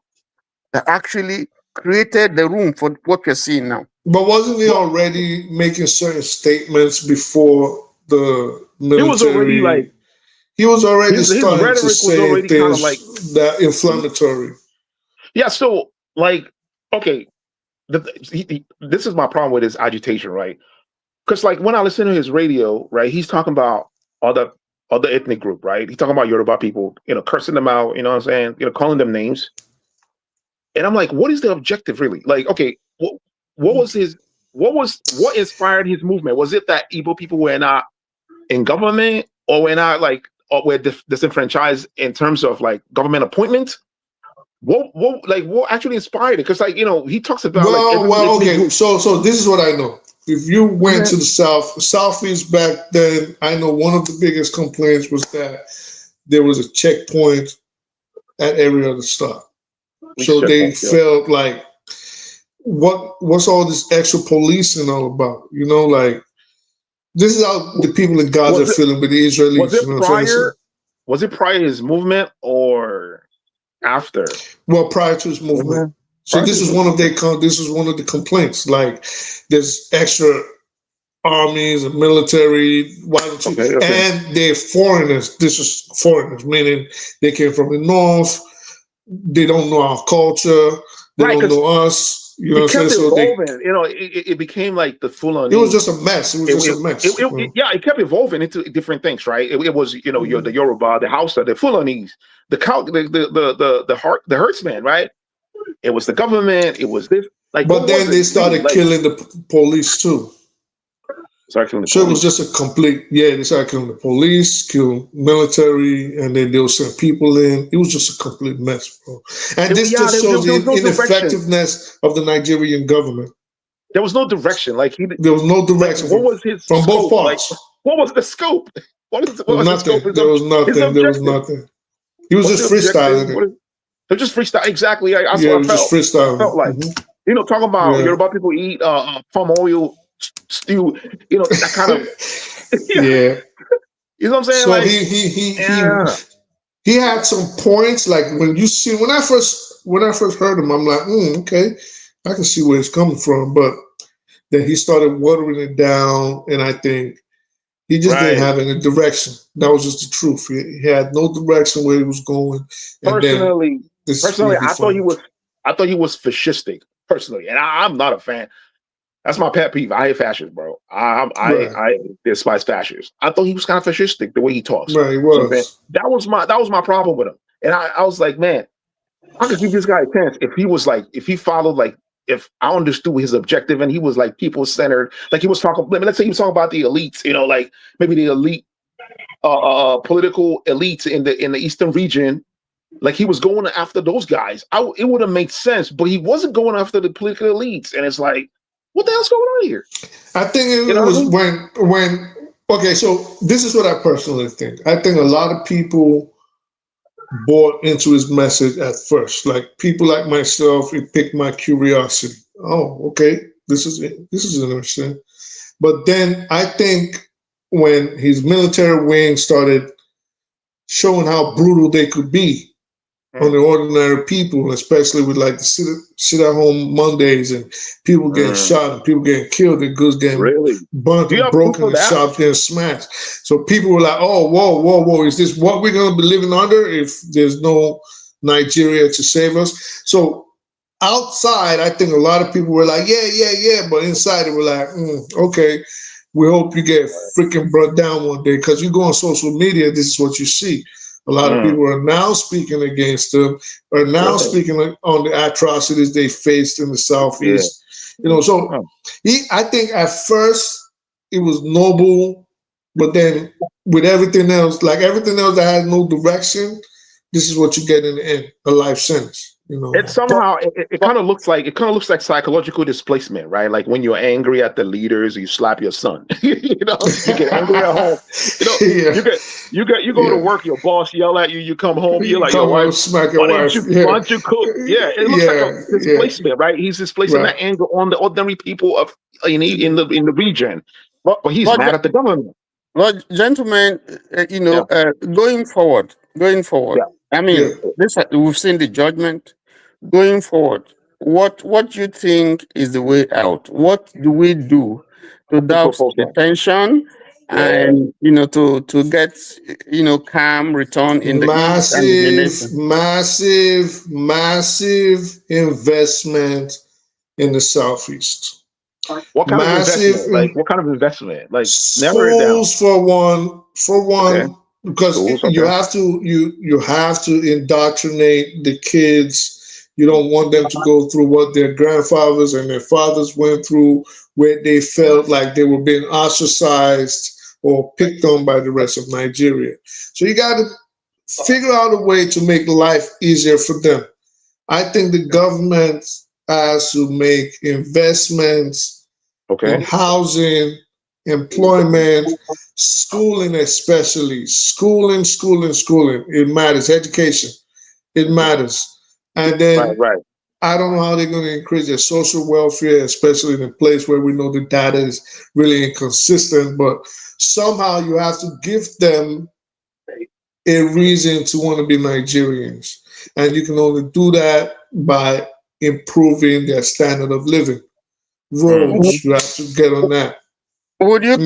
that actually created the room for what we're seeing now? But wasn't he already making certain statements before the military? He was already starting to say things that inflammatory. Yeah, so okay, this is my problem with his agitation, right? Because when I listen to his radio, right, he's talking about other ethnic group, right? He's talking about Yoruba people, cursing them out, you know what I'm saying, calling them names. And I'm like, what is the objective really? Like, okay, what inspired his movement? Was it that Igbo people were not in government, or were not or were disenfranchised in terms of government appointments? What actually inspired it? Because he talks about okay. So this is what I know. If you went to the Southeast back then, I know one of the biggest complaints was that there was a checkpoint at every other stop. So they felt like, what's all this extra policing all about? This is how the people in Gaza are feeling with the Israelis. Was it prior to his movement or after? Well, prior to his movement. So this is one of the complaints. Like there's extra armies and military, and they're foreigners. This is foreigners, meaning they came from the north. They don't know our culture. They don't know us. You know what I'm saying? Evolving. It became like the full-on. It was just a mess. It was just a mess. It kept evolving into different things, right? It was, the Yoruba, the Hausa, the Fulanese, the herdsmen, right? It was the government. It was this. But then they started killing the police too. So it was just a complete, they started killing the police, kill military, and then they'll send people in. It was just a complete mess, bro. And this just shows the ineffectiveness of the Nigerian government. There was no direction. There was no direction. What was his from scope? both parts? What was the scope? What was nothing. The scope? There was nothing. There was nothing. He was just freestyling it. They're just freestyle. Exactly. That's it what was I felt. just freestyle. I felt like, talking about Yoruba people eat palm oil stew, that kind of. Yeah. You know what I'm saying? So he had some points. Like when I first heard him, I'm like, okay, I can see where it's coming from. But then he started watering it down, and I think he just didn't have any direction. That was just the truth. He had no direction where he was going. And personally, I thought he was fascistic. Personally, and I'm not a fan. That's my pet peeve. I hate fascists, bro. I despise fascists. I thought he was kind of fascistic the way he talks. Right, he was. So, that was my problem with him. And I was like, man, I could give this guy a chance if he followed if I understood his objective and he was like people centered, like he was talking. Let's say he was talking about the elites, like maybe the elite, political elites in the eastern region. Like he was going after those guys. It would have made sense, but he wasn't going after the political elites. And it's like, what the hell's going on here? I think it was when okay, so this is what I personally think. I think a lot of people bought into his message at first. Like people like myself, it piqued my curiosity. Oh, okay, this is interesting. But then I think when his military wing started showing how brutal they could be on the ordinary people, especially with like the sit at home Mondays and people getting shot and people getting killed and goods getting burnt and broken and shops getting smashed. So people were like, oh, whoa, is this what we're going to be living under if there's no Nigeria to save us? So outside, I think a lot of people were like, yeah, but inside they were like, okay, we hope you get freaking brought down one day, because you go on social media, this is what you see. A lot of people are now speaking against them, are now speaking on the atrocities they faced in the Southeast. So I think at first it was noble, but then with everything else, like everything else that has no direction, this is what you get in the end, a life sentence. It somehow it kind of looks like psychological displacement, right? Like when you're angry at the leaders, you slap your son. You get angry at home. You go to work, your boss yell at you, you come home, you're like, your wife, smack your wife. Why don't you cook? Yeah, it looks like a displacement, right? He's displacing that anger on the ordinary people of in the region, but he's mad at the government. Well, gentlemen, going forward. I mean, we've seen the judgment. Going forward, what do you think is the way out? What do we do to douse the tension and to get calm return in the massive investment in the Southeast? What kind of investment? Like what kind of investment? Like schools for one. Because you have to indoctrinate the kids. You don't want them to go through what their grandfathers and their fathers went through, where they felt like they were being ostracized or picked on by the rest of Nigeria. So you got to figure out a way to make life easier for them. I think the government has to make investments in housing, employment, schooling, especially schooling. It matters. Education, it matters. And then I don't know how they're going to increase their social welfare, especially in a place where we know the data is really inconsistent. But somehow you have to give them a reason to want to be Nigerians, and you can only do that by improving their standard of living. Roads, you have to get on that. Would you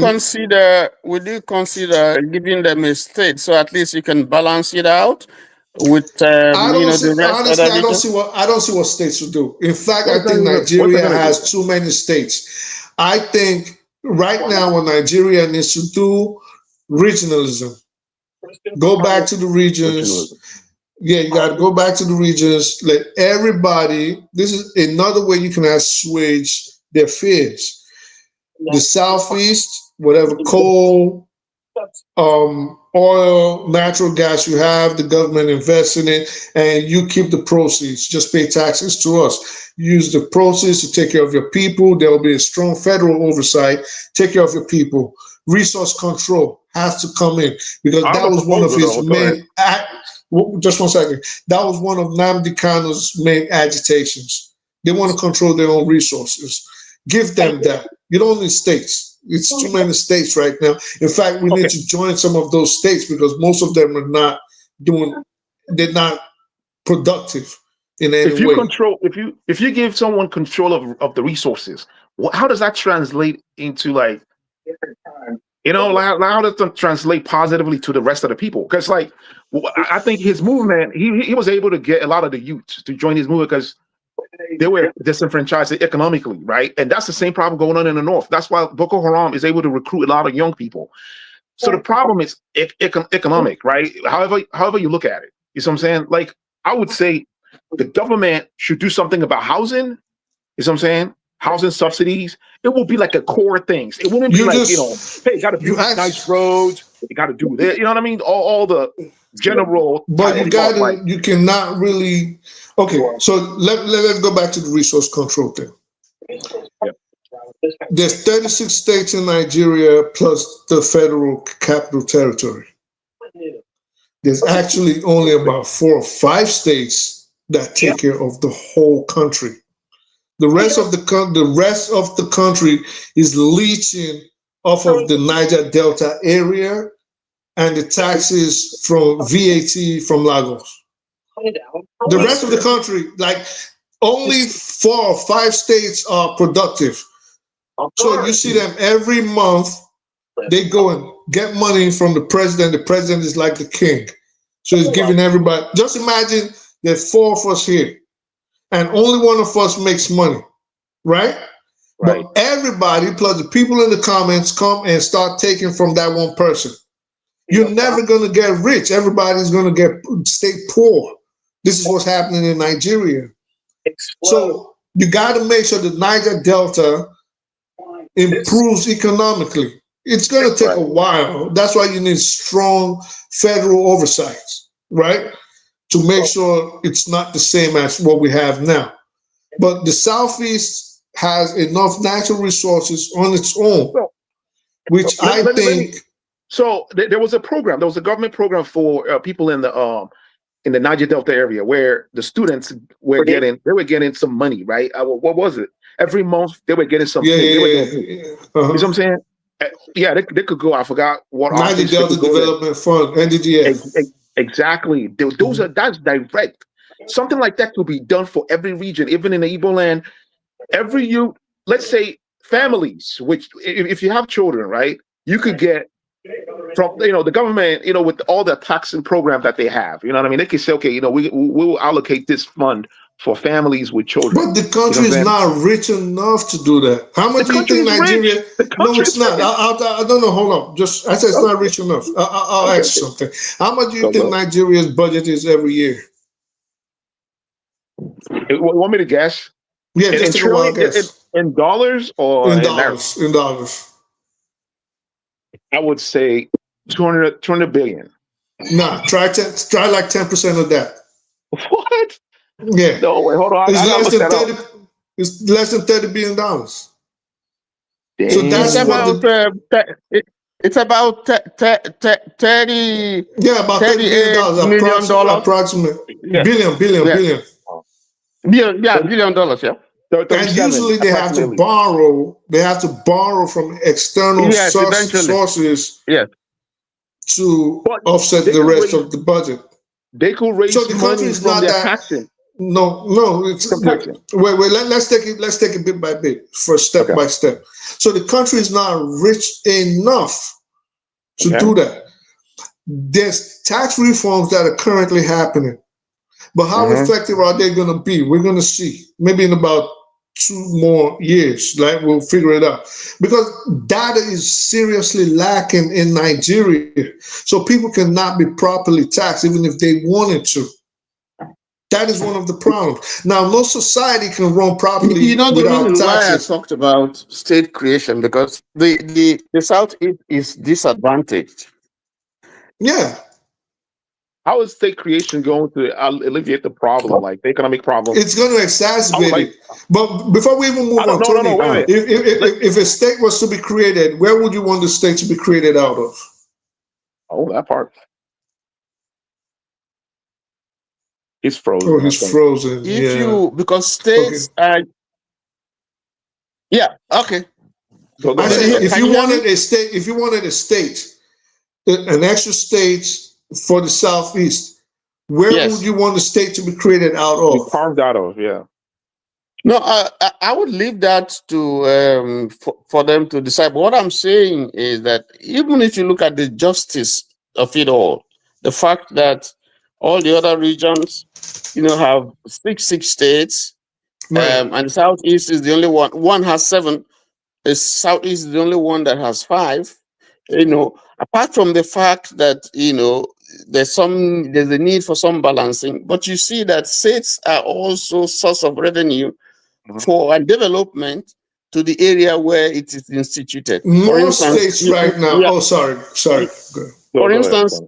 consider giving them a state so at least you can balance it out with the rest of honestly, the I don't region? see what states will do. In fact, I think Nigeria has too many states. I think right now what Nigeria needs to do, regionalism. Go back to the regions. Yeah, you got to go back to the regions. Let everybody. This is another way you can assuage their fears. The Southeast, whatever coal, oil, natural gas you have, the government invests in it, and you keep the proceeds. Just pay taxes to us. Use the proceeds to take care of your people. There will be a strong federal oversight. Take care of your people. Resource control has to come in because that was one of his main. Just 1 second. That was one of Nnamdi Kanu's main agitations. They want to control their own resources. Give them that. You don't need states. It's too many states right now. In fact, we need to join some of those states because most of them are not they're not productive in any if you way. Control, if you give someone control of the resources, how does that translate into like, how does that translate positively to the rest of the people? Because like, I think his movement, he was able to get a lot of the youth to join his movement because they were disenfranchised economically, right? And that's the same problem going on in the north. That's why Boko Haram is able to recruit a lot of young people. So the problem is economic, right? However you look at it, you see what I'm saying? Like, I would say the government should do something about housing. You see what I'm saying? Housing subsidies. It will be like a core thing. It wouldn't be hey, you got to build nice roads. You got to do this. You know what I mean? All the general. But you cannot really. Okay, so let's go back to the resource control thing. Yep. There's 36 states in Nigeria plus the federal capital territory. There's actually only about 4 or 5 states that take care of the whole country. The rest of the country is leeching off of the Niger Delta area and the taxes from VAT from Lagos. The rest of the country, like only 4 or 5 states are productive. So you see them every month, they go and get money from the president. The president is like the king. So he's giving everybody, just imagine there's 4 of us here and only one of us makes money, right? But everybody plus the people in the comments come and start taking from that one person. You're never going to get rich. Everybody's going to stay poor. This is what's happening in Nigeria. So you got to make sure the Niger Delta improves economically. It's going to take a while. That's why you need strong federal oversight, right? To make sure it's not the same as what we have now. But the Southeast has enough natural resources on its own, which I think. So there was a program. There was a government program for people in the Niger Delta area where the students were getting some money, right? What was it? Every month they were getting something. You know what I'm saying? Yeah, they could go. I forgot what. Niger Delta Development Fund, NDDF. Exactly. That's direct. Something like that could be done for every region, even in the Igbo land. Every youth, let's say families, which if you have children, right, you could get from the government, with all the taxing program that they have. You know what I mean? They can say, okay, we will allocate this fund for families with children. But the country is not rich enough to do that. How much do you think Nigeria? No, it's not. I don't know. Hold on. I said it's not rich enough. I'll ask you something. How much do you think Nigeria's budget is every year? You want me to guess? Yeah, just take a wild guess. In dollars or in dollars? In dollars. I would say 200 billion. Nah, try like 10% of that. What? Yeah. No, wait, hold on. It's less than $30 billion. Damn. So that's it's about 30. Yeah, about $38 million approximately. Yeah. Billion. $billion. Yeah. And usually they have to borrow. They have to borrow from external sources. Yes. To offset the rest of the budget. They could raise money from their taxing. No, it's wait. Let's take it bit by bit, first step by step. So the country is not rich enough to do that. There's tax reforms that are currently happening, but how effective are they going to be? We're going to see. Maybe in about 2 more years, like we'll figure it out. Because data is seriously lacking in Nigeria, so people cannot be properly taxed, even if they wanted to. That is one of the problems. Now, no society can run properly. You know, the without reason why I taxes. talked about state creation, because the Southeast is disadvantaged. Yeah. How is state creation going to alleviate the problem, like the economic problem? It's going to exacerbate it. But before we even move on, Tony, wait. If a state was to be created, where would you want the state to be created out of? Oh, that part. He's frozen. Oh, he's frozen. If you, because states are, okay. I said, if you wanted a state, an extra state for the Southeast, where would you want the state to be created out of? Carved out of, No, I would leave that to for them to decide. But what I'm saying is that even if you look at the justice of it all, the fact that all the other regions, have six states, and the Southeast is the only one. One has 7. The Southeast is the only one that has 5. Apart from the fact that there's a need for some balancing, but you see that states are also source of revenue for development to the area where it is instituted. For instance, states right now. Oh, sorry. For instance,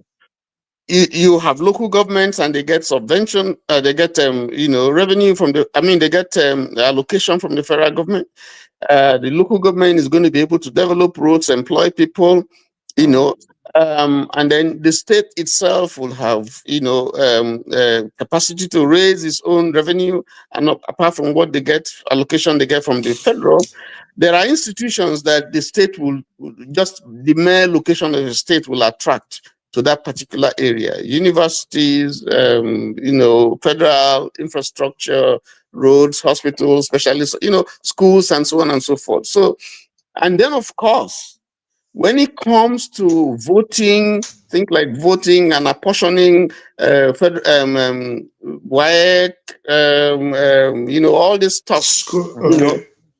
you have local governments and they get subvention. They get revenue from they get allocation from the federal government. The local government is going to be able to develop roads, employ people, and then the state itself will have, capacity to raise its own revenue. And apart from what they get, allocation they get from the federal, there are institutions that the state will just, the mere location of the state will attract to that particular area. Universities, federal infrastructure, roads, hospitals, specialists, schools, and so on and so forth. So, and then of course, when it comes to voting, things like voting and apportioning, WAEC, all this stuff,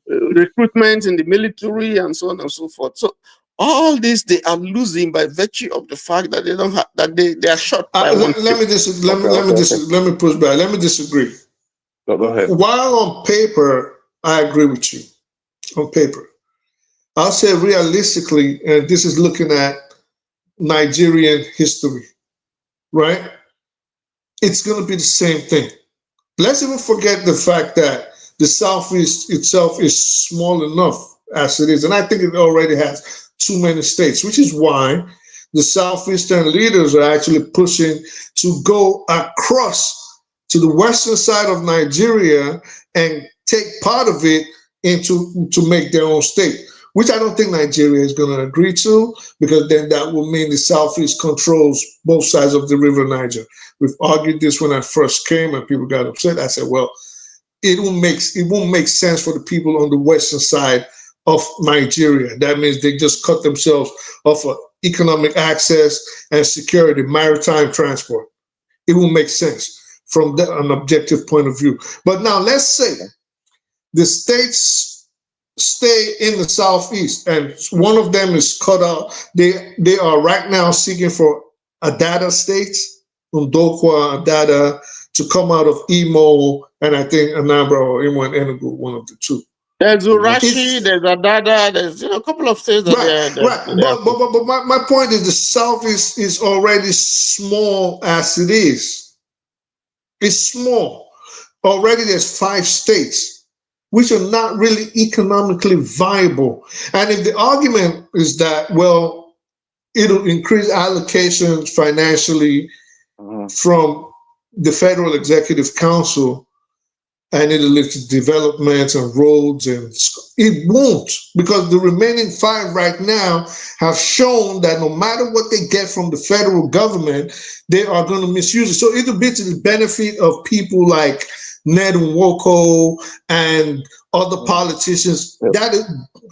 recruitment in the military and so on and so forth. So all this they are losing by virtue of the fact that they don't have, that they are short by one. Let me push back. Let me disagree. Go ahead. While on paper, I agree with you. On paper. I'll say realistically, and this is looking at Nigerian history, right? It's going to be the same thing. Let's even forget the fact that the Southeast itself is small enough as it is. And I think it already has too many states, which is why the Southeastern leaders are actually pushing to go across to the western side of Nigeria and take part of it to make their own state, which I don't think Nigeria is going to agree to, because then that will mean the Southeast controls both sides of the River Niger. We've argued this when I first came and people got upset. I said, well, it won't make sense for the people on the western side of Nigeria. That means they just cut themselves off of economic access and security, maritime transport. It won't make sense from an objective point of view. But now let's say the states stay in the Southeast and one of them is cut out. They are right now seeking for a data states, Ndokwa, Dada, to come out of Imo, and I think Anambra or Imo and Enugu, one of the two. There's Urashi, there's Adada, there's a couple of states that But my point is the Southeast is already small as it is. It's small. Already there's 5 states, which are not really economically viable. And if the argument is that, well, it'll increase allocations financially from the Federal Executive Council, and it'll lead to development and roads, and it won't, because the remaining 5 right now have shown that no matter what they get from the federal government, they are going to misuse it. So it'll be to the benefit of people like Ned Nwoko and other politicians. That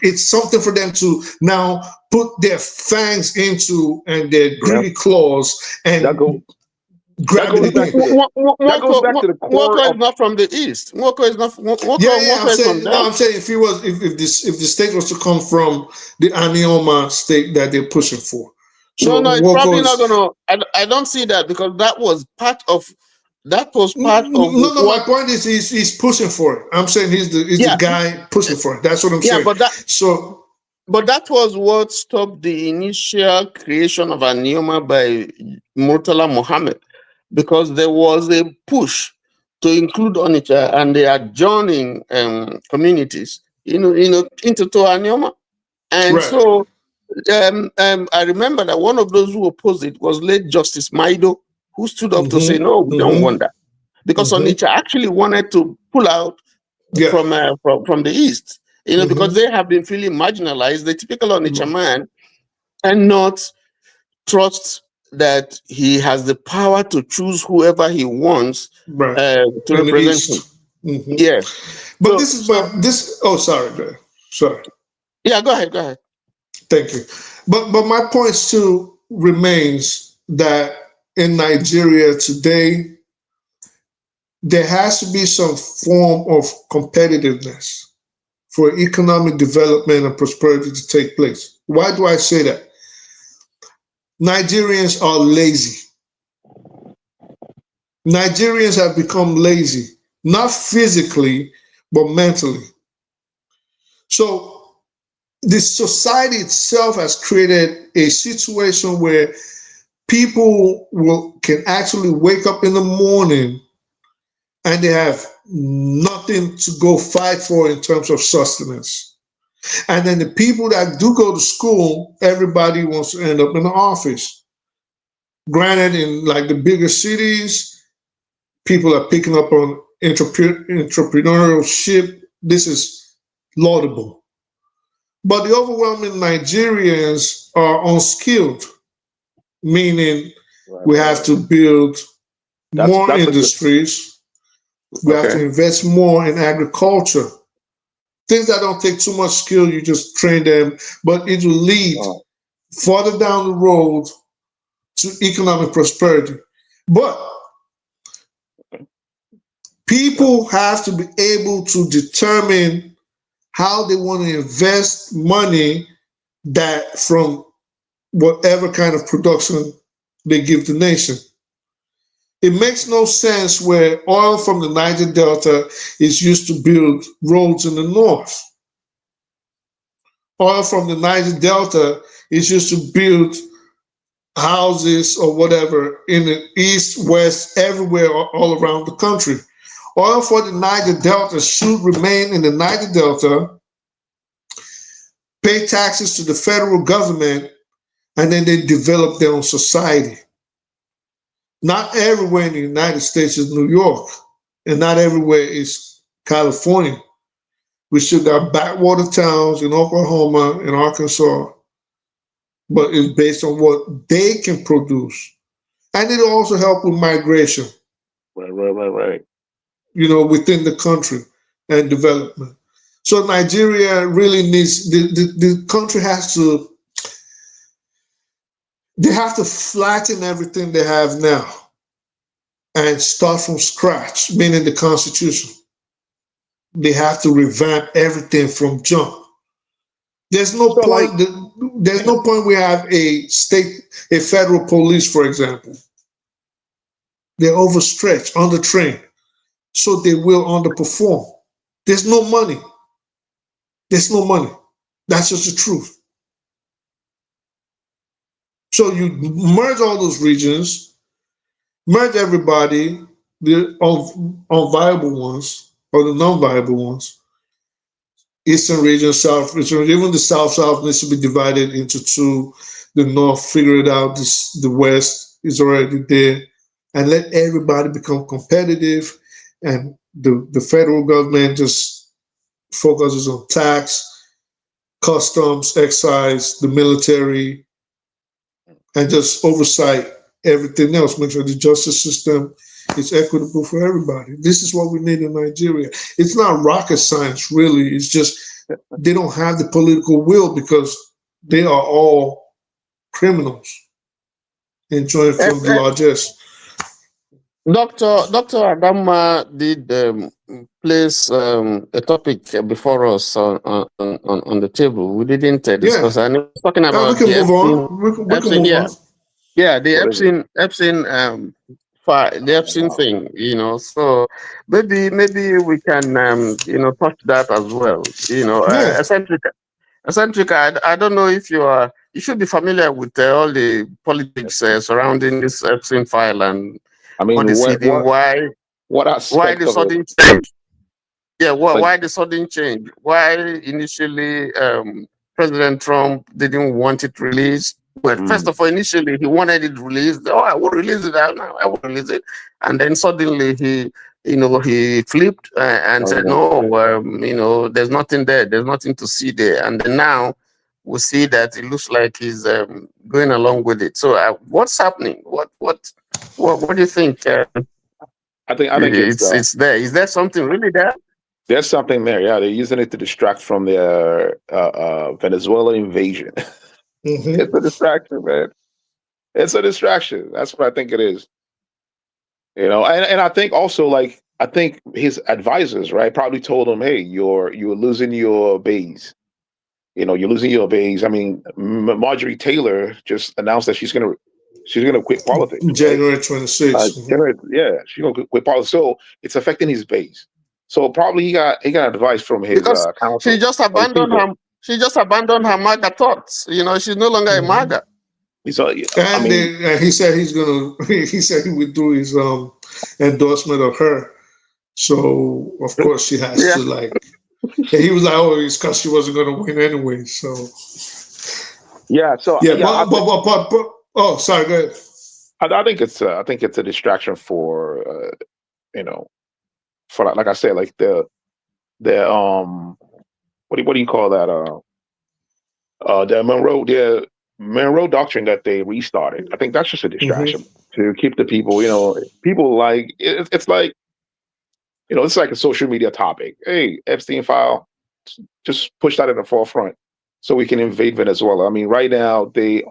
it's something for them to now put their fangs into and their greedy claws and grab it again. That goes back to the core Nwoko of, is not from the east. Nwoko is not. Nwoko I'm saying if the state was to come from the Anioma state that they're pushing for. So No, it's probably not gonna. I don't see that, because that was part of. That was part of. No. My point is, he's pushing for it. I'm saying he's the guy pushing for it. That's what I'm saying. But that was what stopped the initial creation of Anioma by Murtala Mohammed, because there was a push to include Onitsha and the adjoining communities, into Anioma, and so I remember that one of those who opposed it was late Justice Maido, who stood up to say, no, we don't want that, because Onitsha actually wanted to pull out from the east, because they have been feeling marginalized, the typical Onitsha man, and not trust that he has the power to choose whoever he wants to represent him. Yes. But this. Oh, sorry. Yeah, go ahead. Thank you. But my point still remains that in Nigeria today, there has to be some form of competitiveness for economic development and prosperity to take place. Why do I say that? Nigerians are lazy. Nigerians have become lazy, not physically, but mentally. So the society itself has created a situation where people can actually wake up in the morning and they have nothing to go fight for in terms of sustenance. And then the people that do go to school, everybody wants to end up in the office. Granted, in like the bigger cities, people are picking up on entrepreneurship. This is laudable. But the overwhelming Nigerians are unskilled, meaning we have to build more industries. We have to invest more in agriculture. Things that don't take too much skill, you just train them, but it will lead further down the road to economic prosperity. But people have to be able to determine how they want to invest money that from whatever kind of production they give the nation. It makes no sense where oil from the Niger Delta is used to build roads in the north. Oil from the Niger Delta is used to build houses or whatever in the east, west, everywhere, all around the country. Oil for the Niger Delta should remain in the Niger Delta, pay taxes to the federal government, and then they develop their own society. Not everywhere in the United States is New York, and not everywhere is California. We still got backwater towns in Oklahoma and Arkansas, but it's based on what they can produce. And it'll also help with migration. Right. Within the country and development. So Nigeria really needs, the country has to, they have to flatten everything they have now and start from scratch, meaning the Constitution. They have to revamp everything from jump. There's no point. There's no point we have a federal police, for example. They're overstretched, undertrained, so they will underperform. There's no money. There's no money. That's just the truth. So you merge all those regions, merge everybody, the unviable ones or the non-viable ones. Eastern region, South region, even the South needs to be divided into two. The North, figure it out. The West is already there. And let everybody become competitive and the federal government just focuses on tax, customs, excise, the military, and just oversight everything else, make sure the justice system is equitable for everybody. This is what we need in Nigeria. It's not rocket science, really. It's just they don't have the political will because they are all criminals enjoying from the largesse. Dr. Adama did place a topic before us on the table. We didn't discuss. And he was talking about we can move on. We can move on. Yeah, the the Epstein thing, you know. So maybe we can touch that as well. You know, Eccentric, I don't know if you should be familiar with all the politics surrounding this Epstein file and why the sudden change? Yeah, why the sudden change? Why initially President Trump didn't want it released? Well, first of all, initially he wanted it released. Oh, I will release it now. I will release it, and then suddenly he flipped and said, no, there's nothing there. There's nothing to see there. And then now we see that it looks like he's going along with it. So what's happening? What do you think? I think it's there. Is there something really there? There's something there. Yeah, they're using it to distract from the Venezuelan invasion. It's a distraction, man. It's a distraction. That's what I think it is. You know, and I think also, I think his advisors, right, probably told him, hey, you're losing your base. You know, you're losing your base. I mean, Marjorie Taylor just announced that she's gonna quit politics. January 26th. Yeah, she's gonna quit politics. So it's affecting his base. So probably he got advice from his counsel. She just abandoned him. She just abandoned her MAGA thoughts. You know, she's no longer a MAGA. He said he's gonna. He said he withdrew his endorsement of her. So of course she has to he was like, oh, it's because she wasn't gonna win anyway. So oh, sorry, go ahead. I think it's a distraction for for like I said, like the what do you call that? The Monroe Doctrine that they restarted. I think that's just a distraction to keep the people. You know, people like it's like, it's like a social media topic. Hey, Epstein file, just push that in the forefront so we can invade Venezuela. I mean, right now they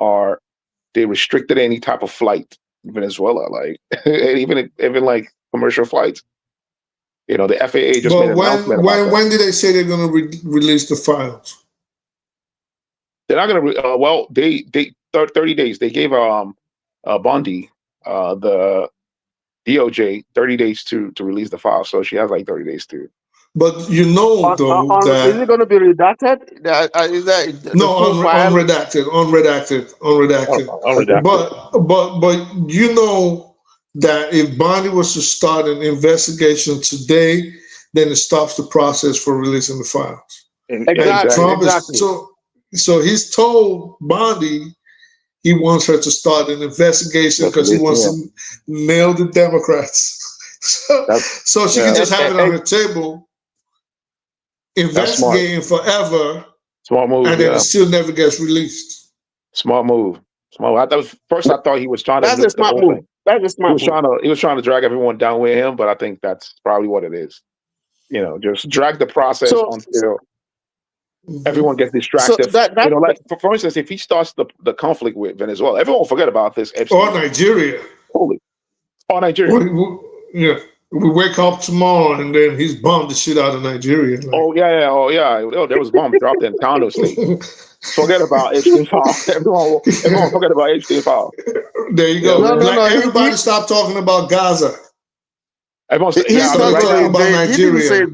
restricted any type of flight in Venezuela, like even like commercial flights. You know, the FAA just made an announcement about that. When did they say they're going to release the files? They're not going to. Well, they 30 days. They gave Bondi, the DOJ, 30 days to release the file. So she has like 30 days to. But that is it going to be redacted? Unredacted. But that if Bondi was to start an investigation today, then it stops the process for releasing the files. Exactly. So he's told Bondi he wants her to start an investigation because he wants to nail the Democrats. So she can just have it on her table, investigating forever. Smart move, and then it still never gets released. Smart move. I thought he was trying to. That's a smart move. That's a smart move. He was trying to drag everyone down with him, but I think that's probably what it is. You know, just drag the process until everyone gets distracted. Like for instance, if he starts the conflict with Venezuela, everyone will forget about this. Or Nigeria. Or Nigeria. We wake up tomorrow and then he's bombed the shit out of Nigeria. Like. Oh yeah. There was bombs dropped in Kano State. Forget about Epstein file. Everyone forget about Epstein file. There you go. Everybody stop talking about Gaza. Everyone's talking about Nigeria.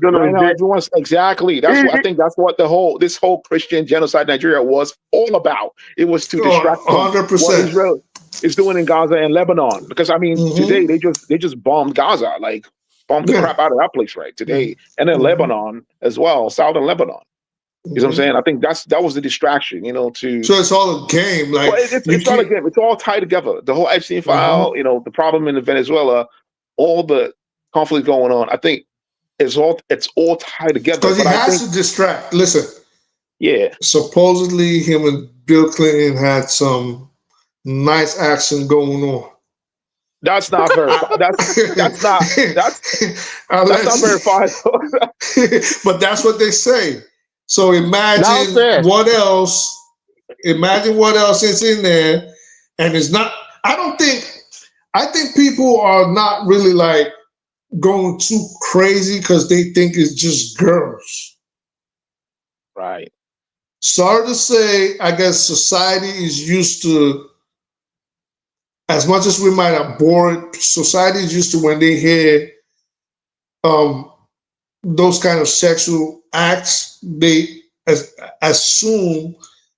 Exactly. I think that's what this whole Christian genocide Nigeria was all about. It was to distract 100%. What Israel is doing in Gaza and Lebanon. Because I mean, today they just bombed Gaza, like bombed the crap out of that place right today, and then Lebanon as well, southern Lebanon. You know what I'm saying? I think that was the distraction, to. So it's all a game, like it's not a game. It's all tied together. The whole Epstein file, the problem in Venezuela, all the conflict going on. I think it's all tied together. Because he has to distract. Listen. Yeah. Supposedly, him and Bill Clinton had some nice action going on. That's not verified. That's not verified. But that's what they say. So imagine what else. Imagine what else is in there, and it's not. I think people are not really like going too crazy because they think it's just girls. Right. Sorry to say, I guess society is used to, as much as we might abhor it, society is used to when they hear those kind of sexual acts, they assume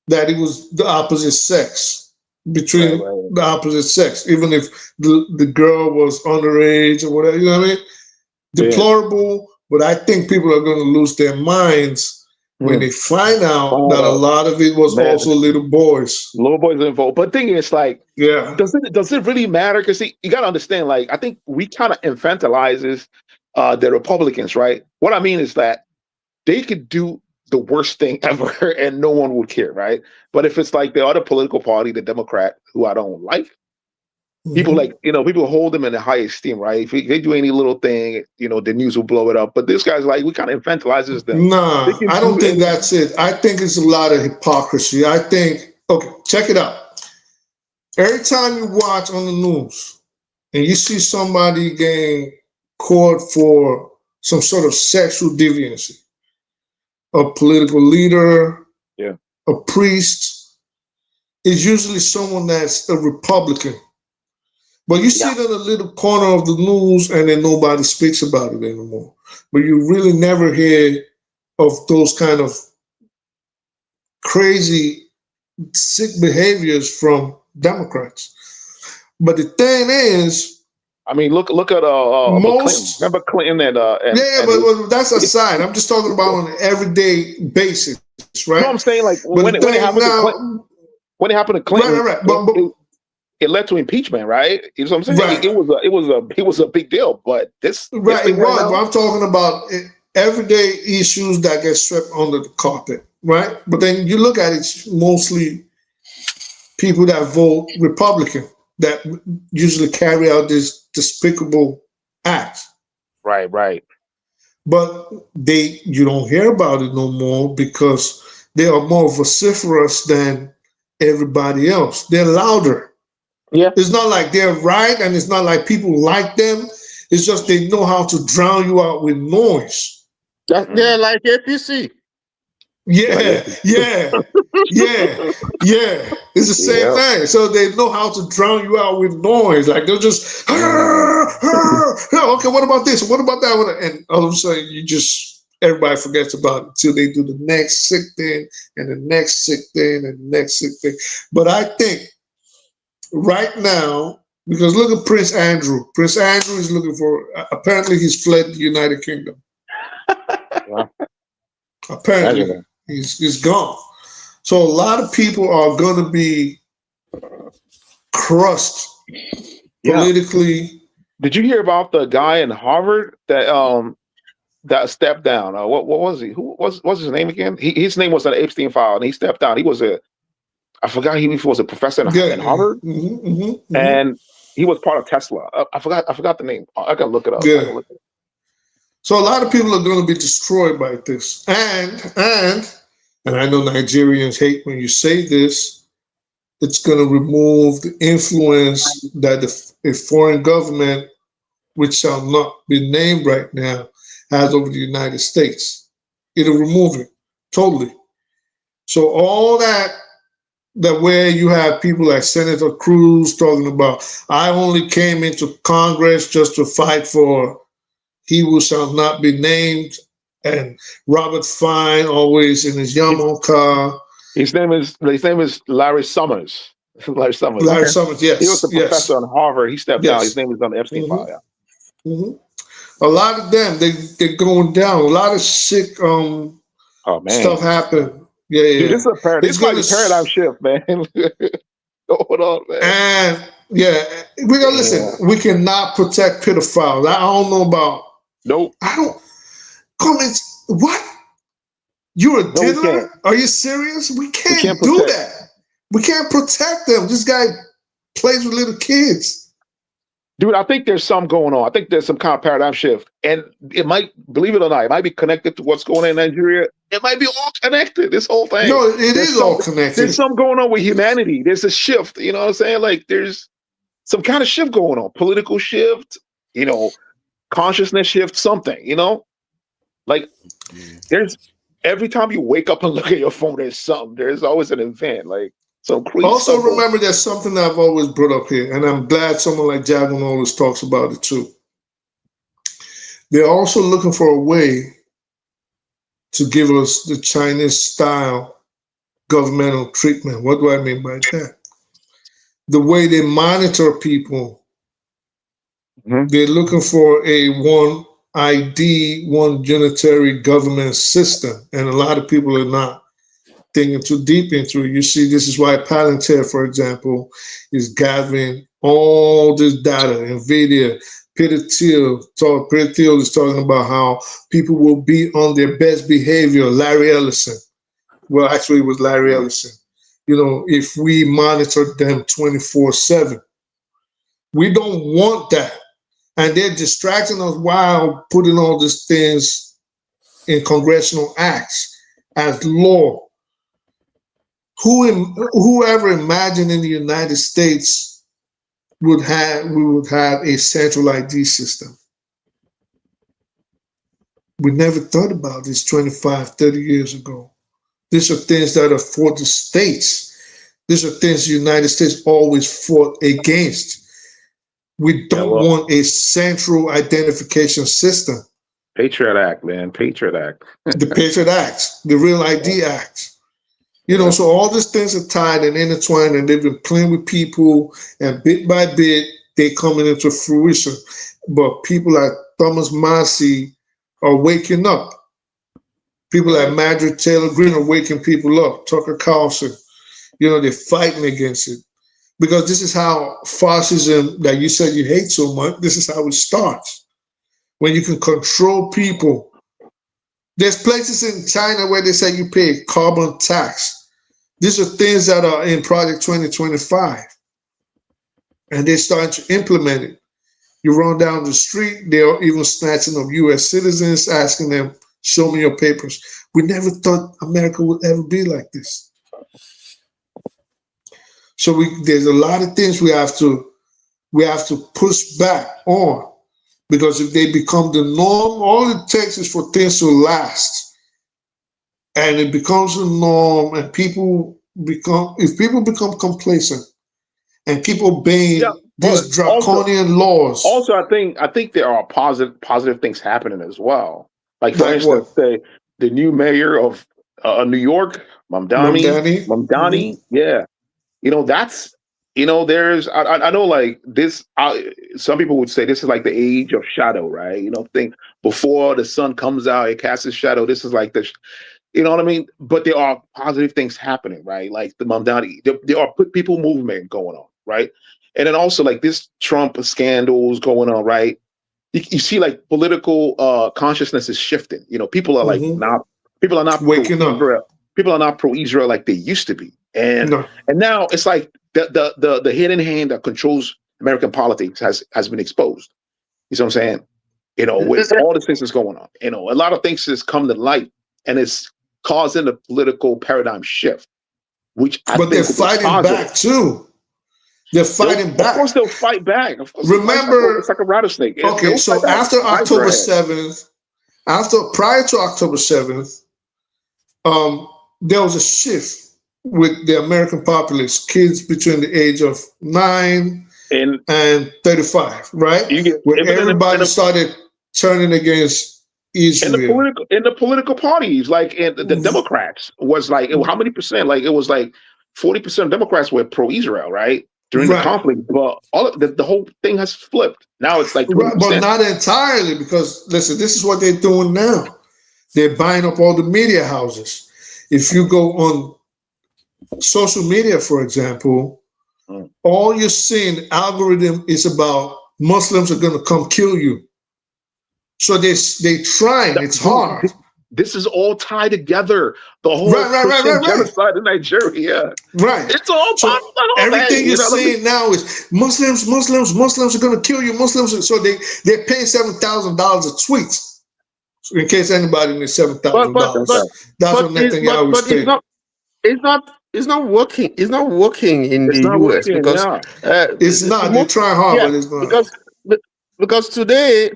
that it was the opposite sex, between the opposite sex, even if the girl was underage or whatever, you know what I mean? Deplorable, but I think people are going to lose their minds when they find out that a lot of it was also little boys. Little boys involved. But the thing is, like, does it really matter? Because you got to understand, like, I think we kind of infantilizes the Republicans, right? What I mean is that they could do the worst thing ever and no one would care, right? But if it's like the other political party, the Democrat, who I don't like, people people hold them in the high esteem, right? If they do any little thing, the news will blow it up. But this guy's like, we kind of infantilizes them. Nah, I don't think that's it. I think it's a lot of hypocrisy. I think, okay, check it out. Every time you watch on the news and you see somebody getting caught for some sort of sexual deviancy, a political leader, a priest, it's usually someone that's a Republican. But you see it in a little corner of the news and then nobody speaks about it anymore. But you really never hear of those kind of crazy, sick behaviors from Democrats. But the thing is, I mean, look at most. Clinton. Remember Clinton and but that's aside. I'm just talking about on an everyday basis, right? No, I'm saying like when it happened to Clinton, right. But it led to impeachment, right? You know what I'm saying? Right. It was a big deal, but this it was. But I'm talking about everyday issues that get swept under the carpet, right? But then you look at it, it's mostly people that vote Republican that usually carry out this despicable act. Right. But you don't hear about it no more because they are more vociferous than everybody else. They're louder. Yeah. It's not like they're right, and it's not like people like them. It's just they know how to drown you out with noise. They're like APC. Yeah. It's the same thing. So they know how to drown you out with noise. Like they'll just, okay, what about this? What about that? And all of a sudden, everybody forgets about it until they do the next sick thing and the next sick thing and the next sick thing. But I think right now, because look at Prince Andrew. Prince Andrew is looking for, apparently he's fled the United Kingdom. Apparently he's gone. So a lot of people are going to be crushed politically. Did you hear about the guy in Harvard that stepped down? What was he? What's his name again? His name was on the Epstein file, and he stepped down. He was I forgot he was a professor in Harvard, and he was part of Tesla. I forgot the name. I can look it up. Yeah. So a lot of people are going to be destroyed by this, and I know Nigerians hate when you say this. It's going to remove the influence that a foreign government, which shall not be named right now, has over the United States. It'll remove it totally. So all that where you have people like Senator Cruz talking about, I only came into Congress just to fight for he who shall not be named, and Robert Fine always in his Yamaha car. His name is Larry Summers. Larry Summers, yes. He was a professor on Harvard. He stepped down. His name is on the Epstein file. A lot of them, they're going down. A lot of sick stuff happened. Yeah. Dude, this is a paradigm shift, man. Hold on, man. And Yeah, we gotta listen. We cannot protect pedophiles. I don't know about. Nope. I don't. Comments. What? You're a diddler? Are you serious? We can't do that. We can't protect them. This guy plays with little kids. Dude, I think there's some going on. I think there's some kind of paradigm shift. And it might, believe it or not, it might be connected to what's going on in Nigeria. It might be all connected, this whole thing. No, it is all connected. There's something going on with humanity. There's a shift. You know what I'm saying? Like, there's some kind of shift going on. Political shift, you know, consciousness shift, something, you know? Like, there's, every time you wake up and look at your phone, there's something. There's always an event. Like, some crazy also, stuff remember, there's something I've always brought up here, and I'm glad someone like Jagan always talks about it too. They're also looking for a way to give us the Chinese style governmental treatment. What do I mean by that? The way they monitor people, they're looking for a one ID, one unitary government system, and a lot of people are not thinking too deep into it. You see, this is why Palantir, for example, is gathering all this data. NVIDIA, Peter Thiel is talking about how people will be on their best behavior. Larry Ellison. Well, actually, it was Larry Ellison. You know, if we monitor them 24/7. We don't want that. And they're distracting us while putting all these things in congressional acts as law. Whoever imagined in the United States we would have a central ID system? We never thought about this 25, 30 years ago. These are things that are for the states. These are things the United States always fought against. We don't want a central identification system. Patriot Act, man. Patriot Act. The Patriot Act, the Real ID Act. You know, so all these things are tied and intertwined, and they've been playing with people, and bit by bit, they're coming into fruition. But people like Thomas Massey are waking up. People like Marjorie Taylor Greene are waking people up. Tucker Carlson, you know, they're fighting against it. Because this is how fascism that you said you hate so much, this is how it starts. When you can control people. There's places in China where they say you pay carbon tax. These are things that are in Project 2025. And they're starting to implement it. You run down the street, they're even snatching up US citizens, asking them, show me your papers. We never thought America would ever be like this. So there's a lot of things we have to push back on, because if they become the norm, all it takes is for things to last. And it becomes a norm, and if people become complacent and people obeying these draconian laws. Also, I think there are positive things happening as well. Like, for instance, the new mayor of New York, Mamdani, yeah. You know, that's, you know, there's, I know, like, this, some people would say this is like the age of shadow, right? You know, think before the sun comes out, it casts its shadow. This is like the, you know what I mean? But there are positive things happening, right? Like the Mamdani, there are people movement going on, right? And then also like this Trump scandals going on, right? You see, like, political consciousness is shifting. You know, people are like people are not waking up. People are not pro-Israel like they used to be. And now it's like the hidden hand that controls American politics has been exposed. You see what I'm saying? You know, with all the things that's going on, you know, a lot of things has come to light, and it's causing a political paradigm shift, which I think they're fighting back too. They're fighting back. Of course, they'll fight back. Of course, remember, it's like a rattlesnake. Okay, so after October 7th, prior to October 7th, there was a shift with the American populace, kids between the age of 9 and 35, right? Where everybody started turning against Israel. In the political parties, like the Democrats was like, how many percent? Like, it was like 40% of Democrats were pro-Israel, right? During the conflict, but all of the whole thing has flipped. Now it's like 20%. But not entirely, because listen, this is what they're doing now. They're buying up all the media houses. If you go on social media, for example, All you're seeing, the algorithm is about Muslims are going to come kill you. So they trying. It's hard. This is all tied together. The whole Christian genocide in Nigeria. Right. It's all so everything you're seeing now is Muslims are going to kill you. Muslims. So they're paying $7,000 a tweet. So in case anybody needs $7,000. That's what Netanyahu was saying. It's not working. It's not working in the US because it's not. They try hard, but it's not. Because today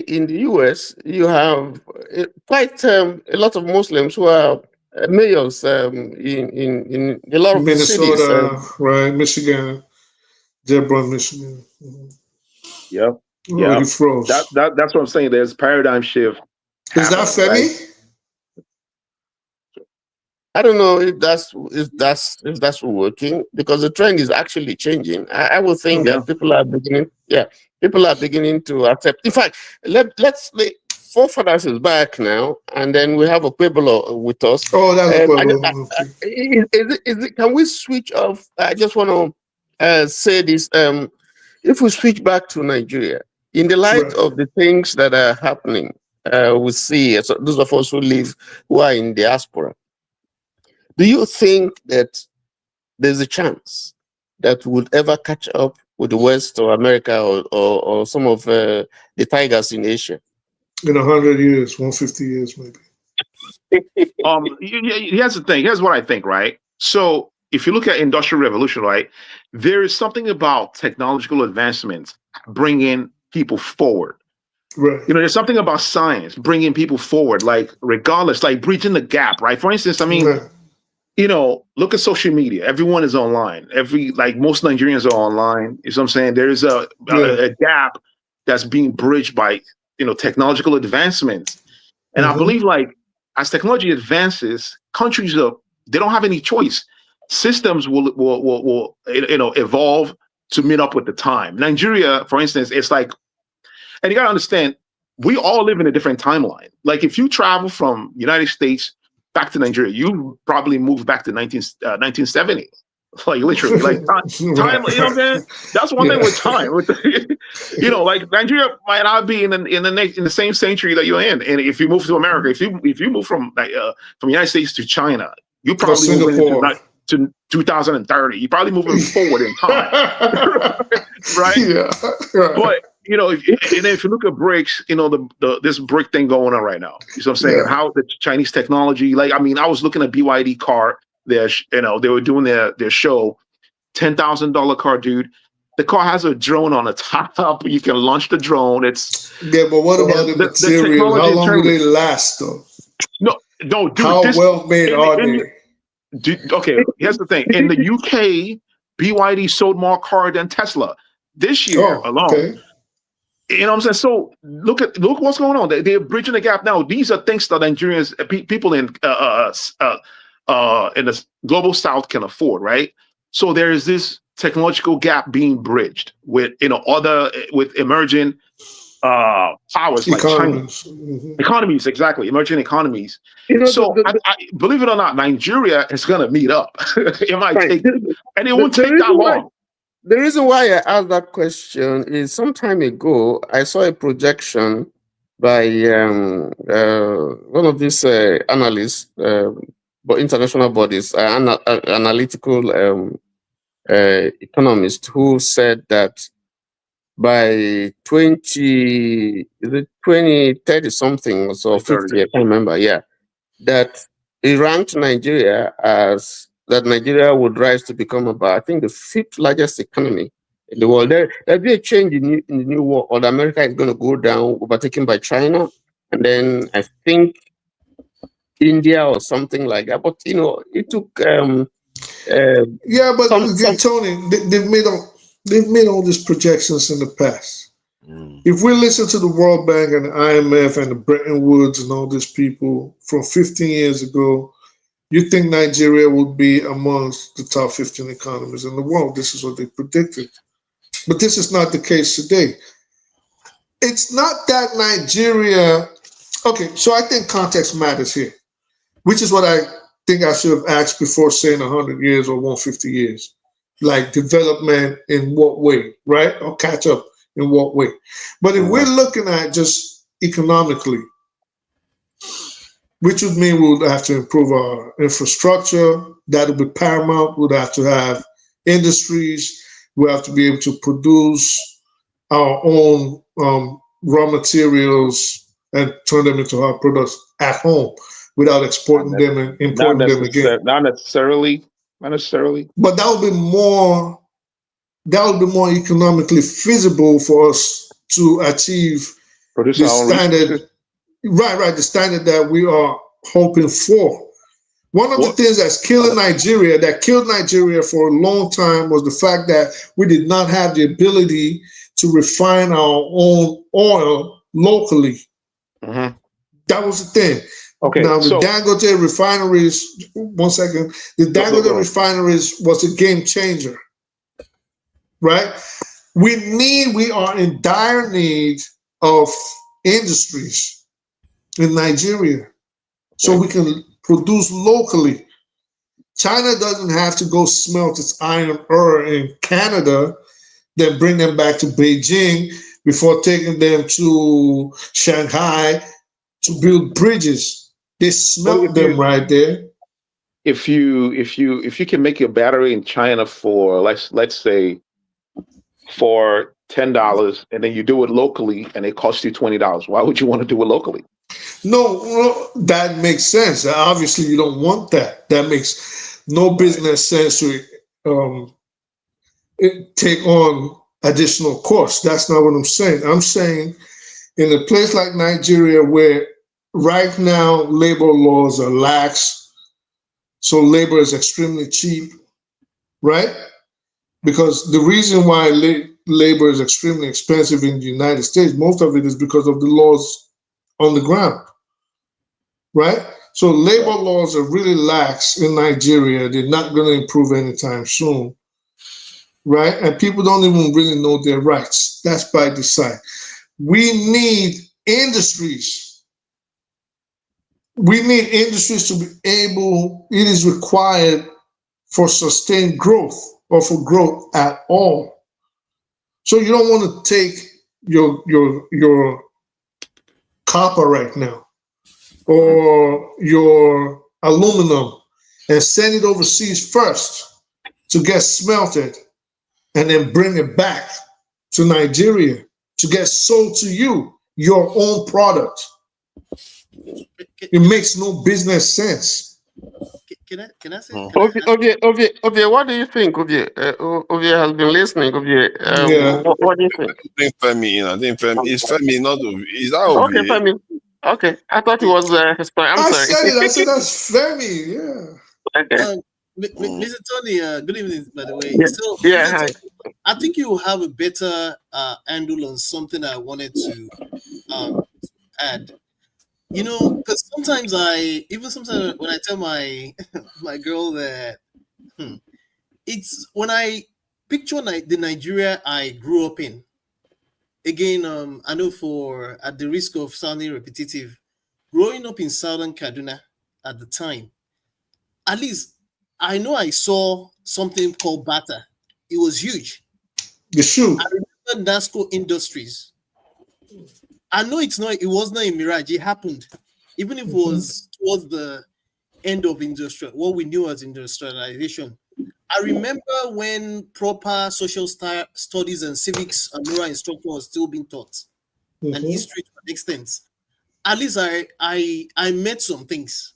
in the US you have quite a lot of Muslims who are mayors in a lot of Minnesota, cities, right? Michigan, Dearborn, Michigan. Yep. Oh, he froze. That's what I'm saying. There's paradigm shift. Is that Femi? Right? I don't know if that's working because the trend is actually changing. I would think that people are beginning to accept. In fact, let's forefathers is back now, and then we have a Pueblo with us. Oh, that's Pueblo. Can we switch off? I just want to say this. If we switch back to Nigeria, in the light of the things that are happening, we see so those of us who are in diaspora. Do you think that there's a chance that would ever catch up with the West or America or some of the tigers in Asia? In 100 years, 150 years, maybe. Here's the thing. Here's what I think, right? So if you look at Industrial Revolution, right, there is something about technological advancements bringing people forward. Right. You know, there's something about science bringing people forward, like regardless, like bridging the gap, right? For instance, I mean, you know, look at social media. Everyone is online. Most Nigerians are online. You know what I'm saying? There is a gap that's being bridged by, you know, technological advancements. And I believe, like, as technology advances, countries they don't have any choice. Systems will evolve to meet up with the time. Nigeria, for instance, it's like, and you gotta understand, we all live in a different timeline. Like, if you travel from United States back to Nigeria, you probably moved back to 1970. Like, literally, like time, you know what I'm saying? That's one thing with time. You know, like, Nigeria might not be in the same century that you're in. And if you move to America, if you move from United States to China, you probably move to 2030. You probably moving forward in time, right? Yeah. But you know, if you look at BRICS, you know, this BRIC thing going on right now. You know what I'm saying? How the Chinese technology, like, I mean, I was looking at BYD car. They were doing their show, $10,000 car, dude. The car has a drone on the top. You can launch the drone. But what about the material? How long do they last, though? No, dude. How well made are they? Okay, here's the thing. In the UK, BYD sold more car than Tesla this year alone. Okay. You know what I'm saying? So look what's going on. They're bridging the gap now. These are things that Nigerians, people in the global South can afford, right? So there is this technological gap being bridged with with emerging powers like China. Economies, exactly, emerging economies. You know, so I believe it or not, Nigeria is going to meet up. It might take, and it won't take that long. The reason why I asked that question is some time ago, I saw a projection by one of these analysts, but international bodies, analytical economists, who said that by 2030 something, so 50, I can't remember, that it ranked Nigeria as that Nigeria would rise to become about, I think, the 5th largest economy in the world. There'll be a change in the new world. Or America is going to go down, overtaken by China, and then I think India or something like that. But you know, it took. Tony, they've made all these projections in the past. If we listen to the World Bank and the IMF and the Bretton Woods and all these people from 15 years ago, you think Nigeria would be amongst the top 15 economies in the world. This is what they predicted. But this is not the case today. It's not that Nigeria... Okay, so I think context matters here, which is what I think I should have asked before saying 100 years or 150 years. like development in what way, right? Or catch up in what way. But if we're looking at just economically, which would mean we would have to improve our infrastructure, that would be paramount. We'd have to have industries. We have to be able to produce our own raw materials and turn them into our products at home without exporting them and importing them again. Not necessarily. But that would be more economically feasible for us to achieve the standard. Right, the standard that we are hoping for. One of the things that's killing Nigeria, that killed Nigeria for a long time, was the fact that we did not have the ability to refine our own oil locally. That was the thing. Okay. Now the Dangote refineries, one second, the Dangote refineries was a game changer, right? We are in dire need of industries in Nigeria so we can produce locally. China doesn't have to go smelt its iron ore in Canada, then bring them back to Beijing before taking them to Shanghai to build bridges. They smelt them right there. If you can make your battery in China for let's say for $10 and then you do it locally and it costs you $20, why would you want to do it locally? No, that makes sense. Obviously, you don't want that. That makes no business sense to take on additional costs. That's not what I'm saying. I'm saying in a place like Nigeria where right now labor laws are lax, so labor is extremely cheap, right? Because the reason why labor is extremely expensive in the United States, most of it is because of the laws on the ground, right? So labor laws are really lax in Nigeria. They're not going to improve anytime soon, right? And people don't even really know their rights. That's by design. We need industries. We need industries to be able, it is required for sustained growth or for growth at all. So you don't want to take your copper right now or your aluminum and send it overseas first to get smelted and then bring it back to Nigeria to get sold to you, your own product. It makes no business sense. Can I say? Ovie, what do you think, Ovie? Ovie has been listening. Ovie, what do you think? I think Femi, it's Femi, not Ovie. Is that Okay, Ovie? Femi. Okay, I thought it was his point. I'm sorry. I said that's Femi. Yeah. Okay. Mr. Tony, good evening, by the way. Yeah. So, Hi. I think you will have a better handle on something I wanted to add. You know, because sometimes when I tell my my girl that it's when I picture the Nigeria I grew up in. Again, I know at the risk of sounding repetitive, growing up in southern Kaduna at the time, at least I know I saw something called Bata. It was huge. The shoe. I remember NASCO Industries. I know it was not a mirage. It happened. Even if it was towards the end of what we knew as industrialization. I remember when proper social studies and civics and moral instruction was still being taught, and history to an extent. At least I met some things.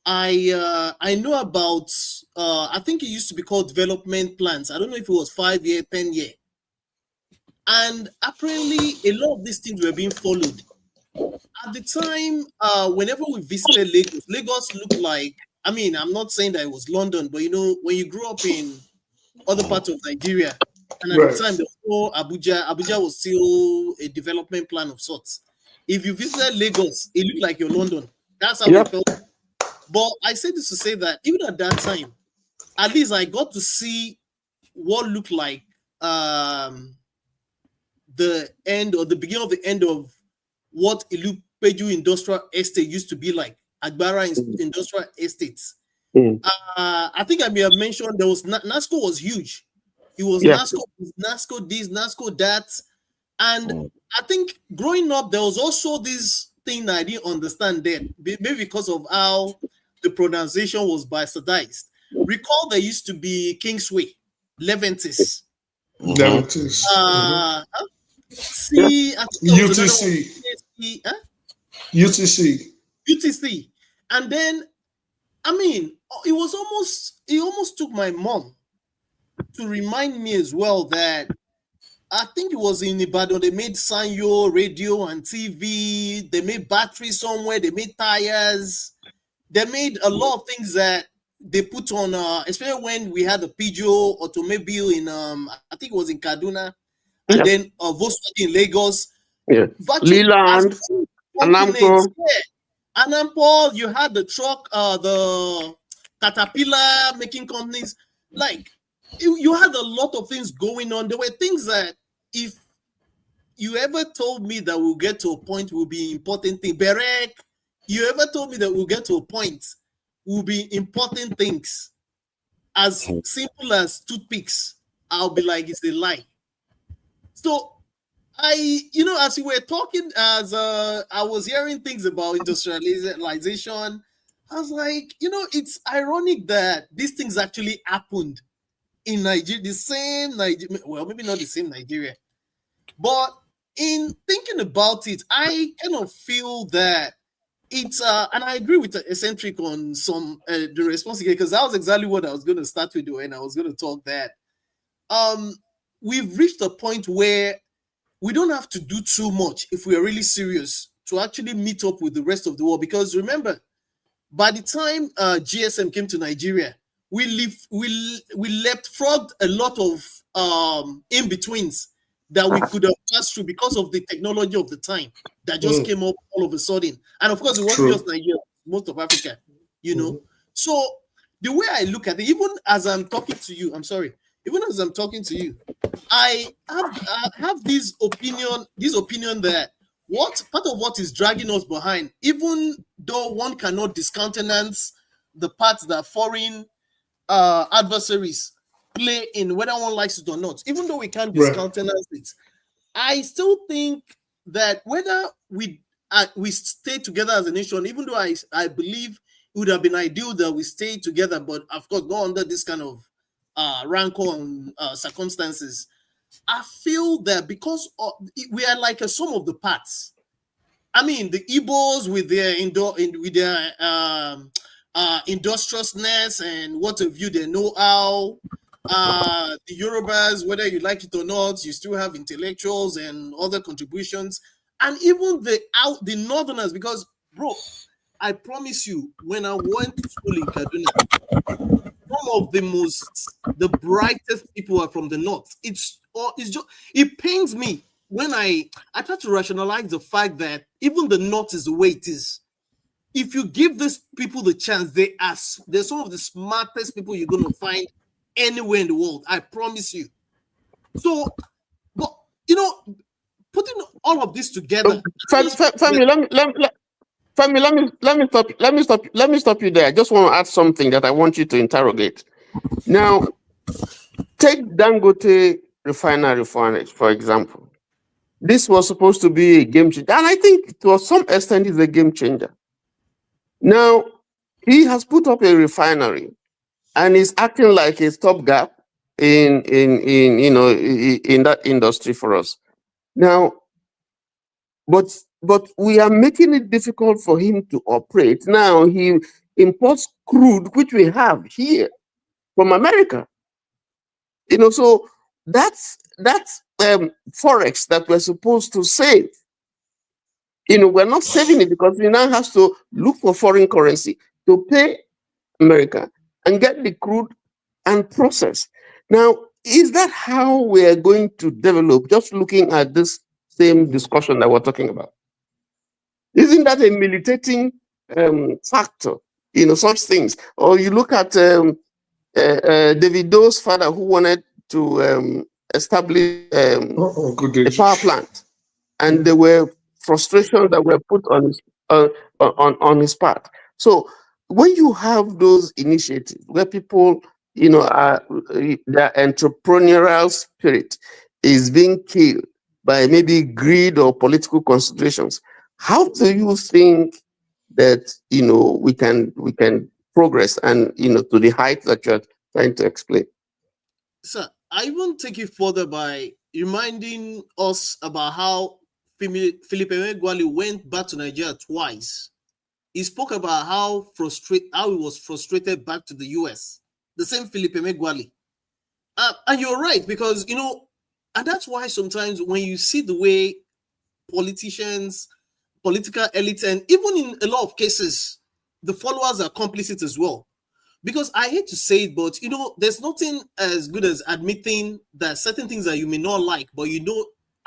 I know about I think it used to be called development plans. I don't know if it was 5-year, 10-year. And apparently a lot of these things were being followed. At the time, whenever we visited Lagos looked like, I mean, I'm not saying that it was London, but you know, when you grew up in other parts of Nigeria, and at the time, Abuja was still a development plan of sorts. If you visited Lagos, it looked like you're London. That's how it felt. But I say this to say that even at that time, at least I got to see what looked like the end or the beginning of the end of what Ilupeju Industrial Estate used to be like, Agbara Industrial Estates. I think I may have mentioned there was NASCO was huge. It was NASCO, this, NASCO that. And I think growing up, there was also this thing I didn't understand then, maybe because of how the pronunciation was bastardized. Recall there used to be Kingsway, Leventis. Leventis. See, I think there was UTC. UTC. UTC. And then, I mean, it almost took my mom to remind me as well that I think it was in Ibadan, they made Sanyo, radio and TV, they made batteries somewhere, they made tires, they made a lot of things that they put on, especially when we had the Peugeot automobile in, I think it was in Kaduna, and then Volkswagen in Lagos. Leland, Anamco. Anamco, you had the truck, the Caterpillar making companies. Like, you had a lot of things going on. There were things that if you ever told me that we'll get to a point will be important thing, Berek, you ever told me that we'll get to a point will be important things as simple as toothpicks, I'll be like, it's a lie. So as we were talking, as I was hearing things about industrialization, I was like, it's ironic that these things actually happened in Nigeria, the same Nigeria, well, maybe not the same Nigeria, but in thinking about it, I kind of feel that it's, and I agree with Eccentric on some, the responsibility, because that was exactly what I was going to start with when I was going to talk that we've reached a point where we don't have to do too much if we are really serious to actually meet up with the rest of the world. Because remember, by the time GSM came to Nigeria, we leapfrogged a lot of in-betweens that we could have passed through because of the technology of the time that just came up all of a sudden. And of course, it wasn't just Nigeria, most of Africa, So the way I look at it, even as I'm talking to you, I have this opinion that part of what is dragging us behind, even though one cannot discountenance the parts that foreign adversaries play in, whether one likes it or not, even though we can't discountenance it, I still think that whether we stay together as a nation, even though I believe it would have been ideal that we stay together, but of course not under this kind of rancor and circumstances. I feel that because we are like a sum of the parts. I mean, the Igbos with their industriousness and what have you, their know-how. The Yorubas, whether you like it or not, you still have intellectuals and other contributions, and even the Northerners. Because, bro, I promise you, when I went to school in Kaduna, some of the brightest people are from the North. It pains me when I try to rationalize the fact that even the North is the way it is. If you give these people the chance, they're some of the smartest people you're going to find anywhere in the world. I promise you. So, but putting all of this together. Femi, let me stop you there. I just want to add something that I want you to interrogate. Now, take Dangote refinery for example. This was supposed to be a game changer, and I think to some extent is a game changer. Now, he has put up a refinery and is acting like a stopgap in that industry for us. Now, but we are making it difficult for him to operate. Now he imports crude, which we have here from America. So that's forex that we're supposed to save. We're not saving it because we now have to look for foreign currency to pay America and get the crude and process. Now, is that how we are going to develop? Just looking at this same discussion that we're talking about, isn't that a militating factor? Such things. Or you look at Davido's father, who wanted to establish a power plant, and there were frustrations that were put on his part. So when you have those initiatives where people their entrepreneurial spirit is being killed by maybe greed or political considerations. How do you think that we can progress and to the height that you're trying to explain? Sir, I won't take it further by reminding us about how Philippe Emeagwali went back to Nigeria twice. He spoke about how he was frustrated back to the US. The same Philippe Emeagwali. And you're right, because and that's why sometimes when you see the way politicians, political elite, and even in a lot of cases, the followers are complicit as well. Because I hate to say it, but there's nothing as good as admitting that certain things that you may not like, but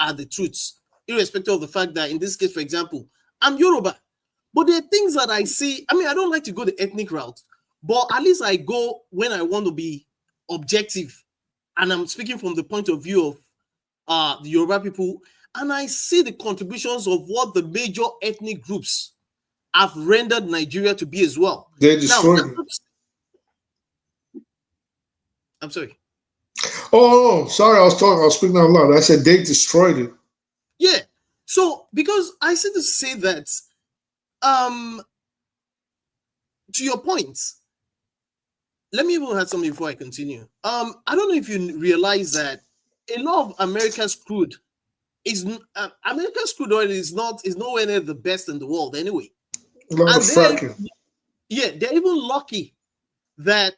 are the truths, irrespective of the fact that in this case, for example, I'm Yoruba. But there are things that I see. I mean, I don't like to go the ethnic route, but at least I go when I want to be objective. And I'm speaking from the point of view of the Yoruba people, and I see the contributions of what the major ethnic groups have rendered Nigeria to be as well. They destroyed it. I'm sorry. Oh, sorry, I was speaking out loud. I said they destroyed it. Yeah. So because I said to say that, to your point, let me even add something before I continue. I don't know if you realize that a lot of America's crude oil is nowhere near the best in the world anyway. A lot of fracking. Yeah, they're even lucky that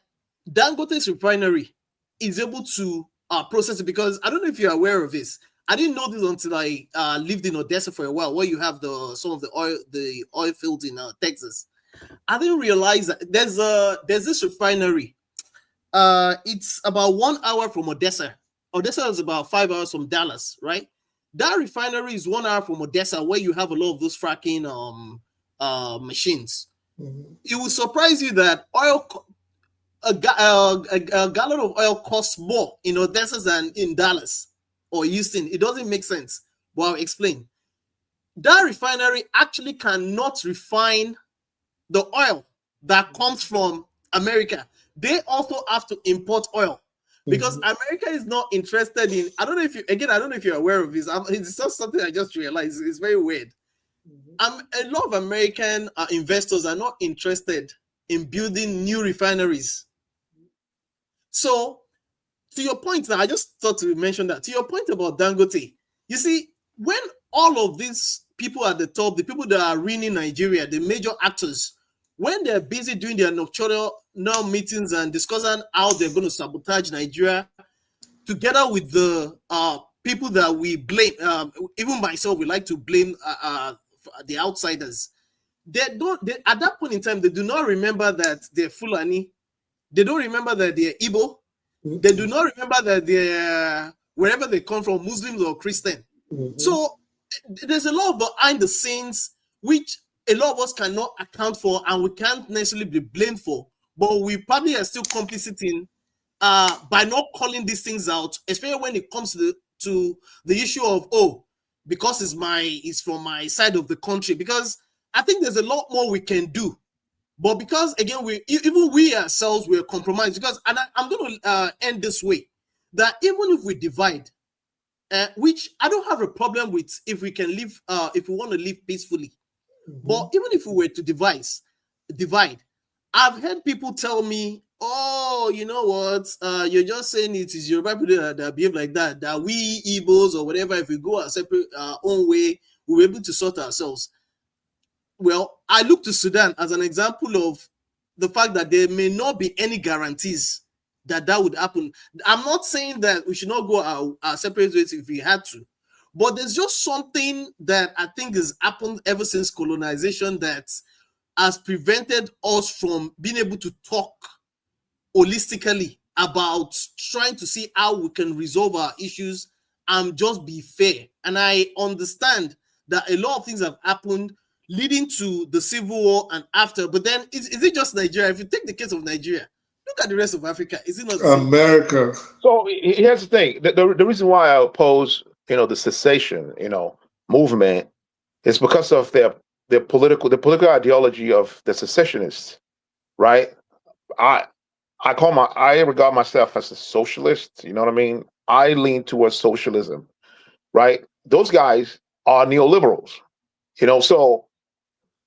Dangote's refinery is able to process it, because I don't know if you're aware of this. I didn't know this until I lived in Odessa for a while, where you have some of the oil fields in Texas. I didn't realize that there's this refinery. It's about 1 hour from Odessa. Odessa is about 5 hours from Dallas, right? That refinery is 1 hour from Odessa, where you have a lot of those fracking machines. Mm-hmm. It will surprise you that a gallon of oil costs more in Odessa than in Dallas or Houston. It doesn't make sense, but I'll explain. That refinery actually cannot refine the oil that comes from America. They also have to import oil, because America is not interested in. I don't know if you're aware of this. It's just something I just realized. It's very weird. A lot of American investors are not interested in building new refineries. So, to your point now, I just thought to mention that. To your point about Dangote, you see, when all of these people at the top, the people that are ruining Nigeria, the major actors, when they're busy doing their nocturnal meetings and discussing how they're going to sabotage Nigeria, together with the people that we blame, even myself, we like to blame the outsiders. At that point in time, they do not remember that they're Fulani. They don't remember that they're Igbo. They do not remember that they're wherever they come from, Muslims or Christian. So there's a lot behind the scenes which a lot of us cannot account for, and we can't necessarily be blamed for, but we probably are still complicit in by not calling these things out, especially when it comes to the issue of, because it's from my side of the country. Because I think there's a lot more we can do, but because again we ourselves we're compromised. Because I'm going to end this way, that even if we divide, which I don't have a problem with, if we can live, if we want to live peacefully. But even if we were to divide, I've heard people tell me, "Oh, you know what? You're just saying it is Yoruba people that behave like that. That we Igbos or whatever, if we go our separate own way, we'll be able to sort ourselves." Well, I look to Sudan as an example of the fact that there may not be any guarantees that would happen. I'm not saying that we should not go our separate ways if we had to, but there's just something that I think has happened ever since colonization that has prevented us from being able to talk holistically about trying to see how we can resolve our issues and just be fair. And I understand that a lot of things have happened leading to the civil war and after, but then is it just Nigeria? If you take the case of Nigeria, look at the rest of Africa. Is it not the same? America? So here's the thing: the reason why I oppose, the cessation, movement, is because of the political ideology of the secessionists, right? I regard myself as a socialist. You know what I mean? I lean towards socialism, right? Those guys are neoliberals, you know. So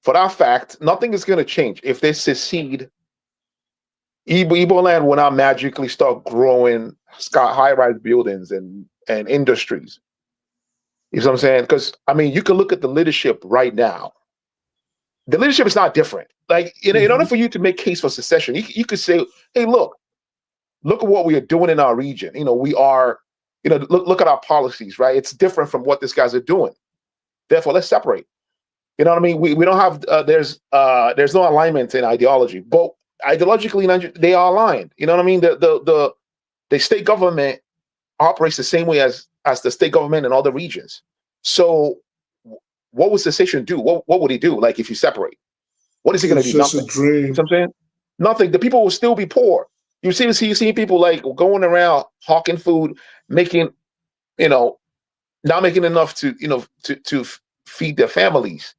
for that fact, nothing is going to change if they secede. Igbo land will not magically start growing high-rise buildings and industries. You know what I'm saying? Because I mean, you can look at the leadership right now. The leadership is not different. Like, you know, in order for you to make case for secession, you could say, hey, look at what we are doing in our region. You know, we are, you know, look at our policies, right? It's different from what these guys are doing. Therefore, let's separate. You know what I mean? We don't have, there's no alignment in ideology, but ideologically, they are aligned. You know what I mean? The state government operates the same way as the state government in other regions. So what would secession do? What would he do? Like, if you separate, what is he going to do? Just Nothing. a dream. You know what I'm saying? Nothing. The people will still be poor. You see people like going around hawking food, making, you know, not making enough to, you know, to feed their families.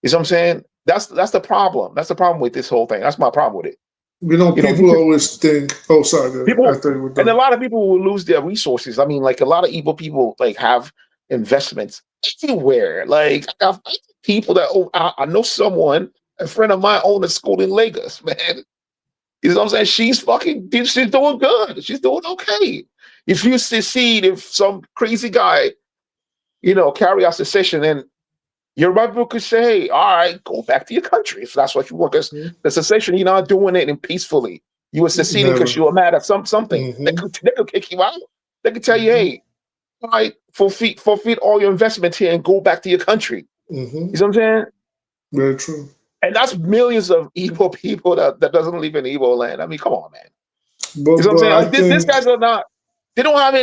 You know what I'm saying? That's the problem. That's the problem with this whole thing. That's my problem with it. You know, people always think, oh, sorry, people, I thought you were done. And a lot of people will lose their resources. I mean, like, a lot of evil people like have investments everywhere. Like, I have people that I know someone, a friend of mine, owned a school in Lagos, man. You know what I'm saying? She's doing good. She's doing okay. If you secede, if some crazy guy, you know, carry out secession, and your Bible could say, hey, all right, go back to your country if that's what you want. Because the secession, you're not doing it peacefully. You were seceding because you were mad at something. They could kick you out. They could tell you, hey, all right, forfeit all your investments here and go back to your country. You know what I'm saying? Very true. And that's millions of Igbo people that doesn't live in Igbo land. I mean, come on, man. But, you know what I'm saying? These guys are not. They don't have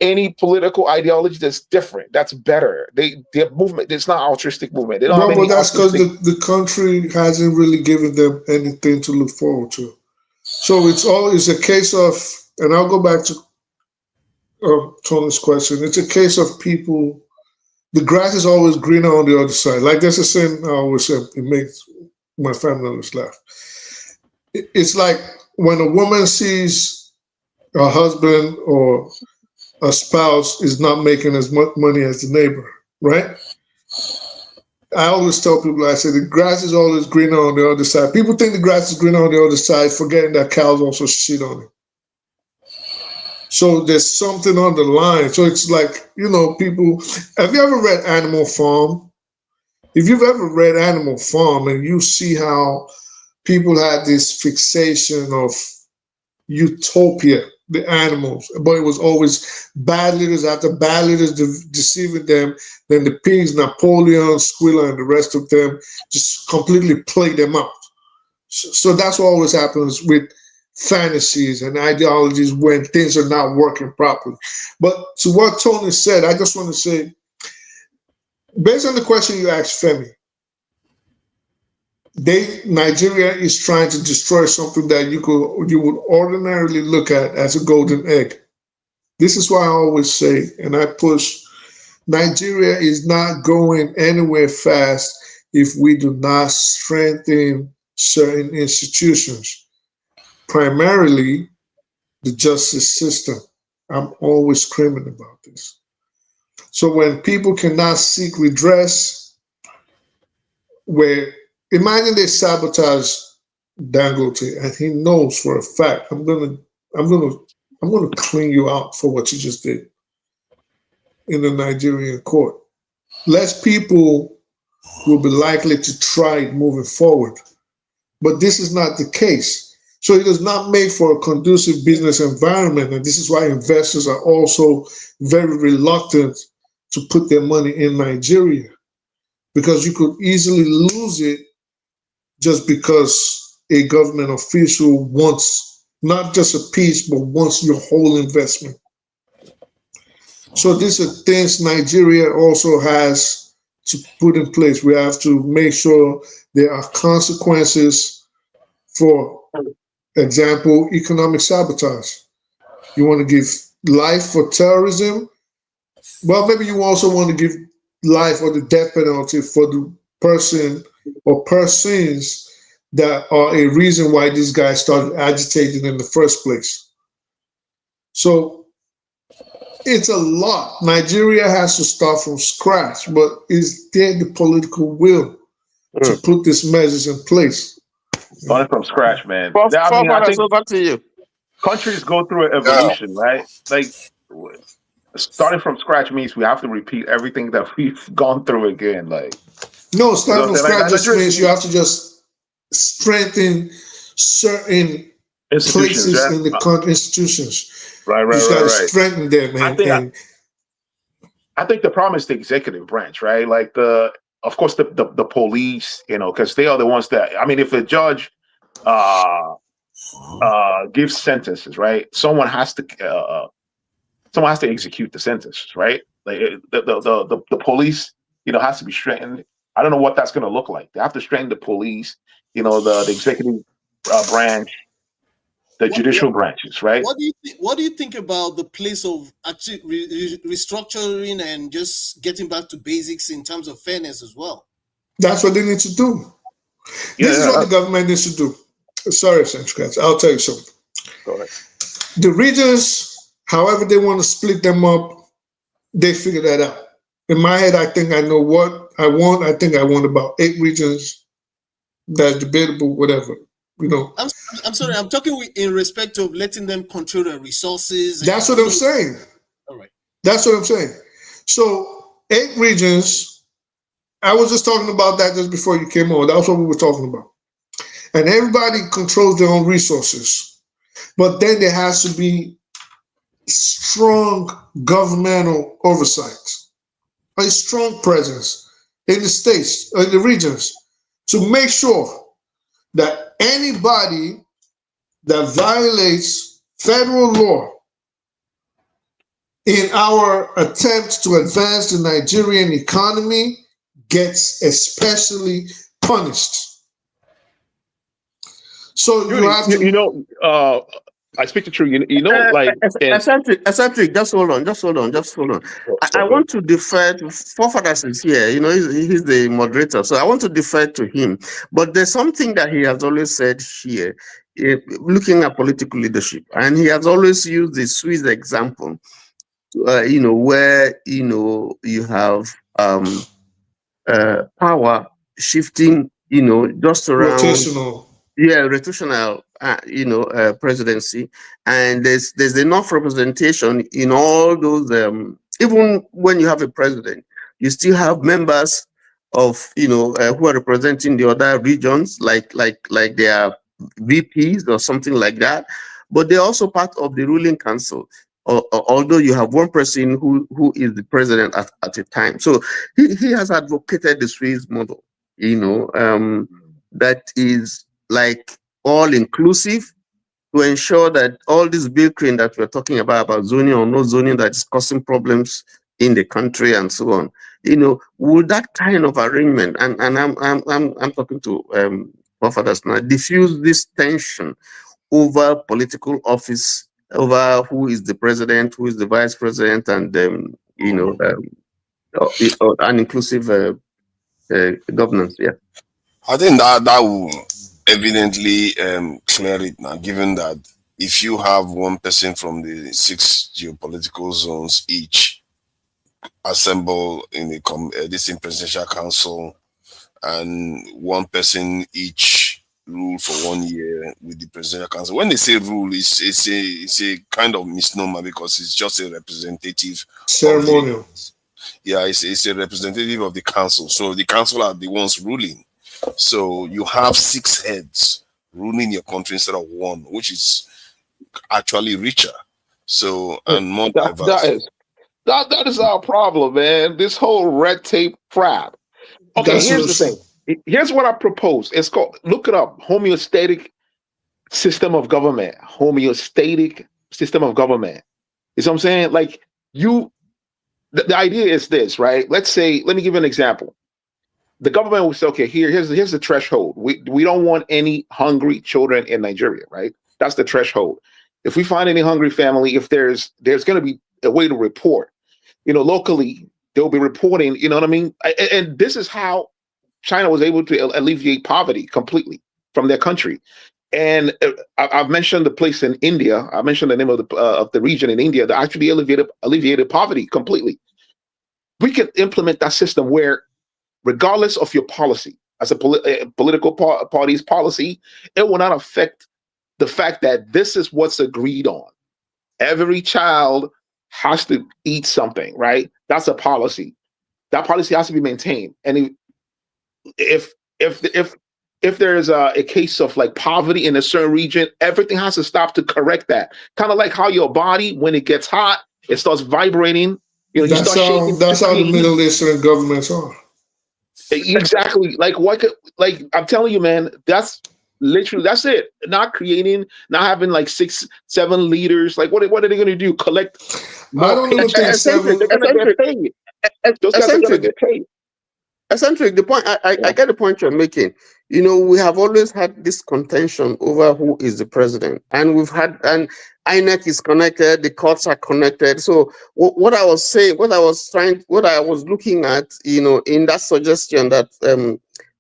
any political ideology that's different. That's better. Their movement. It's not altruistic movement. They don't have any. But that's because the country hasn't really given them anything to look forward to. So it's a case of, and I'll go back to Tony's question. It's a case of people. The grass is always greener on the other side. Like there's a saying I always say, it makes my family always laugh. It's like when a woman sees her husband or a spouse is not making as much money as the neighbor, right? I always tell people, I say, the grass is always greener on the other side. People think the grass is greener on the other side, forgetting that cows also shit on it. So there's something on the line. So it's like, you know, people, have you ever read Animal Farm? If you've ever read Animal Farm and you see how people had this fixation of utopia, the animals, but it was always bad leaders after bad leaders deceiving them, then the pigs, Napoleon, Squilla, and the rest of them just completely played them out. So that's what always happens with fantasies and ideologies when things are not working properly. But to what Tony said, I just want to say, based on the question you asked Femi, Nigeria is trying to destroy something that you would ordinarily look at as a golden egg. This is why I always say, and I push, Nigeria is not going anywhere fast if we do not strengthen certain institutions. Primarily, the justice system. I'm always screaming about this. So when people cannot seek redress, imagine they sabotage Dangote, and he knows for a fact, I'm gonna clean you out for what you just did in the Nigerian court. Less people will be likely to try it moving forward. But this is not the case. So it is not made for a conducive business environment. And this is why investors are also very reluctant to put their money in Nigeria, because you could easily lose it just because a government official wants not just a piece, but wants your whole investment. So these are things Nigeria also has to put in place. We have to make sure there are consequences for example, economic sabotage. You want to give life for terrorism? Well, maybe you also want to give life or the death penalty for the person or persons that are a reason why these guys started agitating in the first place. So it's a lot. Nigeria has to start from scratch, but is there the political will to put these measures in place? Starting from scratch, man. I think over to you. countries go through an evolution, right? Like starting from scratch means we have to repeat everything that we've gone through again. Like no, starting from scratch just means you have to just strengthen certain places in the institutions. Right. You got to strengthen them, man. I think the problem is the executive branch, right? Like of course, the police, because they are the ones that. I mean, if a judge gives sentences, right? Someone has to execute the sentences, right? Like the police, has to be strengthened. I don't know what that's going to look like. They have to strengthen the police, the executive branch, the judicial branches, right? What do you think about the place of actually restructuring and just getting back to basics in terms of fairness as well? That's what they need to do. This is what the government needs to do. Sorry, Sentrats, I'll tell you something. Go ahead. The regions, however they want to split them up, they figure that out. In my head, I think I know what I want. I think I want about 8 regions. That's debatable, whatever. I'm sorry. I'm talking in respect of letting them control their resources. That's what I'm saying. All right. That's what I'm saying. So 8 regions. I was just talking about that just before you came on. That's what we were talking about. And everybody controls their own resources, but then there has to be strong governmental oversight, a strong presence in the states, in the regions, to make sure that anybody that violates federal law in our attempt to advance the Nigerian economy gets especially punished. So you have to, I speak the truth. Eccentric, just hold on. I want to defer to Forefathers is here. He's the moderator, so I want to defer to him. But there's something that he has always said here, looking at political leadership, and he has always used the Swiss example, where you have power shifting, just around. Rotational, presidency, and there's enough representation in all those. Even when you have a president, you still have members of who are representing the other regions, like they are VPs or something like that, but they're also part of the ruling council. Although you have one person who is the president at a time, so he has advocated the Swiss model, that is like all inclusive, to ensure that all this bickering that we're talking about zoning or no zoning that is causing problems in the country and so on, would that kind of arrangement, and I'm talking to forefathers now, diffuse this tension over political office, over who is the president, who is the vice president, and an inclusive governance. Yeah, I think that will evidently clear it now, given that if you have one person from the 6 geopolitical zones each assemble in this presidential council, and one person each rule for 1 year with the presidential council. When they say rule, it's a kind of misnomer, because it's just a representative ceremonial. It's a representative of the council. So the council are the ones ruling. So you have 6 heads ruling your country instead of 1, which is actually richer. So, and more diverse. That is our problem, man. This whole red tape crap. Okay, here's the thing. Here's what I propose. It's called, look it up, homeostatic system of government. Homeostatic system of government. You know what I'm saying? Like the idea is this, right? Let's say, let me give you an example. The government will say, okay, here's the threshold. We don't want any hungry children in Nigeria, right? That's the threshold. If we find any hungry family, if there's going to be a way to report, locally, they'll be reporting, you know what I mean? And this is how China was able to alleviate poverty completely. from their country. And I've mentioned the place in India. I mentioned the name of the region in India that actually alleviated poverty completely. We can implement that system where, regardless of your policy, as a political party's policy, it will not affect the fact that this is what's agreed on. Every child has to eat something, right? That's a policy. That policy has to be maintained. And if there's a case of like poverty in a certain region, everything has to stop to correct that. Kind of like how your body, when it gets hot, it starts vibrating. You know, that's how the Middle Eastern governments are. Exactly. Like I'm telling you, man, that's literally, that's it. Not having like 6, 7 leaders. Like what are they going to do? Collect more? I don't even think seven. They're going to get paid. Those guys are going to get paid. Eccentric, the point I get the point you're making. You know, we have always had this contention over who is the president, and INEC is connected, the courts are connected. So what I was saying, what I was looking at, you know, in that suggestion that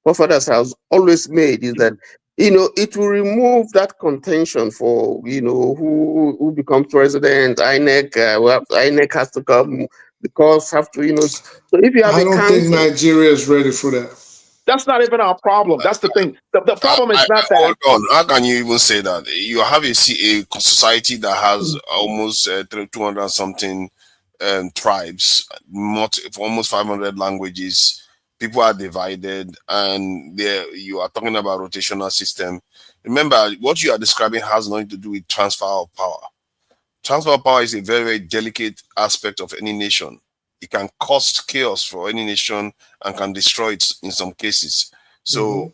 Profathers has always made is that, you know, it will remove that contention for, you know, who becomes president. INEC has to come. The courts have to, you know. So if you have I don't think Nigeria is ready for that. That's not even our problem. That's the thing. The problem is not that. Hold on. How can you even say that? You have a society that has almost 200 something tribes, almost 500 languages. People are divided, and you are talking about rotational system. Remember, what you are describing has nothing to do with transfer of power. Transfer of power is a very, very delicate aspect of any nation. It can cause chaos for any nation and can destroy it in some cases. So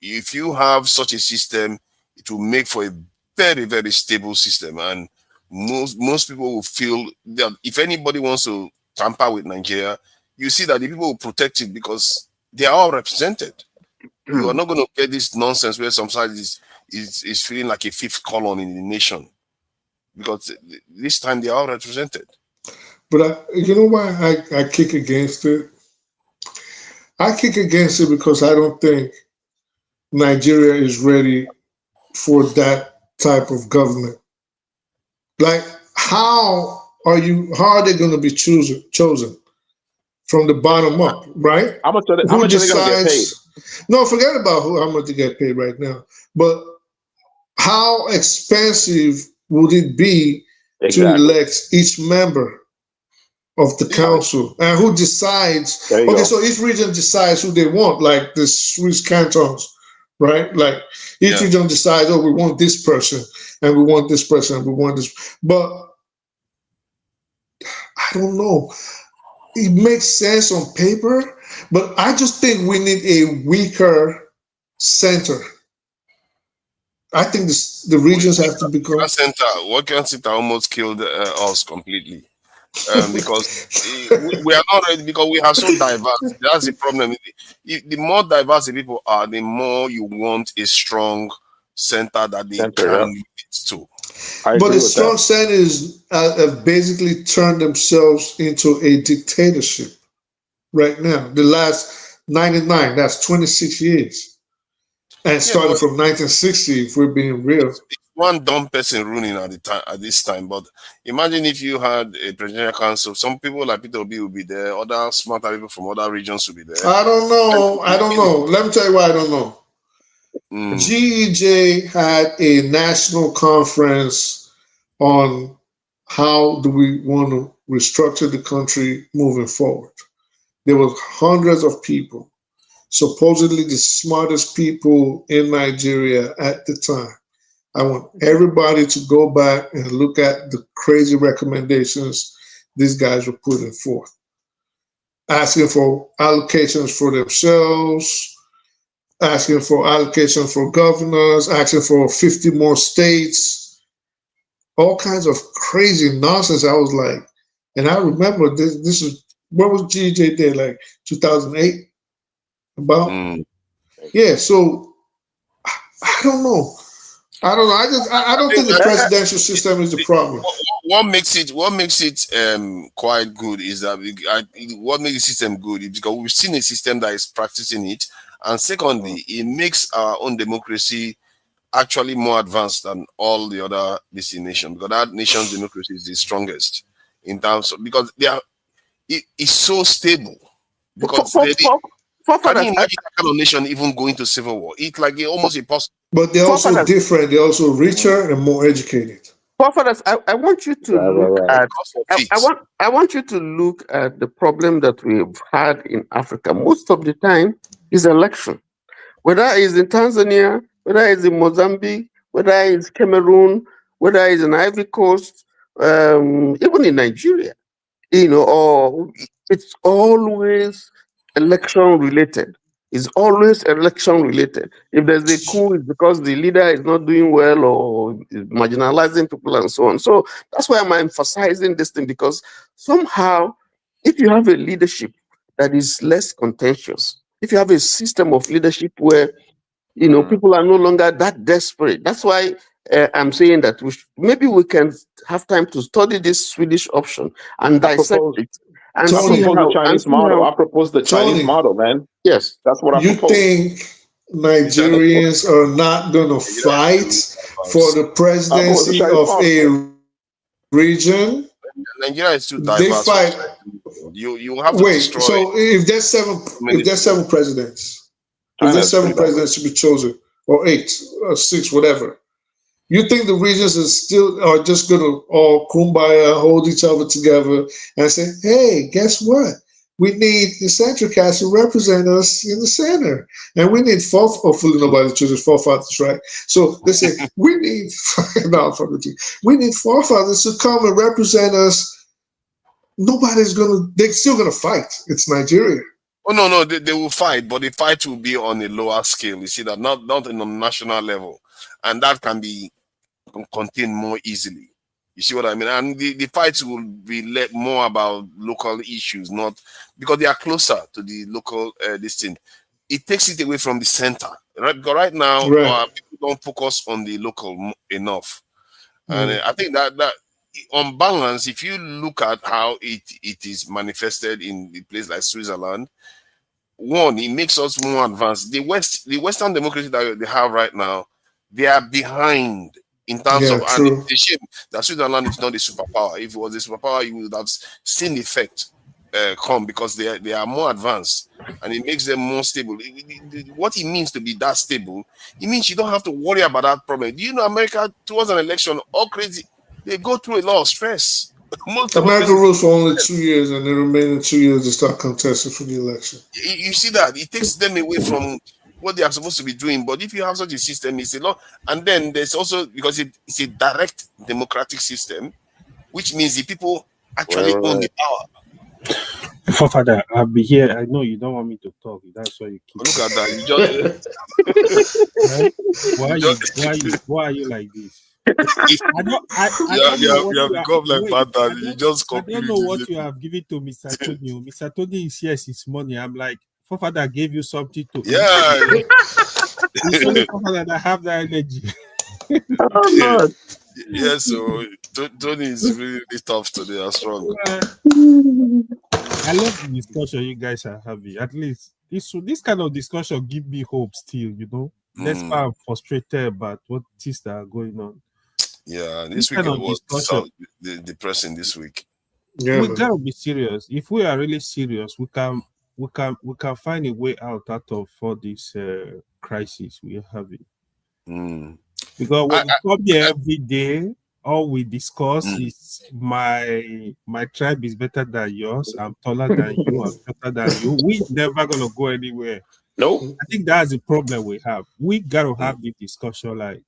if you have such a system, it will make for a very, very stable system. And most people will feel that if anybody wants to tamper with Nigeria, you see that the people will protect it because they are all represented. You are not going to get this nonsense where some side is feeling like a fifth column in the nation, because this time they are all represented. But you know why I kick against it? I kick against it because I don't think Nigeria is ready for that type of government. Like, how are they going to be chosen from the bottom up, right? How much are they going to get paid? No, forget about how much they get paid right now. But how expensive would it be to elect each member of the council, and who decides? Okay, so each region decides who they want, like the Swiss cantons, right? Like each region decides, oh, we want this person, and we want this person, and we want this. But I don't know. It makes sense on paper, but I just think we need a weaker center. I think the regions have to become. Working center almost killed us completely. Because we are not ready, because we are so diverse. That's the problem. The more diverse the people are, the more you want a strong center that they can lead to. But the strong centers have basically turned themselves into a dictatorship right now. The last 99, that's 26 years. And starting from 1960, if we're being real. One dumb person ruling at this time, but imagine if you had a presidential council. Some people like Peter Obi will be there, other smarter people from other regions will be there. I don't know. Let me tell you why I don't know. GEJ had a national conference on how do we want to restructure the country moving forward. There was hundreds of people, supposedly the smartest people in Nigeria at the time. I want everybody to go back and look at the crazy recommendations these guys were putting forth. Asking for allocations for themselves, asking for allocation for governors, asking for 50 more states, all kinds of crazy nonsense. I was like, and I remember this is, what was GJ did, like 2008? About? Yeah, so I don't know. I don't think the presidential system is the problem. What makes it quite good is that what makes the system good is because we've seen a system that is practicing it, And secondly, it makes our own democracy actually more advanced than all the other destinations, because that nation's democracy is the strongest in terms of, because they are, it's so stable. Because can you imagine that kind of nation even going to civil war? It's like almost impossible. But they're also different. They're also richer and more educated. Forefathers, I want you to look at I want you to look at the problem that we've had in Africa. Most of the time is election. Whether it's in Tanzania, whether it's in Mozambique, whether it's Cameroon, whether it's in Ivory Coast, even in Nigeria, or it's always election related. It's always election related. If there's a coup, it's because the leader is not doing well or is marginalizing people and so on. So that's why I'm emphasizing this thing, because somehow, if you have a leadership that is less contentious, if you have a system of leadership where people are no longer that desperate, that's why I'm saying that maybe we can have time to study this Swedish option and dissect it. And I propose the Chinese model. I propose the Chinese model, man. Yes, that's what I propose. You think Nigerians are not going to fight for the presidency of a region? Nigeria is too diverse. They fight. You have to destroy. So if there's seven presidents, if there's seven presidents to be chosen, or 8 or 6, whatever. You think the regions are just going to all kumbaya, hold each other together, and say, "Hey, guess what? We need the central cast to represent us in the center, and we need hopefully nobody chooses forefathers, right? So they say we need we need forefathers to come and represent us." They're still gonna fight. It's Nigeria. Oh no, they will fight, but the fight will be on a lower scale. You see that, not in a national level, and that can be contained more easily. You see what I mean? And the fights will be more about local issues, not because they are closer to the local this thing. It takes it away from the center, right? Because right now people don't focus on the local enough, and I think that on balance, if you look at how it is manifested in the place like Switzerland, one, it makes us more advanced. The Western democracy that they have right now, they are behind in terms of, and it's a shame that Switzerland is not a superpower. If it was a superpower, you would have seen the effect come, because they are more advanced, and it makes them more stable. What it means to be that stable, it means you don't have to worry about that problem. Do you know America, towards an election, all crazy, they go through a lot of stress. America rules for only 2 years, and the remaining 2 years they start contesting for the election. You see that it takes them away from what they are supposed to be doing. But if you have such a system, it's a lot. And then there's also, because it's a direct democratic system, which means the people actually own the power. Father, I'll be here. I know you don't want me to talk. That's why you keep. Look at that. You just why are you like this? I don't know. You have become like Panther. You just I don't know what you have given to Mr. Tony. Mr. Tony is here since morning. I'm like, Father gave you something to eat. It's only Father that have that energy. Yeah, so Tony is really tough today. I'm strong. I love the discussion you guys are having. At least this kind of discussion give me hope still, That's why I'm frustrated about what things that are going on. Yeah, this week was so depressing this week. Yeah, we gotta be serious. If we are really serious, we can find a way out of all this crisis we are having. Because when we come here every day, all we discuss is my tribe is better than yours, I'm taller than you, I'm better than you. We never gonna go anywhere. No, I think that's the problem we have. We gotta have the discussion like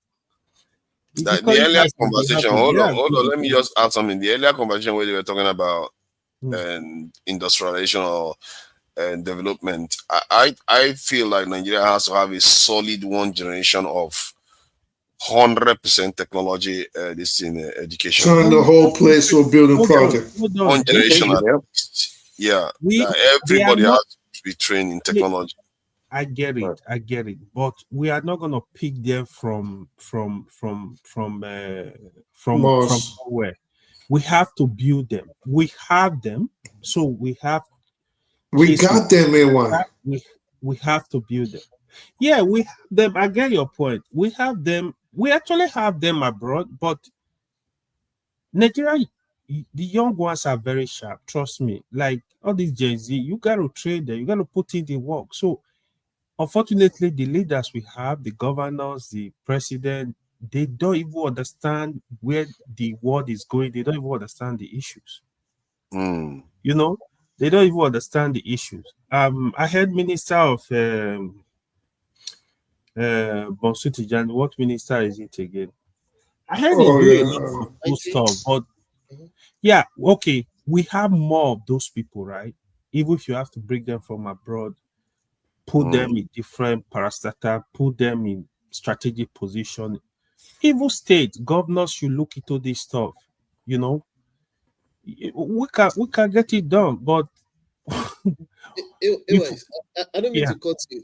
the earlier conversation. Hold on. Let me just add something. The earlier conversation where they were talking about industrialization or development, I feel like Nigeria has to have a solid one generation of 100% technology. This in education. Turn the whole place to a building project. One generation, yeah. Everybody has to be trained in technology. I get it, but we are not gonna pick them from nowhere. We have to build them. We have them, so we have. We got them in one. we have to build them. Yeah, we have them. I get your point. We have them. We actually have them abroad, but Nigeria, the young ones are very sharp. Trust me. Like all these Gen Z, you got to train them. You got to put in the work. So, unfortunately, the leaders we have, the governors, the president, they don't even understand where the world is going. They don't even understand the issues. You know, they don't even understand the issues. I heard Minister of Bonsuti, what minister is it again? I heard they do a lot of good stuff, but yeah, okay, we have more of those people, right? Even if you have to bring them from abroad, put them in different parastatal, put them in strategic position. Even state governors should look into this stuff. You know, we can get it done, but Anyways, I don't mean yeah. to cut you.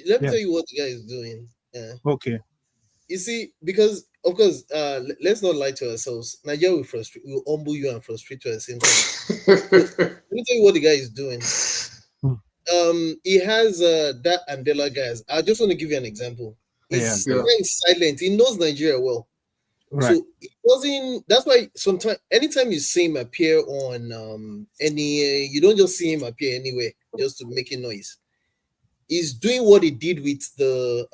Let me Yeah. tell you what the guy is doing. Okay. You see, because of course, let's not lie to ourselves. Nigeria will humble you and frustrate you at the same time. Let me tell you what the guy is doing. He has that Andela guys. I just want to give you an example. He's silent. He knows Nigeria well. Right. So it doesn't. That's why sometimes, anytime you see him appear on you don't just see him appear anywhere just to make a noise. He's doing what he did with the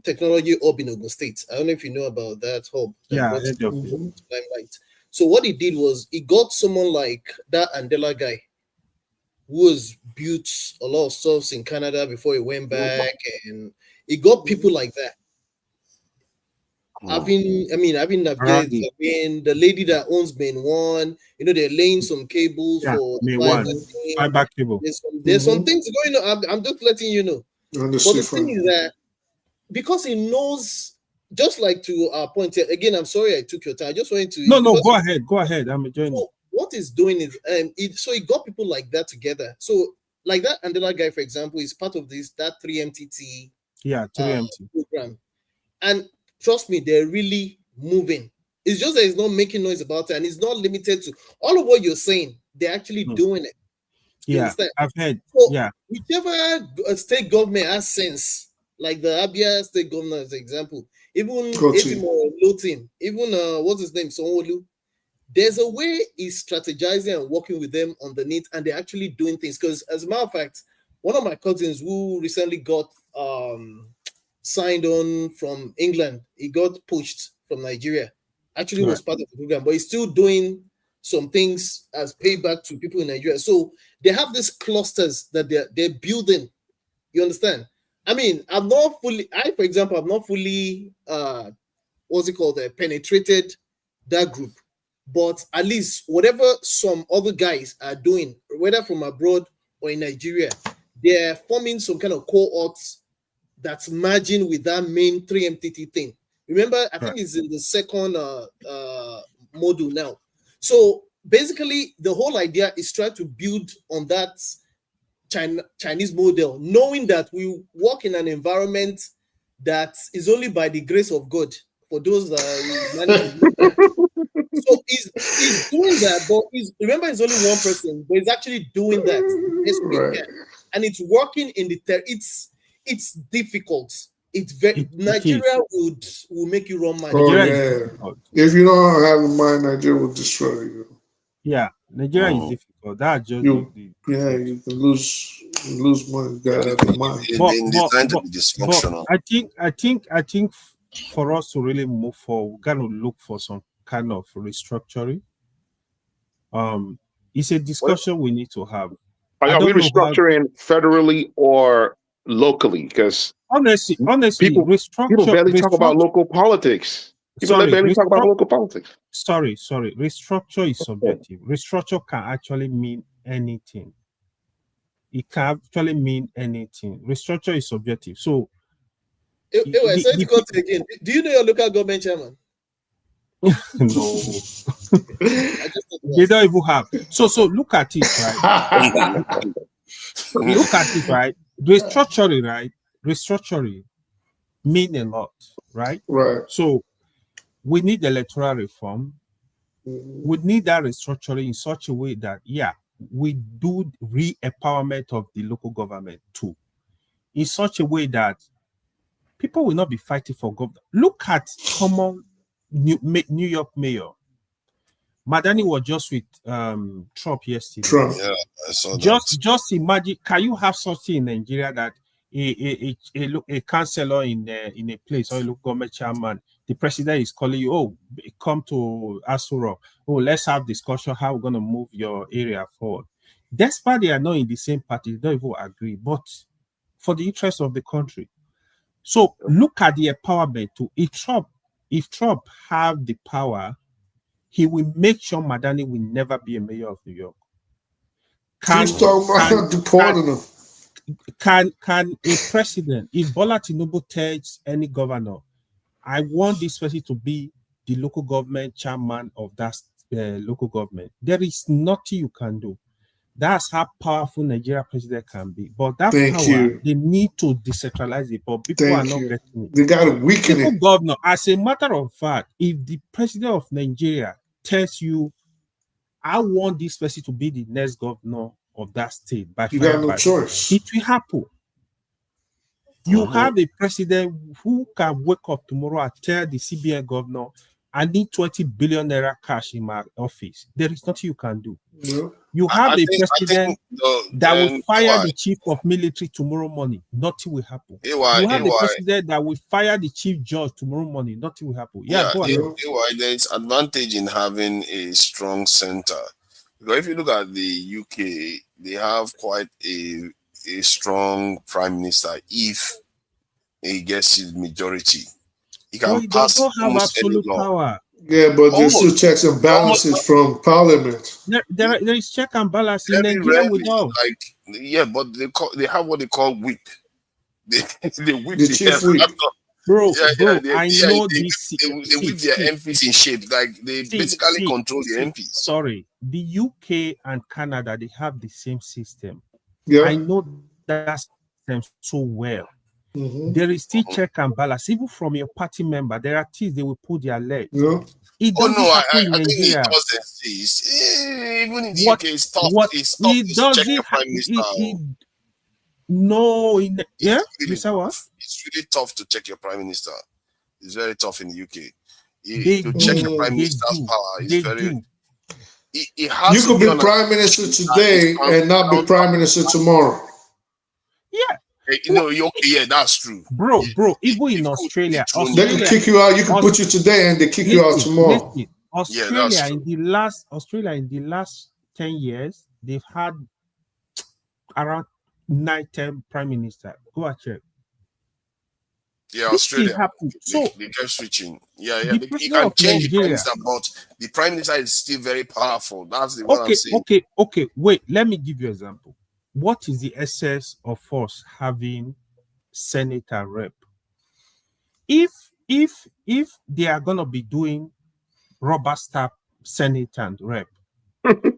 technology hub in Ogun State. I don't know if you know about that hub. Limelight. So what he did was he got someone like that Andela guy, who has built a lot of stuff in Canada before he went back, and he got people like that. I've been navigating. The lady that owns Main One, they're laying some cables for fiber cable. There's some things going on. I'm just letting you know. But the thing is that because he knows, just like to our point here, again, I'm sorry I took your time. I just wanted to. No, go ahead. I'm enjoying it. What he's doing is, so he got people like that together. So, like that Andela guy, for example, is part of that 3MTT 3MT program. And trust me, they're really moving. It's just that he's not making noise about it, and it's not limited to all of what you're saying. They're actually doing it. You understand? I've heard. So, whichever state government has sense, like the Abia state governor as an example, even Lotin, even what's his name, Sonwolu, there's a way he's strategizing and working with them underneath, and they're actually doing things. Because as a matter of fact, one of my cousins who recently got signed on from England, he got pushed from Nigeria. Actually, was part of the program, but he's still doing some things as payback to people in Nigeria. So they have these clusters that they're building. You understand? I mean, for example, I've not fully penetrated that group. But at least whatever some other guys are doing, whether from abroad or in Nigeria, they're forming some kind of cohorts that's merging with that main 3MTT thing. Remember, I think it's in the second module now. So basically, the whole idea is try to build on that Chinese model, knowing that we work in an environment that is only by the grace of God for those that manage to do that. So he's doing that, but remember, it's only one person, but he's actually doing that. And it's working in the it's difficult. It's very Nigeria will make you run mad. If you don't have a mind, Nigeria will destroy you. Yeah, Nigeria is difficult. That's just you can lose money. You gotta have a mind. But I think for us to really move forward, we gotta look for some kind of restructuring. It's a discussion we need to have. Are we restructuring federally or locally? Because honestly, people barely talk about local politics. People barely talk about local politics. Sorry. Restructure is subjective. Restructure can actually mean anything. It can actually mean anything. Restructure is subjective. So, again. Do you know your local government chairman? No. They don't even have. So look at it, right? Look at it, right? Restructuring mean a lot, right? Right. So we need electoral reform. We need that restructuring in such a way that, we do re-empowerment of the local government too. in such a way that people will not be fighting for government. Look at common New York mayor. Madani was just with Trump yesterday. Trump. Yeah, I saw that. Just imagine, can you have something in Nigeria that a councillor in a place or a local government chairman, the president is calling you, oh, come to Asuro, oh, let's have discussion how we're going to move your area forward. Despite they are not in the same party, they don't even agree, but for the interest of the country. So look at the empowerment to if Trump have the power, he will make sure Madani will never be a mayor of New York. Can a president, if Bola Tinubu tells any governor, I want this person to be the local government chairman of that local government, there is nothing you can do. That's how powerful Nigeria president can be. But that power, they need to decentralize it, but people are not getting it. They got to weaken it. Governor, as a matter of fact, if the president of Nigeria tells you, I want this person to be the next governor of that state, you got no choice. It will happen. You have a president who can wake up tomorrow and tell the CBN governor, I need 20 billion naira cash in my office. There is nothing you can do. No. You have a president that will fire the chief of military tomorrow morning. Nothing will happen. You have a president that will fire the chief judge tomorrow morning. Nothing will happen. There is advantage in having a strong center. Because if you look at the UK, they have quite a strong prime minister. If he gets his majority, he can pass almost any law. Yeah, but there's still checks and balances from Parliament. There is check and balance in Nigeria without. But they have what they call whip. They whip the chief whip. Bro, I know this. They whip their MPs in shape. Like they basically control the MPs. Sorry, the UK and Canada, they have the same system. Yeah. I know that system so well. There is still check and balance. Even from your party member, there are things they will pull their legs. Yeah. I think it does exist. Even in the UK, it's tough. It's tough to check your prime minister. It's really tough to check your prime minister. It's very tough in the UK. To check your prime minister's power is very. You could be prime minister today and not be prime minister tomorrow. Yeah. That's true. Bro, even in Australia, they can kick you out. You can put you today and they kick you out tomorrow. Australia in the last 10 years, they've had around 9-10 prime minister. Go and check. Yeah, Australia. They kept switching. Yeah. You can change the prime minister, but the prime minister is still very powerful. That's the one I'm saying. Okay. Wait, let me give you an example. What is the essence of us having Senate and Rep? If they are gonna be doing rubber stamp Senate and Rep,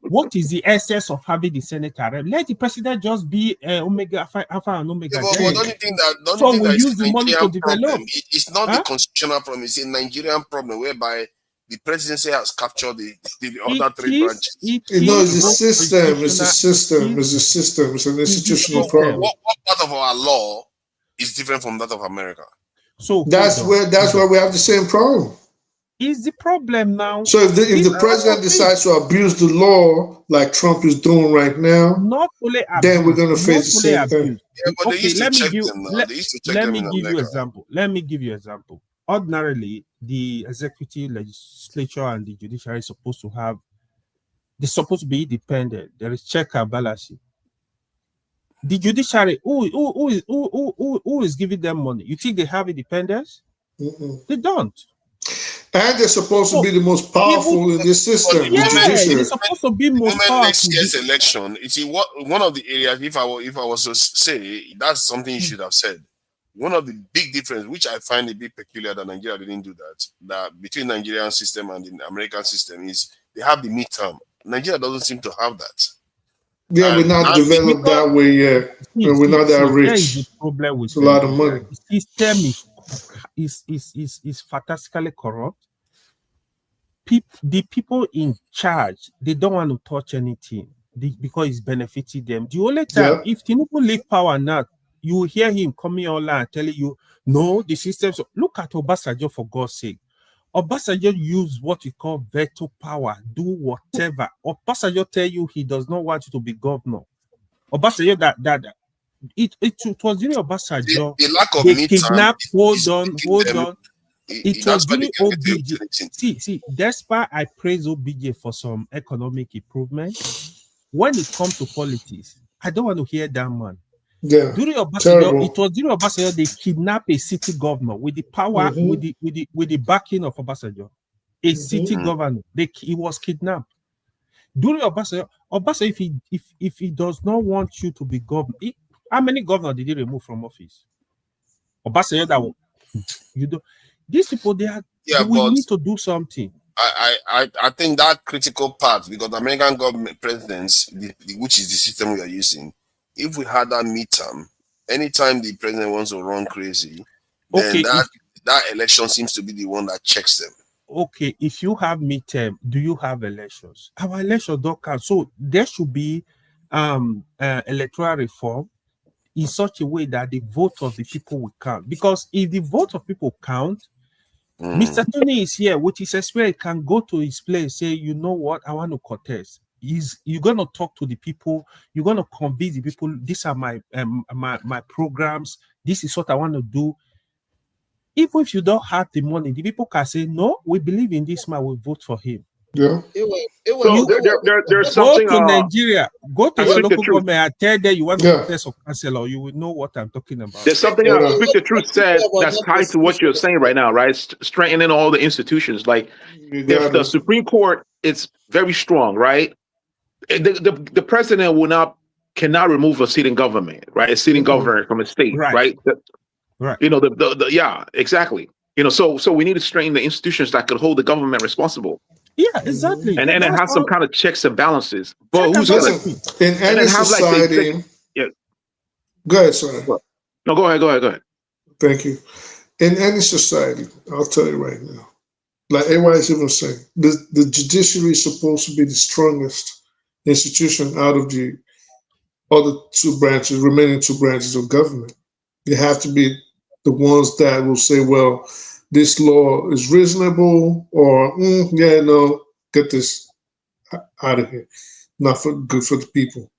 what is the essence of having the Senate and Rep? Let the president just be Omega Alpha and Omega. Yeah, but don't you think that use the money to develop? It's not the constitutional problem. It's a Nigerian problem whereby the presidency has captured the other three branches. It's a system. It's a system. It's a system. It's an institutional problem. What part of our law is different from that of America? So that's where we have the same problem. Is the problem now? So if the president decides to abuse the law like Trump is doing right now, then we're going to face the same thing. Yeah, but they used to check them now. They used to check them in America. Let me give you an example. Ordinarily, the executive, legislature, and the judiciary is supposed to they're supposed to be independent. There is check and balance. The judiciary, who is giving them money? You think they have independence? They don't. And they're supposed to be the most powerful in this system. They're supposed to be most powerful. Next year's election, you see, one of the areas, if I was to say, that's something you should have said. One of the big difference, which I find a bit peculiar that Nigeria didn't do that between Nigerian system and the American system is they have the midterm. Nigeria doesn't seem to have that. Yeah, we're not developed that way yet. We're not that rich. The problem with it's a lot of money. The system is fantastically corrupt. The people in charge, they don't want to touch anything because it's benefiting them. The only time, if Tinubu leave power now, You will hear him coming online telling you, no, the systems. Look at Obasanjo, for God's sake. Obasanjo used what we call veto power, do whatever. Obasanjo tell you he does not want you to be governor. Obasanjo, it was during Obasanjo. The lack of they midterm kidnapped. Hold on. It was during OBJ. See, despite I praise OBJ for some economic improvement, when it comes to politics, I don't want to hear that man. Yeah, during Obasanjo, terrible. it was during Obasanjo they kidnapped a city governor with the power, with the backing of Obasanjo. A city governor, he was kidnapped. During Obasanjo, if he does not want you to be governor, how many governors did he remove from office? Obasanjo, that you do. These people, we need to do something. I think that critical part, because American government presidents, which is the system we are using, if we had that midterm, anytime the president wants to run crazy, then that election seems to be the one that checks them. Okay, if you have midterm, do you have elections? Our elections don't count. So there should be electoral reform in such a way that the vote of the people will count. Because if the vote of people count, Mr. Tony is here with his experience, can go to his place, say, you know what, I want to contest. You're going to talk to the people, you're going to convince the people, these are my programs, this is what I want to do. Even if you don't have the money, the people can say, no, we believe in this man, we vote for him. Yeah. There's go something to Nigeria, go to your local government and tell them you want to contest or cancel, or you will know what I'm talking about. There's something Speak the Truth said that's tied to what you're saying right now, right? Strengthening all the institutions. Like if the Supreme Court is very strong, right? The president cannot remove a sitting government, right? A sitting governor from a state, right? Right. You know, yeah, exactly. You know, so we need to strengthen the institutions that could hold the government responsible. Yeah, exactly. And it has some kind of checks and balances. But who's in any society? Go ahead, sorry. No, go ahead. Thank you. In any society, I'll tell you right now, like AY is even saying, the judiciary is supposed to be the strongest institution out of the other remaining two branches of government. They have to be the ones that will say, well, this law is reasonable, or get this out of here. Not good for the people.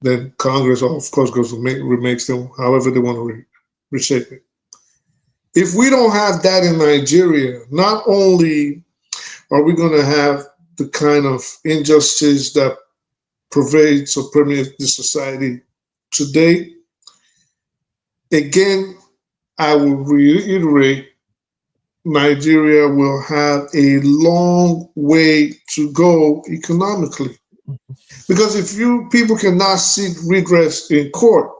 Then Congress, of course, goes and remakes them however they want to reshape it. If we don't have that in Nigeria, not only are we going to have the kind of injustice that pervades or permeates the society today, again, I will reiterate, Nigeria will have a long way to go economically. Because if people cannot seek redress in court,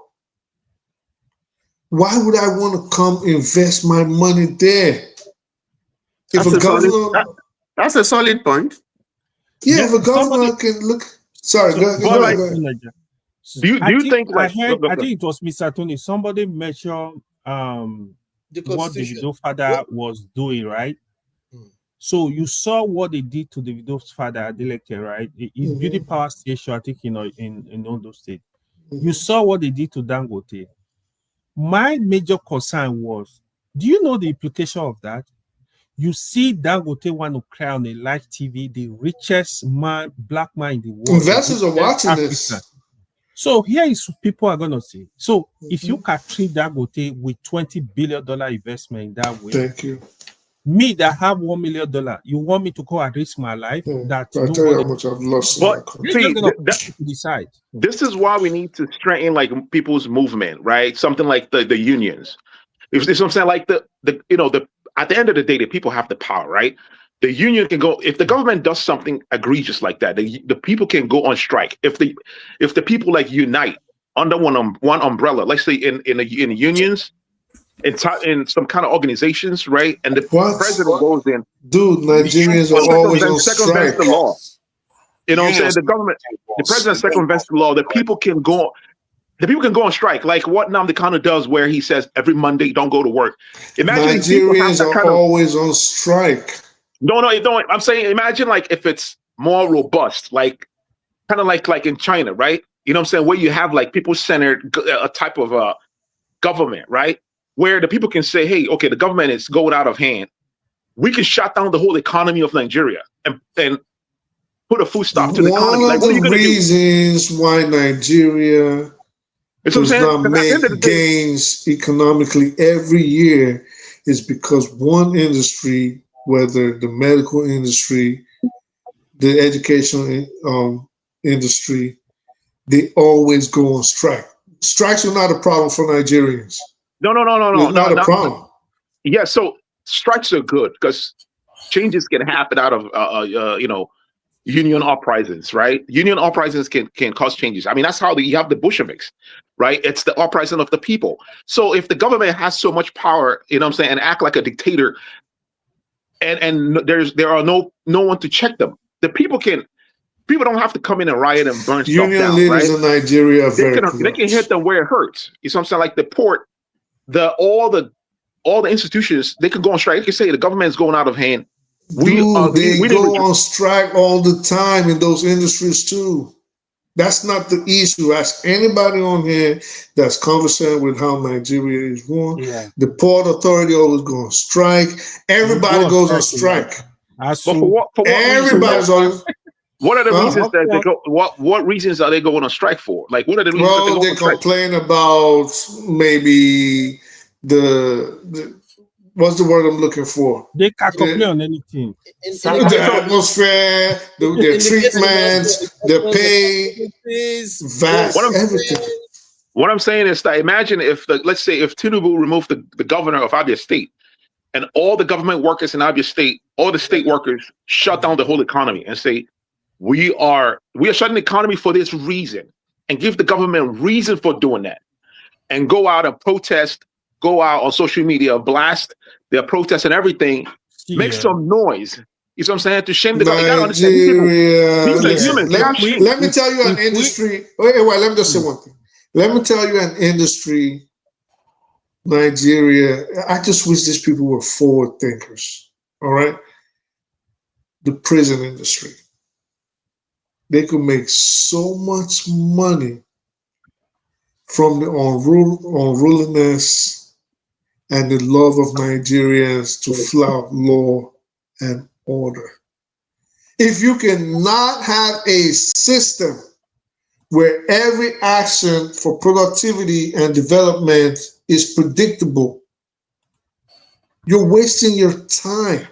why would I want to come invest my money there? If a governor, that's a solid point. Yeah, if a governor can look. Sorry, go ahead. Do you think I think it was Mr. Tony. Somebody mentioned what Davido's father was doing, right? So you saw what they did to Davido's father at Deleke, right? His beauty power station, I think, in Ondo State. You saw what they did to Dangote. My major concern was, do you know the implication of that? You see Dangote want to cry on a live TV, the richest black man in the world. Investors are watching this. So here is people are going to say. So if you can treat Dangote with $20 billion investment in that way, thank you. Me that have $1 million, you want me to go and risk my life? I'll tell you how much I've lost. But see, this is why we need to strengthen like people's movement, right? Something like the unions. If what I'm saying, like at the end of the day, the people have the power, right? The union can go if the government does something egregious like that. The people can go on strike if the people like unite under one umbrella. Let's say in the unions. In some kind of organizations, right? And the president goes in. Dude, Nigerians are always on strike. The law. You know what I'm saying? The president circumvents the law. The people can go on strike, like what Nnamdi Kanu does, where he says every Monday don't go to work. Imagine Nigerians are always on strike. No, don't. I'm saying imagine like if it's more robust, like kind of like in China, right? You know what I'm saying? Where you have like people-centered a type of government, right? Where the people can say, hey, okay, the government is going out of hand. We can shut down the whole economy of Nigeria and put a full stop to the economy. Like, what are you going to do? One of the reasons why Nigeria does not make gains economically every year is because one industry, whether the medical industry, the educational industry, they always go on strike. Strikes are not a problem for Nigerians. No. Not a problem. Yeah, so strikes are good because changes can happen out of union uprisings, right? Union uprisings can cause changes. I mean, that's how you have the Bolsheviks, right? It's the uprising of the people. So if the government has so much power, you know what I'm saying, and act like a dictator, and there are no one to check them, the people don't have to come in and riot and burn stuff down. Union leaders in Nigeria are very they can hit them where it hurts. You know what I'm saying? Like the port, all the institutions, they can go on strike. They can say the government is going out of hand. They go on strike all the time in those industries too. That's not the issue. Ask anybody on here that's conversant with how Nigeria is run. Yeah. The Port Authority always go on strike. Everybody goes on strike. But for what everybody's on. What are the reasons that they go? What reasons are they going on strike for? Like, what are the reasons? Well, they complain about maybe the what's the word I'm looking for? They can't complain on anything. The atmosphere, their treatment, their pay, everything. What I'm saying is that imagine if let's say if Tinubu removed the governor of Abia State, and all the government workers in Abia State, all the state workers shut down the whole economy and say, we are shutting the economy for this reason, and give the government reason for doing that, and go out and protest, go out on social media, blast their protests and everything, make some noise. You know what I'm saying? To shame the government. These are humans. Let me tell you an industry. Wait, let me just say one thing. Let me tell you an industry, Nigeria. I just wish these people were forward thinkers. All right? The prison industry. They could make so much money from the unruliness and the love of Nigerians to flout law and order. If you cannot have a system where every action for productivity and development is predictable, you're wasting your time.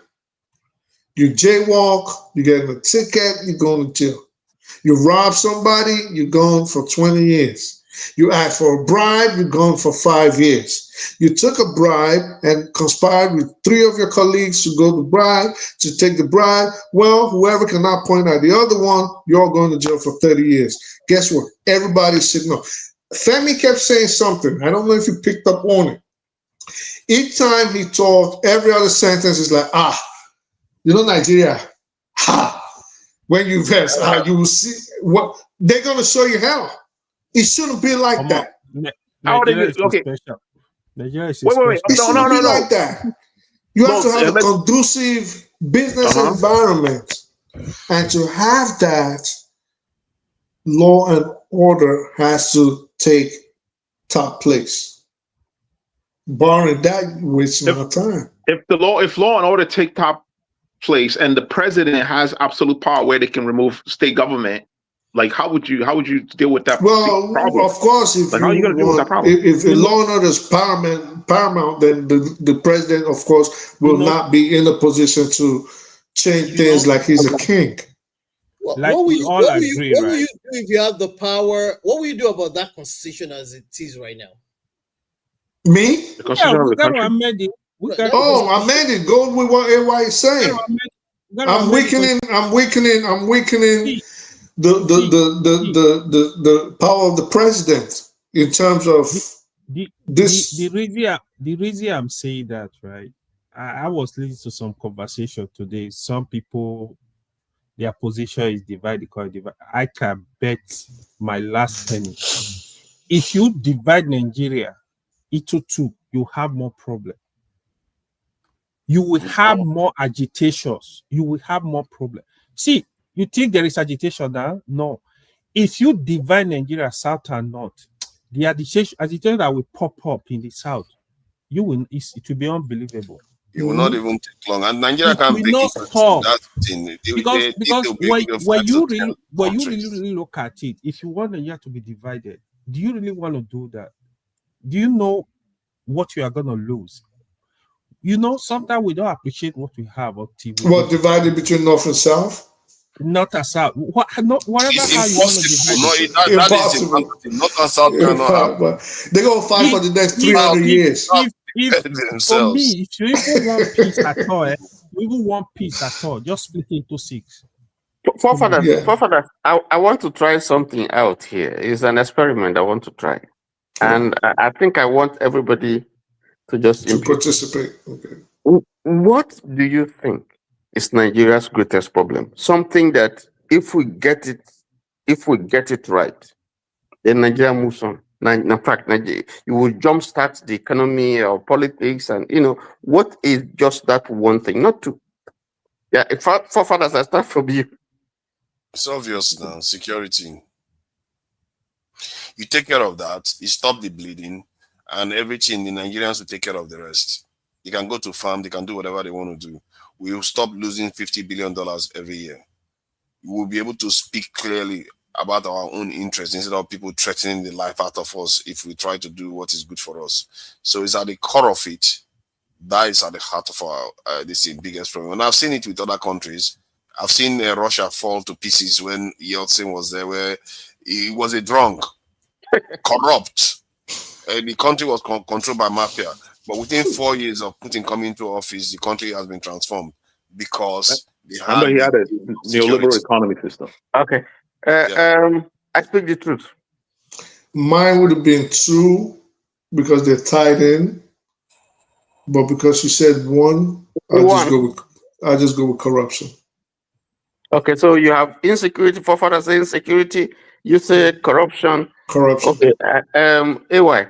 You jaywalk, you get a ticket, you're going to jail. You rob somebody, you're gone for 20 years. You ask for a bribe, you're gone for 5 years. You took a bribe and conspired with 3 of your colleagues to take the bribe. Well, whoever cannot point out the other one, you're going to jail for 30 years. Guess what? Everybody should know. Femi kept saying something. I don't know if you picked up on it. Each time he talked, every other sentence is like, Nigeria, when you verse, you will see what they're going to show you how. It shouldn't be like that. Nigeria is special. Nigeria is special. It shouldn't be like that. You have to have a conducive business environment. And to have that, law and order has to take top place. Barring that, wasting our time. If law and order take top place and the president has absolute power where they can remove state government, like how would you deal with that problem? Well, of course, how are you going to deal with that problem? If law and order is paramount, then the president, of course, will not be in a position to change things like he's a king. Like what will you do if you have the power? What will you do about that constitution as it is right now? Me? The constitution of the country? Amend it. Go with what AY is saying. I'm weakening the power of the president in terms of this. The reason I'm saying that, right? I was listening to some conversation today. Some people, their position is divide. I can bet my last penny. If you divide Nigeria into 2, you have more problem. You will have more agitations. You will have more problem. See, you think there is agitation now? No. If you divide Nigeria south and north, the agitation that will pop up in the south, it will be unbelievable. It will not even take long, and Nigeria It can will break not into stop. that thing. Because when you really look at it, if you want Nigeria to be divided, do you really want to do that? Do you know what you are going to lose? You know, sometimes we don't appreciate what we have until we What, divided between North and South? Not as South. Whatever it's how you want to divide impossible. it. That is impossible. North and South cannot happen. They're going to fight for the next 300 years. For me, if you even want peace at all, just split into 6. Forefathers, I want to try something out here. It's an experiment I want to try. And I think I want everybody to just participate. Okay. What do you think is Nigeria's greatest problem? Something that if we get it right, then Nigeria moves on. In fact, Nigeria, you will jumpstart the economy or politics, and what is just that one thing? Not two. Yeah, forefathers, I start from you. It's obvious now. Security. You take care of that, you stop the bleeding, and everything. The Nigerians will take care of the rest. They can go to farm, they can do whatever they want to do. We will stop losing $50 billion every year. We will be able to speak clearly about our own interests instead of people threatening the life out of us if we try to do what is good for us. So it's at the core of it. That is at the heart of our this is the biggest problem. And I've seen it with other countries. I've seen Russia fall to pieces when Yeltsin was there, where he was a drunk, corrupt. The country was controlled by mafia. But within 4 years of Putin coming to office, the country has been transformed because he had a neoliberal economy system. Okay. I speak the truth. Mine would have been 2 because they're tied in. But because you said 1, I'll just go with corruption. Okay, so you have insecurity. Forefathers say insecurity. You say corruption. Corruption. Okay. AY.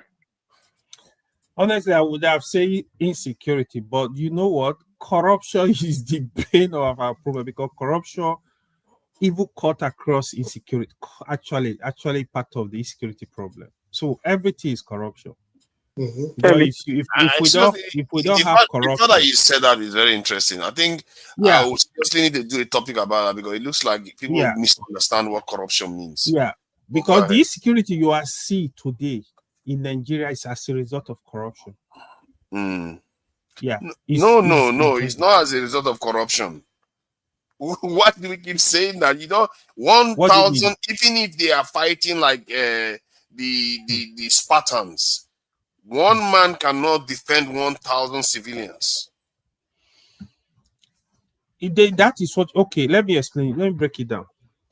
Honestly, I would have said insecurity, but you know what? Corruption is the bane of our problem, because corruption even cut across insecurity. Actually part of the insecurity problem. So everything is corruption. But if we don't have corruption, the fact that you said that is very interesting. I think I would seriously need to do a topic about that, because it looks like people misunderstand what corruption means. Yeah, because the insecurity you are seeing today in Nigeria is as a result of corruption. Yeah. It's not as a result of corruption. Why do we keep saying that? 1,000, even if they are fighting like the Spartans, one man cannot defend 1,000 civilians. That is what. Okay, let me explain. Let me break it down.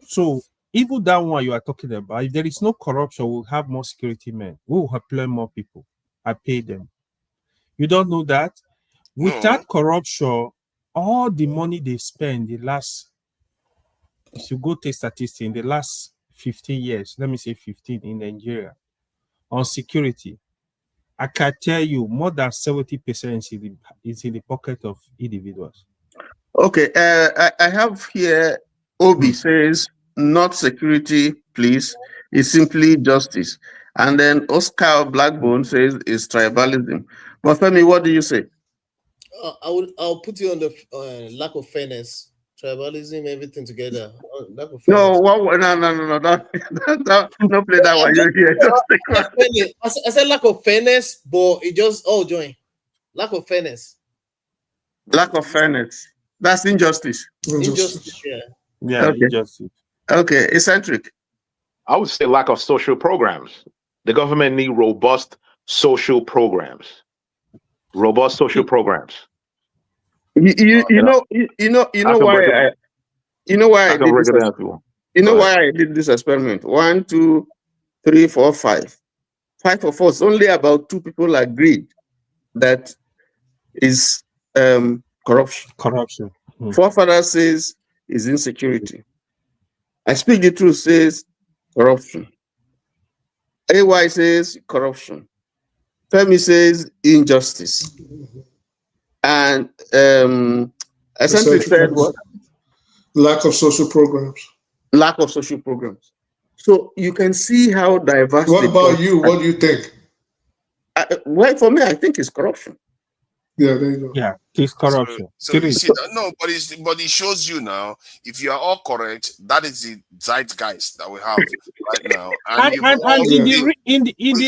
So, even that one you are talking about, if there is no corruption, we'll have more security men. We will employ more people. I pay them. You don't know that? Without corruption, all the money they spend if you go take statistics, in the last 15 years, let me say 15 in Nigeria, on security, I can tell you more than 70% is in the pocket of individuals. Okay, I have here, Obi says, not security, please. It's simply justice. And then Oscar Blackbone says it's tribalism. But Femi, what do you say? I'll put you on the lack of fairness, tribalism, everything together. Lack of fairness. No, don't play that one. You're here. I said lack of fairness, but it just all join. Lack of fairness. Lack of fairness. That's injustice. Injustice, yeah. Yeah, okay. Injustice. Okay, eccentric. I would say lack of social programs. The government need robust social programs. Robust social programs. You know why I did this experiment. 1, 2, 3, 4, 5. 5 of us. Only about 2 people agreed that is corruption. Corruption. Forefathers says is insecurity. I speak the truth says corruption. AY says corruption. Femi says injustice. And eccentric said what? Lack of social programs. Lack of social programs. So you can see how diverse. What about you? What do you think? Well, for me, I think it's corruption. Yeah, there you go. Yeah, it's corruption. So you see, no, but it shows you now. If you are all correct, that is the zeitgeist that we have right now. And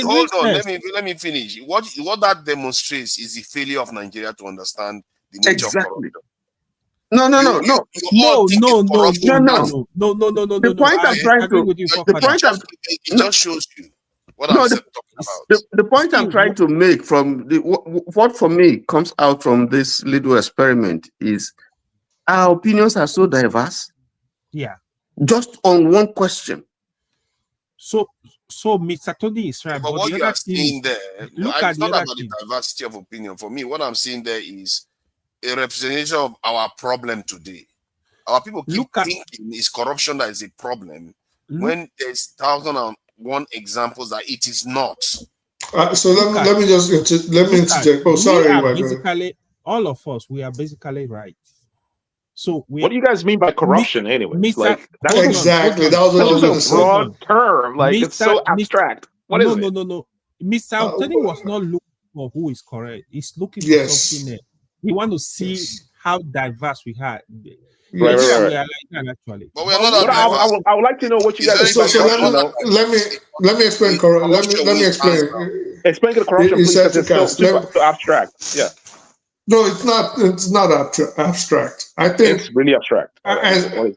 hold on, let me finish. What that demonstrates is the failure of Nigeria to understand the nature of corruption. No. No. The point I'm trying to, it just shows you what I'm talking about. The point I'm trying to make from what for me comes out from this little experiment is our opinions are so diverse. Yeah. Just on one question. So Mr. Tony is right. But what you are seeing there, it's not about the diversity of opinion. For me, what I'm seeing there is a representation of our problem today. Our people keep thinking it's corruption that is a problem when there's 1,001 examples that it is not. So let me interject. Oh, sorry. Basically, all of us, we are basically right. So what do you guys mean by corruption anyway? Like exactly. That was what I was going to say. Broad term. Like it's so abstract. What is it? No. Mr. Tony was not looking for who is correct. He's looking for something else. We want to see how diverse we are. Right. Actually. But we are not I would like to know what you guys so let me explain. Let me explain. Explain the corruption, please, because it's so abstract. Yeah. No, it's not. It's not abstract. I think it's really abstract. I don't know.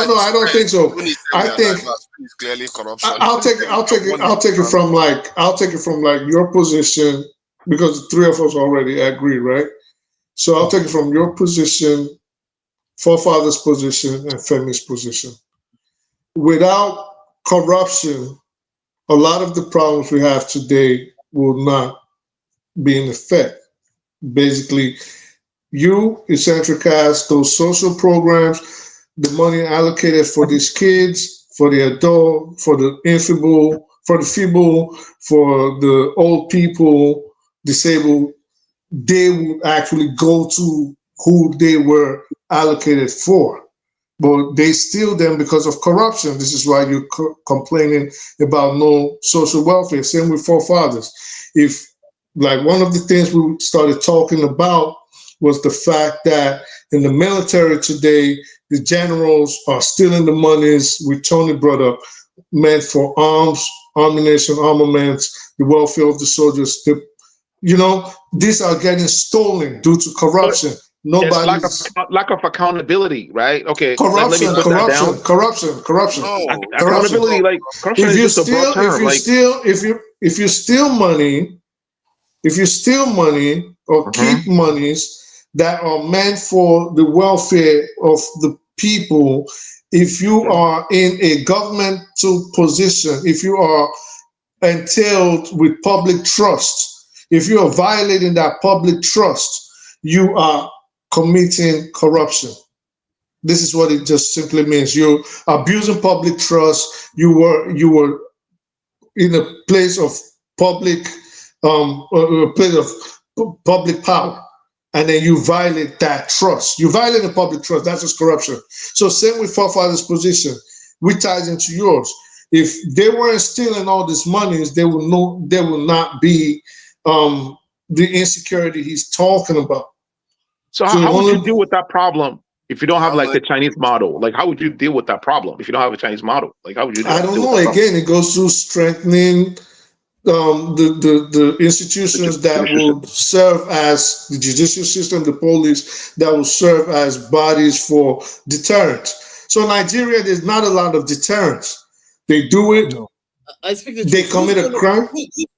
No, I don't think so. I think it's clearly corruption. I'll take it from like your position, because the three of us already agree, right? So I'll take it from your position, forefathers' position, and Femi's position. Without corruption, a lot of the problems we have today will not be in effect. Basically, you eccentric cast those social programs, the money allocated for these kids, for the adult, for the feeble, for the old people, disabled, they would actually go to who they were allocated for. But they steal them because of corruption. This is why you're complaining about no social welfare. Same with forefathers. If, like, one of the things we started talking about was the fact that in the military today, the generals are stealing the monies, which Tony brought up, meant for arms, ammunition, armaments, the welfare of the soldiers. These are getting stolen due to corruption. It's lack of accountability, right? Okay. Corruption. No. Accountability, like corruption is just a broad term. If you steal money or keep monies that are meant for the welfare of the people, if you are in a governmental position, if you are entailed with public trust, if you are violating that public trust, you are committing corruption. This is what it just simply means. You're abusing public trust. You were in a place of public power, and then you violate that trust. You violate the public trust. That's just corruption. So same with forefathers' position, which ties into yours. If they weren't stealing all these monies, there will not be the insecurity he's talking about. So how would you deal with that problem if you don't have like the Chinese model? Like, how would you deal with that problem if you don't have a Chinese model? Like, how would you? I don't know. Again, it goes through strengthening the institutions that will serve as the judicial system, the police, that will serve as bodies for deterrence. So Nigeria, there's not a lot of deterrence. They do it. No. I speak the they truth. commit a crime.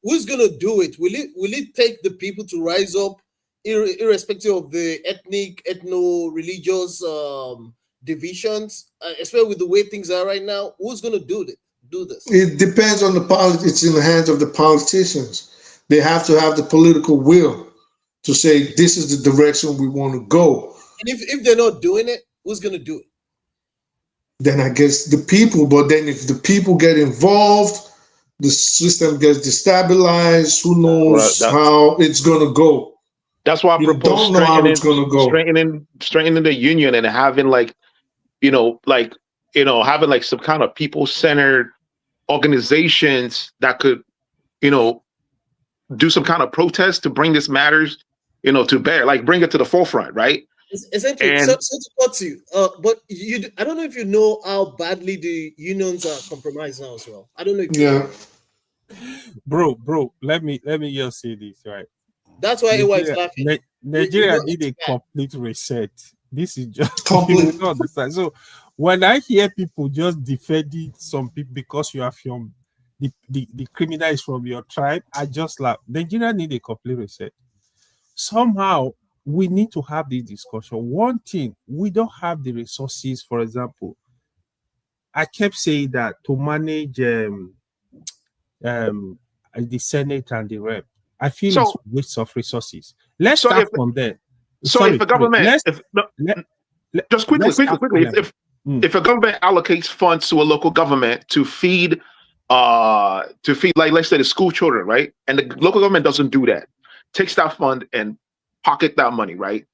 Who's gonna do it? Will it take the people to rise up, irrespective of the ethno-religious divisions, especially with the way things are right now? Who's gonna do this? It depends on the politics. It's in the hands of the politicians. They have to have the political will to say this is the direction we want to go. And if they're not doing it, who's gonna do it? Then I guess the people. But then if the people get involved, the system gets destabilized. Who knows how it's gonna go? That's why I propose strengthening the union and having having some kind of people-centered organizations that could, do some kind of protest to bring this matters, to bear, like bring it to the forefront, right? Essentially, And so to cut you, but I don't know if you know how badly the unions are compromised now as well. I don't know if you know. Bro, let me just say this, right? That's why AY is laughing. Nigeria did a complete reset. This is just complete. You don't understand. So when I hear people just defending some people because you are from the criminal is from your tribe, I just laugh. Nigeria need a complete reset. Somehow we need to have this discussion. One thing, we don't have the resources. For example, I kept saying that to manage the Senate and the Rep, I feel it's a waste of resources. Let's start from there. So if a government, just quickly, if a government allocates funds to a local government to feed like, let's say, the school children, right? And the local government doesn't do that, takes that fund and pocket that money, right?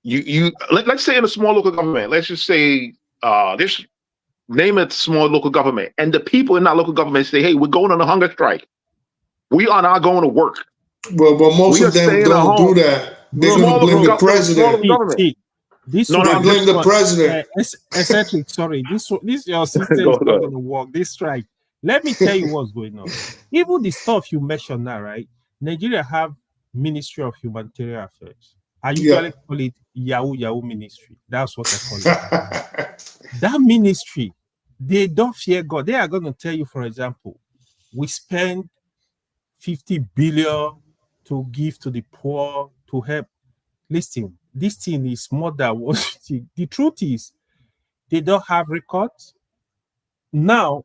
Let's say in a small local government, let's just say this, name it small local government, and the people in that local government say, hey, we're going on a hunger strike. We are not going to work. Well, but most of them don't do that. They're going to blame the president. They blame the president. Eccentric, sorry. This your system is not going to work. This strike. Let me tell you what's going on. Even the stuff you mentioned now, right? Nigeria have Ministry of Humanitarian Affairs. I usually call it Yahoo Ministry. That's what I call it. That ministry, they don't fear God. They are going to tell you, for example, we spend 50 billion to give to the poor, to help. Listen, this thing is more than what the truth is. They don't have records. Now,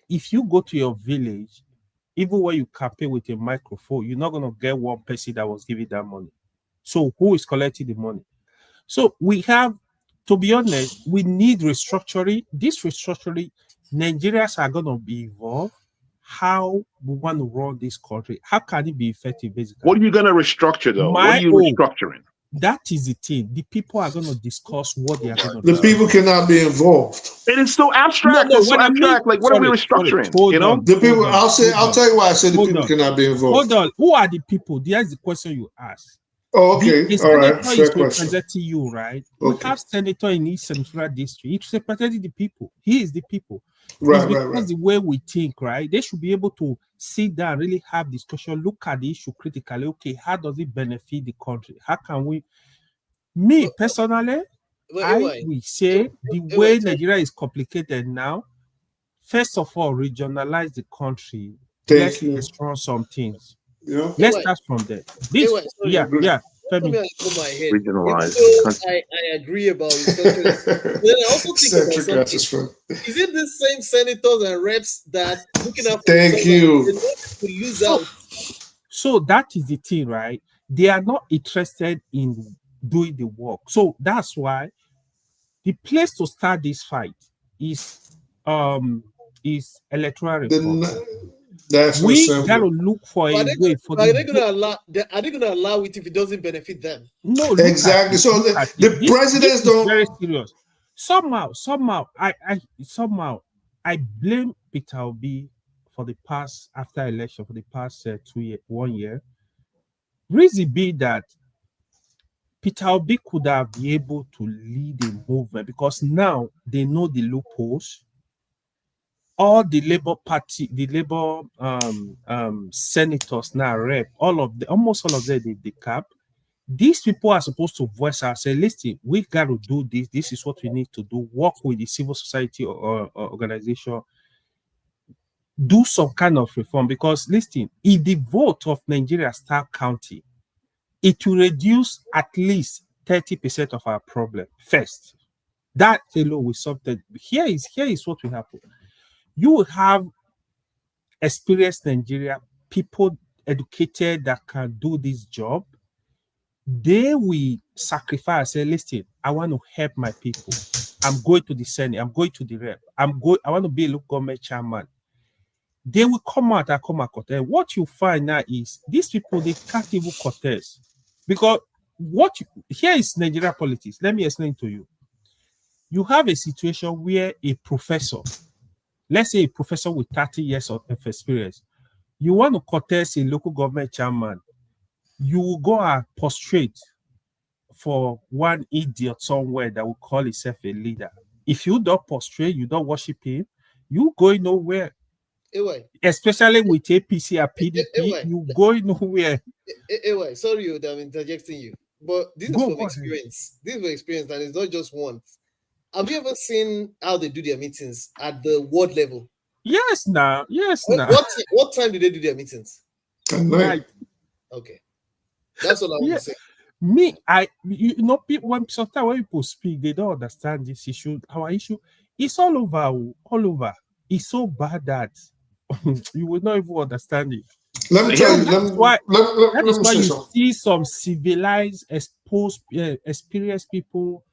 if you go to your village, even when you campaign with a microphone, you're not going to get one person that was giving that money. So who is collecting the money? So we have, to be honest, we need restructuring. This restructuring, Nigerians are going to be involved. How we want to run this country? How can it be effective, basically? What are you going to restructure, though? What are you restructuring? That is the thing. The people are going to discuss what they are going to do. The people cannot be involved. It is so abstract. No, it's so abstract. Like, what are we restructuring? The people. I'll tell you why I said the people cannot be involved. Hold on. Who are the people? There's the question you ask. Oh, okay. All right. Fair question. Representing you, right? Okay. We have senator in East Central District. He's representing the people. He is the people. Right, because the way we think, right? They should be able to sit down, really have discussion, look at the issue critically. Okay, how does it benefit the country? How can we? Me personally, I will say the way Nigeria is complicated now. First of all, regionalize the country. Let's destroy some things. Yeah. Let's start from there. Regionalize. I agree about it. Then I also think about something. Is it the same senators and reps that looking at? Thank you. Lose out. So that is the thing, right? They are not interested in doing the work. So that's why the place to start this fight is electoral reform. We got to look for a way for. Are they going to allow? Are they going to allow it if it doesn't benefit them? No, exactly. So the presidents don't. Very serious. Somehow, I blame Peter Obi for the past after election for the past 1 year. Reason be that Peter Obi could have been able to lead a movement because now they know the loopholes. All the Labour Party, the Labour senators now rep, almost all of them they cap. These people are supposed to voice out, say, listen, we've got to do this. This is what we need to do. Work with the civil society or organization. Do some kind of reform because, listen, if the vote of Nigeria start counting, it will reduce at least 30% of our problem first. That alone will solve that. Here is what will happen. You will have experienced Nigeria, people educated that can do this job. They will sacrifice, say, listen, I want to help my people. I'm going to the Senate, I'm going to the rep, I want to be a local government chairman. They will come out and come out. And what you find now is these people, they can't even contest. Because here is Nigeria politics. Let me explain to you. You have a situation where a professor let's say a professor with 30 years of experience, you want to contest a local government chairman, you will go and prostrate for one idiot somewhere that will call himself a leader. If you don't prostrate, you don't worship him, you going nowhere. Especially with APC or PDP, you going nowhere. Sorry that I'm interjecting you, but this is from experience. This is from experience, and it's not just once. Have you ever seen how they do their meetings at the ward level? Yes, now. What time do they do their meetings? At night. Okay, that's what I want to say. When sometimes when people speak, they don't understand this issue. Our issue is all over. It's so bad that you will not even understand it. Let me tell you. That is why you see some civilized, experienced people,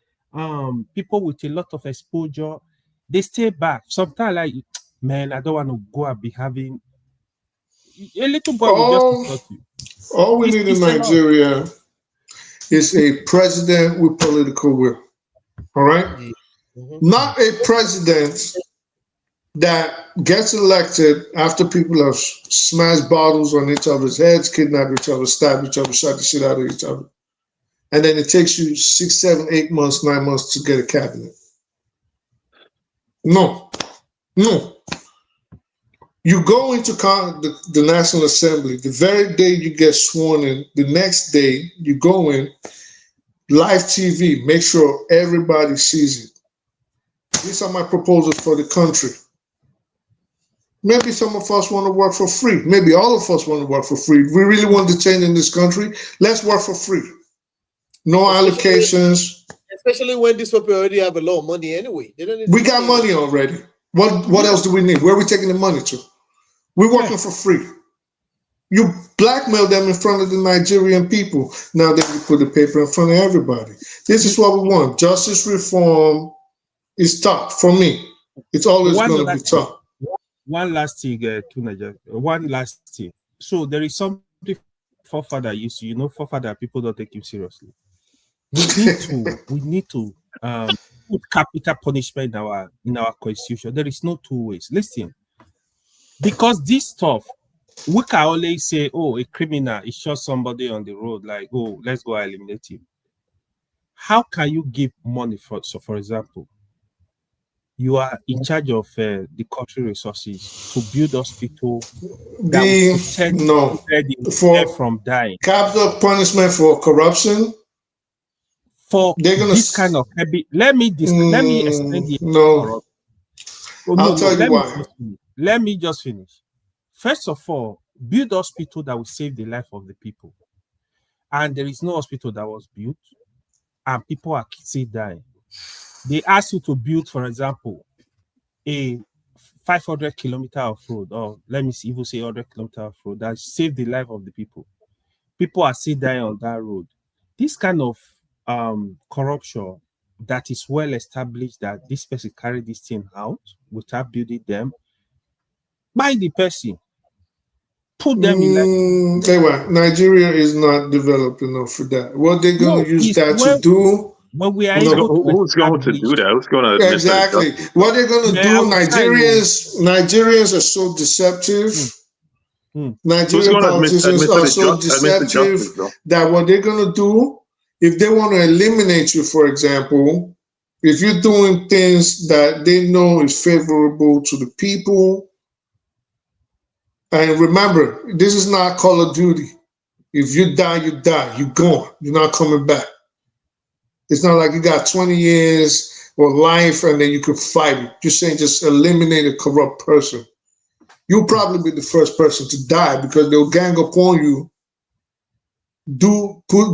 people with a lot of exposure, they stay back. Sometimes, like, man, I don't want to go and be having a little boy will just insult you. All we need in Nigeria is a president with political will. All right? Not a president that gets elected after people have smashed bottles on each other's heads, kidnapped each other, stabbed each other, shot the shit out of each other. And then it takes you 6, 7, 8 months, 9 months to get a cabinet. No. You go into the National Assembly, the very day you get sworn in, the next day you go in, live TV, make sure everybody sees it. These are my proposals for the country. Maybe some of us want to work for free. Maybe all of us want to work for free. If we really want to change in this country, let's work for free. No allocations. Especially when these people already have a lot of money anyway. They don't need we got money already. What else do we need? Where are we taking the money to? We're working for free. You blackmail them in front of the Nigerian people. Now then you put the paper in front of everybody. This is what we want. Justice reform is tough for me. It's always going to be tough. One last thing. So there is something forefather used to, forefather people don't take him seriously. We need to put capital punishment in our constitution. There is no two ways. Listen, because this stuff, we can only say, oh, a criminal, he shot somebody on the road, like, oh, let's go eliminate him. How can you give money for example, you are in charge of the country resources to build hospital that will protect from dying. Capital punishment for corruption. For this kind of heavy, let me explain the no. I'll tell you why. Let me just finish. First of all, build hospital that will save the life of the people. And there is no hospital that was built, and people are still dying. They ask you to build, for example, a 500 kilometer of road, or let me see, even say 100 kilometer of road that save the life of the people. People are still dying on that road. This kind of corruption that is well established, that this person carried this thing out without building them, by the person, put them in that. Nigeria is not developed enough for that. What they're going to use that to do? When we are who's going to do that? Who's going to exactly what they're going to do? Nigerians are so deceptive. Nigerian politicians are so deceptive that what they're going to do, if they want to eliminate you, for example, if you're doing things that they know is favorable to the people, and remember, this is not Call of Duty. If you die, you die. You're gone. You're not coming back. It's not like you got 20 years or life and then you could fight it. You're saying just eliminate a corrupt person. You'll probably be the first person to die because they'll gang up on you,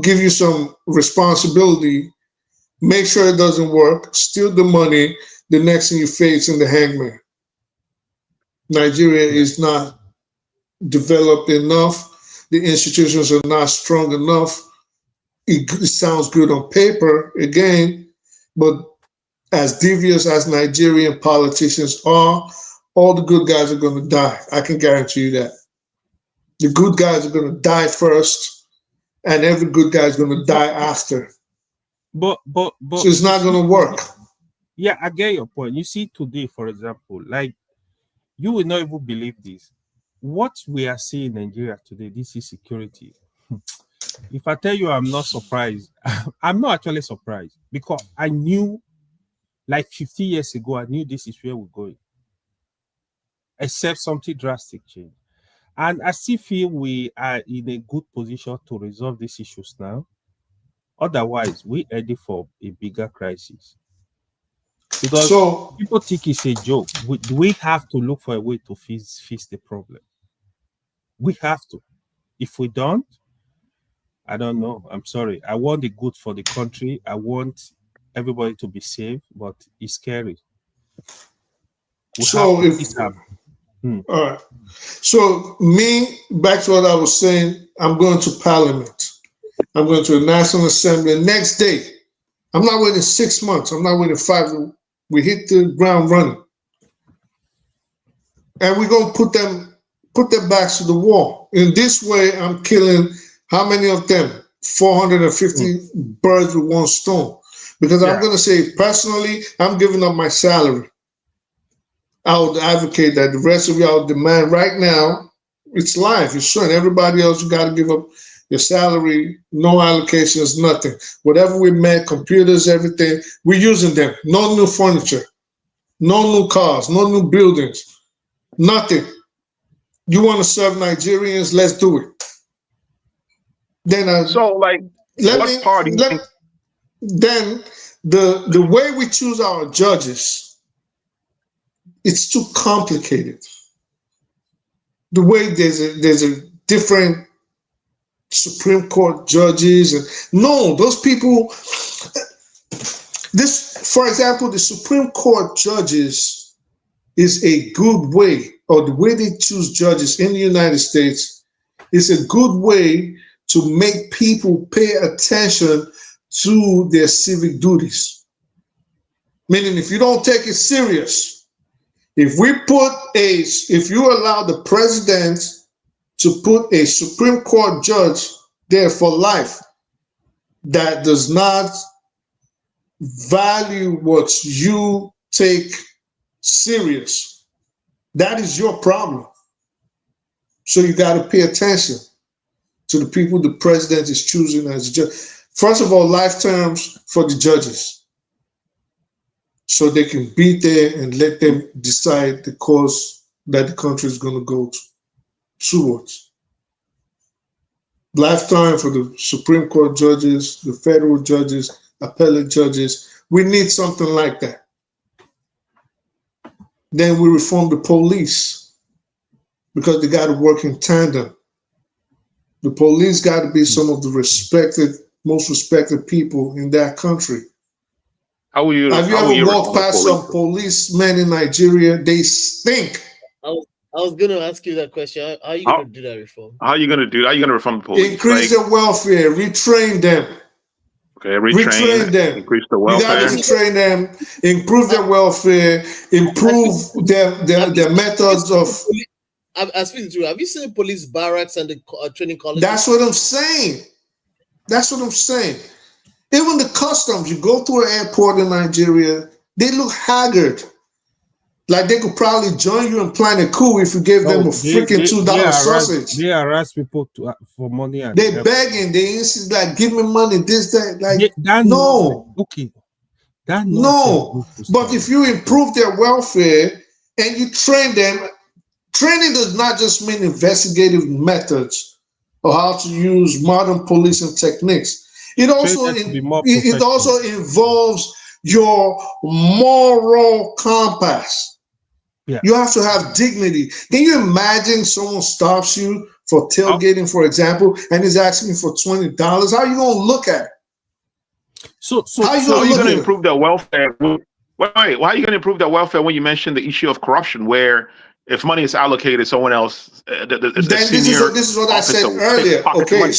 give you some responsibility, make sure it doesn't work, steal the money, the next thing you face in the hangman. Nigeria is not developed enough. The institutions are not strong enough. It sounds good on paper, again, but as devious as Nigerian politicians are, all the good guys are going to die. I can guarantee you that. The good guys are going to die first, and every good guy is going to die after. But so it's not going to work. Yeah, I get your point. You see today, for example, like You will not even believe this. What we are seeing in Nigeria today, this is security. If I tell you I'm not surprised, I'm not actually surprised, because I knew, like 50 years ago, I knew this is where we're going, except something drastic change. And I still feel we are in a good position to resolve these issues now. Otherwise, we're heading for a bigger crisis. Because people think it's a joke. We have to look for a way to fix the problem. We have to. If we don't, I don't know. I'm sorry. I want the good for the country. I want everybody to be safe, but it's scary. All right. So me, back to what I was saying, I'm going to Parliament. I'm going to the National Assembly next day. I'm not waiting 6 months. I'm not waiting 5. We hit the ground running. And we're going to put their backs to the wall. In this way, I'm killing how many of them? 450 birds with one stone. Because I'm going to say, personally, I'm giving up my salary. I would advocate that the rest of y'all demand right now, it's life, it's showing everybody else, you got to give up your salary, no allocations, nothing. Whatever we made, computers, everything, we're using them. No new furniture, no new cars, no new buildings, nothing. You want to serve Nigerians, let's do it. Then then the way we choose our judges, it's too complicated. The way there's a different Supreme Court judges, and no, those people. This, for example, the Supreme Court judges is a good way, or the way they choose judges in the United States is a good way to make people pay attention to their civic duties. Meaning, if you don't take it serious, if you allow the president to put a Supreme Court judge there for life that does not value what you take serious, that is your problem. So you got to pay attention to the people the president is choosing as judge. First of all, life terms for the judges, so they can be there and let them decide the course that the country is going to go towards. Lifetime for the Supreme Court judges, the federal judges, appellate judges. We need something like that. Then we reform the police, because they got to work in tandem. The police got to be some of the most respected people in that country. Have you ever walked past some policemen in Nigeria? They stink. I was going to ask you that question. How are you going to do that reform? How are you going to do that? How are you going to reform the police? Increase their welfare, retrain them. Okay, retrain them. Increase the welfare. You got to retrain them, improve their welfare, improve their methods of. I speak to you. Have you seen the police barracks and the training colleges? That's what I'm saying. That's what I'm saying. Even the customs, you go through an airport in Nigeria, they look haggard. Like they could probably join you and plan a coup if you gave them a freaking $2 sausage. They harass people for money. And they begging. They insist, like, give me money, this, that. Like, no. Okay. No. But if you improve their welfare and you train them, training does not just mean investigative methods or how to use modern policing techniques. It also involves your moral compass. Yeah. You have to have dignity. Can you imagine someone stops you for tailgating, for example, and is asking for $20? How are you going to look at it? So how are you going to improve their welfare? Wait, why are you going to improve their welfare when you mention the issue of corruption, where if money is allocated, someone else. This is what I said earlier. Okay,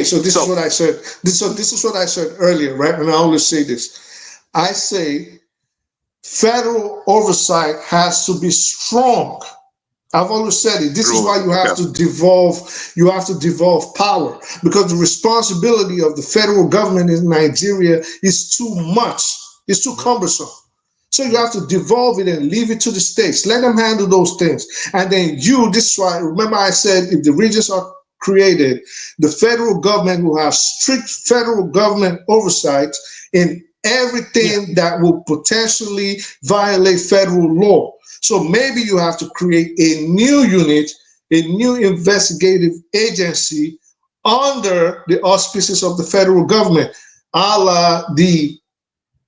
so this is what I said. This is what I said earlier, right? And I always say this. I say federal oversight has to be strong. I've always said it. This is why you have to devolve power, because the responsibility of the federal government in Nigeria is too much. It's too cumbersome. So you have to devolve it and leave it to the states. Let them handle those things. And then this is why, remember I said, if the regions are created, the federal government will have strict federal government oversight in everything that will potentially violate federal law. So maybe you have to create a new unit, a new investigative agency under the auspices of the federal government, a la the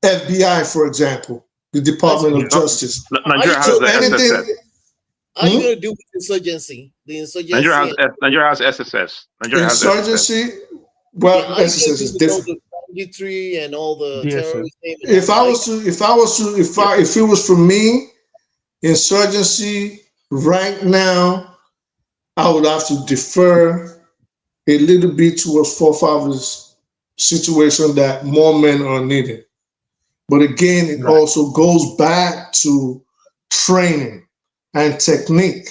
FBI, for example, the Department of Justice. Nigeria has the SSS. How are you going to deal with insurgency? The insurgency. Nigeria has SSS. Insurgency. Well, SSS is different. And all the terrorists. If it was for me, insurgency right now, I would have to defer a little bit to a forefathers situation that more men are needed. But again, it also goes back to training and technique.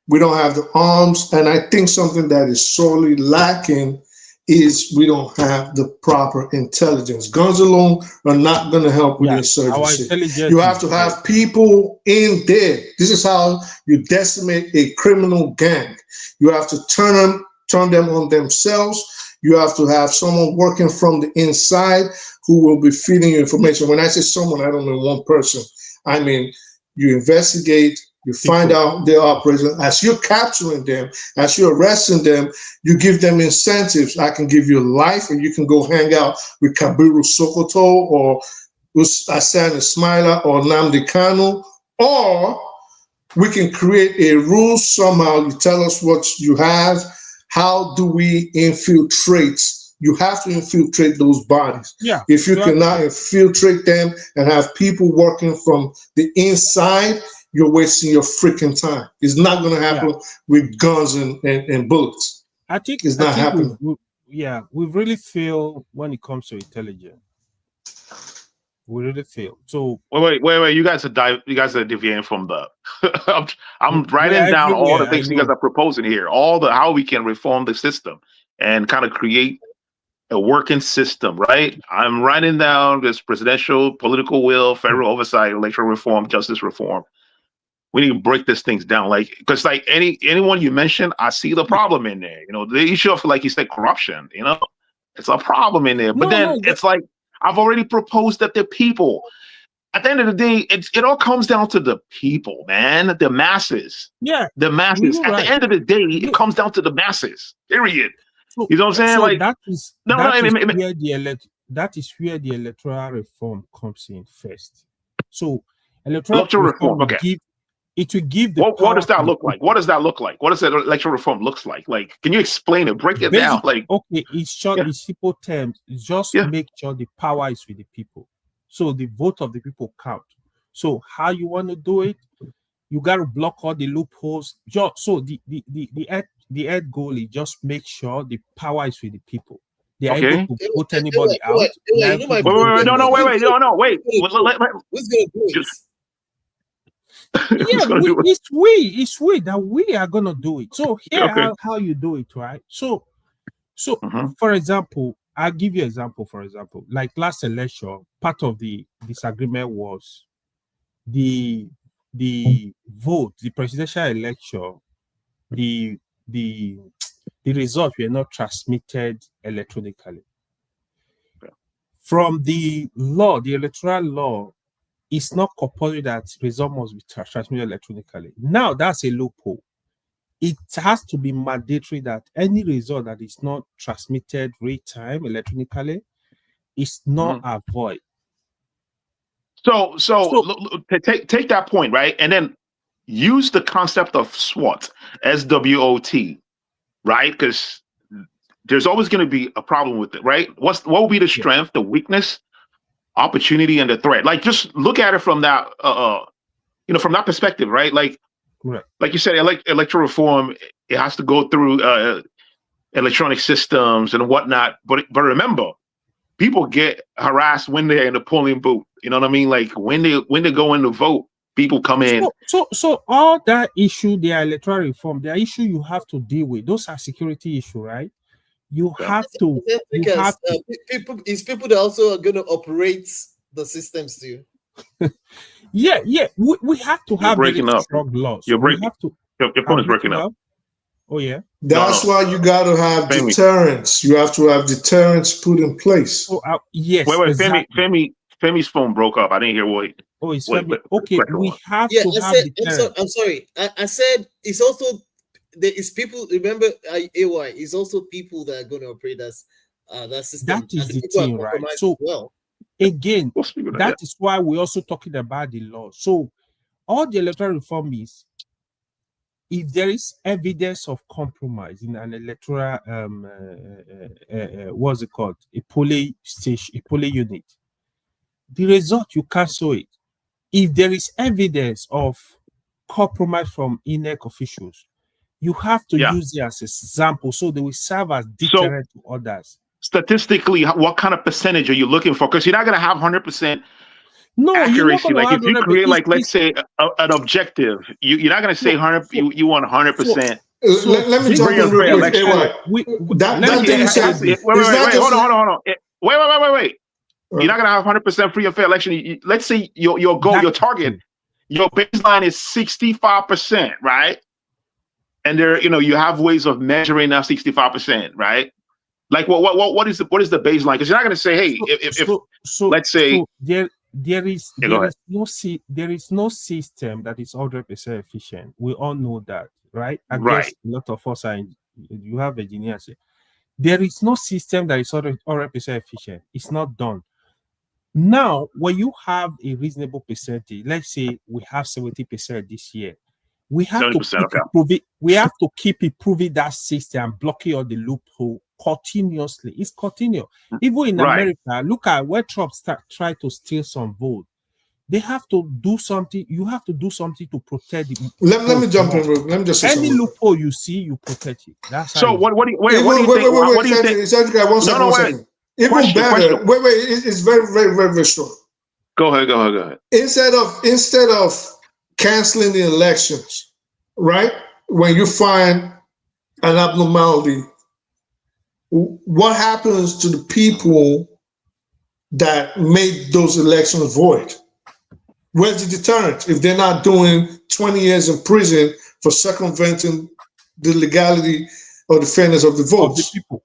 We don't have the arms, and I think something that is sorely lacking is we don't have the proper intelligence. Guns alone are not going to help with insurgency. You have to have people in there. This is how you decimate a criminal gang. You have to turn them on themselves. You have to have someone working from the inside who will be feeding you information. When I say someone, I don't mean one person. I mean, you investigate, you find out their operation. As you're capturing them, as you're arresting them, you give them incentives. I can give you life, and you can go hang out with Kabiru Sokoto or Hassan Ismaila or Nnamdi Kanu, or we can create a rule somehow. You tell us what you have. How do we infiltrate? You have to infiltrate those bodies. If you cannot infiltrate them and have people working from the inside, you're wasting your freaking time. It's not going to happen with guns and bullets. I think it's not happening. We really fail when it comes to intelligence. We really fail. So wait. You guys are deviating from the. I'm writing down all the things you guys are proposing here. All the how we can reform the system and kind of create a working system, right? I'm writing down this presidential political will, federal oversight, electoral reform, justice reform. We need to break these things down, because anyone you mention, I see the problem in there. The issue of, like you said, corruption. It's a problem in there. But it's like I've already proposed that the people. At the end of the day, it all comes down to the people, man, the masses. Yeah, the masses. At the end of the day, it comes down to the masses. Period. So, you know what I'm saying? So that is where the electoral reform comes in first. So electoral reform will give the what does that look like? What does that look like? What does that electoral reform looks like? Can you explain it? Break it down. Okay, it's short, in simple terms. Just make sure the power is with the people. So the vote of the people count. So how you want to do it? You got to block all the loopholes. So the end goal is just make sure the power is with the people. They are able to vote anybody out. Wait. What's gonna do it? It's we that we are gonna do it. So here how you do it, right? So for example, I'll give you an example. For example, like last election, part of the disagreement was the vote, the presidential election, the results were not transmitted electronically. From the law, the electoral law, it's not compulsory that result must be transmitted electronically. Now that's a loophole. It has to be mandatory that any result that is not transmitted real time electronically is not a void. So take that point, right? And then use the concept of SWOT, SWOT, right? Because there's always going to be a problem with it, right? What will be the strength, the weakness, opportunity, and the threat? Just look at it from that, from that perspective, right? Like you said, electoral reform, it has to go through electronic systems and whatnot. But remember, people get harassed when they're in the polling booth. You know what I mean? Like when they go in to vote, people come in. So all that issue, the electoral reform, the issue you have to deal with, those are security issues, right? You have to. Because people that also are going to operate the systems too. Yeah, we have to have very strong laws. You're breaking. We have to. Your phone is breaking up. Oh yeah. That's why you got to have deterrence. You have to have deterrence put in place. Oh, yes. Wait, exactly. Femi's phone broke up. I didn't hear what. Oh, it's Femi. Okay, we have to have deterrence. I'm sorry. I said it's also there is people. Remember, AY is also people that are going to operate as that system. That is the thing, right? So again, that is why we're also talking about the law. So all the electoral reform is, if there is evidence of compromise in an electoral, what's it called, a polling station, a polling unit, the result, you cancel it. If there is evidence of compromise from INEC officials, you have to use it as an example, so they will serve as deterrent to others. Statistically, what kind of percentage are you looking for? Because you're not going to have 100% accuracy. Like if you create, like, let's say, an objective, you're not going to say 100. You want 100%. Let me jump in real quick. Wait. You're not going to have 100% free and fair election. Let's say your goal, your target, your baseline is 65%, right? And there, you have ways of measuring that 65%, right? Like what is the baseline? Because you're not going to say, hey, if let's say there is no system that is 100% efficient. We all know that, right? I guess a lot of us you have engineers. There is no system that is 100% efficient. It's not done. Now, when you have a reasonable percentage, let's say we have 70% this year, we have to keep improving that system and blocking all the loophole continuously. It's continuous. Even in America, look at where Trump try to steal some vote. They have to do something. You have to do something to protect the. Let me jump in. Let me just say any loophole you see, you protect it. That's so. What do you think? One second. Even better. Wait. It's very, very, very, very short. Go ahead. Instead of canceling the elections, right? When you find an abnormality, what happens to the people that made those elections void? Where's the deterrent if they're not doing 20 years in prison for circumventing the legality or the fairness of the votes? Of the people.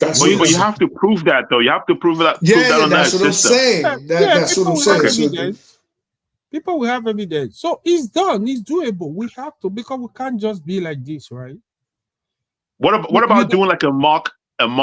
But you have to prove that, though. You have to prove that. That's what I'm saying. That's what I'm saying. People will have evidence. So it's done. It's doable. We have to, because we can't just be like this, right? What about doing like a mock, form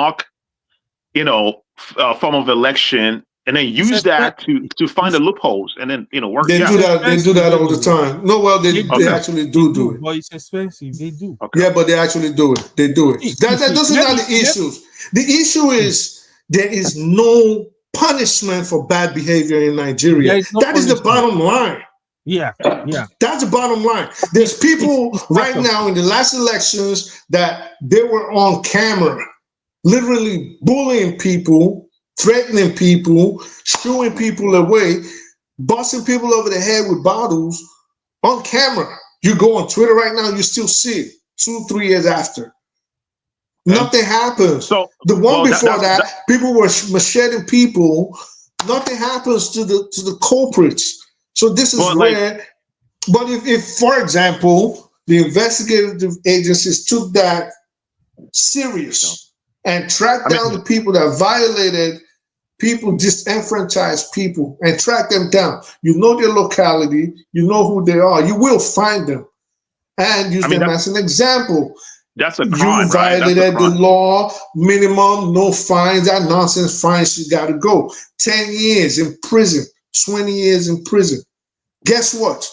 of election, and then use that to find the loopholes, and then work. They do that. They do that all the time. No, well, they actually do it. But it's expensive. They do. Okay. Yeah, but they actually do it. They do it. Those are not the issues. The issue is there is no punishment for bad behavior in Nigeria. That is the bottom line. Yeah. That's the bottom line. There's people right now in the last elections that they were on camera, literally bullying people, threatening people, shooing people away, busting people over the head with bottles on camera. You go on Twitter right now, you still see it 2-3 years after. Nothing happens. So the one before that, people were macheting people. Nothing happens to the culprits. So this is where, but if, for example, the investigative agencies took that serious and tracked down the people that violated people, disenfranchised people, and track them down, you know their locality, you know who they are, you will find them and use them as an example. That's a crime. You violated the law, minimum, no fines, that nonsense fines, you got to go. 10 years in prison, 20 years in prison. Guess what?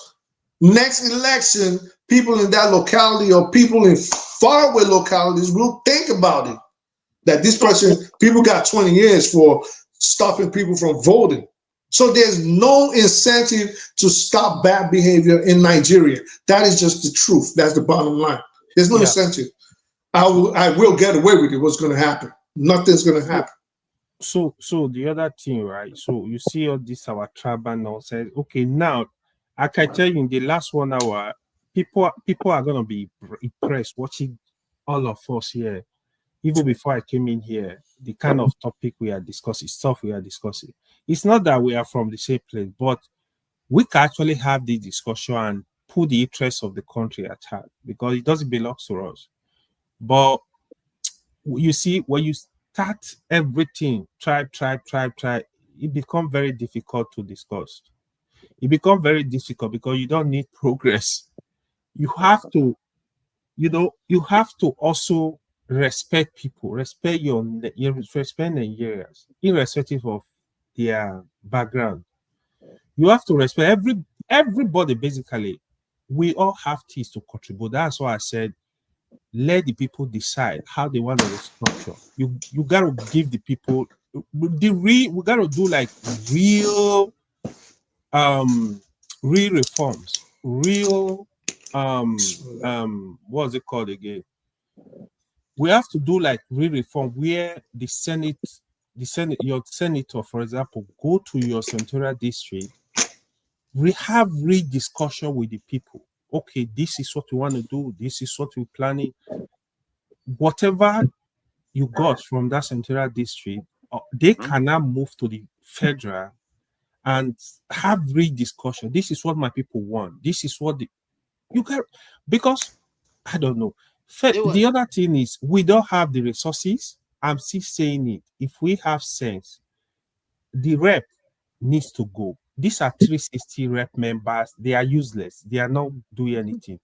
Next election, people in that locality or people in faraway localities will think about it. That this person, people got 20 years for stopping people from voting. So there's no incentive to stop bad behavior in Nigeria. That is just the truth. That's the bottom line. There's no incentive. I will get away with it. What's going to happen? Nothing's going to happen. So the other thing, right? So you see all this our tribal nonsense. Okay, now I can tell you in the last 1 hour, people are going to be impressed watching all of us here. even before I came in here, the kind of topic we are discussing, stuff we are discussing. It's not that we are from the same place, but we can actually have this discussion and put the interests of the country at heart because it doesn't belong to us. But you see, when you start everything, tribe, it becomes very difficult to discuss. It becomes very difficult because you don't need progress. You have to, you have to also respect people, respect respect Nigerians, irrespective of their background. You have to respect everybody. Basically, we all have things to contribute. That's why I said, let the people decide how they want to restructure. You gotta give the people we gotta do like real reforms, real what's it called again? We have to do like real reform where your senator, for example, go to your senatorial district, we have real discussion with the people. Okay, this is what we want to do, this is what we're planning. Whatever you got from that senatorial district, they cannot move to the federal and have real discussion. This is what my people want. This is what you got, because I don't know. The other thing is we don't have the resources. I'm still saying it. If we have sense, the rep needs to go. These are 360 rep members. They are useless. They are not doing anything.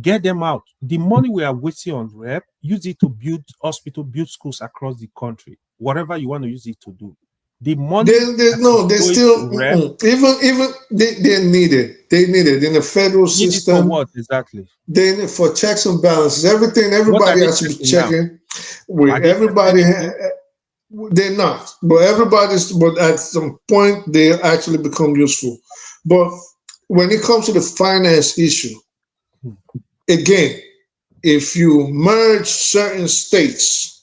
Get them out. The money we are wasting on rep, use it to build hospital, build schools across the country. Whatever you want to use it to do. The money they still even they need it. They need it in the federal system. For what exactly? They need for checks and balances. Everybody has to be checking. With everybody, they're not. But but at some point they actually become useful. But when it comes to the finance issue, again, if you merge certain states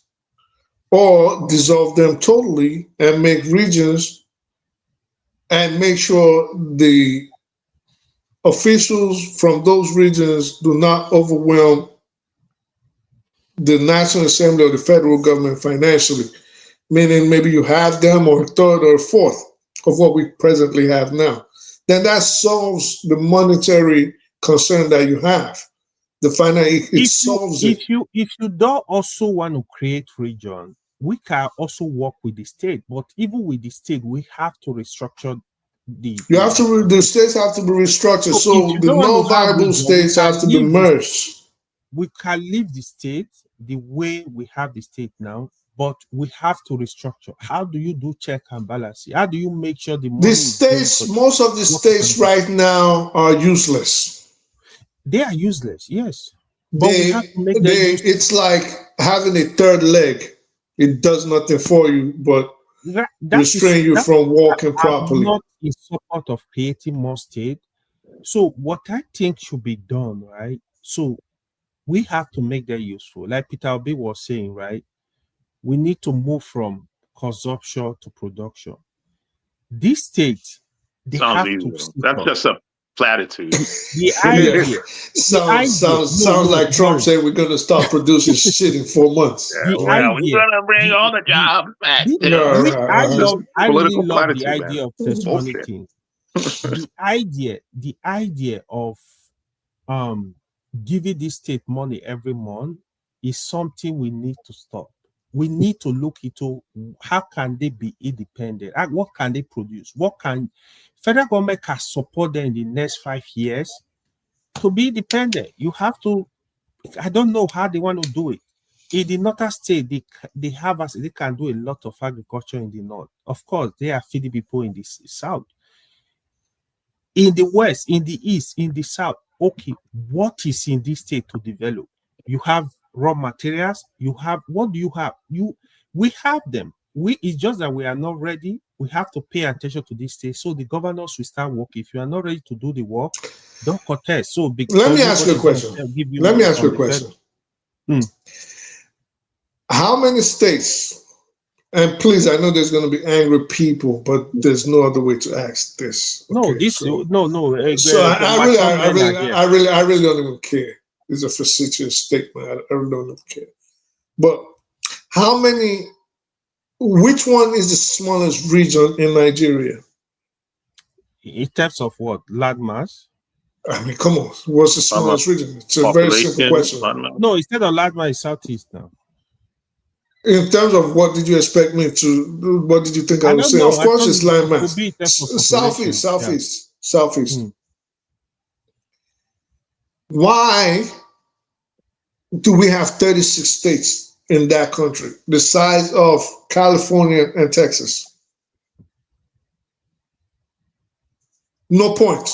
or dissolve them totally and make regions and make sure the officials from those regions do not overwhelm the National Assembly or the federal government financially, meaning maybe you have them or a third or a fourth of what we presently have now, then that solves the monetary concern that you have. The finance, it solves it. If you don't also want to create region, we can also work with the state, but even with the state, we have to restructure the states have to be restructured. So the non-viable states have to be merged. We can leave the state the way we have the state now, but we have to restructure. How do you do check and balance? How do you make sure the money most of the states right now are useless. They are useless, yes. But we have to make them it's like having a third leg. It does nothing for you, but restrain you from walking properly. I'm not in support of creating more state. So what I think should be done, right? So we have to make that useful. Like Peter Obi was saying, right? We need to move from consumption to production. This state, they have to. That's just a platitude. The idea sounds like Trump said we're going to start producing shit in 4 months. We're going to bring all the jobs back. I really love the idea of testimony things. The idea of giving this state money every month is something we need to stop. We need to look into how can they be independent? What can they produce? What can federal government can support them in the next 5 years to be independent? You have to. I don't know how they want to do it. In the northern state, they can do a lot of agriculture in the north. Of course, they are feeding people in the south. In the west, in the east, in the south. Okay, what is in this state to develop? You have raw materials. You have, what do you have? We have them. It's just that we are not ready. We have to pay attention to this state. So the governors will start work. If you are not ready to do the work, don't contest. So let me ask you a question. Let me ask you a question. How many states? And please, I know there's going to be angry people, but there's no other way to ask this. No, okay, no. So I really don't even care. It's a facetious statement. I really don't even care. But How many? Which one is the smallest region in Nigeria? In terms of what? Land mass? I mean, come on. What's the smallest region? It's a very simple question. No, instead of land mass, it's southeast now. In terms of what did you expect me to do? What did you think I would say? Of course, it's land mass. Southeast. Why do we have 36 states in that country, the size of California and Texas? No point.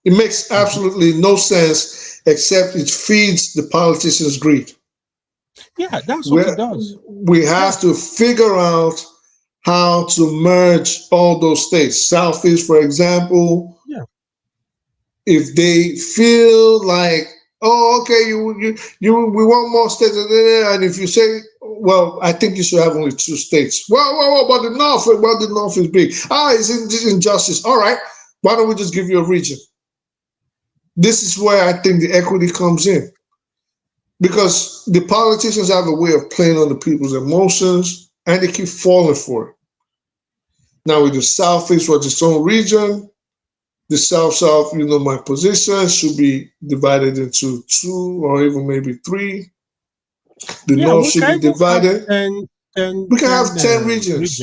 It makes absolutely no sense, except it feeds the politicians' greed. Yeah, that's what it does. We have to figure out how to merge all those states. Southeast, for example, if they feel like, oh, okay, we want more states, and if you say, well, I think you should have only 2 states. Well, but the North, the North is big. It's injustice. All right, why don't we just give you a region? This is where I think the equity comes in. Because the politicians have a way of playing on the people's emotions, and they keep falling for it. Now with the Southeast was its own region. The South, my position should be divided into 2 or even maybe 3. The North should be divided. We can have 10 regions.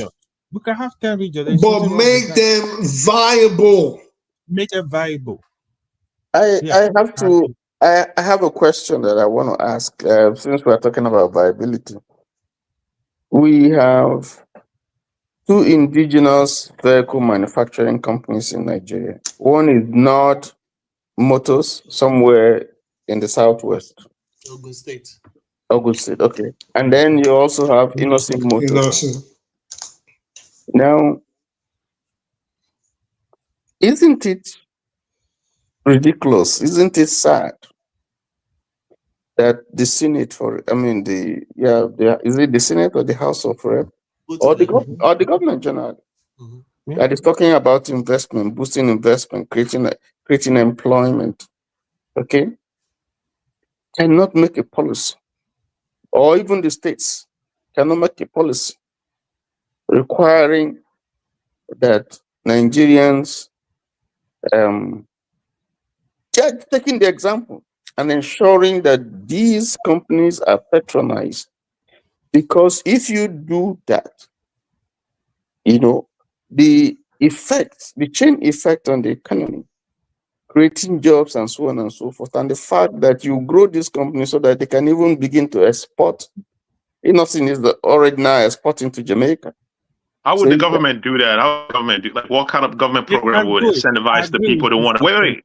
We can have 10 regions. But make them viable. Make it viable. I have a question that I want to ask, since we're talking about viability. We have 2 indigenous vehicle manufacturing companies in Nigeria. One is North Motors, somewhere in the southwest. Ogun State. Okay. And then you also have Innocent Motors. Now, isn't it ridiculous? Isn't it sad that the Senate is it the Senate or the House of Rep or the government generally that is talking about investment, boosting investment, creating employment, okay, and not make a policy, or even the states cannot make a policy requiring that Nigerians, taking the example and ensuring that these companies are patronized. Because if you do that, the chain effect on the economy, creating jobs and so on and so forth, and the fact that you grow this company so that they can even begin to export. Innocent is already now exporting to Jamaica. How would the government do that? How would the government do? Like, what kind of government program would incentivize the people to want to wait?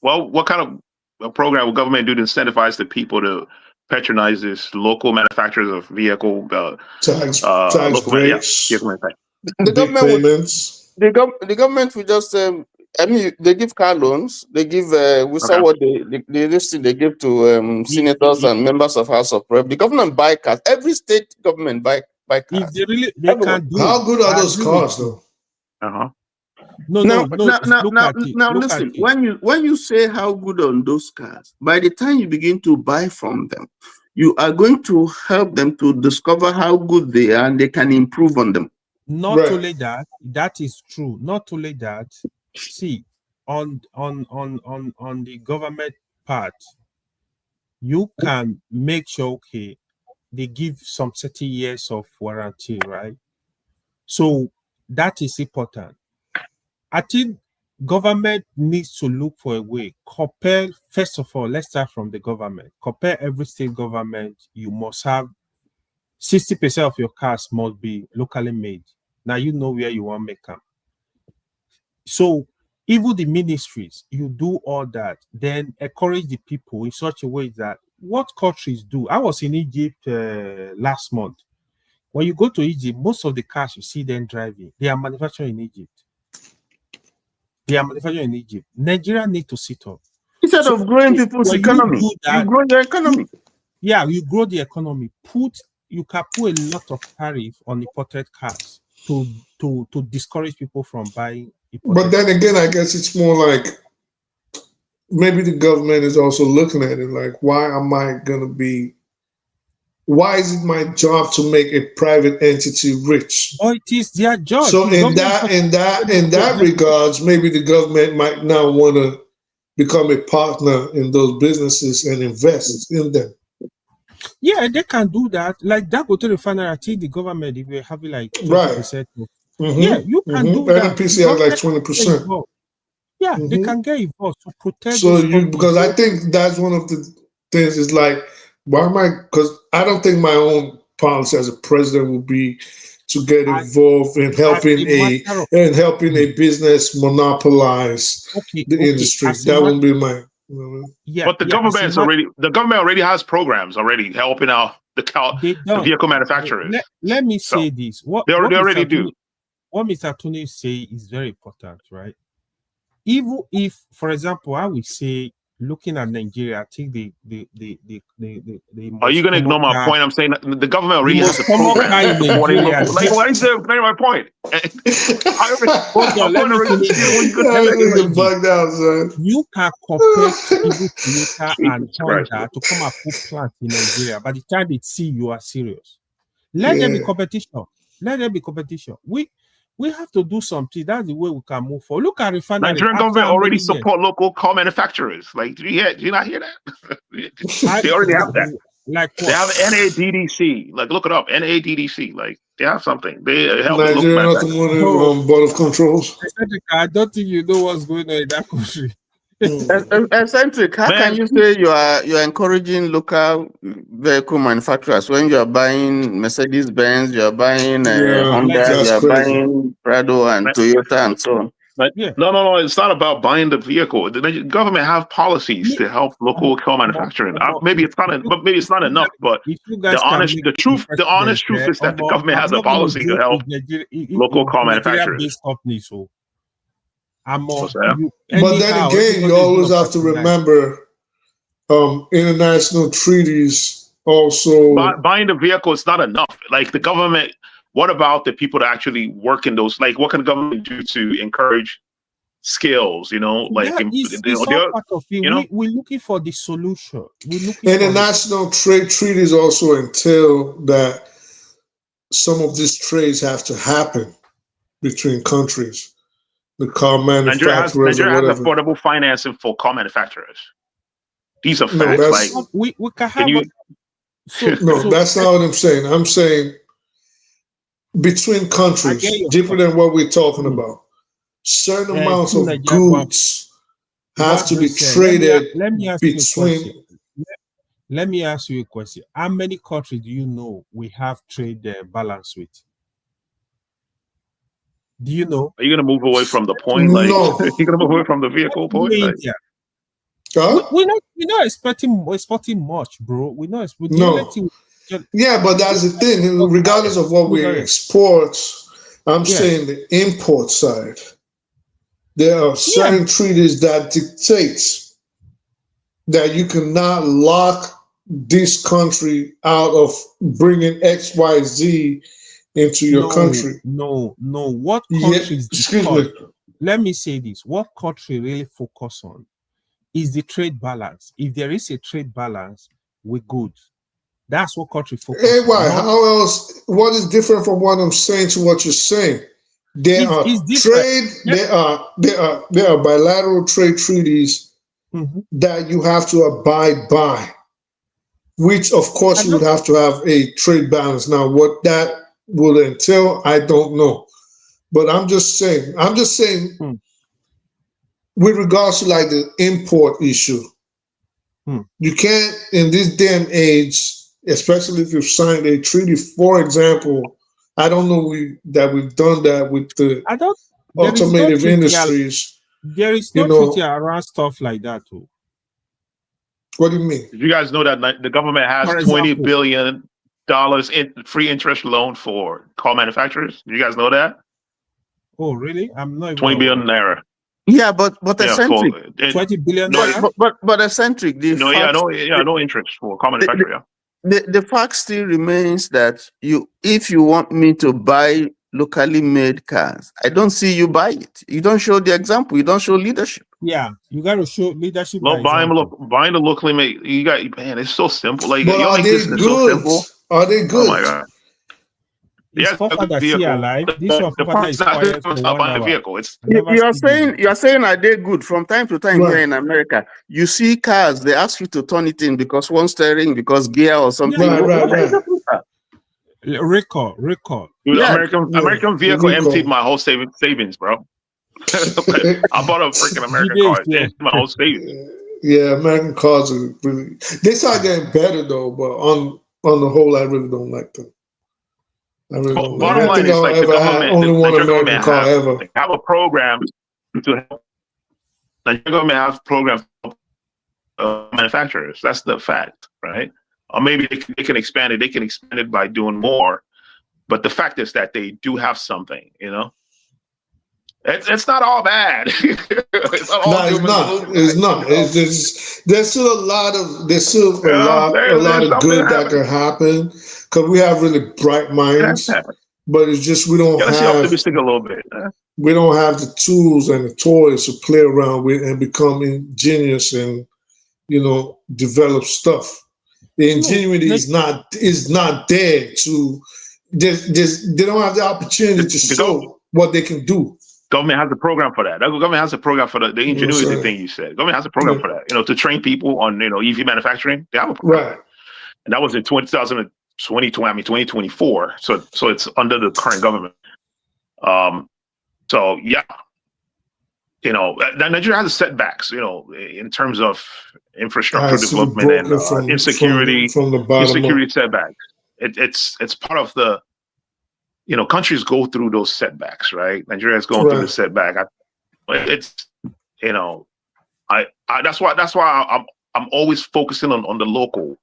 Well, what kind of a program would government do to incentivize the people to patronize this local manufacturers of vehicle tax breaks? The government will just they give car loans. They give we saw what they give to senators and members of House of Rep. The government buy cars. Every state government buy cars. If they can do how good are those cars though? Now listen. When you say how good on those cars, by the time you begin to buy from them, you are going to help them to discover how good they are, and they can improve on them. Not only that, that is true. Not only that, see, on the government part, you can make sure, okay, they give some 30 years of warranty, right? So that is important. I think government needs to look for a way. Compare, first of all, let's start from the government. Compare every state government. You must have 60% of your cars must be locally made. Now you know where you want to make them. So even the ministries, you do all that, then encourage the people in such a way that what countries do. I was in Egypt last month. When you go to Egypt, most of the cars you see them driving, they are manufactured in Egypt. Nigeria need to sit up. Instead of growing people's economy, you grow your economy. You grow the economy. You can put a lot of tariff on imported cars to discourage people from buying imported. But then again, I guess it's more like maybe the government is also looking at it like, why am I going to be why is it my job to make a private entity rich? Oh, it is their job. So in that regards, maybe the government might now want to become a partner in those businesses and invest in them. Yeah, they can do that. Like that go to refinery, I think the government, if we're having like 20%. Yeah, you can do that. NPC has like 20%. Yeah, they can get involved to protect. So because I think that's one of the things is like, why am I? Because I don't think my own policy as a president would be to get involved in helping a business monopolize the industry. That wouldn't be my. But the government already has programs already helping out the vehicle manufacturers. Let me say this. They already do. What Mr. Tony say is very important, right? Even if, for example, I would say, looking at Nigeria, I think the are you going to ignore my point? I'm saying the government already has a program. Like, why is there my point? You can compare Toyota and Honda to come and put plants in Nigeria. By the time they see you are serious, let there be competition. Let there be competition. We have to do something. That's the way we can move forward. Look at refinery. Nigerian government already support local car manufacturers. Like, do you not hear that? They already have that. Like what? They have NADDC. Like, look it up. NADDC. Like, they have something. They help Nigerian Automotive Board of Controls. I don't think you know what's going on in that country. Eccentric, how can you say you are encouraging local vehicle manufacturers when you are buying Mercedes-Benz, you are buying Honda, you are buying Prado and Toyota and so on? No. It's not about buying the vehicle. The government have policies to help local car manufacturing. Maybe it's not enough. But the honest truth is that the government has a policy to help local car manufacturers. But then again, you always have to remember international treaties also. Buying the vehicle is not enough. Like the government, what about the people that actually work in those? Like, what can the government do to encourage skills? You know, like we're looking for the solution. International trade treaties also entail that some of these trades have to happen between countries. The car manufacturers. Nigeria has affordable financing for car manufacturers. These are facts. We can have. That's not what I'm saying. I'm saying between countries, different than what we're talking about. Certain amounts of goods have to be traded between. Let me ask you a question. How many countries do you know we have trade balance with? Do you know? Are you going to move away from the point? Like, no. You're going to move away from the vehicle point? We're not exporting much, bro. We're not exporting. No. Yeah, but that's the thing. Regardless of what we export, I'm saying the import side. There are certain treaties that dictate that you cannot lock this country out of bringing XYZ into your country. No. What countries? Excuse me. Let me say this. What country really focus on is the trade balance. If there is a trade balance, we're good. That's what country focus on. Why? How else? What is different from what I'm saying to what you're saying? There are bilateral trade treaties that you have to abide by, which of course you would have to have a trade balance. Now, what that will entail, I don't know, but I'm just saying with regards to like the import issue, you can't in this day and age, especially if you've signed a treaty. For example, I don't know that we've done that with the automotive industries. There is no treaty around stuff like that too. What do you mean? Did you guys know that the government has $20 billion in free interest loan for car manufacturers? Do you guys know that? Oh, really? I'm not. 20 billion naira. Yeah, but eccentric. 20 billion. But eccentric. No interest for car manufacturer. The fact still remains that if you want me to buy locally made cars, I don't see you buy it. You don't show the example. You don't show leadership. Yeah, you got to show leadership. Buying the locally made. It's so simple. Like, but are they good? Are they good? Oh my God. His forefather still alive. This one forefather is quiet for 1 hour. Vehicle. It's You're saying are they good? From time to time here in America, you see cars, they ask you to turn it in because one steering, because gear or something. Record. Dude, American vehicle emptied my whole savings, bro. I bought a freaking American car. It's my whole savings. Yeah, American cars are really. They start getting better though, but on the whole, I really don't like them. I really don't like them. I think I'll ever have only one American car ever. They have a program to help. The government has programs to manufacturers. That's the fact, right? Or maybe they can expand it. They can expand it by doing more. But the fact is that they do have something, you know. It's not all bad. It's not. There's still a lot of good that can happen because we have really bright minds. But it's just we don't have optimistic a little bit. We don't have the tools and the toys to play around with and become ingenious and develop stuff. The ingenuity is not there to. They don't have the opportunity to show what they can do. Government has a program for that. The government has a program for the ingenuity thing you said. Government has a program for that. To train people on EV manufacturing. They have a program. Right. And that was in 2024. So it's under the current government. So yeah. Nigeria has setbacks, in terms of infrastructure development and insecurity, from the insecurity setbacks. It's part of the, countries go through those setbacks, right? Nigeria is going through the setback. That's why I'm always focusing on the local.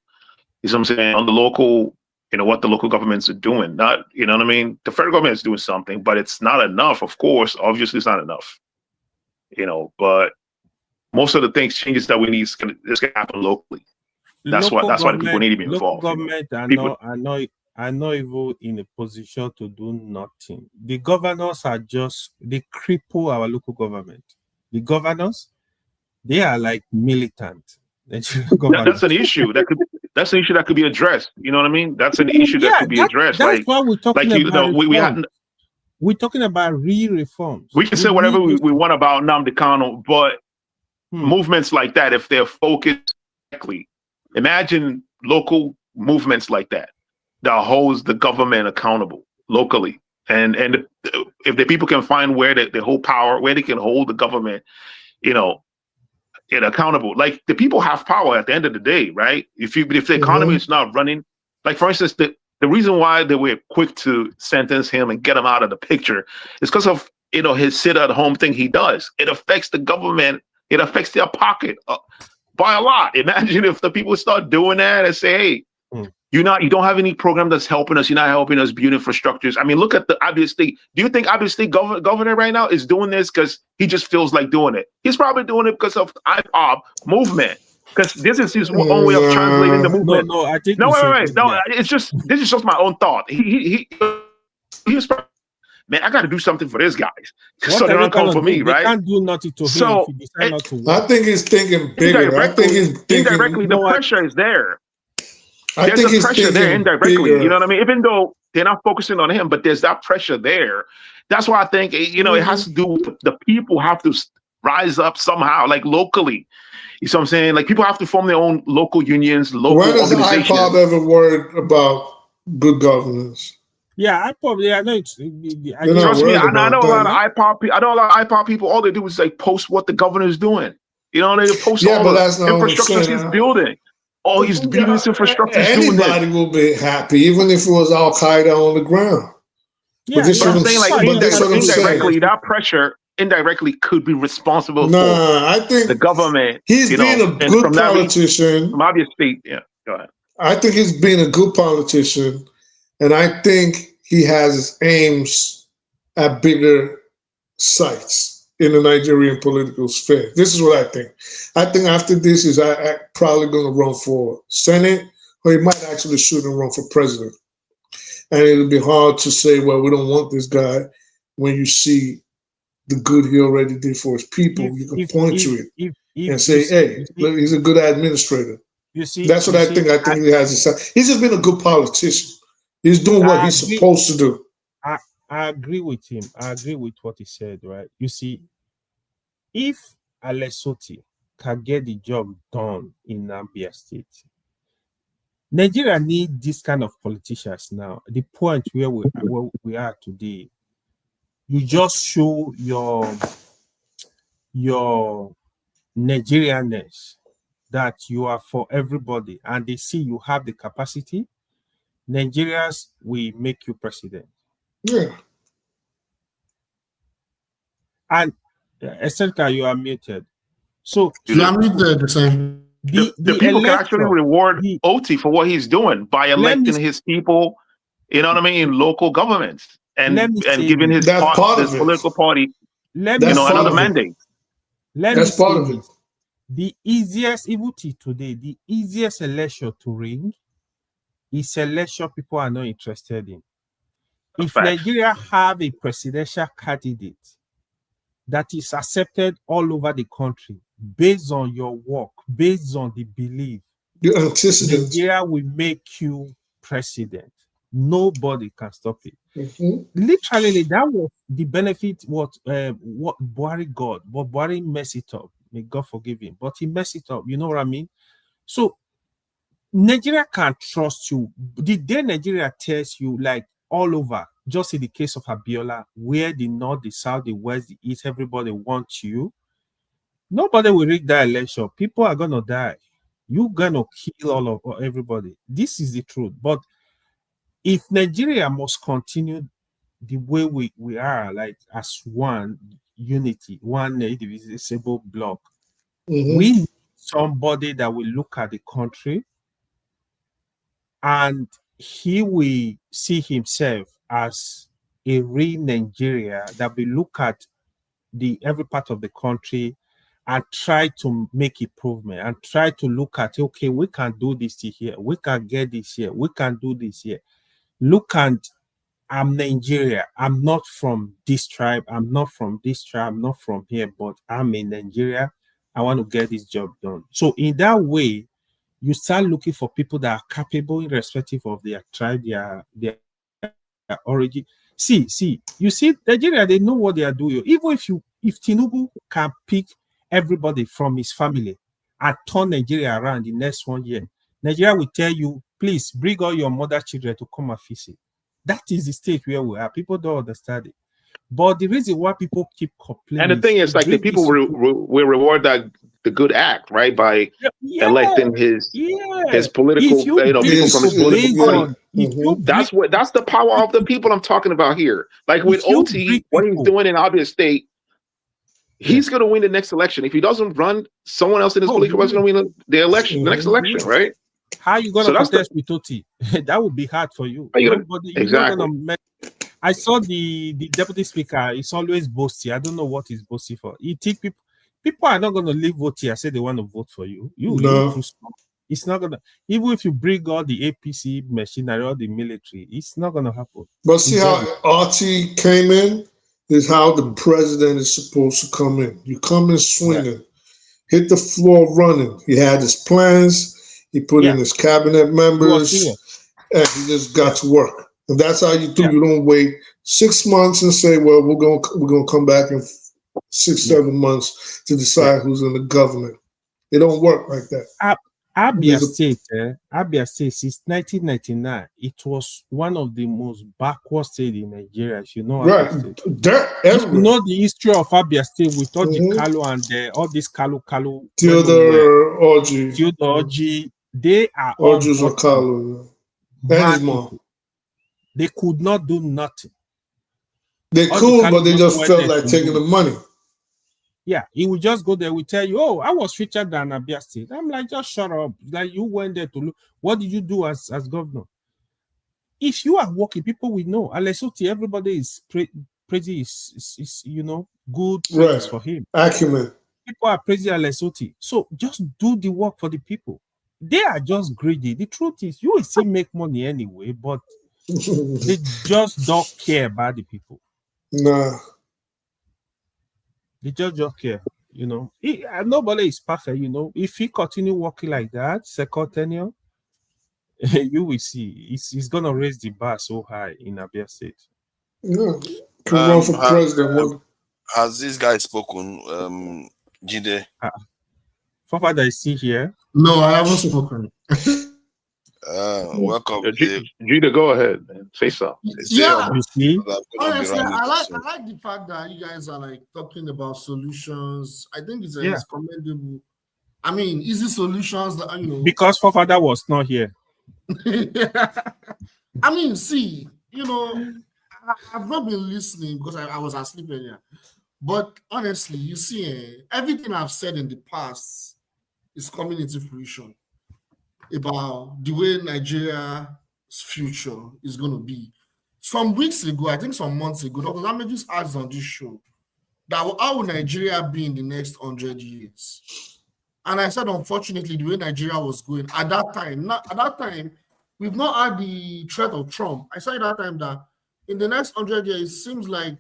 You know what I'm saying? On the local, what the local governments are doing. Not, you know what I mean? The federal government is doing something, but it's not enough. Of course, obviously, it's not enough. But most of the changes that we need is gonna happen locally. That's why the people need to be involved. Local government are not even in a position to do nothing. The governors are they cripple our local government. The governors, they are like militant. That's an issue that's an issue that could be addressed. You know what I mean? That's an issue that could be addressed. That's why we're talking about we're talking about reforms. We can say whatever we want about Nnamdi Kanu, but movements like that, if they're focused correctly, imagine local movements like that holds the government accountable locally. And if the people can find where they hold power, where they can hold the government, accountable. Like the people have power at the end of the day, right? If the economy is not running, like for instance, the reason why they were quick to sentence him and get him out of the picture is because of his sit-at-home thing he does. It affects the government. It affects their pocket by a lot. Imagine if the people start doing that and say, "Hey, you don't have any program that's helping us. You're not helping us build infrastructures." I mean, look at the Abia State. Do you think Abia State governor right now is doing this because he just feels like doing it? He's probably doing it because of IPOB movement. Because this is his own way of translating the movement. This is just my own thought. He was probably, man, I got to do something for these guys so they don't come for me, right? They can't do nothing to him if he decide not to work. I think he's thinking bigger. I think he's thinking indirectly. The pressure is there. There's a pressure there indirectly. Bigger. You know what I mean? Even though they're not focusing on him, but there's that pressure there. That's why I think it has to do with the people have to rise up somehow, like locally. You see what I'm saying? Like people have to form their own local unions, local organizations. When has IPOB ever worried about good governance? Yeah, IPOB. Yeah, I know. Trust me, I know a lot of IPOB. I know a lot of IPOB people. All they do is like post what the governor is doing. They post all the infrastructure he's building. Oh, he's building this infrastructure. Anybody will be happy, even if it was Al Qaeda on the ground. Yeah, but I'm saying like indirectly, that pressure indirectly could be responsible for I think the government. He's being a good politician. From Abia State, yeah. Go ahead. I think he's being a good politician, and I think he has his aims at bigger sites in the Nigerian political sphere. This is what I think. I think after this is I probably going to run for Senate, or he might actually shoot and run for president. And it'll be hard to say, well, we don't want this guy when you see the good he already did for his people. You can point to it and say, hey, look, he's a good administrator. You see, that's what I think. I think he has a. He's just been a good politician. He's doing what he's supposed to do. I agree with him. I agree with what he said, right? You see, if Lesotho can get the job done in Abia State, Nigeria needs this kind of politicians now. The point where we are today, you just show your Nigerianness, that you are for everybody, and they see you have the capacity. Nigerians will make you president. Yeah. And Esenka, you are muted. So the people can actually reward Oti for what he's doing by electing his people, you know what I mean, in local governments and giving his political party, another mandate. That's part of it. The easiest, even today, the easiest election to ring is election people are not interested in. If Nigeria have a presidential candidate that is accepted all over the country based on your work, based on the belief, Nigeria will make you president. Nobody can stop it. Literally, that was the benefit what Buhari got, but Buhari messed it up. May God forgive him, but he messed it up. You know what I mean? So Nigeria can't trust you. The day Nigeria tells you, like all over, just in the case of Abiola, where the north, the south, the west, the east, everybody wants you. Nobody will rig that election. People are gonna die. You're gonna kill all of everybody. This is the truth. But if Nigeria must continue the way we are, like as one unity, one indivisible block, we need somebody that will look at the country and he will see himself as a real Nigeria that will look at every part of the country and try to make improvement and try to look at, okay, we can do this here, we can get this here, we can do this here. Look at, I'm Nigeria. I'm not from this tribe. I'm not from this tribe. I'm not from here, but I'm in Nigeria. I want to get this job done. So in that way, you start looking for people that are capable, irrespective of their tribe, their origin. See, you see, Nigeria, they know what they are doing. Even if Tinubu can pick everybody from his family and turn Nigeria around the next 1 year, Nigeria will tell you, please bring all your mother children to come and visit. That is the state where we are. People don't understand it. But the reason why people keep complaining. And the thing is, like, the people will reward the good act, right? By electing his political, people from his political party. That's the power of the people I'm talking about here. Like with OT, what he's doing in Abia State, he's going to win the next election. If he doesn't run, someone else in his political party is going to win the election, the next election, right? How are you going to contest with OT? That would be hard for you. Exactly. I saw the deputy speaker. It's always boasting. I don't know what he's boasting for. He think people are not going to leave vote here. Say they want to vote for you. You're too small. It's not gonna. Even if you bring all the APC machinery, all the military, it's not gonna happen. But see how RT came in is how the president is supposed to come in. You come in swinging, hit the floor running. He had his plans. He put in his cabinet members, and he just got to work. And that's how you do. You don't wait 6 months and say, "Well, we're gonna come back in 6-7 months to decide who's in the government." It don't work like that. Abia State, since 1999, it was one of the most backward states in Nigeria. If you know, if you know the history of Abia State with all the Kalu and all this Kalu, Theodore Orji, they are all Kalu. They could not do nothing. They could, but they just felt like taking the money. Yeah, he would just go there. We tell you, "Oh, I was featured than Abia State." I'm like, just shut up. Like, you went there to look. What did you do as governor? If you are working, people will know. Lesotho, everybody is praising is good praise for him. Acumen. People are praising Lesotho. So just do the work for the people. They are just greedy. The truth is, you will still make money anyway, but they just don't care about the people. Nah. They just don't care. You know, nobody is perfect. You know, if he continue working like that, second tenure, you will see he's gonna raise the bar so high in Abia State. Yeah, can run for president. Has this guy spoken, Jide? Father is still here. No, I haven't spoken. Welcome. Jida, go ahead, man. Say something. Yeah, you see? Honestly, I like the fact that you guys are like talking about solutions. I think it's commendable. I mean, easy solutions that because Father was not here. I mean, see, I've not been listening because I was asleep earlier. But honestly, you see, everything I've said in the past is coming into fruition about the way Nigeria's future is going to be. Some weeks ago, I think some months ago, Dr. Nnamdi just asked on this show that how will Nigeria be in the next 100 years? And I said, unfortunately, the way Nigeria was going at that time, we've not had the threat of Trump. I said at that time that in the next 100 years, it seems like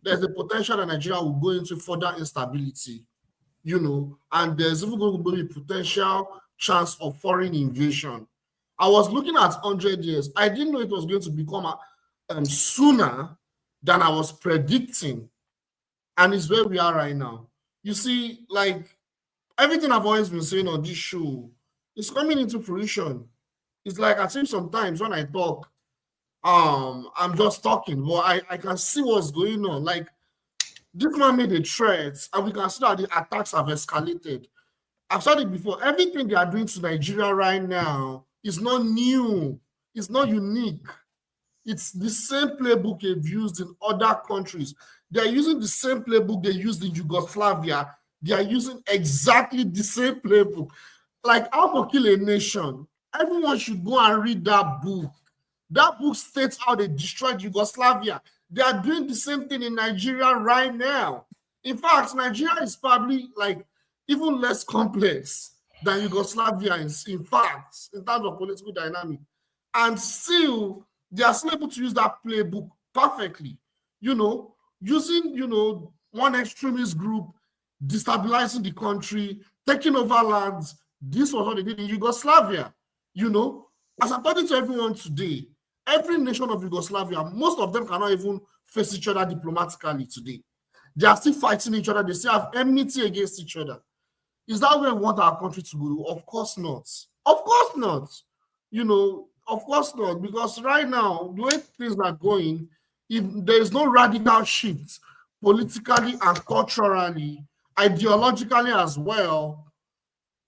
there's a potential that Nigeria will go into further instability, and there's even going to be a potential chance of foreign invasion. I was looking at 100 years. I didn't know it was going to become sooner than I was predicting. And it's where we are right now. You see, like everything I've always been saying on this show is coming into fruition. It's like I think sometimes when I talk, I'm just talking, but I can see what's going on. Like this man made a threat, and we can see that the attacks have escalated. I've said it before. Everything they are doing to Nigeria right now is not new. It's not unique. It's the same playbook they've used in other countries. They're using the same playbook they used in Yugoslavia. They are using exactly the same playbook. Like How to Kill a Nation. Everyone should go and read that book. That book states how they destroyed Yugoslavia. They are doing the same thing in Nigeria right now. In fact, Nigeria is probably like even less complex than Yugoslavia is, in fact, in terms of political dynamic. And still, they are still able to use that playbook perfectly. Using, one extremist group, destabilizing the country, taking over lands. This was what they did in Yugoslavia. As according to everyone today, every nation of Yugoslavia, most of them cannot even face each other diplomatically today. They are still fighting each other. They still have enmity against each other. Is that where we want our country to go? Of course not. Of course not. Of course not. Because right now, the way things are going, if there is no radical shift politically and culturally, ideologically as well,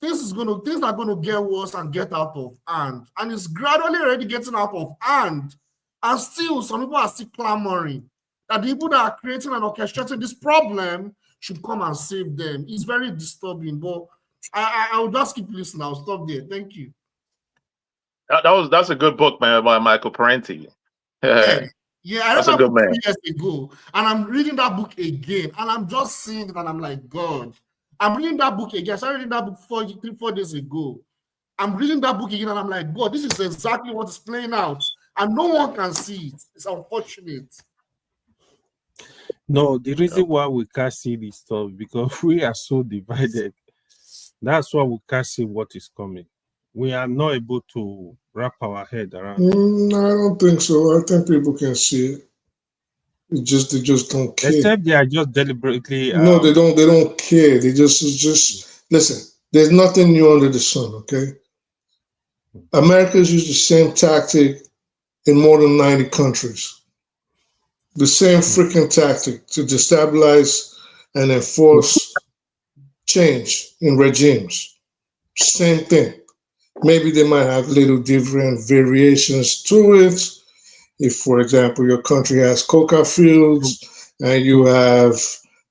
things are going to get worse and get out of hand. And it's gradually already getting out of hand. And still, some people are still clamoring that the people that are creating and orchestrating this problem should come and save them. It's very disturbing, but I will just keep listening. I'll stop there. Thank you. That's a good book, man, by Michael Parenti. Yeah, I read that's a that good book man. 3 years ago, and I'm reading that book again, and I'm just seeing it, and I'm like, God. I'm reading that book again. I started reading that book 4 days ago. I'm reading that book again, and I'm like, God, this is exactly what is playing out, and no one can see it. It's unfortunate. No, the reason why we can't see this stuff because we are so divided. That's why we can't see what is coming. We are not able to wrap our head around it. I don't think so. I think people can see it. They just don't care. Except they are just deliberately. No, they don't. They don't care. They just listen. There's nothing new under the sun. Okay. America's used the same tactic in more than 90 countries. The same freaking tactic to destabilize and enforce change in regimes. Same thing. Maybe they might have little different variations to it. If, for example, your country has coca fields and you have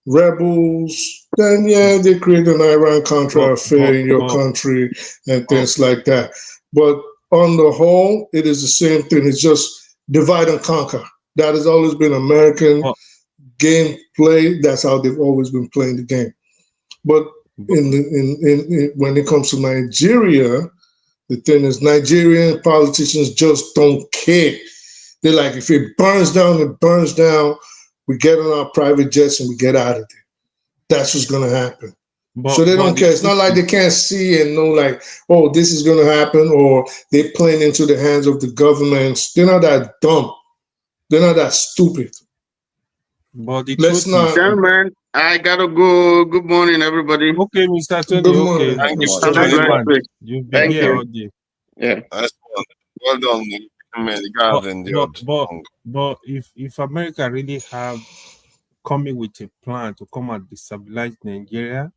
rebels, then yeah, they create an Iran-Contra affair in your country and things like that. But on the whole, it is the same thing. It's just divide and conquer. That has always been American game play. That's how they've always been playing the game. But when it comes to Nigeria, the thing is Nigerian politicians just don't care. They're like, if it burns down, it burns down. We get on our private jets and we get out of there. That's what's going to happen. So they don't care. It's not like they can't see and know, like, oh, this is going to happen, or they're playing into the hands of the governments. They're not that dumb. They're not that stupid. But the Let's truth not. is, Gentlemen, I gotta go. Good morning, everybody. Okay, Mr. Tony. Good Okay, morning. Thank you for nice joining man. us. You've been Thank here you. all day. Yeah. Well done, man. The guys endured. But if America really have coming with a plan to come and destabilize Nigeria,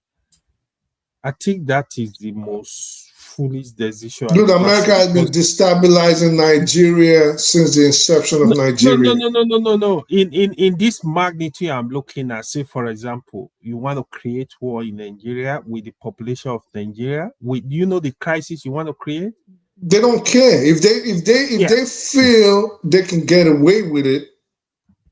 I think that is the most foolish decision. Look, America has been destabilizing Nigeria since the inception of Nigeria. No. In this magnitude I'm looking at, say for example, you want to create war in Nigeria with the population of Nigeria, with the crisis you want to create. They don't care if they feel they can get away with it.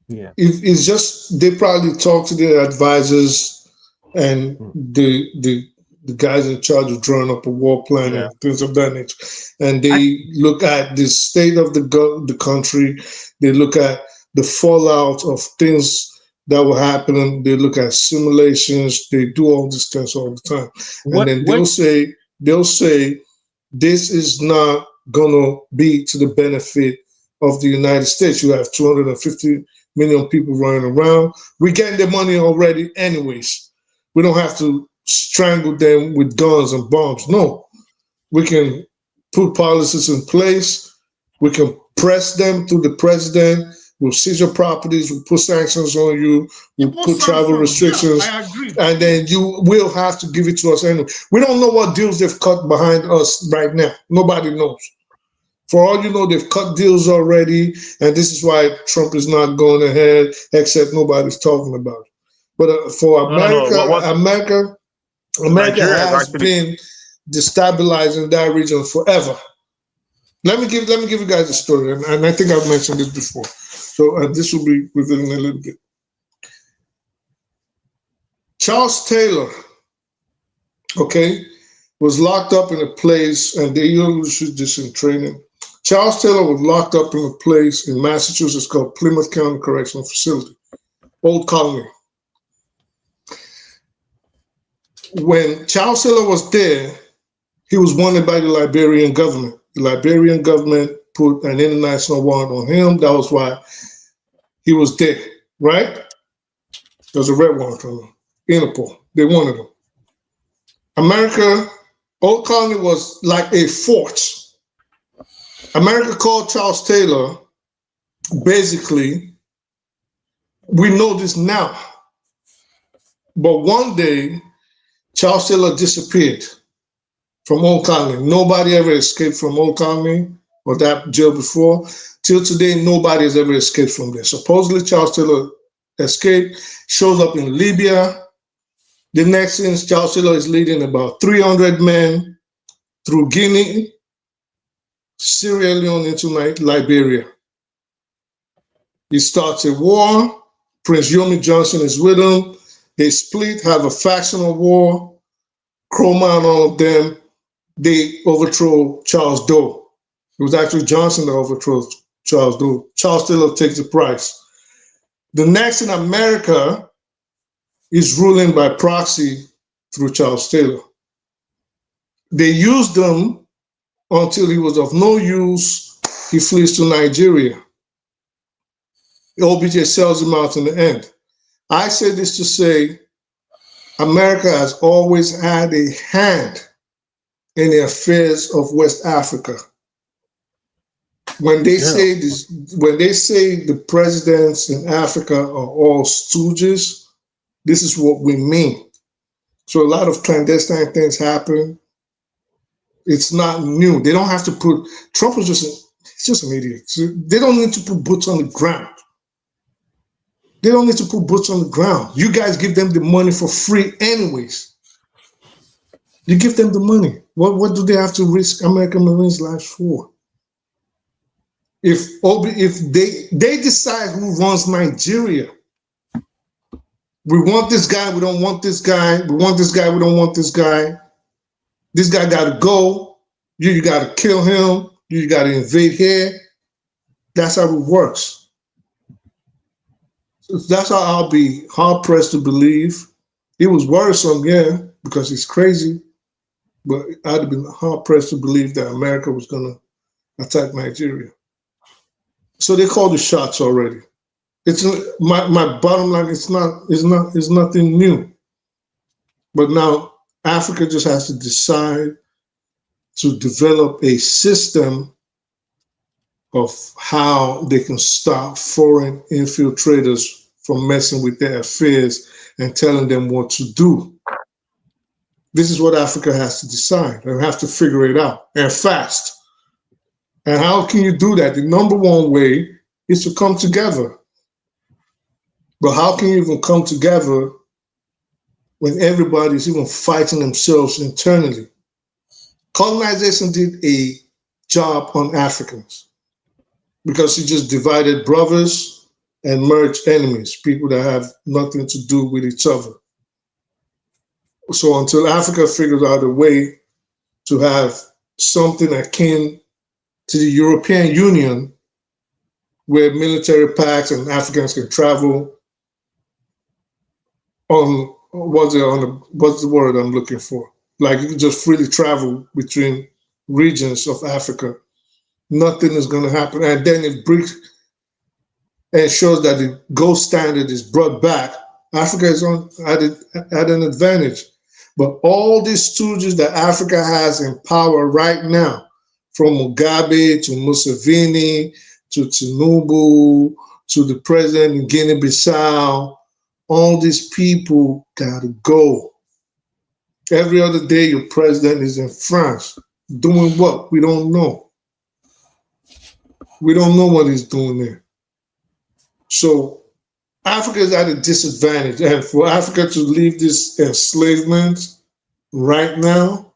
Yeah, if it's just they probably talk to their advisors and the guys in charge of drawing up a war plan and things of that nature, and they look at the state of the country. They look at the fallout of things that were happening. They look at simulations. They do all these things all the time, and then they'll say this is not gonna be to the benefit of the United States. You have 250 million people running around. We're getting their money already anyways. We don't have to strangle them with guns and bombs. No, we can put policies in place. We can press them through the president. We'll seize your properties. We'll put sanctions on you. We'll put travel restrictions. I agree. And then you will have to give it to us anyway. We don't know what deals they've cut behind us right now. Nobody knows. For all you know, they've cut deals already, and this is why Trump is not going ahead, except nobody's talking about it. But for America, America has been destabilizing that region forever. Let me give you guys a story, and I think I've mentioned this before. So this will be within a little bit. Charles Taylor, was locked up in a place, and they used this in training. Charles Taylor was locked up in a place in Massachusetts called Plymouth County Correctional Facility, Old Colony. When Charles Taylor was there, he was wanted by the Liberian government. The Liberian government put an international warrant on him. That was why he was there, right? There was a red warrant on him. Interpol, they wanted him. America, Old Colony was like a fort. America called Charles Taylor, basically, we know this now, but one day, Charles Taylor disappeared from Old Colony. Nobody ever escaped from Old Colony or that jail before. Till today, nobody has ever escaped from there. Supposedly, Charles Taylor escaped, shows up in Libya. The next thing, Charles Taylor is leading about 300 men through Guinea, Sierra Leone into Liberia. He starts a war. Prince Yomi Johnson is with him. They split, have a factional war. Chroma and all of them, they overthrow Charles Doe. It was actually Johnson that overthrew Charles Doe. Charles Taylor takes the prize. The next in America is ruling by proxy through Charles Taylor. They used him until he was of no use. He flees to Nigeria. OBJ sells him out in the end. I say this to say America has always had a hand in the affairs of West Africa. When they say this, when they say the presidents in Africa are all stooges, this is what we mean. So a lot of clandestine things happen. It's not new. They don't have to put, Trump is just an idiot. So they don't need to put boots on the ground. They don't need to put boots on the ground. You guys give them the money for free anyways. You give them the money. What do they have to risk American Marines' lives for? If they decide who runs Nigeria, we want this guy, we don't want this guy, we want this guy, we don't want this guy. This guy got to go. You got to kill him. You got to invade here. That's how it works. So that's how I'll be hard pressed to believe. It was worrisome, yeah. because it's crazy, but I'd have been hard pressed to believe that America was going to attack Nigeria. So they called the shots already. It's my bottom line. It's nothing new. But now Africa just has to decide to develop a system of how they can stop foreign infiltrators from messing with their affairs and telling them what to do. This is what Africa has to decide and have to figure it out, and fast. And how can you do that? The number one way is to come together. But how can you even come together when everybody's even fighting themselves internally? Colonization did a job on Africans because it just divided brothers and merged enemies, people that have nothing to do with each other. So until Africa figures out a way to have something akin to the European Union, where military pacts and Africans can travel on, what's the word I'm looking for? Like you can just freely travel between regions of Africa. Nothing is going to happen. And then if BRICS ensures that the gold standard is brought back, Africa is at an advantage. But all these stooges that Africa has in power right now, from Mugabe to Museveni to Tinubu to the president in Guinea-Bissau, all these people gotta go. Every other day, your president is in France. Doing what? We don't know. We don't know what he's doing there. So Africa is at a disadvantage. And for Africa to leave this enslavement right now,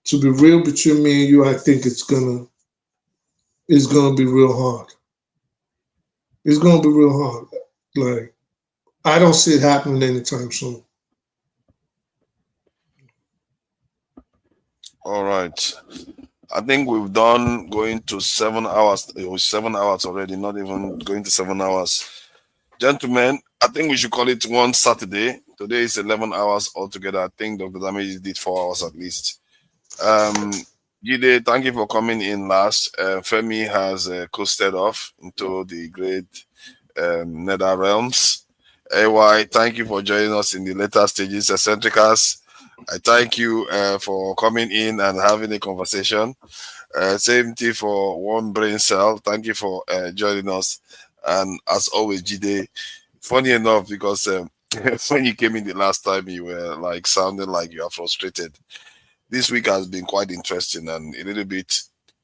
to be real between me and you, I think it's gonna be real hard. It's gonna be real hard. Like, I don't see it happening anytime soon. All right. I think we've done going to 7 hours. It was 7 hours already, not even going to 7 hours. Gentlemen, I think we should call it one Saturday. Today is 11 hours altogether. I think Dr. Damage did 4 hours at least. Jide, thank you for coming in last. Femi has coasted off into the great nether realms. AY, thank you for joining us in the later stages. Eccentricas, I thank you for coming in and having a conversation. Same thing for One Brain Cell. Thank you for joining us. And as always, Jide, funny enough, because when you came in the last time, you were like sounding like you are frustrated. This week has been quite interesting and a little bit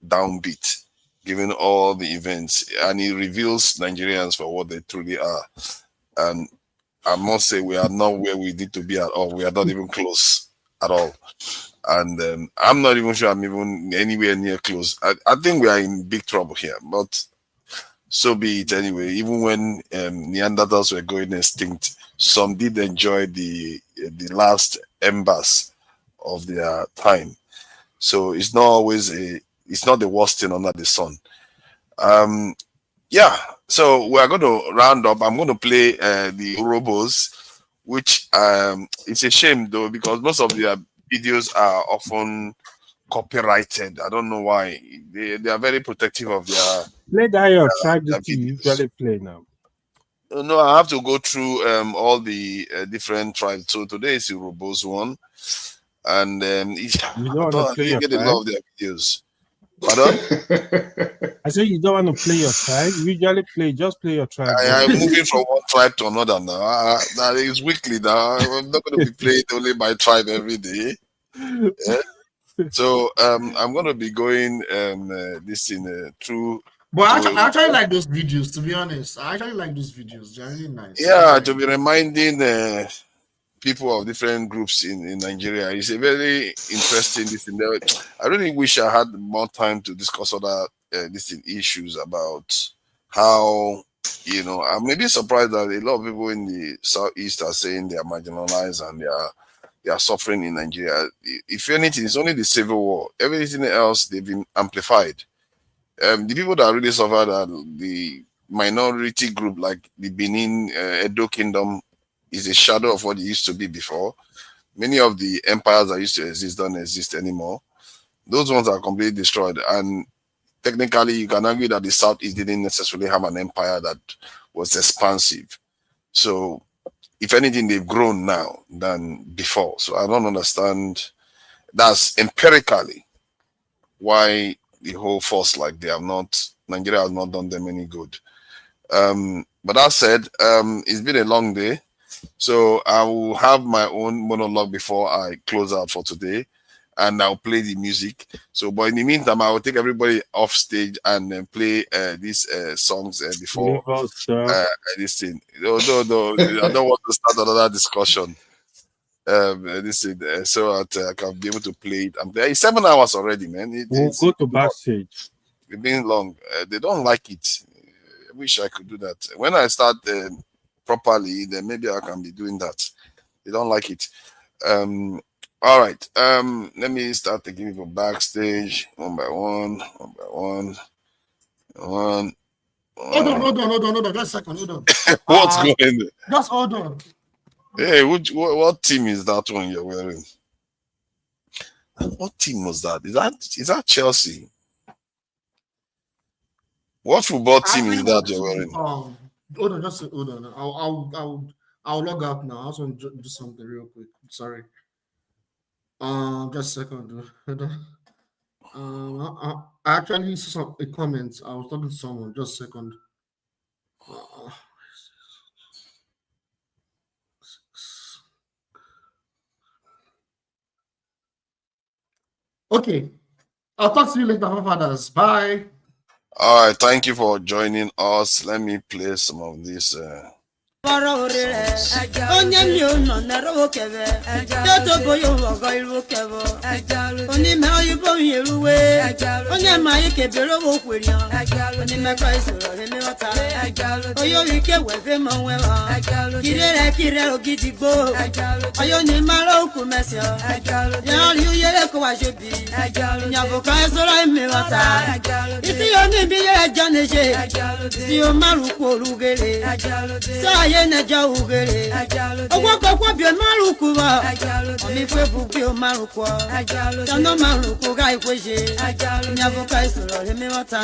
downbeat, given all the events. And it reveals Nigerians for what they truly are. And I must say, we are not where we need to be at all. We are not even close at all. And I'm not even sure I'm even anywhere near close. I think we are in big trouble here, but so be it anyway. Even when Neanderthals were going extinct, some did enjoy the last embers of their time. So it's not always it's not the worst thing under the sun. Yeah, so we're going to round up. I'm going to play the Urobos, which it's a shame though, because most of their videos are often copyrighted. I don't know why. They are very protective of their... Play that your tribe that you usually play now. No, I have to go through all the different tribes. So today is the Urobos one. And you don't want to play your get tribe? a lot of their videos. Pardon? I said you don't want to play your tribe. You usually just play your tribe. I'm moving from one tribe to another now. That is weekly now. I'm not going to be playing only my tribe every day. Yeah? So I'm going to be going this in through. But I actually like those videos, to be honest. I actually like those videos. They're really nice. Yeah, to be reminding people of different groups in Nigeria. It's a very interesting thing. I really wish I had more time to discuss other issues about how, I'm maybe surprised that a lot of people in the Southeast are saying they are marginalized and they are suffering in Nigeria. If anything, it's only the civil war. Everything else, they've been amplified. The people that really suffered are the minority group, like the Benin Edo Kingdom, is a shadow of what it used to be before. Many of the empires that used to exist don't exist anymore. Those ones are completely destroyed. And technically, you can argue that the Southeast didn't necessarily have an empire that was expansive. So, if anything, they've grown now than before. So, I don't understand. That's empirically why the whole force, like Nigeria has not done them any good. But that said, it's been a long day. So I will have my own monologue before I close out for today, and I'll play the music. So, but in the meantime, I will take everybody off stage and then play these songs before this thing. No, I don't want to start another discussion. So that I can be able to play it. It's 7 hours already, man. We'll go to backstage. It's been long. They don't like it. I wish I could do that. When I start properly, then maybe I can be doing that. They don't like it. All right. Let me start taking people backstage one by one. Hold on. Just a second. Hold on. What's going on? Just hold on. Hey, what team is that one you're wearing? What team was that? Is that Chelsea? What football team is that you're wearing? Hold on, just hold on. I'll log out now. I also want to do something real quick. Sorry. Just a second. Hold on. I actually saw a comment. I was talking to someone. Just a second. Okay. I'll talk to you later, fathers. Bye. All right, thank you for joining us. Let me play some of this. onye nọ na kebe kebe onye oyibo onye ma kebere onye oyo ike wefe kire ogidigbo oyo ni mara okwu mesio ya uyere ko wa jobi isi yo ni bi ye janeje isi yo maru ko olugere ye na ja ugere ogwo bi maruku ba omi febu bi maruku tano maruku ga ikweje nya voka isoro le mi wata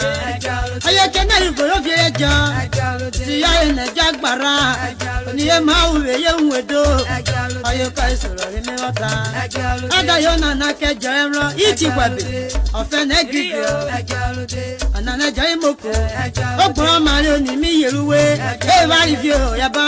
aye ke na iforo fi eja ti ya na ja gbara ni e ma uwe ye nwedo aye ka isoro le mi wata ada yo na ke jero iti gbabe ofe na gbigbe ana na ja imoko ogbo mari oni mi yeruwe e ba review ya ba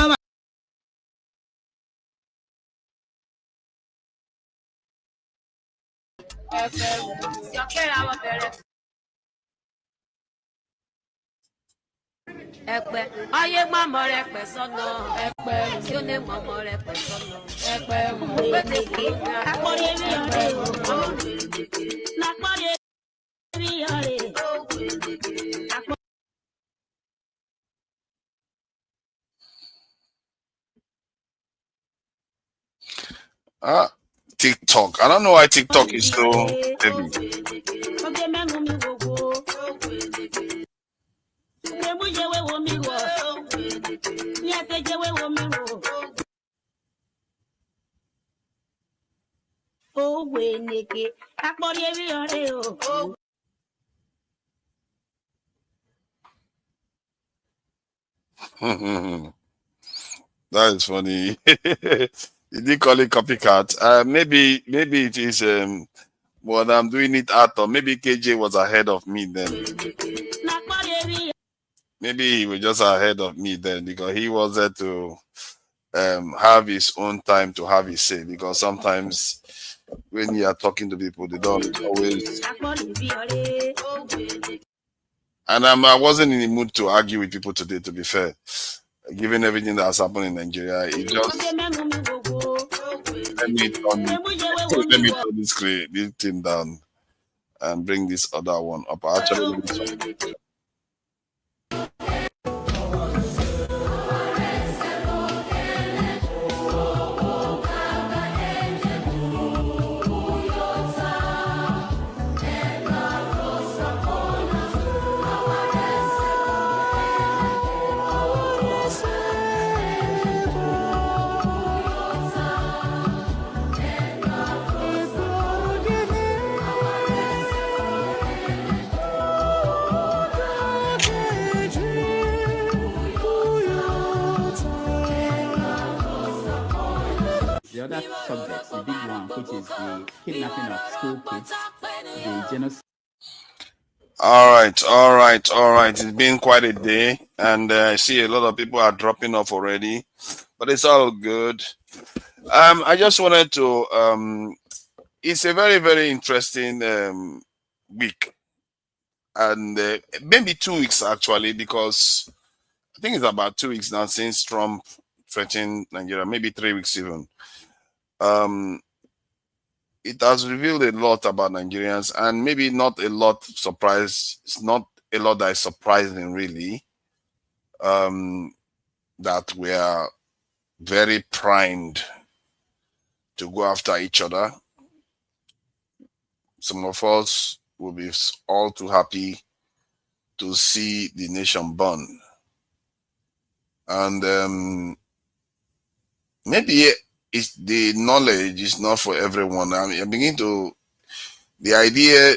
Ẹ̀pẹ̀ ayé má mọ rẹ pẹ̀ sọ́nà ẹ̀pẹ̀ tí ó lè mọ mọ rẹ pẹ̀ sọ́nà ẹ̀pẹ̀ pété kì í gbà àpọ̀lé rí ọ̀rẹ́ lápọ̀lé rí ọ̀rẹ́. TikTok. I don't know why TikTok is so heavy. That is funny. You did call it copycat. Maybe it is but I'm doing it out of maybe KJ was ahead of me then. Maybe he was just ahead of me then because he was there to have his own time to have his say, because sometimes when you are talking to people, they don't always. And I wasn't in the mood to argue with people today, to be fair. Given everything that has happened in Nigeria, it just let me turn this thing down and bring this other one up. Actually, other subjects, the big one, which is the kidnapping of school kids, the genocide. All right. It's been quite a day, and I see a lot of people are dropping off already, but it's all good. I just wanted to. It's a very, very interesting week, and maybe 2 weeks actually, because I think it's about 2 weeks now since Trump threatened Nigeria, maybe 3 weeks even. It has revealed a lot about Nigerians, and maybe not a lot surprise. It's not a lot that is surprising, really. That we are very primed to go after each other. Some of us will be all too happy to see the nation burn, and maybe it's the knowledge is not for everyone. I mean, I begin to the idea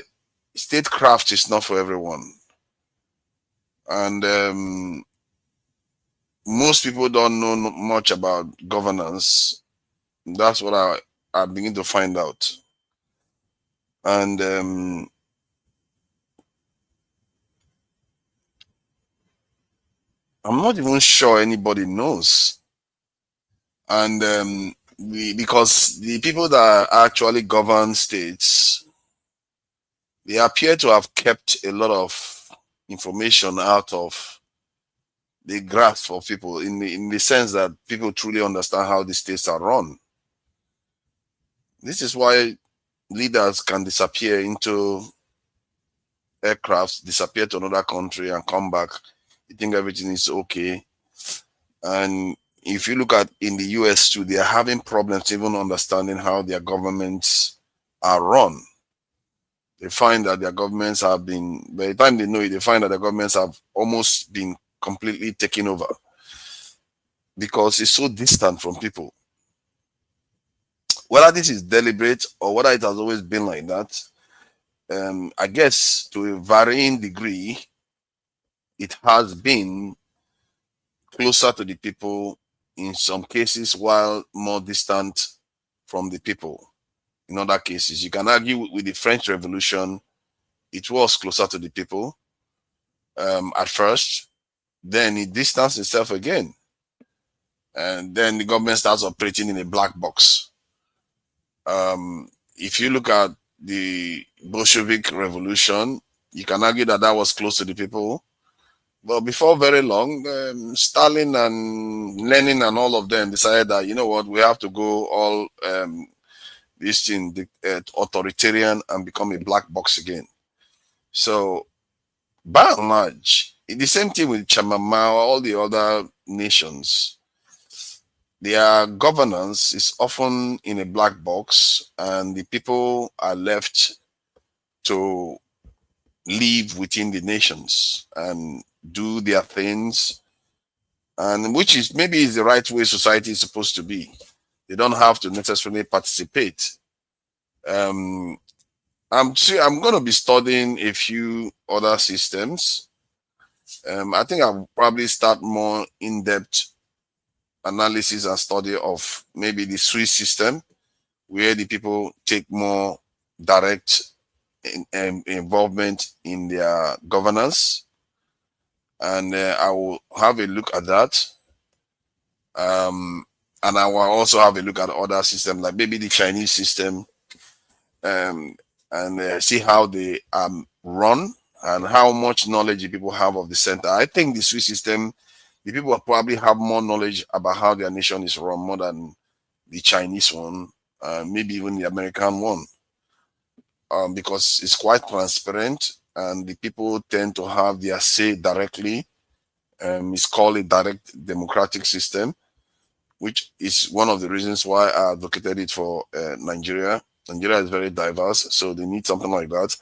statecraft is not for everyone, and most people don't know much about governance. That's what I begin to find out, and I'm not even sure anybody knows, and because the people that actually govern states, they appear to have kept a lot of information out of the grasp of people in the sense that people truly understand how the states are run. This is why leaders can disappear into aircrafts, disappear to another country and come back. You think everything is okay. And if you look at in the US too, they are having problems even understanding how their governments are run. They find that their governments have been, by the time they know it, they find that their governments have almost been completely taken over because it's so distant from people. Whether this is deliberate or whether it has always been like that, I guess to a varying degree, it has been closer to the people in some cases while more distant from the people in other cases. You can argue with the French Revolution, it was closer to the people at first, then it distanced itself again, and then the government starts operating in a black box. If you look at the Bolshevik Revolution, you can argue that that was close to the people. But before very long, Stalin and Lenin and all of them decided that, you know what, we have to go all this thing, authoritarian and become a black box again. So, by and large, the same thing with Chamama, all the other nations, their governance is often in a black box, and the people are left to live within the nations and do their things, and which is maybe is the right way society is supposed to be. They don't have to necessarily participate. I'm going to be studying a few other systems. I think I'll probably start more in-depth analysis and study of maybe the Swiss system, where the people take more direct involvement in their governance, and I will have a look at that. And I will also have a look at other systems, like maybe the Chinese system, and see how they run and how much knowledge the people have of the center. I think the Swiss system, the people will probably have more knowledge about how their nation is run more than the Chinese one, maybe even the American one, because it's quite transparent and the people tend to have their say directly. It's called a direct democratic system, which is one of the reasons why I advocated it for Nigeria. Nigeria is very diverse, so they need something like that.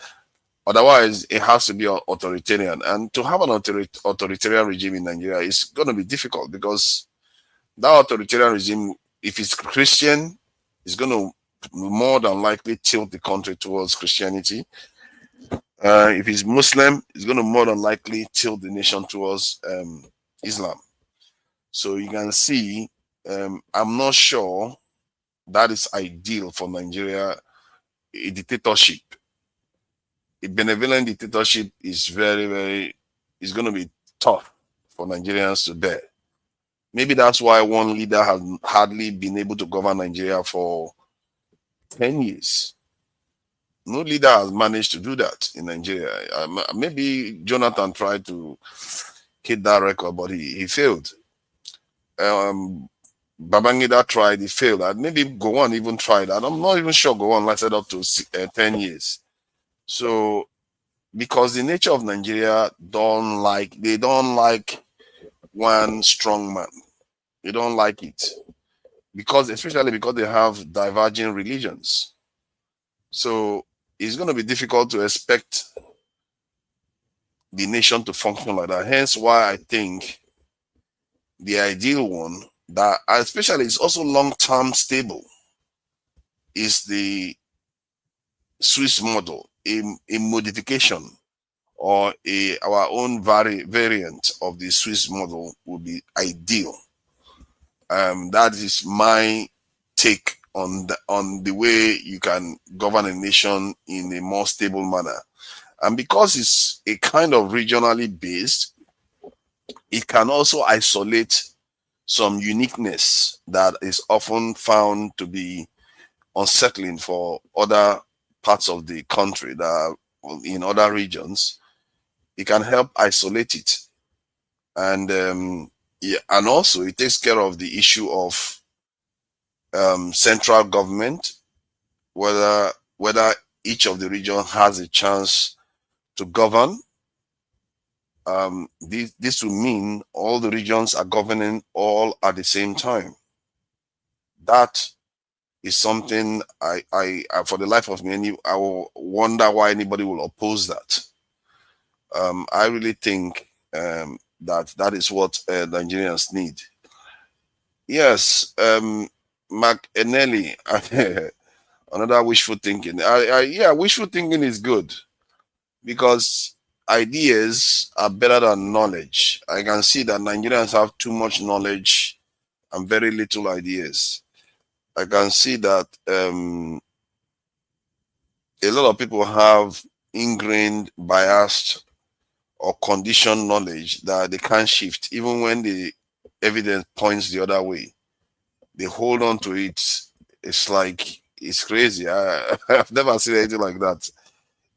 Otherwise, it has to be authoritarian. And to have an authoritarian regime in Nigeria is going to be difficult, because that authoritarian regime, if it's Christian, is going to more than likely tilt the country towards Christianity. If it's Muslim, it's going to more than likely tilt the nation towards Islam. So you can see, I'm not sure that is ideal for Nigeria. A dictatorship, a benevolent dictatorship is is going to be tough for Nigerians to bear. Maybe that's why one leader has hardly been able to govern Nigeria for 10 years. No leader has managed to do that in Nigeria. Maybe Jonathan tried to hit that record, but he failed. Babangida tried, he failed. And maybe Gowon even tried. And I'm not even sure Gowon lasted up to 10 years. So, because the nature of Nigeria they don't like one strong man. They don't like it. Especially because they have diverging religions. So, it's going to be difficult to expect the nation to function like that. Hence why I think the ideal one, that especially is also long-term stable, is the Swiss model, a modification or our own variant of the Swiss model would be ideal. That is my take on the way you can govern a nation in a more stable manner. And because it's a kind of regionally based, it can also isolate some uniqueness that is often found to be unsettling for other parts of the country that are in other regions. It can help isolate it. And yeah, and also it takes care of the issue of central government, whether each of the region has a chance to govern. This will mean all the regions are governing all at the same time. That is something I for the life of me, I will wonder why anybody will oppose that. I really think that is what Nigerians need. Yes, Mark Eneli, another wishful thinking. Yeah, wishful thinking is good because ideas are better than knowledge. I can see that Nigerians have too much knowledge and very little ideas. I can see that a lot of people have ingrained, biased, or conditioned knowledge that they can't shift, even when the evidence points the other way. They hold on to it. It's like, it's crazy. I've never seen anything like that.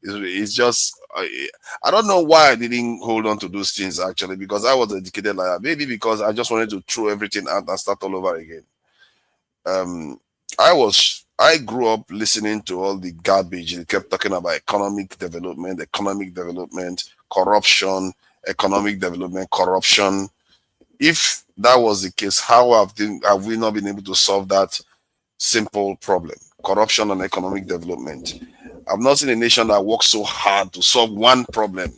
It's just, I don't know why I didn't hold on to those things actually, because I was educated like that. Maybe because I just wanted to throw everything out and start all over again. I grew up listening to all the garbage. They kept talking about economic development, corruption, economic development, corruption. If that was the case, how have we not been able to solve that simple problem? Corruption and economic development. I've not seen a nation that works so hard to solve one problem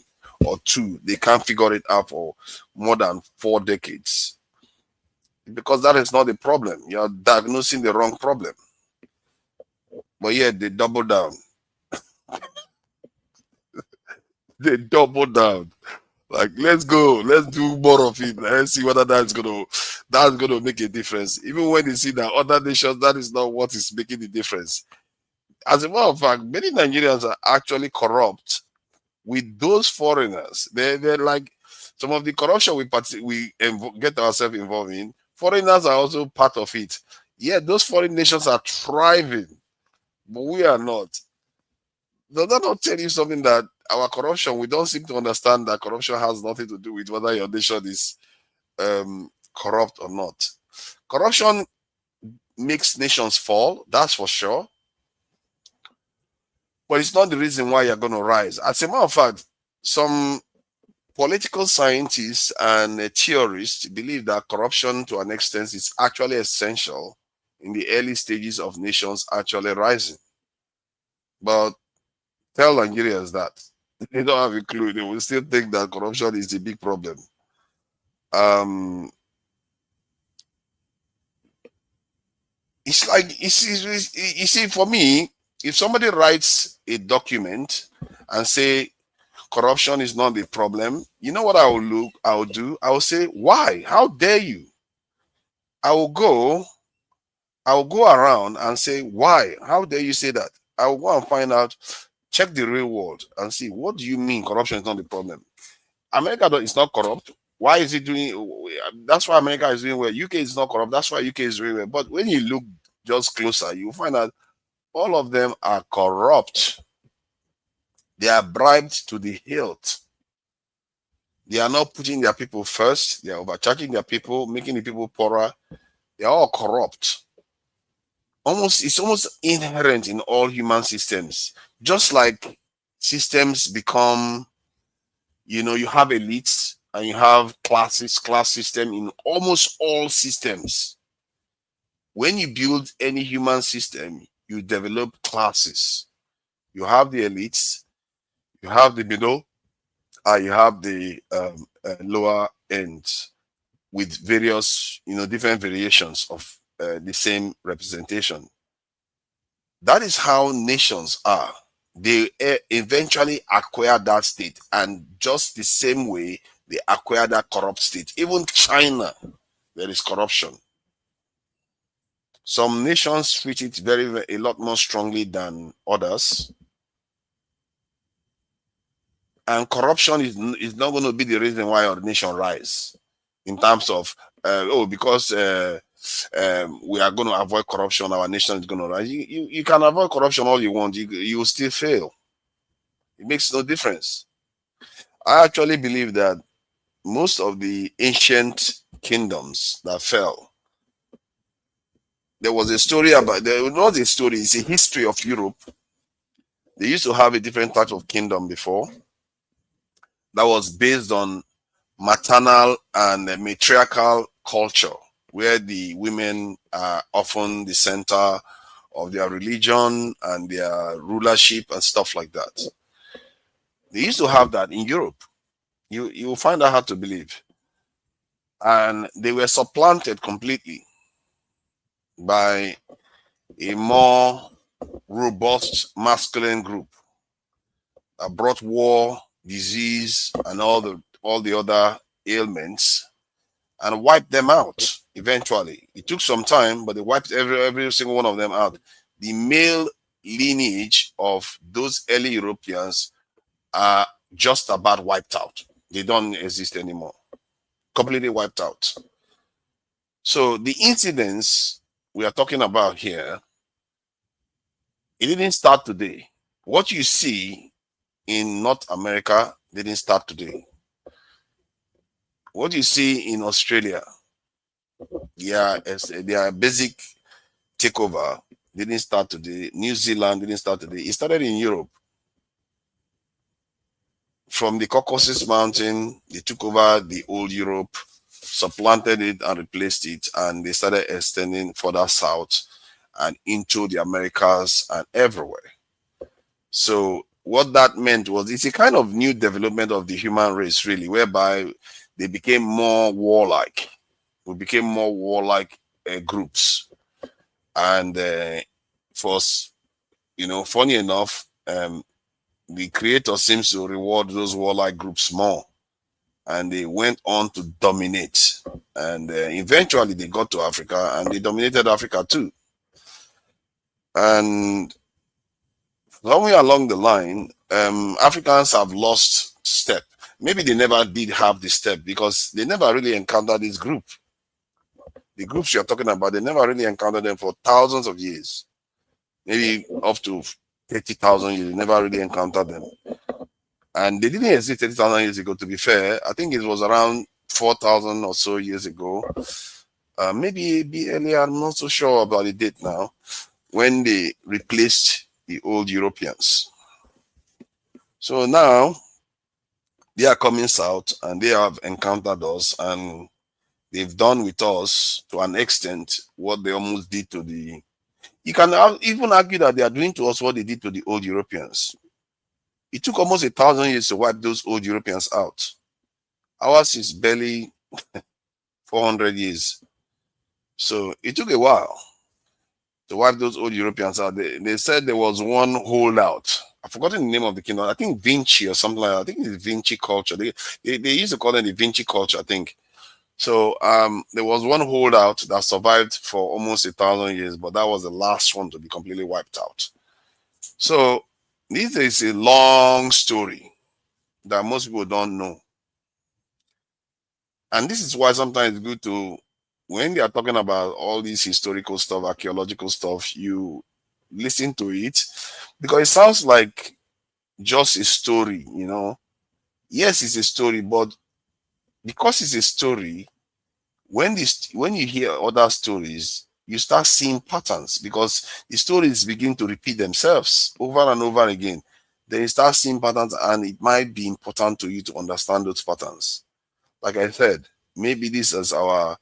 or two. They can't figure it out for more than 4 decades. Because that is not the problem. You're diagnosing the wrong problem. But yet they double down. They double down. Like, let's go, let's do more of it. Let's see whether that's gonna make a difference. Even when they see that other nations, that is not what is making the difference. As a matter of fact, many Nigerians are actually corrupt with those foreigners. They're like some of the corruption we get ourselves involved in. Foreigners are also part of it. Yeah, those foreign nations are thriving, but we are not. Does that not tell you something that our corruption, we don't seem to understand that corruption has nothing to do with whether your nation is corrupt or not? Corruption makes nations fall, that's for sure. But it's not the reason why you're going to rise. As a matter of fact, some political scientists and theorists believe that corruption to an extent is actually essential in the early stages of nations actually rising. But tell Nigerians that. They don't have a clue. They will still think that corruption is a big problem. It's like, you see, for me, if somebody writes a document and say corruption is not the problem, you know what I will do? I will say, why? How dare you? I will go I'll go around and say, why? How dare you say that? I'll go and find out, check the real world and see, what do you mean corruption is not the problem? America is not corrupt. Why is it doing? That's why America is doing well. UK is not corrupt. That's why UK is doing well. But when you look just closer, you find out all of them are corrupt. They are bribed to the hilt. They are not putting their people first. They are overcharging their people, making the people poorer. They are all corrupt. It's almost inherent in all human systems. Just like systems become, you have elites and you have class system in almost all systems. When you build any human system, you develop classes. You have the elites, you have the middle, and you have the lower ends with various, different variations of the same representation. That is how nations are. They eventually acquire that state, and just the same way they acquire that corrupt state. Even China, there is corruption. Some nations treat it a lot more strongly than others. And corruption is not going to be the reason why our nation rise in terms of, because we are going to avoid corruption, our nation is going to rise. You can avoid corruption all you want. You will still fail. It makes no difference. I actually believe that most of the ancient kingdoms that fell, there was a story about, not a story, it's a history of Europe. They used to have a different type of kingdom before that was based on maternal and matriarchal culture, where the women are often the center of their religion and their rulership and stuff like that. They used to have that in Europe. You will find that hard to believe. And they were supplanted completely by a more robust masculine group that brought war, disease, and all the other ailments and wiped them out eventually. It took some time, but they wiped every single one of them out. The male lineage of those early Europeans are just about wiped out. They don't exist anymore. Completely wiped out. So the incidents we are talking about here, it didn't start today. What you see in North America didn't start today. What you see in Australia, their basic takeover didn't start today. New Zealand didn't start today. It started in Europe. From the Caucasus Mountain, they took over the old Europe, supplanted it and replaced it, and they started extending further south and into the Americas and everywhere. So what that meant was it's a kind of new development of the human race, really, whereby they became more warlike. We became more warlike groups. And funny enough, the creator seems to reward those warlike groups more. And they went on to dominate. And eventually they got to Africa and they dominated Africa too. And somewhere along the line, Africans have lost step. Maybe they never did have the step because they never really encountered this group. The groups you're talking about, they never really encountered them for thousands of years. Maybe up to 30,000 years, they never really encountered them. And they didn't exist 30,000 years ago, to be fair. I think it was around 4,000 or so years ago. Maybe a bit earlier, I'm not so sure about the date now, when they replaced the old Europeans. So now they are coming south and they have encountered us and they've done with us to an extent what they almost did to the... You can even argue that they are doing to us what they did to the old Europeans. It took almost 1,000 years to wipe those old Europeans out. Ours is barely 400 years. So it took a while to wipe those old Europeans out. They said there was one holdout. I've forgotten the name of the kingdom. I think Vinci or something like that. I think it's Vinci culture. They used to call it the Vinci culture, I think. So there was one holdout that survived for almost 1,000 years, but that was the last one to be completely wiped out. So this is a long story that most people don't know. And this is why sometimes it's good to, when they are talking about all this historical stuff, archaeological stuff, you listen to it, because it sounds like just a story, you know. Yes, it's a story, but because it's a story, when you hear other stories, you start seeing patterns, because the stories begin to repeat themselves over and over again. Then you start seeing patterns, and it might be important to you to understand those patterns. Like I said, maybe this is our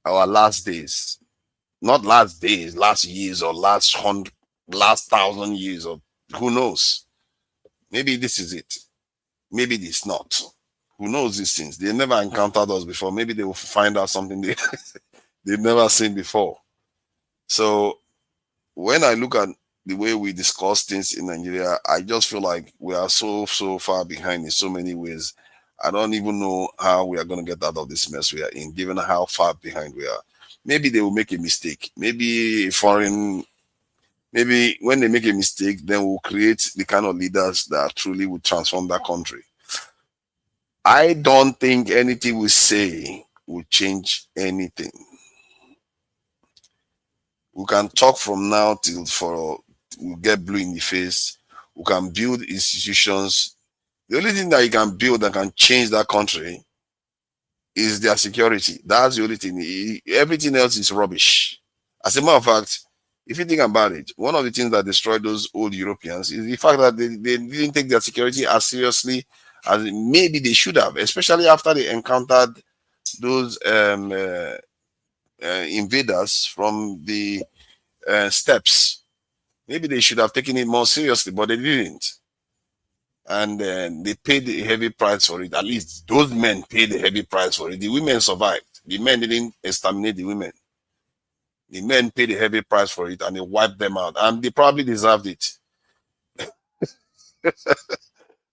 last days, not last days, last years, or last 1,000 years, or who knows. Maybe this is it. Maybe it's not. Who knows these things? They never encountered us before. Maybe they will find out something they've never seen before. So when I look at the way we discuss things in Nigeria, I just feel like we are so far behind in so many ways. I don't even know how we are going to get out of this mess we are in, given how far behind we are. Maybe they will make a mistake. Maybe when they make a mistake, then we'll create the kind of leaders that truly will transform that country. I don't think anything we say will change anything. We can talk from now till we'll get blue in the face. We can build institutions. The only thing that you can build that can change that country is their security. That's the only thing. Everything else is rubbish. As a matter of fact, if you think about it, one of the things that destroyed those old Europeans is the fact that they didn't take their security as seriously as maybe they should have, especially after they encountered those invaders from the steppes. Maybe they should have taken it more seriously, but they didn't. And they paid a heavy price for it. At least those men paid a heavy price for it. The women survived. The men didn't exterminate the women. The men paid a heavy price for it, and they wiped them out. And they probably deserved it.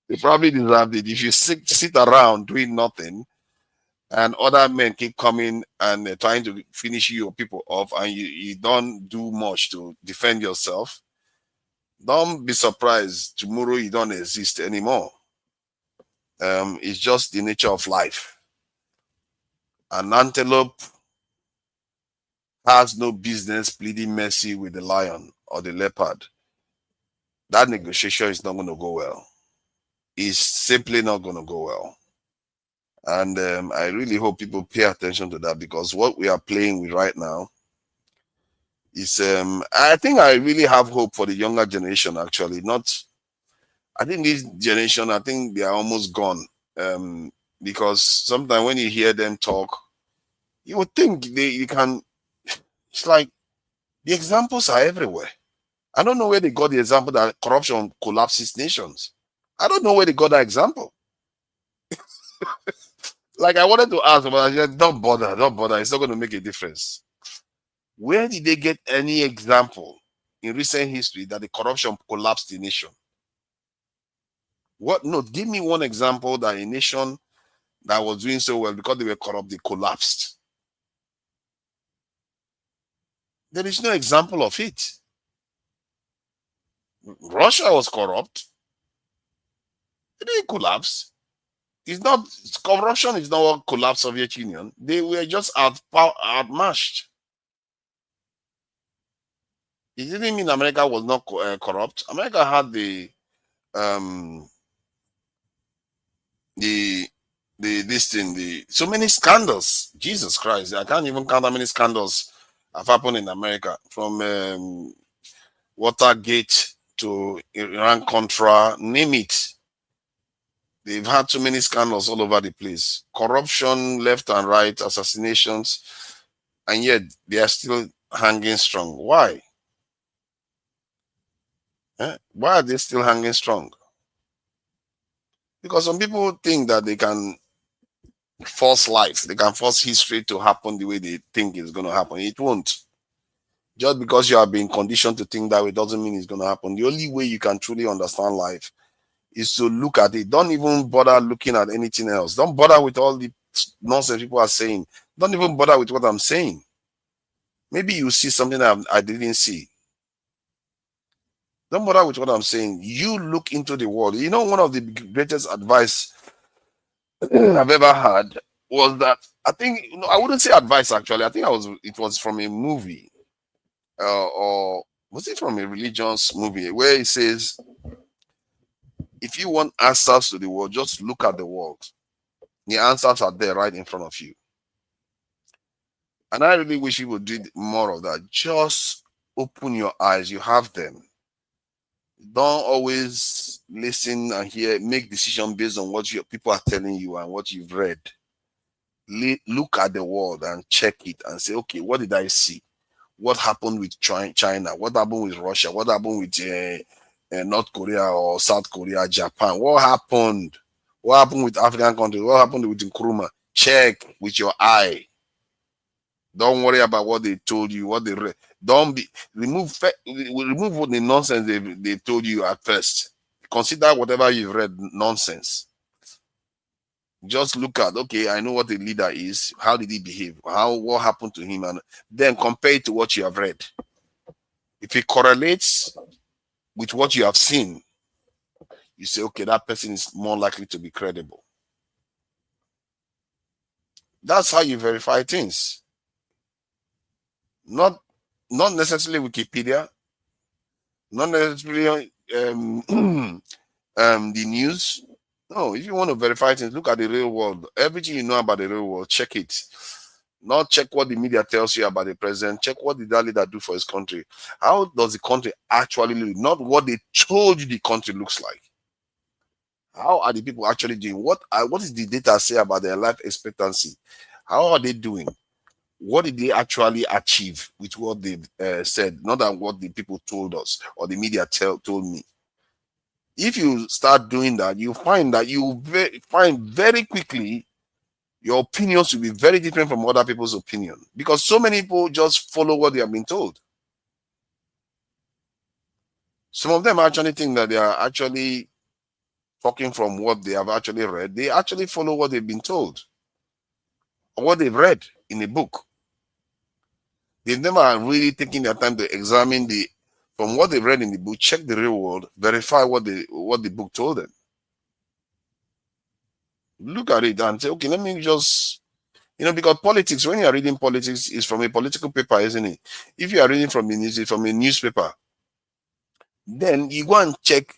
They probably deserved it. If you sit around doing nothing, and other men keep coming and trying to finish your people off, and you don't do much to defend yourself, don't be surprised tomorrow you don't exist anymore. It's just the nature of life. An antelope has no business pleading mercy with the lion or the leopard. That negotiation is not going to go well. It's simply not going to go well. And I really hope people pay attention to that, because what we are playing with right now is, I think I really have hope for the younger generation, actually. I think this generation, I think they are almost gone. Because sometimes when you hear them talk, you would think you can, it's like the examples are everywhere. I don't know where they got the example that corruption collapses nations. I don't know where they got that example. Like, I wanted to ask, but I said, don't bother. It's not going to make a difference. Where did they get any example in recent history that the corruption collapsed the nation? What? No, give me one example that a nation that was doing so well, because they were corrupt, they collapsed. There is no example of it. Russia was corrupt. It didn't collapse. It's not, corruption is not what collapsed Soviet Union. They were just outmatched. It didn't mean America was not corrupt. America had so many scandals. Jesus Christ, I can't even count how many scandals have happened in America, from Watergate to Iran-Contra, name it. They've had too many scandals all over the place. Corruption left and right, assassinations, and yet they are still hanging strong. Why? Why are they still hanging strong? Because some people think that they can force life, they can force history to happen the way they think it's going to happen. It won't. Just because you have been conditioned to think that way doesn't mean it's going to happen. The only way you can truly understand life is to look at it. Don't even bother looking at anything else. Don't bother with all the nonsense people are saying. Don't even bother with what I'm saying. Maybe you see something that I didn't see. Don't bother with what I'm saying. You look into the world. You know, one of the greatest advice I've ever had was that, I think, I wouldn't say advice actually. I think it was from a movie, or was it from a religious movie, where it says, if you want answers to the world, just look at the world. The answers are there right in front of you. And I really wish you would do more of that. Just open your eyes. You have them. Don't always listen and hear, make decisions based on what your people are telling you and what you've read. Look at the world and check it and say, okay, what did I see? What happened with China? What happened with Russia? What happened with North Korea or South Korea, Japan? What happened? What happened with African countries? What happened with Nkrumah? Check with your eye. Don't worry about what they told you, what they read. Don't be remove what the nonsense they told you at first. Consider whatever you've read nonsense. Just look at, okay, I know what the leader is. How did he behave? What happened to him? And then compare it to what you have read. If it correlates with what you have seen, you say, okay, that person is more likely to be credible. That's how you verify things. Not necessarily Wikipedia, not necessarily the news. No, if you want to verify things, look at the real world. Everything you know about the real world, check it. Not check what the media tells you about the president. Check what did that leader do for his country. How does the country actually live? Not what they told you the country looks like. How are the people actually doing? What is the data say about their life expectancy? How are they doing? What did they actually achieve with what they said, not than what the people told us or the media told me? If you start doing that, you find that you find very quickly your opinions will be very different from other people's opinion, because so many people just follow what they have been told. Some of them actually think that they are actually talking from what they have actually read. They actually follow what they've been told or what they've read in a book. They've never really taken their time to examine from what they've read in the book, check the real world, verify what the book told them. Look at it and say, okay, let me just, because politics, when you are reading politics, is from a political paper, isn't it? If you are reading from a newspaper, then you go and check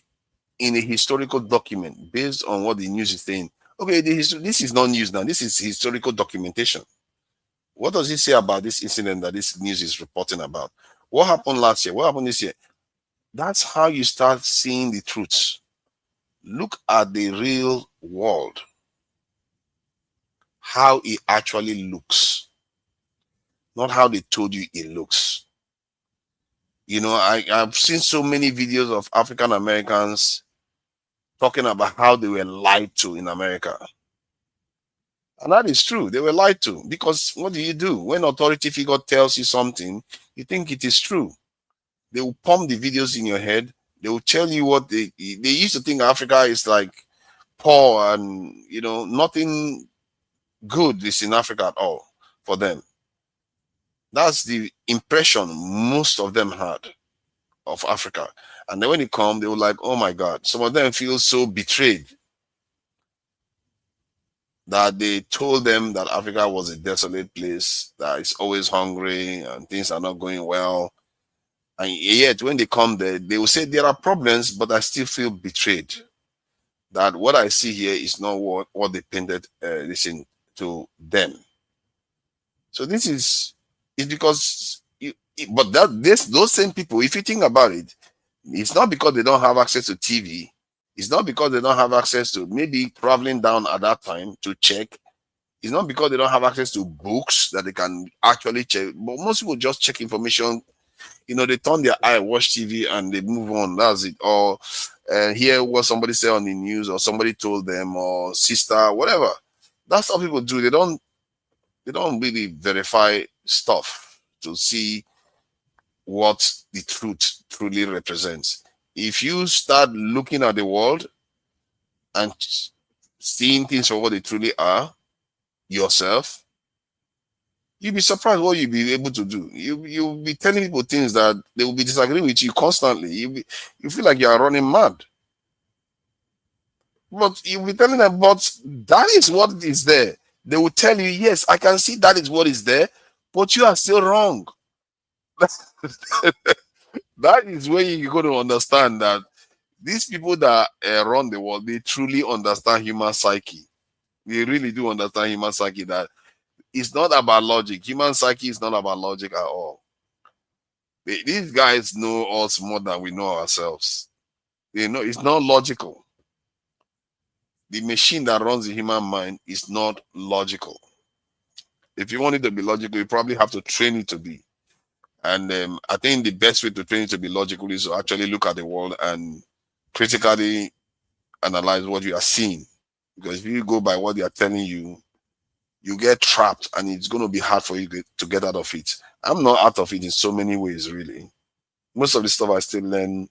in a historical document based on what the news is saying. Okay, this is not news now. This is historical documentation. What does it say about this incident that this news is reporting about? What happened last year? What happened this year? That's how you start seeing the truths. Look at the real world, how it actually looks, not how they told you it looks. I've seen so many videos of African Americans talking about how they were lied to in America. And that is true. They were lied to, because what do? When authority figure tells you something, you think it is true. They will pump the videos in your head. They will tell you what they used to think Africa is like poor and, nothing good is in Africa at all for them. That's the impression most of them had of Africa. And then when they come, they were like, oh my God. Some of them feel so betrayed that they told them that Africa was a desolate place, that it's always hungry and things are not going well. And yet when they come there, they will say there are problems, but I still feel betrayed. That what I see here is not what they painted to them. So this is because, those same people, if you think about it, it's not because they don't have access to TV. It's not because they don't have access to maybe traveling down at that time to check. It's not because they don't have access to books that they can actually check. But most people just check information. They turn their eye, watch TV, and they move on. That's it. Or hear what somebody said on the news, or somebody told them, or sister, whatever. That's how people do. They don't really verify stuff to see what the truth truly represents. If you start looking at the world and seeing things for what they truly are, yourself, you'll be surprised what you'll be able to do. You'll be telling people things that they will be disagreeing with you constantly. You feel like you are running mad. But you'll be telling them, but that is what is there. They will tell you, yes, I can see that is what is there, but you are still wrong. That is where you're going to understand that these people that run the world, they truly understand human psyche. They really do understand human psyche, that it's not about logic. Human psyche is not about logic at all. These guys know us more than we know ourselves. They know it's not logical. The machine that runs the human mind is not logical. If you want it to be logical, you probably have to train it to be. And I think the best way to train it to be logical is to actually look at the world and critically analyze what you are seeing. Because if you go by what they are telling you, you get trapped and it's going to be hard for you to get out of it. I'm not out of it in so many ways, really. Most of the stuff I still learn,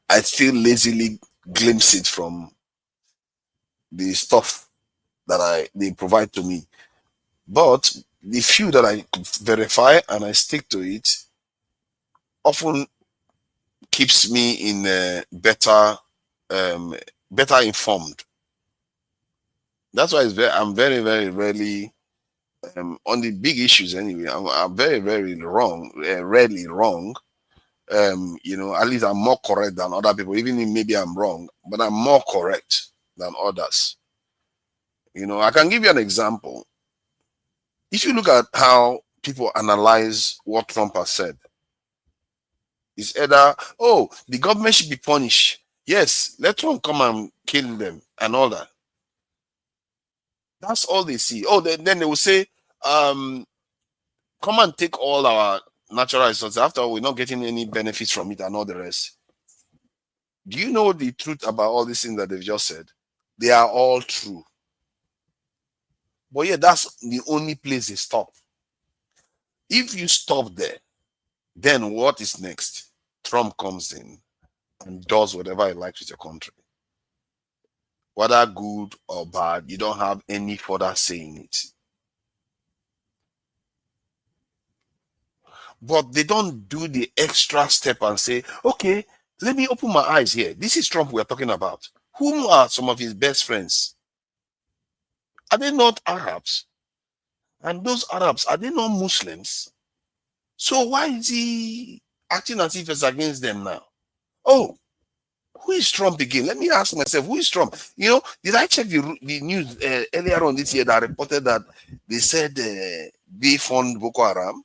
I still lazily glimpse it from the stuff that they provide to me. But the few that I verify and I stick to it often keeps me in better informed. That's why I'm very, very rarely on the big issues anyway. I'm very, very rarely wrong. At least I'm more correct than other people. Even if maybe I'm wrong, but I'm more correct than others. I can give you an example. If you look at how people analyze what Trump has said, it's either, oh, the government should be punished. Yes, let Trump come and kill them and all that. That's all they see. Oh, then they will say, come and take all our natural resources. After all, we're not getting any benefits from it and all the rest. Do you know the truth about all these things that they've just said? They are all true. But yeah, that's the only place they stop. If you stop there, then what is next? Trump comes in and does whatever he likes with your country. Whether good or bad, you don't have any further say in it. But they don't do the extra step and say, okay, let me open my eyes here. This is Trump we're talking about. Whom are some of his best friends? Are they not Arabs? And those Arabs, are they not Muslims? So why is he acting as if it's against them now? Oh, who is Trump again? Let me ask myself, who is Trump? Did I check the news earlier on this year that reported that they said they fund Boko Haram?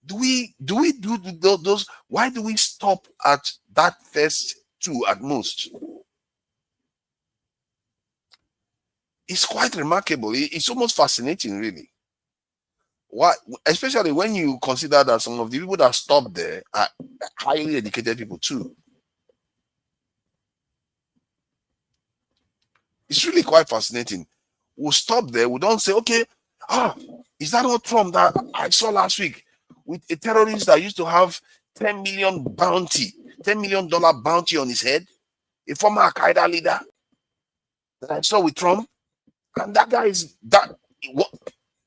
Do we do those? Why do we stop at that first two at most? It's quite remarkable. It's almost fascinating, really. Why, especially when you consider that some of the people that stopped there are highly educated people too. It's really quite fascinating. We'll stop there. We don't say, okay, is that not Trump that I saw last week with a terrorist that used to have $10 million bounty on his head, a former Al-Qaeda leader that I saw with Trump? And that guy is that.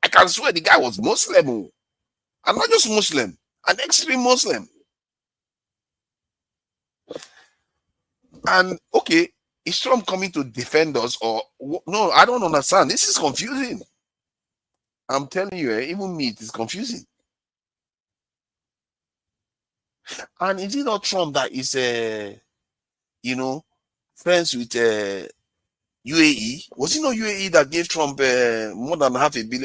I can swear the guy was Muslim, and not just Muslim, an extreme Muslim. And okay, is Trump coming to defend us or no? I don't understand. This is confusing. I'm telling you, even me, it is confusing. And is it not Trump that is, friends with UAE? Was it not UAE that gave Trump more than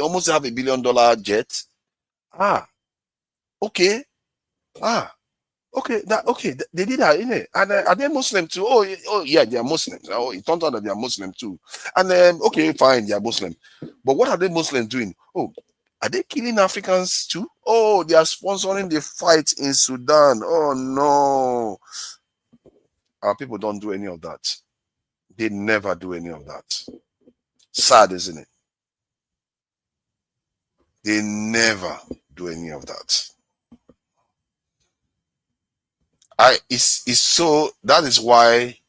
almost $500 million jet? Okay. Okay, they did that, innit? And are they Muslim too? Oh, yeah, they are Muslims. Oh, it turns out that they are Muslim too. And okay, fine, they are Muslim. But what are they Muslims doing? Oh, are they killing Africans too? Oh, they are sponsoring the fight in Sudan. Oh no. Our people don't do any of that. They never do any of that. Sad, isn't it? They never do any of that. It's so that is why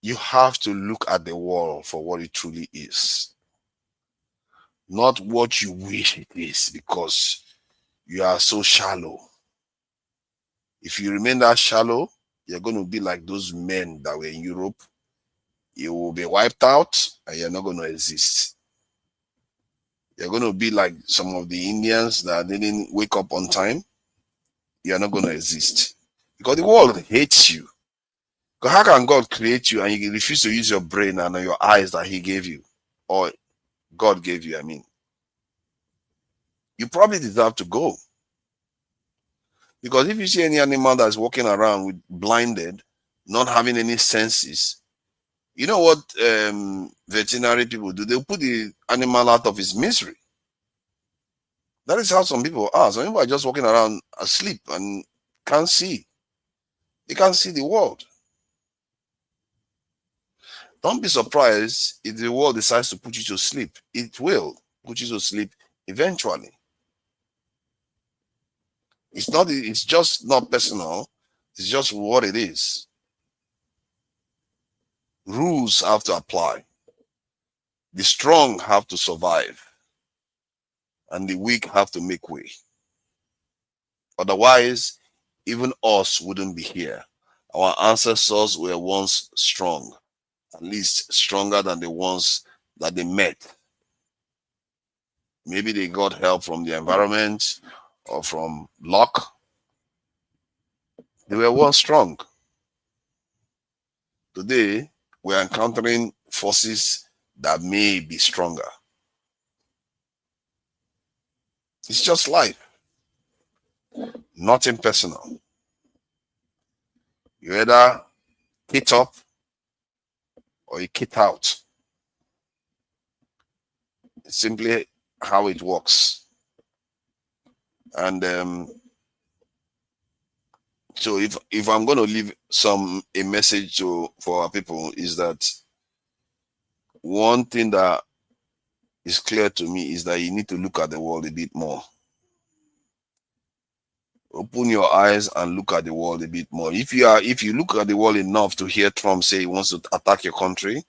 you have to look at the world for what it truly is, not what you wish it is, because you are so shallow. If you remain that shallow, you're going to be like those men that were in Europe. You will be wiped out and you're not going to exist. You're going to be like some of the Indians that didn't wake up on time. You're not going to exist because the world hates you. Because how can God create you and you refuse to use your brain and your eyes that He gave you, or God gave you? I mean, you probably deserve to go. Because if you see any animal that's walking around with blinded, not having any senses, you know what veterinary people do? They'll put the animal out of his misery. That is how some people are. Some people are just walking around asleep and can't see. They can't see the world. Don't be surprised if the world decides to put you to sleep. It will put you to sleep eventually. It's just not personal. It's just what it is. Rules have to apply. The strong have to survive. And the weak have to make way. Otherwise, even us wouldn't be here. Our ancestors were once strong, at least stronger than the ones that they met. Maybe they got help from the environment or from luck. They were once strong. Today, we're encountering forces that may be stronger. It's just life. Nothing personal. You either kit up or you kit out. It's simply how it works. And so if I'm going to leave a message for our people, is that one thing that is clear to me is that you need to look at the world a bit more. Open your eyes and look at the world a bit more. If you look at the world enough to hear Trump say he wants to attack your country,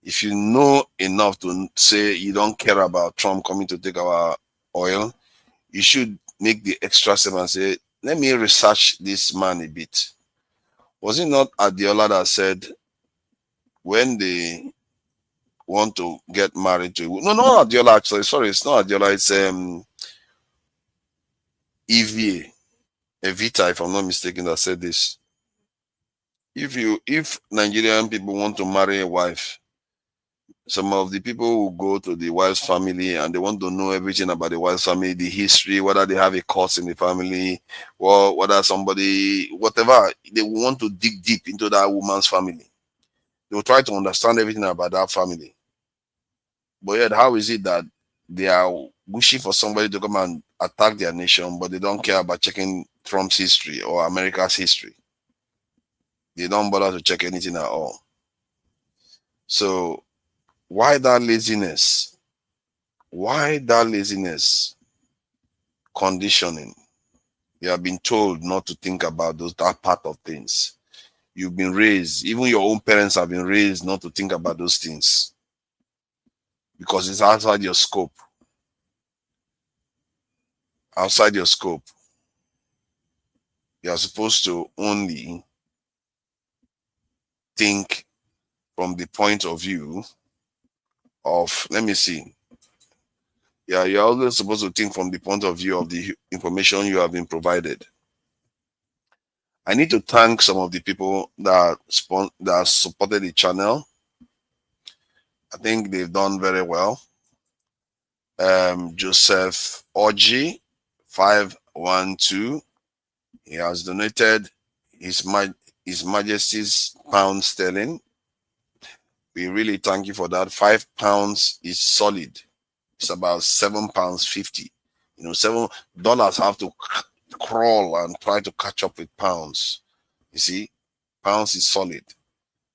if you know enough to say you don't care about Trump coming to take our oil, you should make the extra step and say, let me research this man a bit. Was it not Adiola that said when they want to get married to, no, not Adiola actually, sorry, it's not Adiola, it's Evita, if I'm not mistaken, that said this. If Nigerian people want to marry a wife, some of the people who go to the wife's family and they want to know everything about the wife's family, the history, whether they have a cause in the family, or whether somebody, whatever, they want to dig deep into that woman's family. They will try to understand everything about that family. But yet, how is it that they are wishing for somebody to come and attack their nation, but they don't care about checking Trump's history or America's history? They don't bother to check anything at all. So why that laziness? Why that laziness? Conditioning. You have been told not to think about that part of things. You've been raised, even your own parents have been raised not to think about those things because it's outside your scope. Outside your scope. You are supposed to only think from the point of view of, let me see. Yeah, you're always supposed to think from the point of view of the information you have been provided. I need to thank some of the people that supported the channel. I think they've done very well. Joseph Oji 512, he has donated His Majesty's pound sterling. We really thank you for that. £5 is solid. It's about £7.50. You know, $7 have to crawl and try to catch up with pounds. You see, pounds is solid.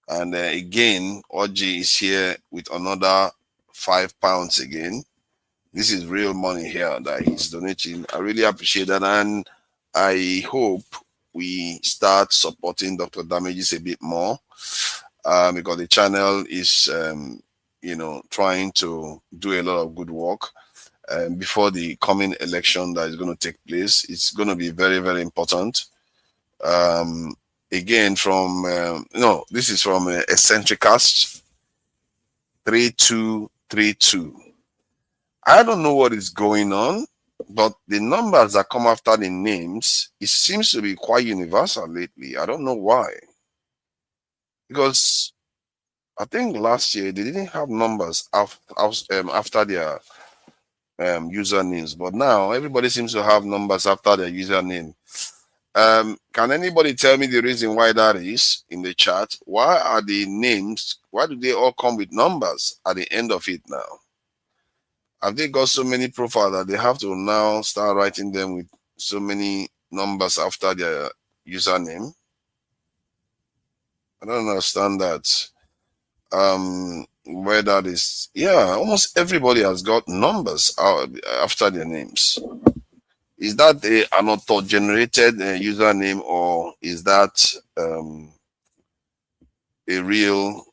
And again, Oji is here with another £5 again. This is real money here that he's donating. I really appreciate that. And I hope we start supporting Dr. Damages a bit more. because the channel is, trying to do a lot of good work before the coming election that is going to take place. It's going to be very, very important. Again, from this is from Eccentricast 3232. I don't know what is going on, but the numbers that come after the names, it seems to be quite universal lately. I don't know why. Because I think last year they didn't have numbers after their usernames, but now everybody seems to have numbers after their username. Can anybody tell me the reason why that is in the chat? Why are the names, why do they all come with numbers at the end of it now? Have they got so many profiles that they have to now start writing them with so many numbers after their username? I don't understand that. Where that is, yeah, almost everybody has got numbers after their names. Is that an auto-generated username, or is that a real,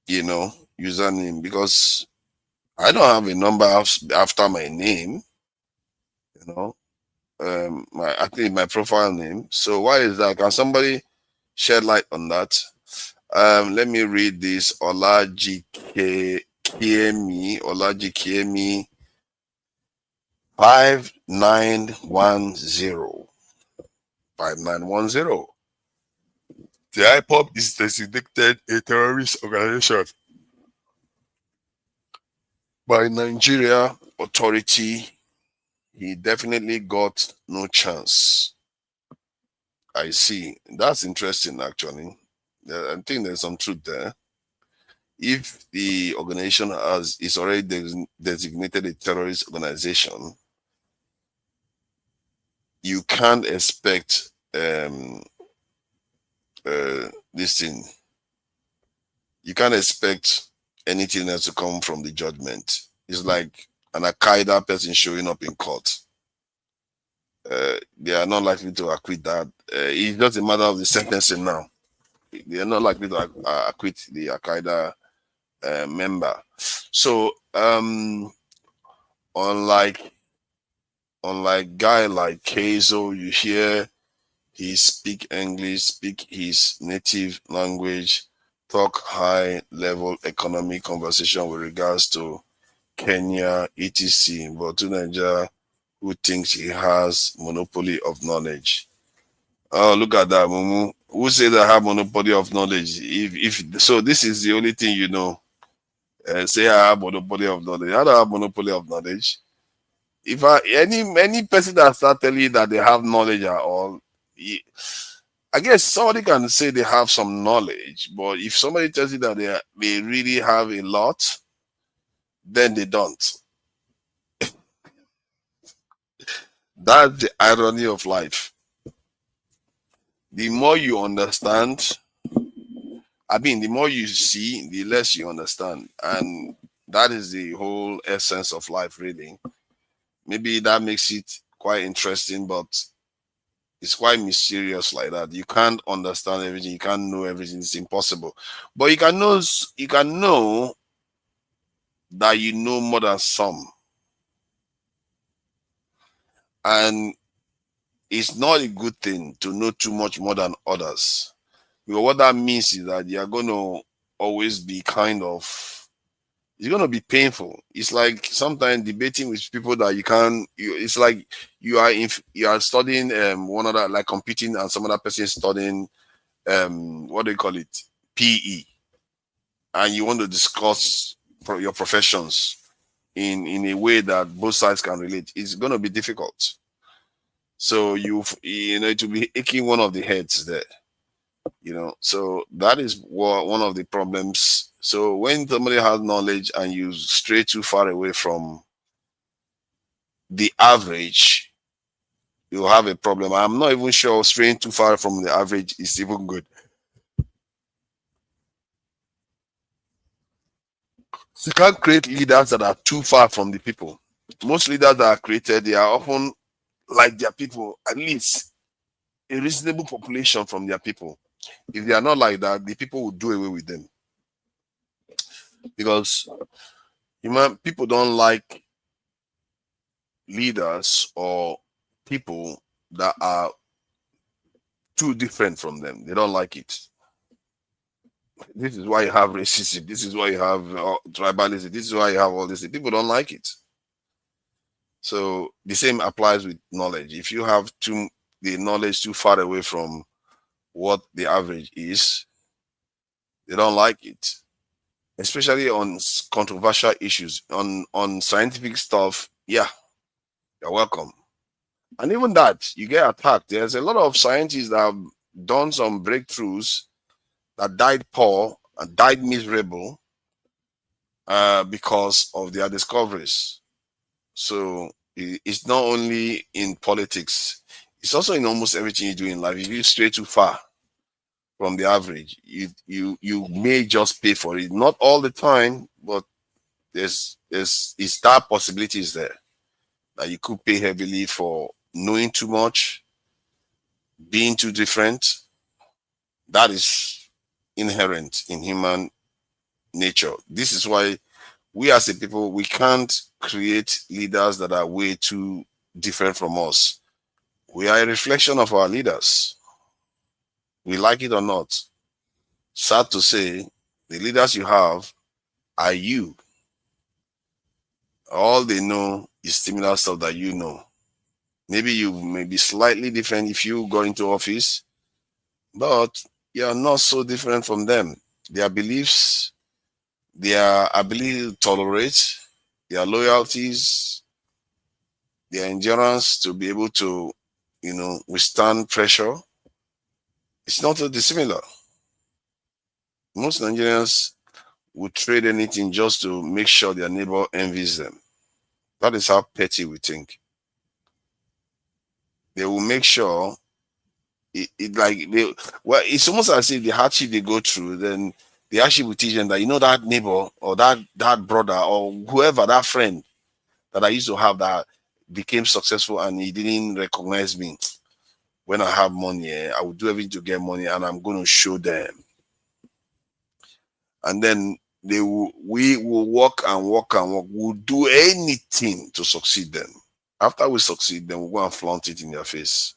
username? Because I don't have a number after my name, I think my profile name. So why is that? Can somebody shed light on that? Let me read this. Olajikiemi 5910. The IPOB is designated a terrorist organization by Nigeria authority. He definitely got no chance. I see. That's interesting, actually. I think there's some truth there. If the organization is already designated a terrorist organization, you can't expect this thing. You can't expect anything else to come from the judgment. It's like an Al-Qaeda person showing up in court. They are not likely to acquit that. It's just a matter of the sentencing now. They are not likely to acquit the Al-Qaeda member. So unlike guy like Keizo, you hear he speak English, speak his native language, talk high level economic conversation with regards to Kenya, etc. But to Nigeria, who thinks he has monopoly of knowledge. Oh, look at that, Mumu. Who says I have monopoly of knowledge? If so, this is the only thing you know. Say I have monopoly of knowledge. I don't have monopoly of knowledge. If any person that start telling you that they have knowledge at all, I guess somebody can say they have some knowledge, but if somebody tells you that they really have a lot, then they don't. That's the irony of life. The more you understand, the more you see, the less you understand. And that is the whole essence of life, really. Maybe that makes it quite interesting, but it's quite mysterious like that. You can't understand everything. You can't know everything. It's impossible. But you can know that you know more than some. And it's not a good thing to know too much more than others. Because what that means is that you're going to always be it's going to be painful. It's like sometimes debating with people that it's like you are studying one other, like competing, and some other person is studying what do you call it, PE, and you want to discuss your professions in a way that both sides can relate. It's going to be difficult. So it will be aching one of the heads there. So that is one of the problems. So when somebody has knowledge and you stray too far away from the average, you'll have a problem. I'm not even sure straying too far from the average is even good. So you can't create leaders that are too far from the people. Most leaders that are created, they are often like their people, at least a reasonable population from their people. If they are not like that, the people will do away with them. Because people don't like leaders or people that are too different from them. They don't like it. This is why you have racism. This is why you have tribalism. This is why you have all this. People don't like it. So the same applies with knowledge. If you have the knowledge too far away from what the average is, they don't like it. Especially on controversial issues, on scientific stuff. Yeah, you're welcome. And even that, you get attacked. There's a lot of scientists that have done some breakthroughs that died poor and died miserable because of their discoveries. So it's not only in politics, it's also in almost everything you do in life. If you stray too far from the average, you may just pay for it. Not all the time, but there's that possibility is there that you could pay heavily for knowing too much, being too different. That is inherent in human nature. This is why we as a people, we can't create leaders that are way too different from us. We are a reflection of our leaders. We like it or not. Sad to say, the leaders you have are you. All they know is similar stuff that you know. Maybe you may be slightly different if you go into office, but you are not so different from them. Their beliefs, their ability to tolerate, their loyalties, their endurance to be able to, withstand pressure, it's not so dissimilar. Most Nigerians would trade anything just to make sure their neighbor envies them. That is how petty we think. They will make sure it's almost as if the hardship they go through, then they actually will teach them that, that neighbor or that brother or whoever, that friend that I used to have that became successful and he didn't recognize me. When I have money, I will do everything to get money and I'm going to show them. And then we will work and work and work. We'll do anything to succeed them. After we succeed, then we'll go and flaunt it in their face.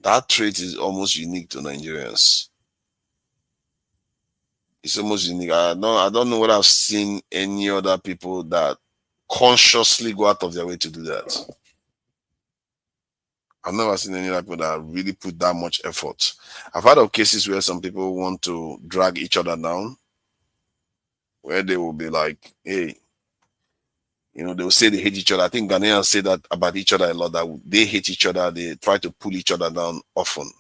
That trait is almost unique to Nigerians. It's almost unique. I don't know what I've seen any other people that consciously go out of their way to do that. I've never seen any other people that really put that much effort. I've heard of cases where some people want to drag each other down, where they will be like, hey, they will say they hate each other. I think Ghanaians say that about each other a lot, that they hate each other. They try to pull each other down often.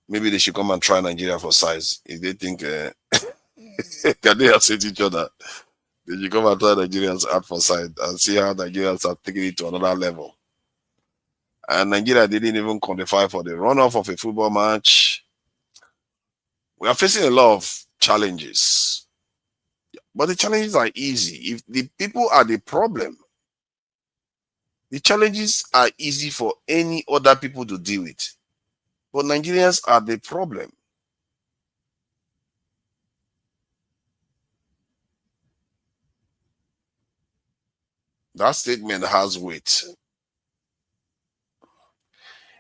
Maybe they should come and try Nigeria for size. If they think Ghanaians hate each other, they should come and try Nigerians out for size and see how Nigerians are taking it to another level. And Nigeria didn't even qualify for the runoff of a football match. We are facing a lot of challenges. But the challenges are easy. If the people are the problem, the challenges are easy for any other people to deal with. But Nigerians are the problem. That statement has weight.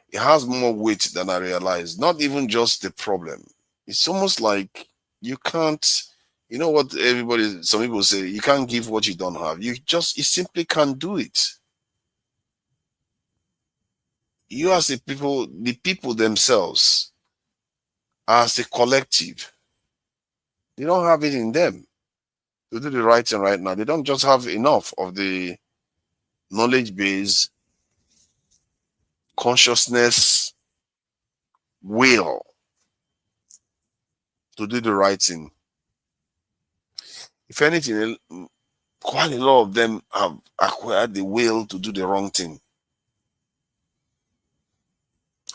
It has more weight than I realized. Not even just the problem. It's almost like you can't, what some people say, you can't give what you don't have. You simply can't do it. You as the people themselves, as a collective, they don't have it in them to do the right thing right now. They don't just have enough of the knowledge base, consciousness, will to do the right thing. If anything, quite a lot of them have acquired the will to do the wrong thing.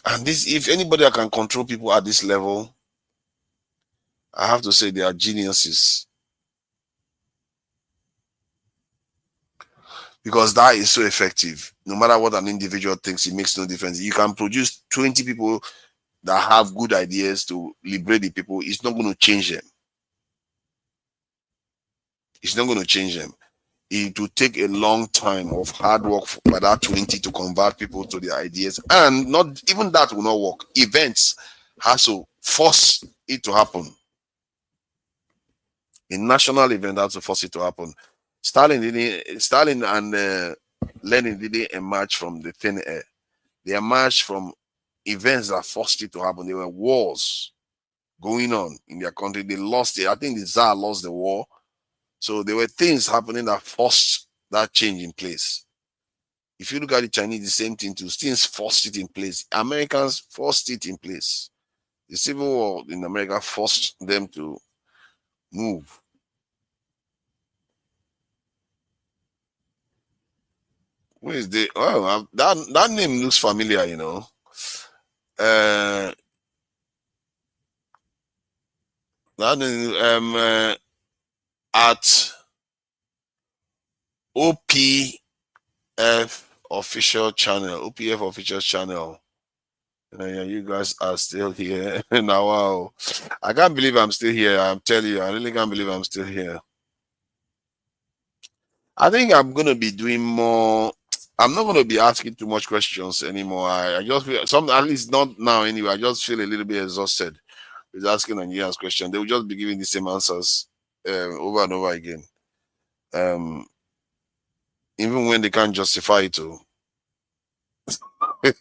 And if anybody that can control people at this level, I have to say they are geniuses. because that is so effective. No matter what an individual thinks, it makes no difference. You can produce 20 people that have good ideas to liberate the people. It's not going to change them. It's not going to change them. It will take a long time of hard work by that 20 to convert people to their ideas. And not even that will not work. Events has to force it to happen. A national event has to force it to happen. Stalin and Lenin didn't emerge from the thin air. They emerged from events that forced it to happen. There were wars going on in their country. They lost it. I think the Tsar lost the war. So there were things happening that forced that change in place. If you look at the Chinese, the same thing too. Things forced it in place. Americans forced it in place. The Civil War in America forced them to move. Where is the that name looks familiar, you know. That name, at OPF official channel, OPF official channel. Yeah, you guys are still here. Now, wow. I can't believe I'm still here. I'm telling you, I really can't believe I'm still here. I think I'm going to be doing more. I'm not going to be asking too much questions anymore. I just feel some, at least not now anyway. I just feel a little bit exhausted with asking Nigerians questions. They will just be giving the same answers over and over again. Even when they can't justify it too.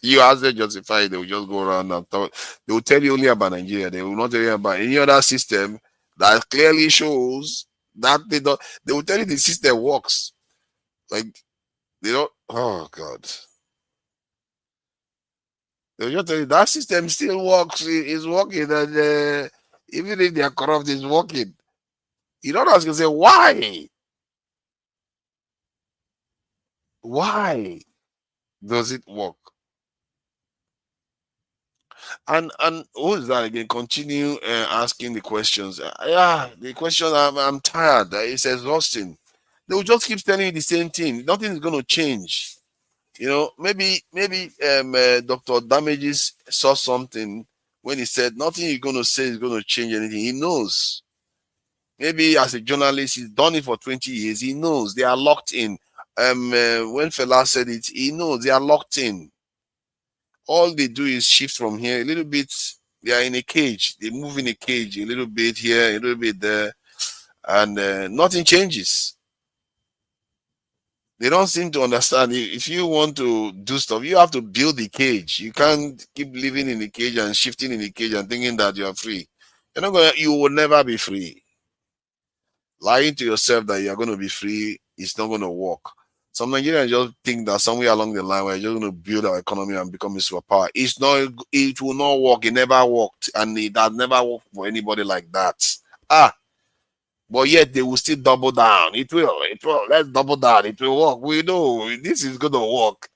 You ask them justify it, they will just go around and talk. They will tell you only about Nigeria. They will not tell you about any other system that clearly shows that they don't. They will tell you the system works. Like they don't. Oh God. They'll just tell you that system still works. It's working, and even if they are corrupt, it's working. You don't ask and say why. Why does it work? And who is that again? Continue asking the questions. Yeah, the question. I'm tired. It's exhausting. They will just keep telling you the same thing. Nothing is going to change. You know, maybe Dr. Damages saw something when he said nothing you're going to say is going to change anything. He knows. Maybe as a journalist, he's done it for 20 years. He knows they are locked in. When Fela said it, he knows they are locked in. All they do is shift from here a little bit. They are in a cage. They move in a cage a little bit here, a little bit there, and nothing changes. They don't seem to understand. If you want to do stuff, you have to build the cage. You can't keep living in the cage and shifting in the cage and thinking that you are free. You're not gonna. You will never be free. Lying to yourself that you are going to be free is not going to work. Some Nigerians just think that somewhere along the line we're just going to build our economy and become a superpower. It's not. It will not work. It never worked, and it has never worked for anybody like that. But yet they will still double down. It will. It will. Let's double down. It will work. We know this is going to work.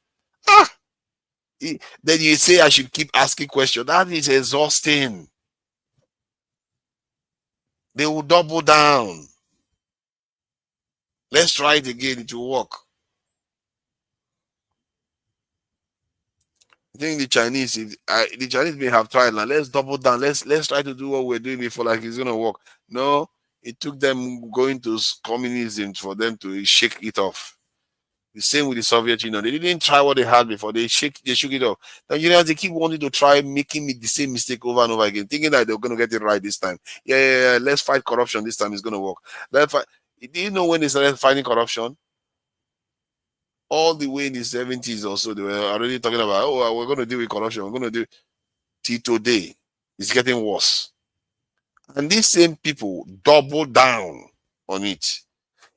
Then you say I should keep asking questions. That is exhausting. They will double down. Let's try it again. It will work. I think the Chinese may have tried. Now let's double down. Let's try to do what we're doing before, like it's gonna work. No, it took them going to communism for them to shake it off. The same with the Soviet Union. They didn't try what they had before. They shook it off. Nigerians, they keep wanting to try making the same mistake over and over again, thinking that they're gonna get it right this time. Yeah. Let's fight corruption this time. It's gonna work. Let's fight. Do you know when they started fighting corruption? All the way in the 70s or so, they were already talking about, oh, we're going to deal with corruption. We're going to do till today. It's getting worse. And these same people double down on it.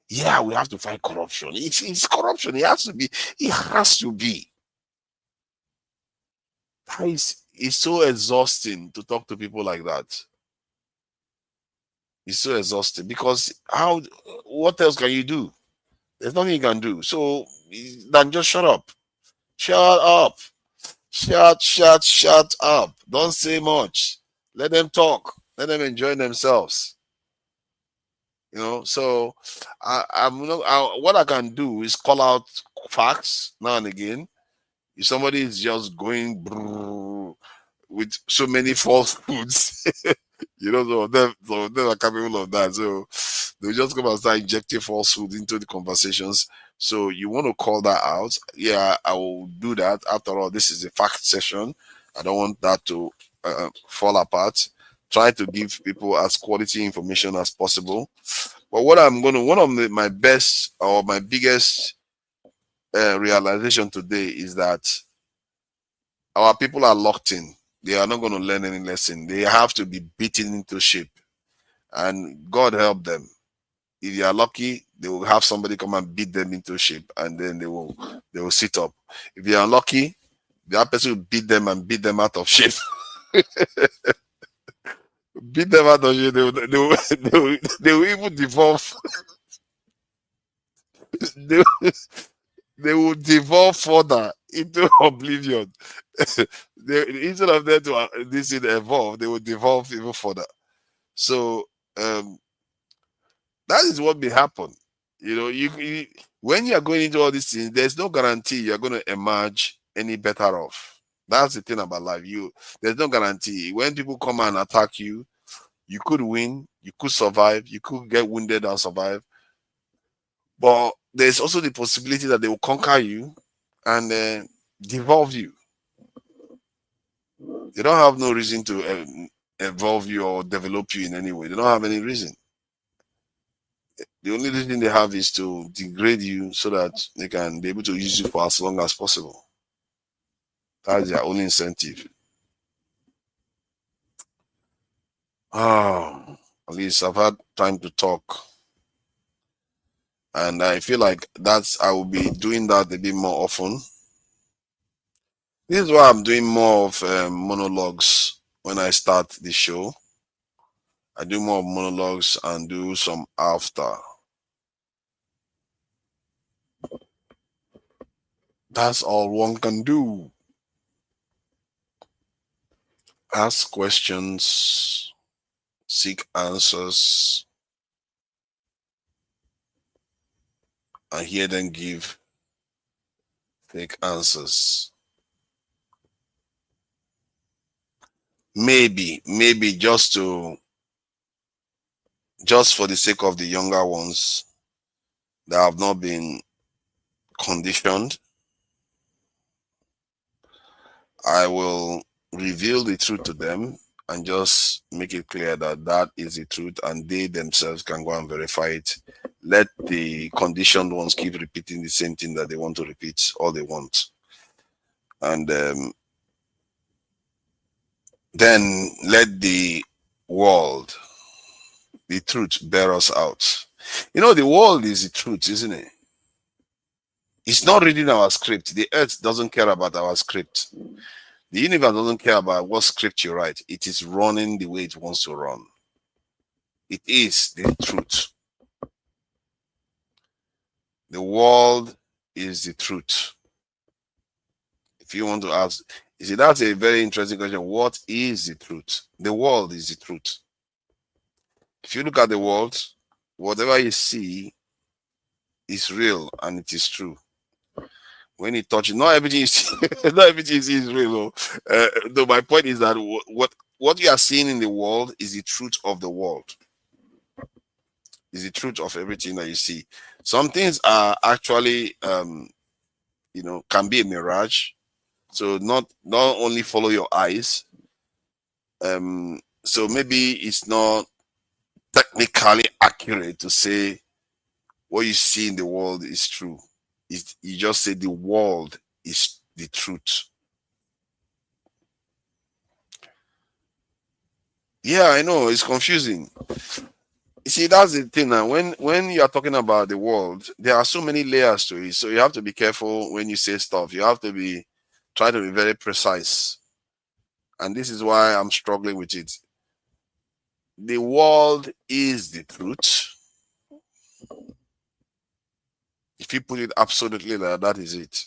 Yeah, we have to fight corruption. It's corruption. It has to be. It has to be. It's so exhausting to talk to people like that. It's so exhausting because what else can you do? There's nothing you can do. So then just shut up. Shut up. Shut up. Don't say much. Let them talk. Let them enjoy themselves. You know, so I'm not. What I can do is call out facts now and again. If somebody is just going with so many falsehoods, you know, some of them are capable of that. So they'll just come and start injecting falsehood into the conversations. So you want to call that out? Yeah, I will do that. After all, this is a fact session. I don't want that to fall apart. Try to give people as quality information as possible. But what I'm going to, one of my best or my biggest realization today is that our people are locked in. They are not going to learn any lesson. They have to be beaten into shape. And God help them. If they are lucky, they will have somebody come and beat them into shape, and then they will sit up. If they are unlucky, that person will beat them and beat them out of shape. Beat them out of shape. They will even devolve. They will devolve further into oblivion. Instead of them to this is evolve, they will devolve even further. So that is what may happen. You know, you when you are going into all these things, there's no guarantee you're going to emerge any better off. That's the thing about life. There's no guarantee. When people come and attack you, you could win, you could survive, you could get wounded and survive. But there's also the possibility that they will conquer you and devolve you. They don't have no reason to evolve you or develop you in any way. They don't have any reason. The only reason they have is to degrade you so that they can be able to use you for as long as possible. That's their only incentive. At least I've had time to talk. And I feel like I will be doing that a bit more often. This is why I'm doing more of monologues when I start the show. I do more monologues and do some after. That's all one can do. Ask questions, seek answers, and hear them give fake answers. Maybe just for the sake of the younger ones that have not been conditioned, I will reveal the truth to them and just make it clear that that is the truth, and they themselves can go and verify it. Let the conditioned ones keep repeating the same thing that they want to repeat all they want. And then let the world, the truth, bear us out. You know, the world is the truth, isn't it? It's not reading our script. The earth doesn't care about our script. The universe doesn't care about what script you write. It is running the way it wants to run. It is the truth. The world is the truth. If you want to ask, you see, that's a very interesting question. What is the truth? The world is the truth. If you look at the world, whatever you see is real and it is true. When you touch it, not everything you see, not everything you see is real. Though my point is that what you are seeing in the world is the truth of the world. Is the truth of everything that you see. Some things are actually, can be a mirage. So not only follow your eyes. So maybe it's not technically accurate to say what you see in the world is true. You just say the world is the truth. Yeah, I know, it's confusing. You see, that's the thing now. When you are talking about the world, there are so many layers to it. So you have to be careful when you say stuff. You have to try to be very precise. And this is why I'm struggling with it. The world is the truth. If you put it absolutely like that is it.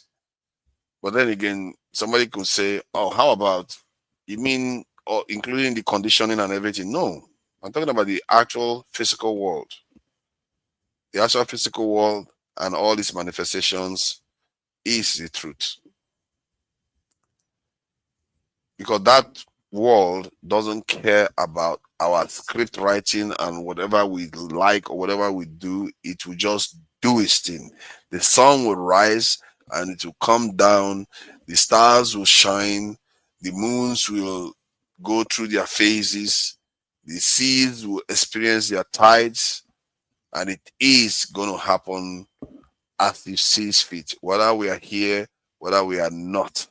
But then again, somebody could say, oh, how about, you mean, including the conditioning and everything? No, I'm talking about the actual physical world. the actual physical world and all its manifestations is the truth. Because that world doesn't care about our script writing and whatever we like or whatever we do. It will just do its thing. The sun will rise and it will come down. The stars will shine. The moons will go through their phases. The seas will experience their tides. And it is going to happen as it sees fit, whether we are here, whether we are not.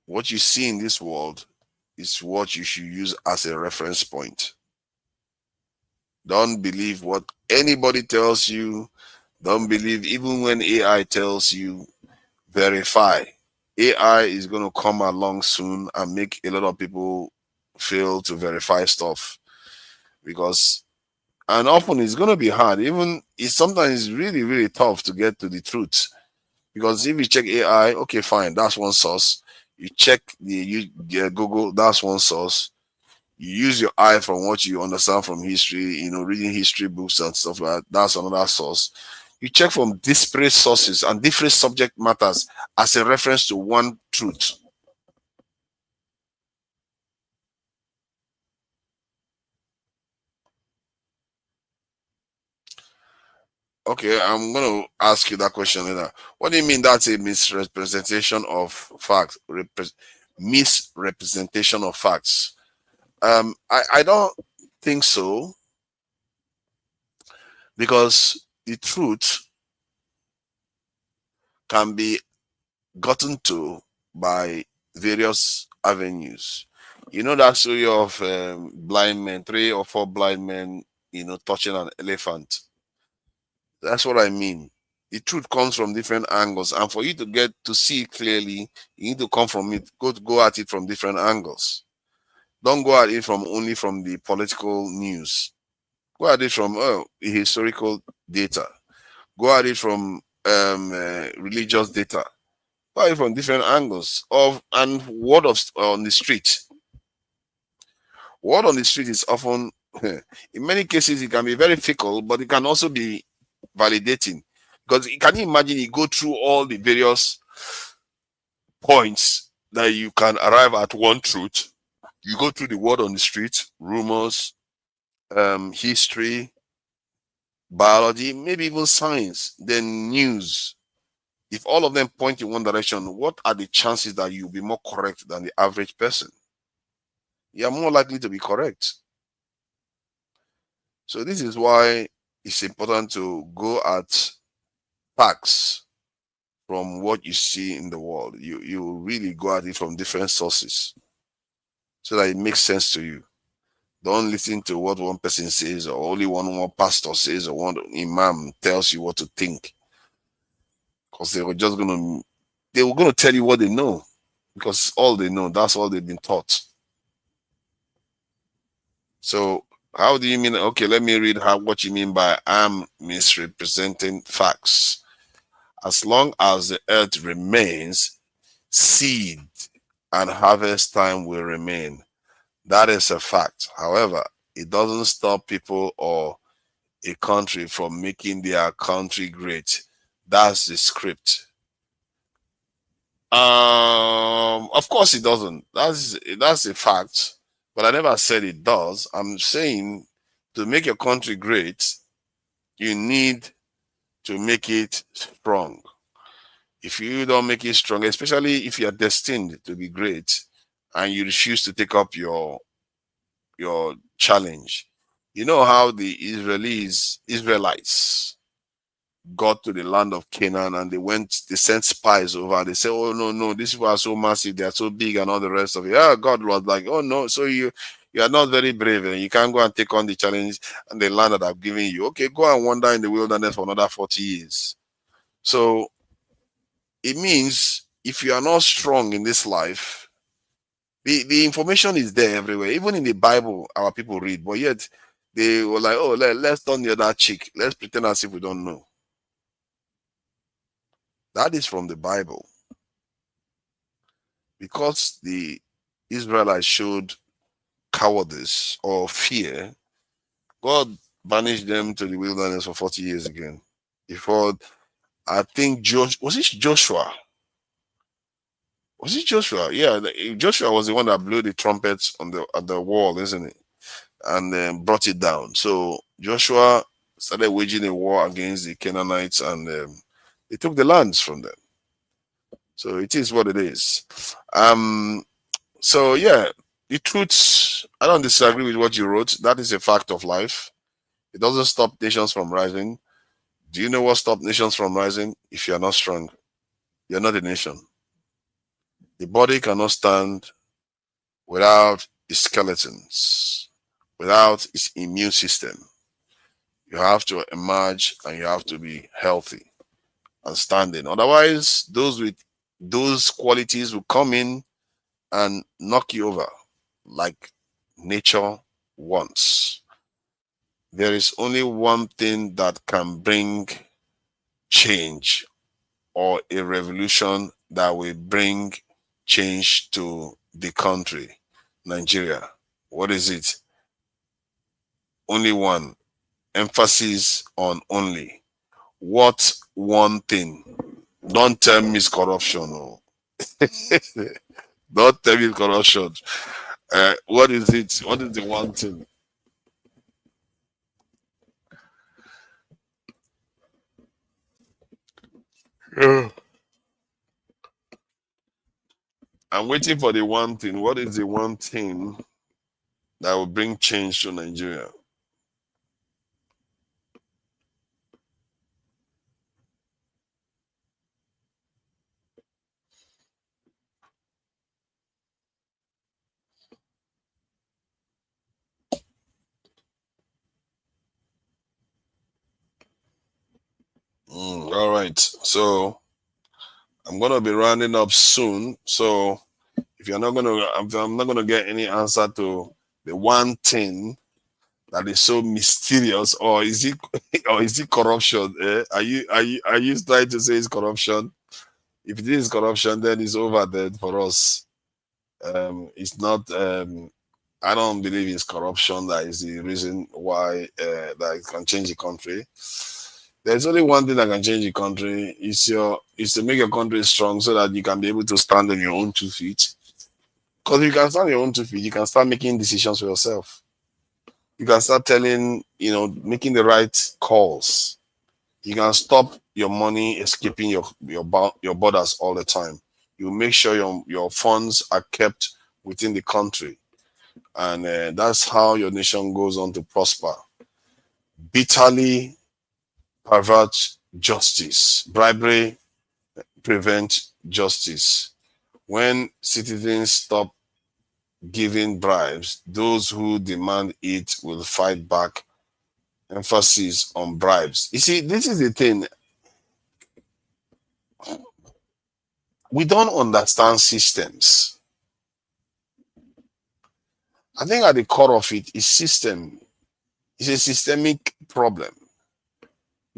What you see in this world is what you should use as a reference point. Don't believe what anybody tells you. Don't believe even when AI tells you. Verify. AI is going to come along soon and make a lot of people fail to verify stuff. And often it's going to be hard. Even it's sometimes really, really tough to get to the truth. Because if you check AI, okay, fine, that's one source. You check Google, that's one source. You use your eye from what you understand from history, reading history books and stuff like that. That's another source. You check from disparate sources and different subject matters as a reference to one truth. Okay, I'm going to ask you that question later. What do you mean that's a misrepresentation of facts? Misrepresentation of facts. I don't think so, because the truth can be gotten to by various avenues. You know that story of blind men, 3 or 4 blind men, touching an elephant. That's what I mean. The truth comes from different angles, and for you to get to see it clearly, you need to come from it, go at it from different angles. Don't go at it only from the political news. Go at it from historical data. Go at it from religious data. Go at it from different angles and word on the street. Word on the street is often, in many cases, it can be very fickle, but it can also be validating. Because can you imagine you go through all the various points that you can arrive at one truth? You go through the word on the street, rumors, history, biology, maybe even science, then news. If all of them point in one direction, what are the chances that you'll be more correct than the average person? You're more likely to be correct. So this is why it's important to go at facts from what you see in the world. You really go at it from different sources so that it makes sense to you. Don't listen to what one person says, or only one pastor says, or one imam tells you what to think. Because they were going to tell you what they know. Because all they know, that's all they've been taught. So how do you mean? Okay, let me read what you mean by I'm misrepresenting facts. As long as the earth remains, seed and harvest time will remain. That is a fact. However, it doesn't stop people or a country from making their country great. That's the script. Of course it doesn't. That's a fact. But I never said it does. I'm saying to make your country great, you need to make it strong. If you don't make it strong, especially if you are destined to be great and you refuse to take up your challenge. You know how the Israelites got to the land of Canaan and they sent spies over. They said, oh no, these people are so massive, they are so big and all the rest of it. Yeah, God was like, oh no, so you are not very brave and you can't go and take on the challenge and the land that I've given you. Okay, go and wander in the wilderness for another 40 years. So it means if you are not strong in this life, the information is there everywhere. Even in the Bible, our people read, but yet they were like, oh, let's turn the other cheek. Let's pretend as if we don't know. That is from the Bible. Because the Israelites showed cowardice or fear, God banished them to the wilderness for 40 years again. Before, I think was it Joshua? Was it Joshua? Yeah, Joshua was the one that blew the trumpets on the wall, isn't it? And brought it down. So Joshua started waging a war against the Canaanites, and they took the lands from them. So it is what it is. So yeah, the truth, I don't disagree with what you wrote. That is a fact of life. It doesn't stop nations from rising. Do you know what stops nations from rising? If you're not strong, you're not a nation. The body cannot stand without its skeletons, without its immune system. You have to emerge and you have to be healthy and standing. Otherwise, those with those qualities will come in and knock you over like nature wants. There is only one thing that can bring change or a revolution that will bring change to the country, Nigeria. What is it? Only one. Emphasis on only. What one thing? Don't tell me it's corruption. No. Don't tell me it's corruption. What is it? What is the one thing? I'm waiting for the one thing. What is the one thing that will bring change to Nigeria? All right. So I'm gonna be rounding up soon. So if you're not gonna, I'm not gonna get any answer to the one thing that is so mysterious, or is it, or is it corruption? Are you trying to say it's corruption? If it is corruption, then it's over then for us. It's not. I don't believe it's corruption that is the reason why that it can change the country. There's only one thing that can change the country. Is to make your country strong so that you can be able to stand on your own 2 feet. Because if you can stand on your own 2 feet, you can start making decisions for yourself. You can start making the right calls. You can stop your money escaping your borders all the time. You make sure your funds are kept within the country. And that's how your nation goes on to prosper. Bitterly pervert justice. Bribery prevent justice. When citizens stop giving bribes, those who demand it will fight back. Emphasis on bribes. You see, this is the thing. We don't understand systems. I think at the core of it is system. It's a systemic problem.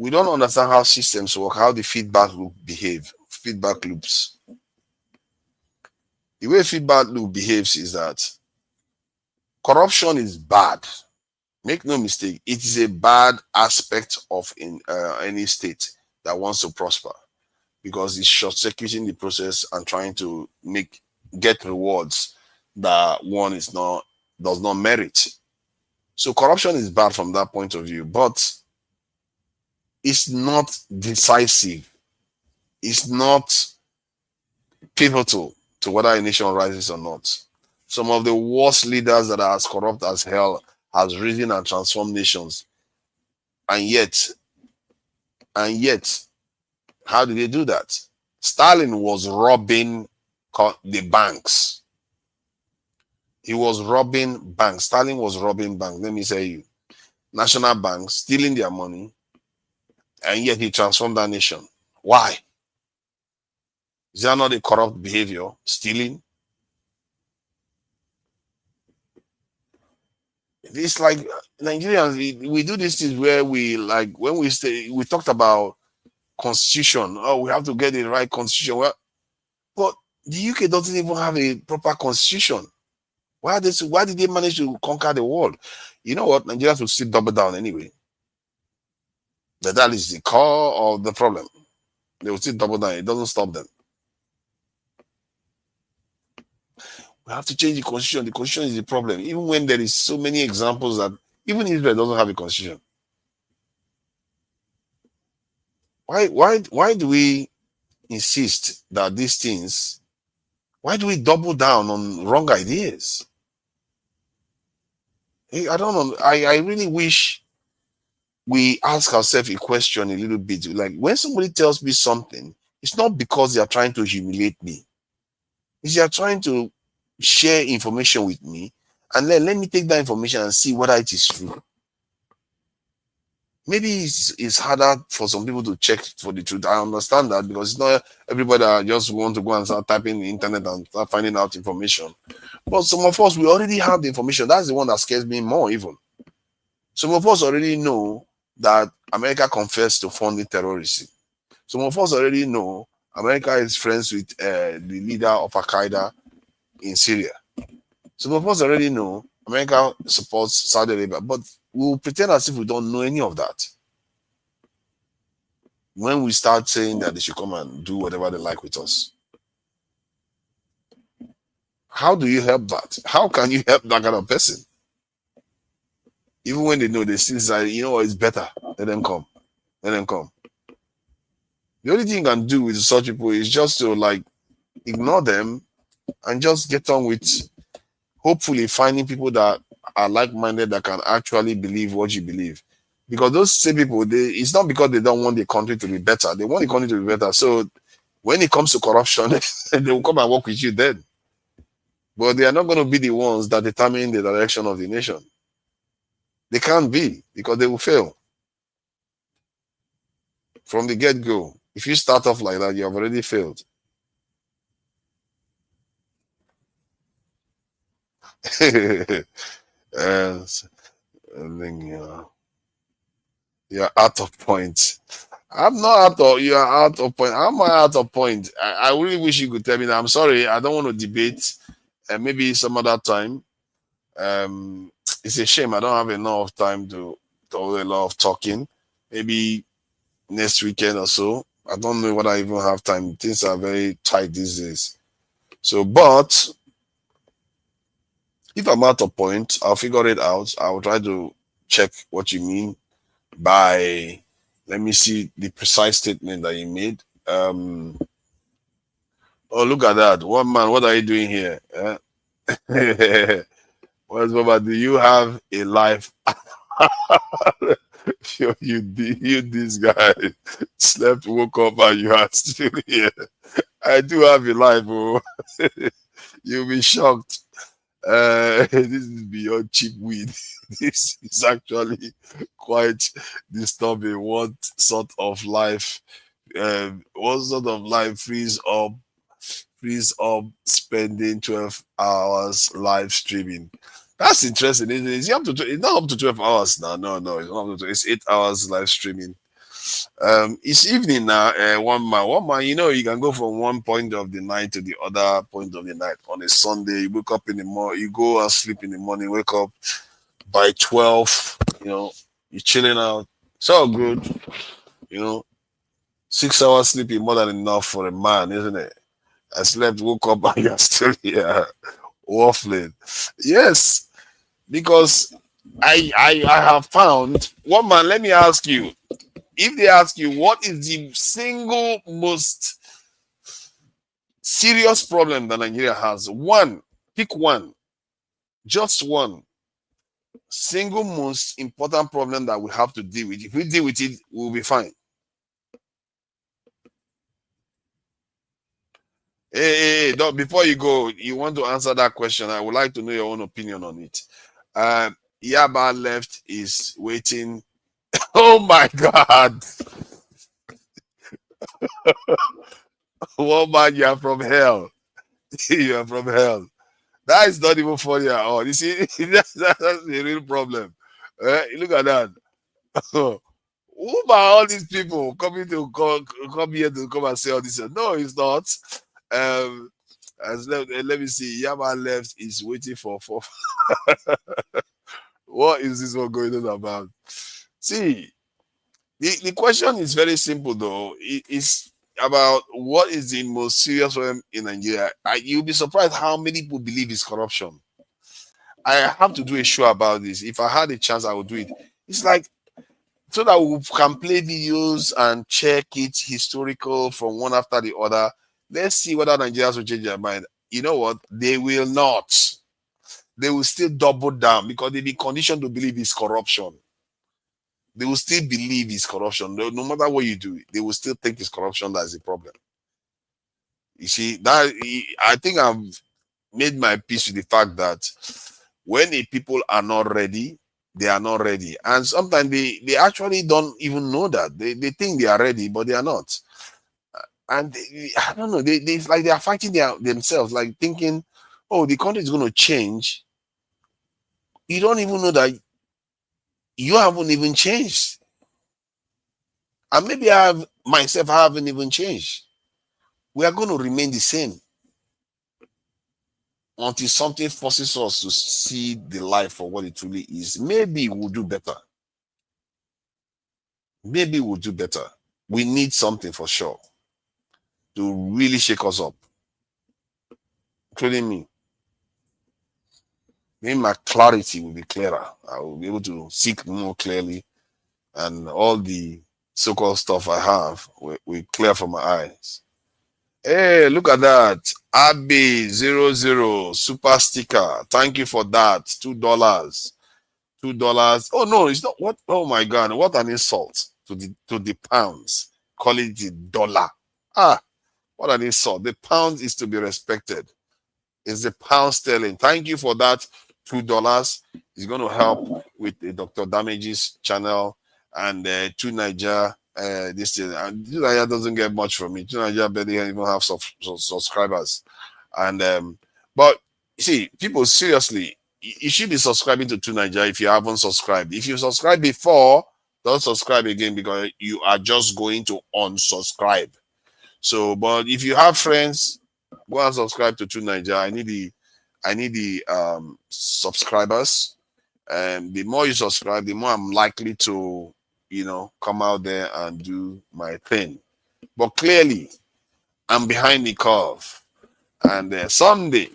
We don't understand how systems work, how the feedback loop behave, feedback loops. The way feedback loop behaves is that corruption is bad. Make no mistake, it is a bad aspect of any state that wants to prosper, because it's short-circuiting the process and trying to get rewards that one does not merit. So corruption is bad from that point of view, but it's not decisive. It's not pivotal to whether a nation rises or not. Some of the worst leaders that are as corrupt as hell has risen and transformed nations. And yet, how did they do that? Stalin was robbing the banks. He was robbing banks. Stalin was robbing banks. Let me say you. National banks, stealing their money, and yet he transformed that nation. Why? Is that not a corrupt behavior? Stealing? It's like Nigerians, we do this thing where when we talked about constitution. Oh, we have to get the right constitution. Well, but the UK doesn't even have a proper constitution. Why did they manage to conquer the world? You know what? Nigerians will still double down anyway. That is the core of the problem. They will still double down. It doesn't stop them. We have to change the constitution. The constitution is the problem. Even when there is so many examples that even Israel doesn't have a constitution. Why do we insist that these things? Why do we double down on wrong ideas? I don't know. I really wish we ask ourselves a question a little bit. Like, when somebody tells me something, it's not because they are trying to humiliate me. It's they are trying to share information with me, and then let me take that information and see whether it is true. Maybe it's harder for some people to check for the truth. I understand that, because it's not everybody that just want to go and start typing in the internet and start finding out information. But some of us, we already have the information. That's the one that scares me more even. Some of us already know that America confessed to funding terrorism. Some of us already know America is friends with the leader of Al-Qaeda in Syria. Some of us already know America supports Saudi Arabia, but we'll pretend as if we don't know any of that. When we start saying that they should come and do whatever they like with us. How do you help that? How can you help that kind of person? Even when they know, they still say, you know what, it's better. Let them come. Let them come. The only thing you can do with such people is just to like ignore them and just get on with hopefully finding people that are like-minded that can actually believe what you believe. Because those same people, it's not because they don't want the country to be better. They want the country to be better. So when it comes to corruption, they will come and work with you then. But they are not going to be the ones that determine the direction of the nation. They can't be, because they will fail. From the get-go, if you start off like that, you have already failed. You're out of point. I'm not out of, you are out of point. I'm out of point. I really wish you could tell me that. I'm sorry, I don't want to debate. Maybe some other time. It's a shame I don't have enough time to do a lot of talking. Maybe next weekend or so. I don't know whether I even have time. Things are very tight these days. So, but if I'm out of point, I'll figure it out. I'll try to check what you mean by, let me see the precise statement that you made. Oh, look at that. One man, what are you doing here? What's Baba? Do you have a life? you this guy slept, woke up, and you are still here. I do have a life, bro. You'll be shocked. This is beyond cheap weed. This is actually quite disturbing. What sort of life frees up spending 12 hours live streaming? That's interesting, isn't it? It's not up to 12 hours now. No, it's not up to, it's 8 hours live streaming. It's evening now. One man, you know, you can go from one point of the night to the other point of the night. On a Sunday, you wake up in the morning, you go and sleep in the morning, wake up by 12, you know, you're chilling out. It's all good, you know. 6 hours sleep is more than enough for a man, isn't it? I slept, woke up, and you're still here waffling. Yes, because I have found, one man, let me ask you, if they ask you what is the single most serious problem that Nigeria has, one, pick one, just one single most important problem that we have to deal with. If we deal with it, we'll be fine. Hey, before you go, you want to answer that question, I would like to know your own opinion on it. Yaba left is waiting. Oh my God. Woman, you are from hell. You are from hell. That is not even funny at all. You see, that's the real problem. Look at that. Who are all these people coming to come here to come and say all this? No, it's not. Let me see. Yama left is waiting for. What is this one going on about? See, the question is very simple though. It is about what is the most serious problem in Nigeria. You'll be surprised how many people believe it's corruption. I have to do a show about this. If I had a chance, I would do it. It's like so that we can play videos and check it historical from one after the other. Let's see whether Nigerians will change their mind. You know what? They will not. They will still double down because they've been conditioned to believe it's corruption. They will still believe it's corruption. No matter what you do, they will still think it's corruption that's the problem. You see, that I think I've made my peace with the fact that when the people are not ready, they are not ready. And sometimes they actually don't even know that. They think they are ready, but they are not. And I don't know, it's like they are fighting themselves, like thinking, oh, the country is going to change. You don't even know that you haven't even changed. And maybe I haven't even changed. We are going to remain the same until something forces us to see the life for what it truly is. Maybe we'll do better. Maybe we'll do better. We need something for sure to really shake us up, including me. Maybe my clarity will be clearer. I will be able to seek more clearly, and all the so-called stuff I have will clear from my eyes. Hey, look at that. Abbey00 super sticker. Thank you for that. $2. $2. Oh no, it's not what. Oh my God, what an insult to the pounds. Call it the dollar. Ah, what an insult. The pound is to be respected. It's the pound sterling. Thank you for that. $2 is going to help with the Dr. Damages channel and to Niger. This thing. And Niger doesn't get much from me. Niger barely even have subscribers. And but see, people seriously, you should be subscribing to Niger if you haven't subscribed. If you subscribed before, don't subscribe again because you are just going to unsubscribe. So, but if you have friends, go and subscribe to Niger. I need the subscribers. And the more you subscribe, the more I'm likely to, come out there and do my thing. But clearly, I'm behind the curve. And someday,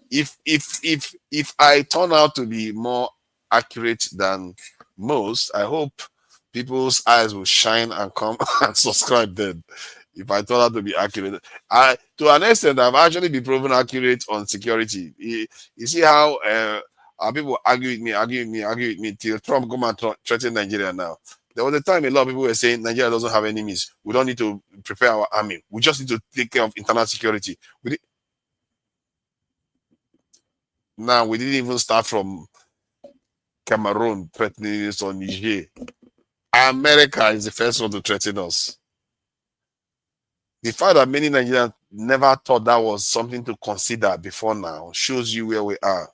if I turn out to be more accurate than most, I hope people's eyes will shine and come and subscribe then. If I turn out to be accurate, to an extent, I've actually been proven accurate on security. You see how people argue with me till Trump come and threaten Nigeria now. There was a time a lot of people were saying Nigeria doesn't have enemies. We don't need to prepare our army. We just need to take care of internal security. Now, we didn't even start from Cameroon threatening us or Niger. America is the first one to threaten us. The fact that many Nigerians never thought that was something to consider before now shows you where we are.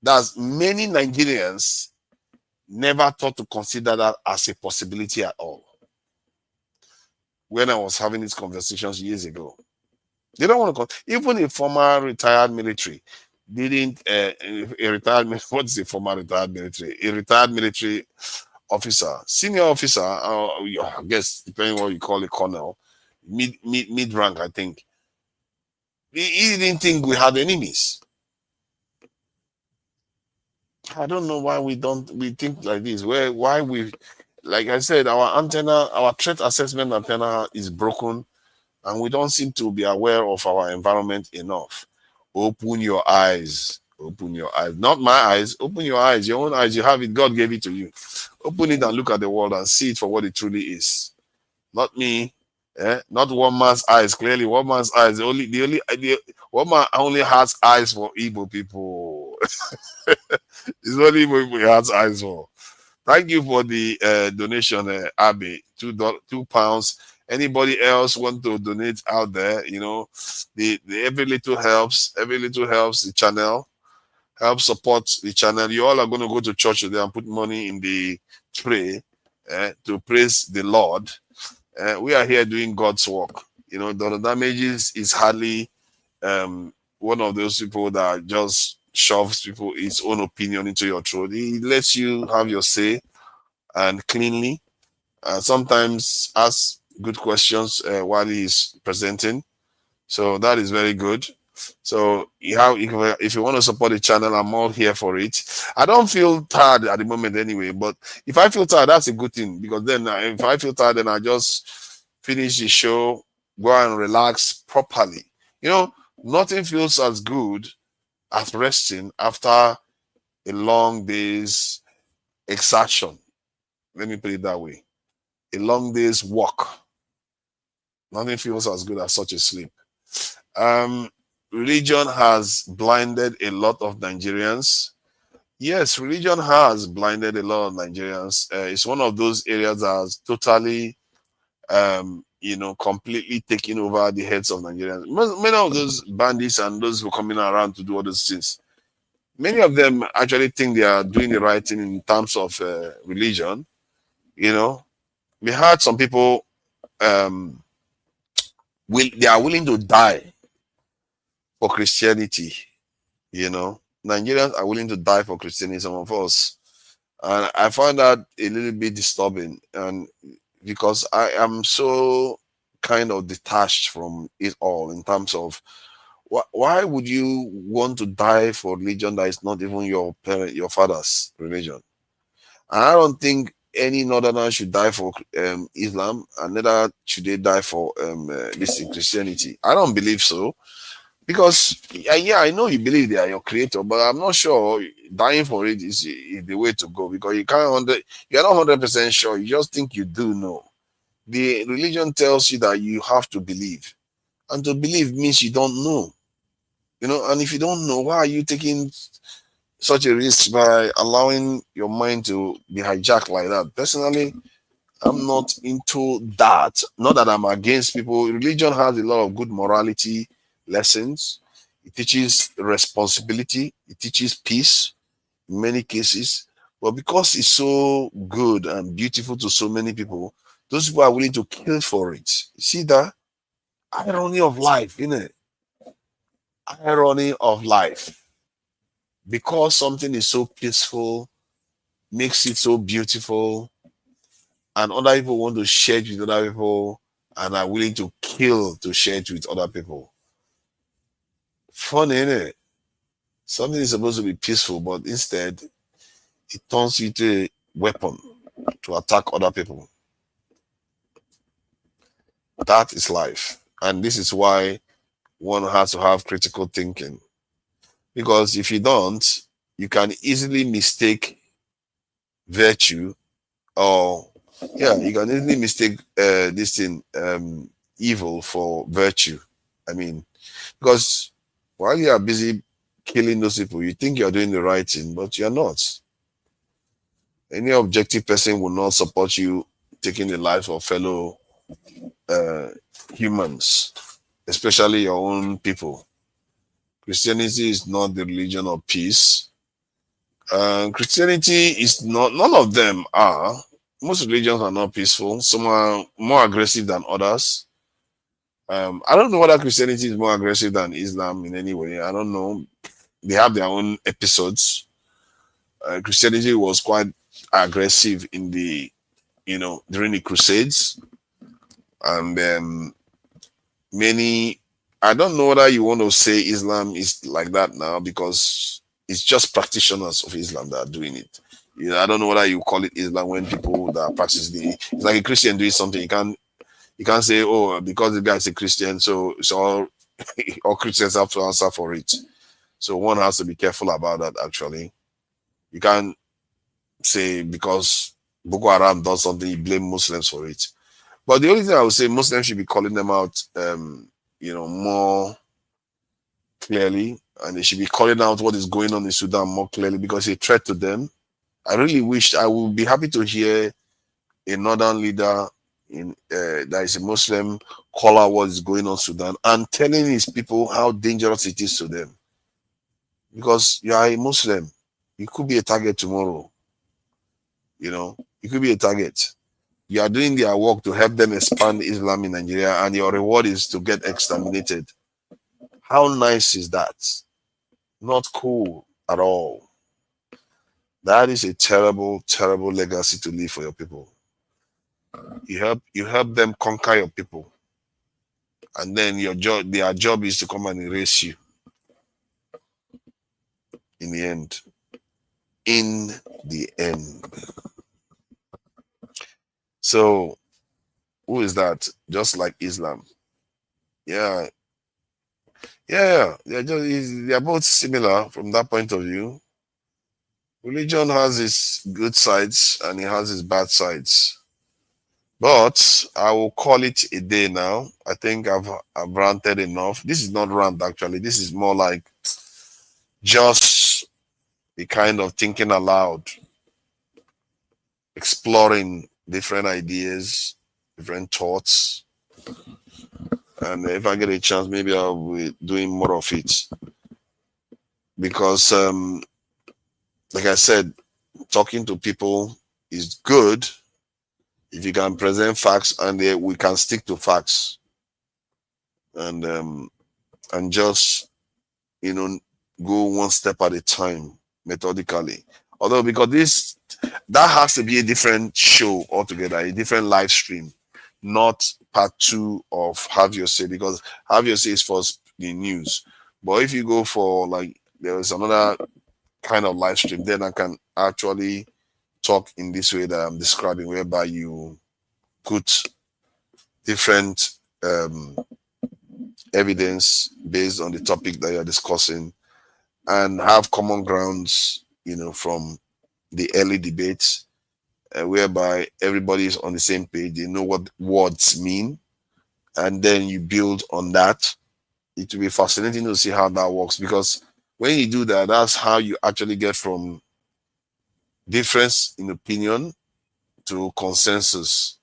That's many Nigerians never thought to consider that as a possibility at all. When I was having these conversations years ago, they don't want to. Even a former retired military didn't. What is a former retired military? A retired military officer, senior officer, I guess depending on what you call a colonel, mid rank, I think. He didn't think we had enemies. I don't know why we think like this. Why we, like I said, our threat assessment antenna is broken, and we don't seem to be aware of our environment enough. Open your eyes. Open your eyes. Not my eyes. Open your eyes. Your own eyes. You have it. God gave it to you. Open it and look at the world and see it for what it truly is. Not me. Not one man's eyes. Clearly, one man's eyes. One man only has eyes for Igbo people. It's only Igbo people he has eyes for. Thank you for the donation, Abby. £2. Anybody else want to donate out there? The every little helps. Every little helps the channel. Help support the channel. You all are going to go to church today and put money in the tray to praise the Lord. We are here doing God's work. You know, Dr. Damages is hardly one of those people that just shoves people his own opinion into your throat. He lets you have your say and cleanly. Sometimes ask good questions while he's presenting. So that is very good. So if you want to support the channel, I'm all here for it. I don't feel tired at the moment anyway, but if I feel tired, that's a good thing, because then if I feel tired, then I just finish the show, go and relax properly. You know, nothing feels as good as resting after a long day's exertion. Let me put it that way. A long day's walk. Nothing feels as good as such a sleep. Religion has blinded a lot of Nigerians. Yes, religion has blinded a lot of Nigerians. It's one of those areas that has totally, completely taken over the heads of Nigerians. Many of those bandits and those who are coming around to do all those things, many of them actually think they are doing the right thing in terms of religion. You know, we had some people, they are willing to die for Christianity. You know, Nigerians are willing to die for Christianity, some of us. And I find that a little bit disturbing, and because I am so kind of detached from it all in terms of why would you want to die for religion that is not even your father's religion? And I don't think any northerner should die for Islam, and neither should they die for this Christianity. I don't believe so. Because yeah, I know you believe they are your creator, but I'm not sure dying for it is the way to go, because you're not 100% sure. You just think you do know. The religion tells you that you have to believe, and to believe means you don't know. You know, and if you don't know, why are you taking such a risk by allowing your mind to be hijacked like that? Personally, I'm not into that. Not that I'm against people. Religion has a lot of good morality lessons. It teaches responsibility. It teaches peace in many cases. But because it's so good and beautiful to so many people, those people are willing to kill for it. You see that? Irony of life, innit? Irony of life. Because something is so peaceful, makes it so beautiful, and other people want to share it with other people and are willing to kill to share it with other people. Funny, isn't it? Something is supposed to be peaceful, but instead it turns into a weapon to attack other people. That is life. And this is why one has to have critical thinking. Because if you don't, you can easily mistake virtue, or you can easily mistake this thing, evil, for virtue. I mean, because while you are busy killing those people, you think you're doing the right thing, but you're not. Any objective person will not support you taking the lives of fellow humans, especially your own people. Christianity is not the religion of peace. Christianity is not, none of them are. Most religions are not peaceful. Some are more aggressive than others. I don't know whether Christianity is more aggressive than Islam in any way. I don't know. They have their own episodes. Christianity was quite aggressive in the, during the Crusades. And I don't know whether you want to say Islam is like that now, because it's just practitioners of Islam that are doing it. I don't know whether you call it Islam when people that practice it's like a Christian doing something. You can't say, oh, because the guy is a Christian, so all Christians have to answer for it. So one has to be careful about that, actually. You can't say because Boko Haram does something, you blame Muslims for it. But the only thing I would say, Muslims should be calling them out, more clearly, and they should be calling out what is going on in Sudan more clearly, because it's a threat to them. I really wish, I would be happy to hear a northern leader that is a Muslim call out what is going on in Sudan and telling his people how dangerous it is to them. Because you are a Muslim, you could be a target tomorrow. You could be a target. You are doing their work to help them expand Islam in Nigeria, and your reward is to get exterminated. How nice is that? Not cool at all. That is a terrible, terrible legacy to leave for your people. You help them conquer your people, and then their job is to come and erase you. In the end. In the end. So, who is that? Just like Islam. Yeah. Yeah, they're both similar from that point of view. Religion has its good sides and it has its bad sides. But I will call it a day now. I think I've ranted enough. This is not rant actually. This is more like just the kind of thinking aloud, exploring different ideas, different thoughts. And if I get a chance, maybe I'll be doing more of it. Because, like I said, talking to people is good if you can present facts and we can stick to facts. And just, go one step at a time, methodically. Although, because that has to be a different show altogether, a different live stream, not part 2 of Have Your Say, because Have Your Say is for the news. But if you go for there is another kind of live stream, then I can actually talk in this way that I'm describing, whereby you put different evidence based on the topic that you're discussing and have common grounds, from the early debates, whereby everybody is on the same page. They know what words mean, and then you build on that. It will be fascinating to see how that works, because when you do that, that's how you actually get from difference in opinion to consensus,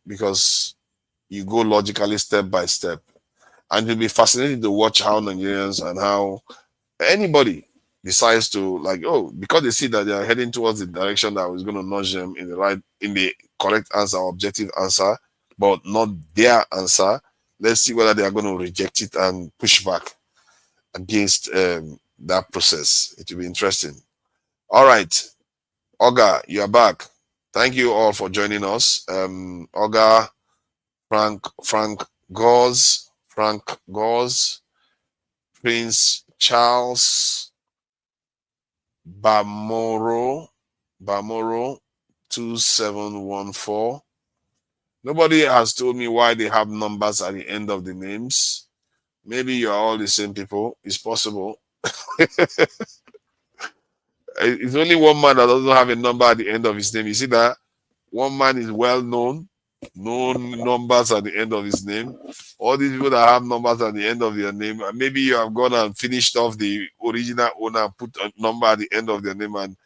because you go logically step by step. And it'll be fascinating to watch how Nigerians and how anybody decides to because they see that they are heading towards the direction that was going to nudge them in the correct answer, objective answer, but not their answer. Let's see whether they are going to reject it and push back against that process. It will be interesting. All right, Oga, you are back. Thank you all for joining us. Oga, Frank Gauze, Prince Charles, Bamoro 2714. Nobody has told me why they have numbers at the end of the names. Maybe you are all the same people. It's possible. It's only one man that doesn't have a number at the end of his name. You see that? One man is well known, no numbers at the end of his name. All these people that have numbers at the end of their name, maybe you have gone and finished off the original owner, put a number at the end of their name and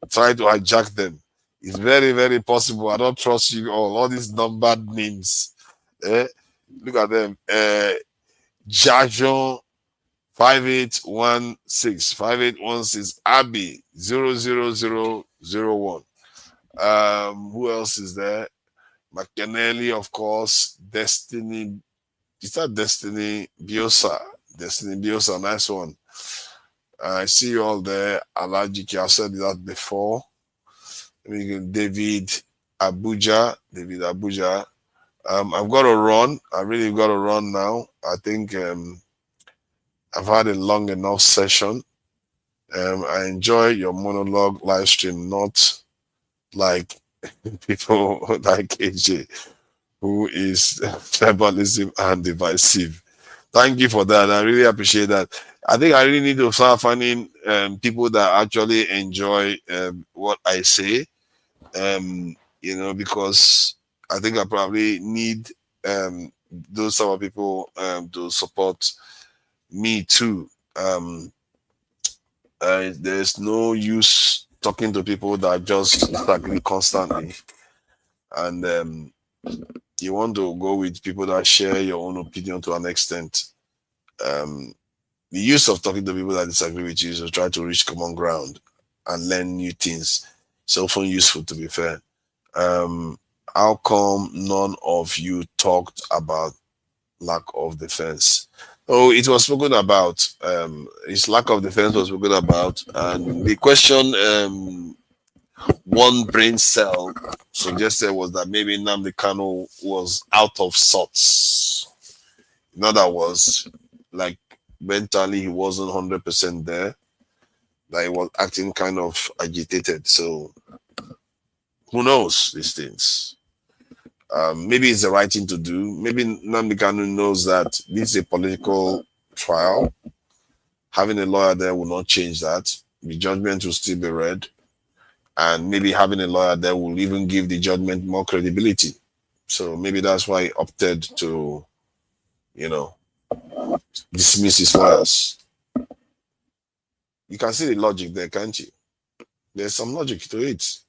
try to hijack them. It's very, very possible. I don't trust you all these numbered names. Look at them. Jajon 5816 Abby 00001. Who else is there? McKennelly, of course. Destiny. Is that Destiny Biosa? Destiny Biosa, nice one. I see you all there. Alajiki, I said that before. David Abuja. I've got to run. I really got to run now. I think I've had a long enough session. I enjoy your monologue live stream, not like people like AJ, who is tribalism and divisive. Thank you for that. I really appreciate that. I think I really need to start finding people that actually enjoy what I say, because I think I probably need those sort of people to support me too. There's no use talking to people that just disagree constantly, and you want to go with people that share your own opinion to an extent. The use of talking to people that disagree with you is to try to reach common ground and learn new things. It's often useful, to be fair. How come none of you talked about lack of defense? Oh, it was spoken about. Its lack of defense was spoken about, and the question one brain cell suggested was that maybe Nnamdi Kanu was out of sorts. In other words, like mentally he wasn't 100% there, that he was acting kind of agitated. So who knows these things? Maybe it's the right thing to do. Maybe Nnamdi Kanu knows that this is a political trial. Having a lawyer there will not change that. The judgment will still be read. And maybe having a lawyer there will even give the judgment more credibility. So maybe that's why he opted to, dismiss his lawyers. You can see the logic there, can't you? There's some logic to it.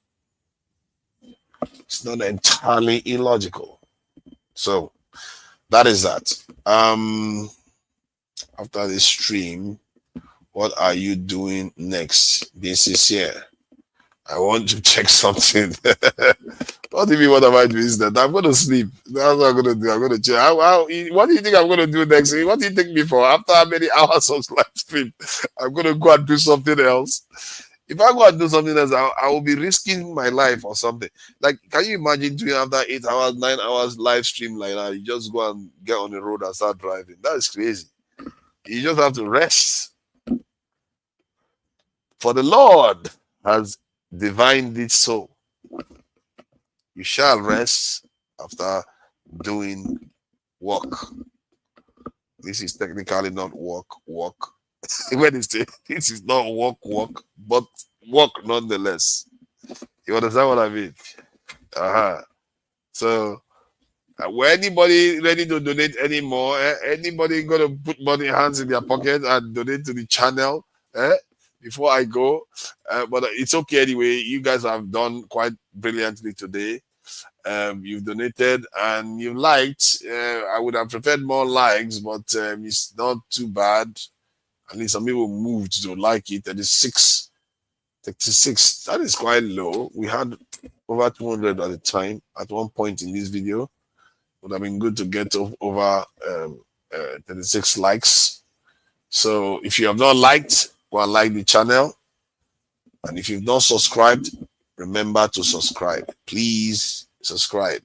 It's not entirely illogical. So that is that. After this stream, what are you doing next? Being sincere. I want to check something. What do you mean, what am I doing that? I'm going to sleep. That's what I'm going to do. I'm going to check. What do you think I'm going to do next? What do you take me for? After how many hours of live stream, I'm going to go and do something else. If I go and do something else, I will be risking my life or something. Like, can you imagine doing after 8 hours, 9 hours live stream like that? You just go and get on the road and start driving. That is crazy. You just have to rest. For the Lord has divined it so. You shall rest after doing work. This is technically not work. When it's this is not work, but work nonetheless. You understand what I mean? So, were anybody ready to donate anymore? Anybody gonna put money hands in their pocket and donate to the channel? Before I go, but it's okay anyway. You guys have done quite brilliantly today. You've donated and you liked. I would have preferred more likes, but it's not too bad. At least some people moved to like it. 36. That is quite low. We had over 200 at the time. At one point in this video, would have been good to get over 36 likes. So if you have not liked, go and like the channel. And if you've not subscribed, remember to subscribe. Please subscribe.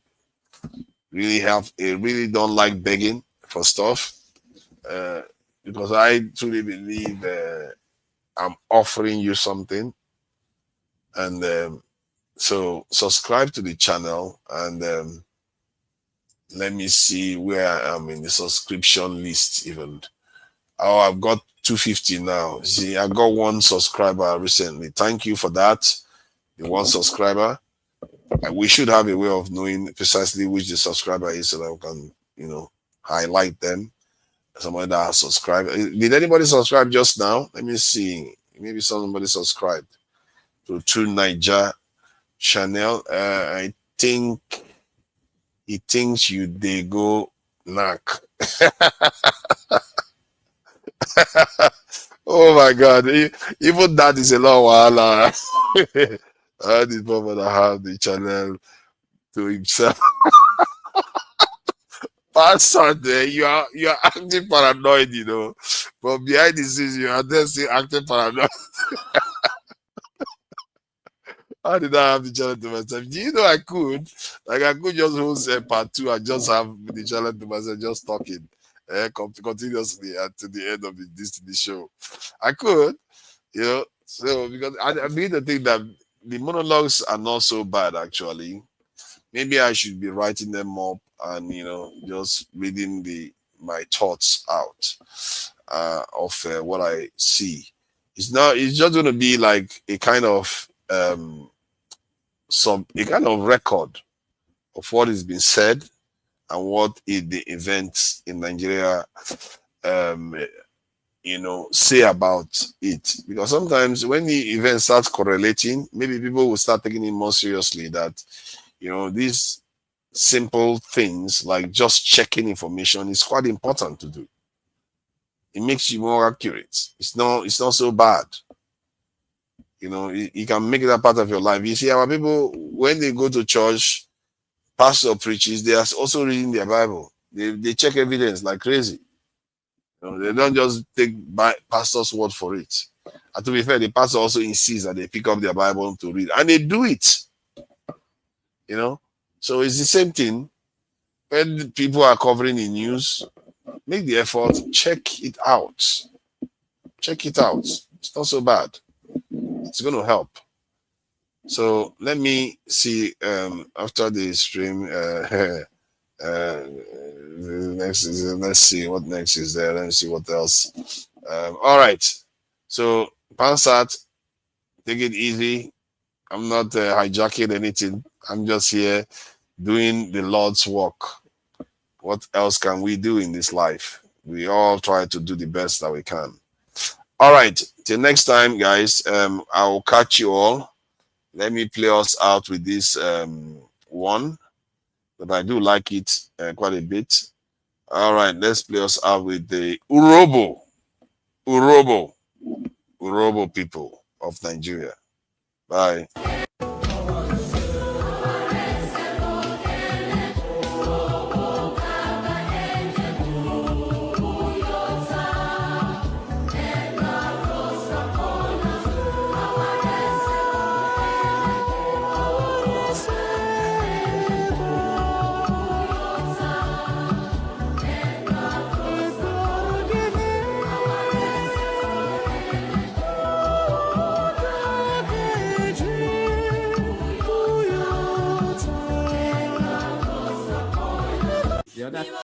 Really don't like begging for stuff. Because I truly believe I'm offering you something. And so subscribe to the channel and let me see where I am in the subscription list even. Oh, I've got 250 now. See, I got one subscriber recently. Thank you for that. The one subscriber. We should have a way of knowing precisely which the subscriber is so that we can, highlight them. Somebody that has subscribed. Did anybody subscribe just now? Let me see. Maybe somebody subscribed to True Niger channel. I think he thinks they go knock. Oh my God! Even that is a lot while. I did not have the channel to himself. Pastor, you are acting paranoid, but behind the scenes you are there still acting paranoid. How did I have the channel to myself? Do you know I could? Like I could just hold part 2 and just have the channel to myself, just talking continuously until the end of the show. I could, so because I begin to think that the monologues are not so bad actually. Maybe I should be writing them up and just reading my thoughts out of what I see. It's just going to be like a kind of record of what has been said and what the events in Nigeria say about it. Because sometimes when the event starts correlating, maybe people will start taking it more seriously that these simple things like just checking information is quite important to do. It makes you more accurate. It's not so bad. You can make it a part of your life. You see, our people, when they go to church, pastor preaches, they are also reading their Bible. They check evidence like crazy. They don't just take pastor's word for it. And to be fair, the pastor also insists that they pick up their Bible to read, and they do it. So it's the same thing. When people are covering the news, make the effort, check it out. Check it out. It's not so bad. It's going to help. So let me see after the stream. Next is, let's see what next is there. Let me see what else. All right. So Pansat, take it easy. I'm not hijacking anything. I'm just here doing the Lord's work. What else can we do in this life? We all try to do the best that we can. All right. Till next time, guys. I will catch you all. Let me play us out with this one, but I do like it quite a bit. All right, let's play us out with the Urobo people of Nigeria. Bye.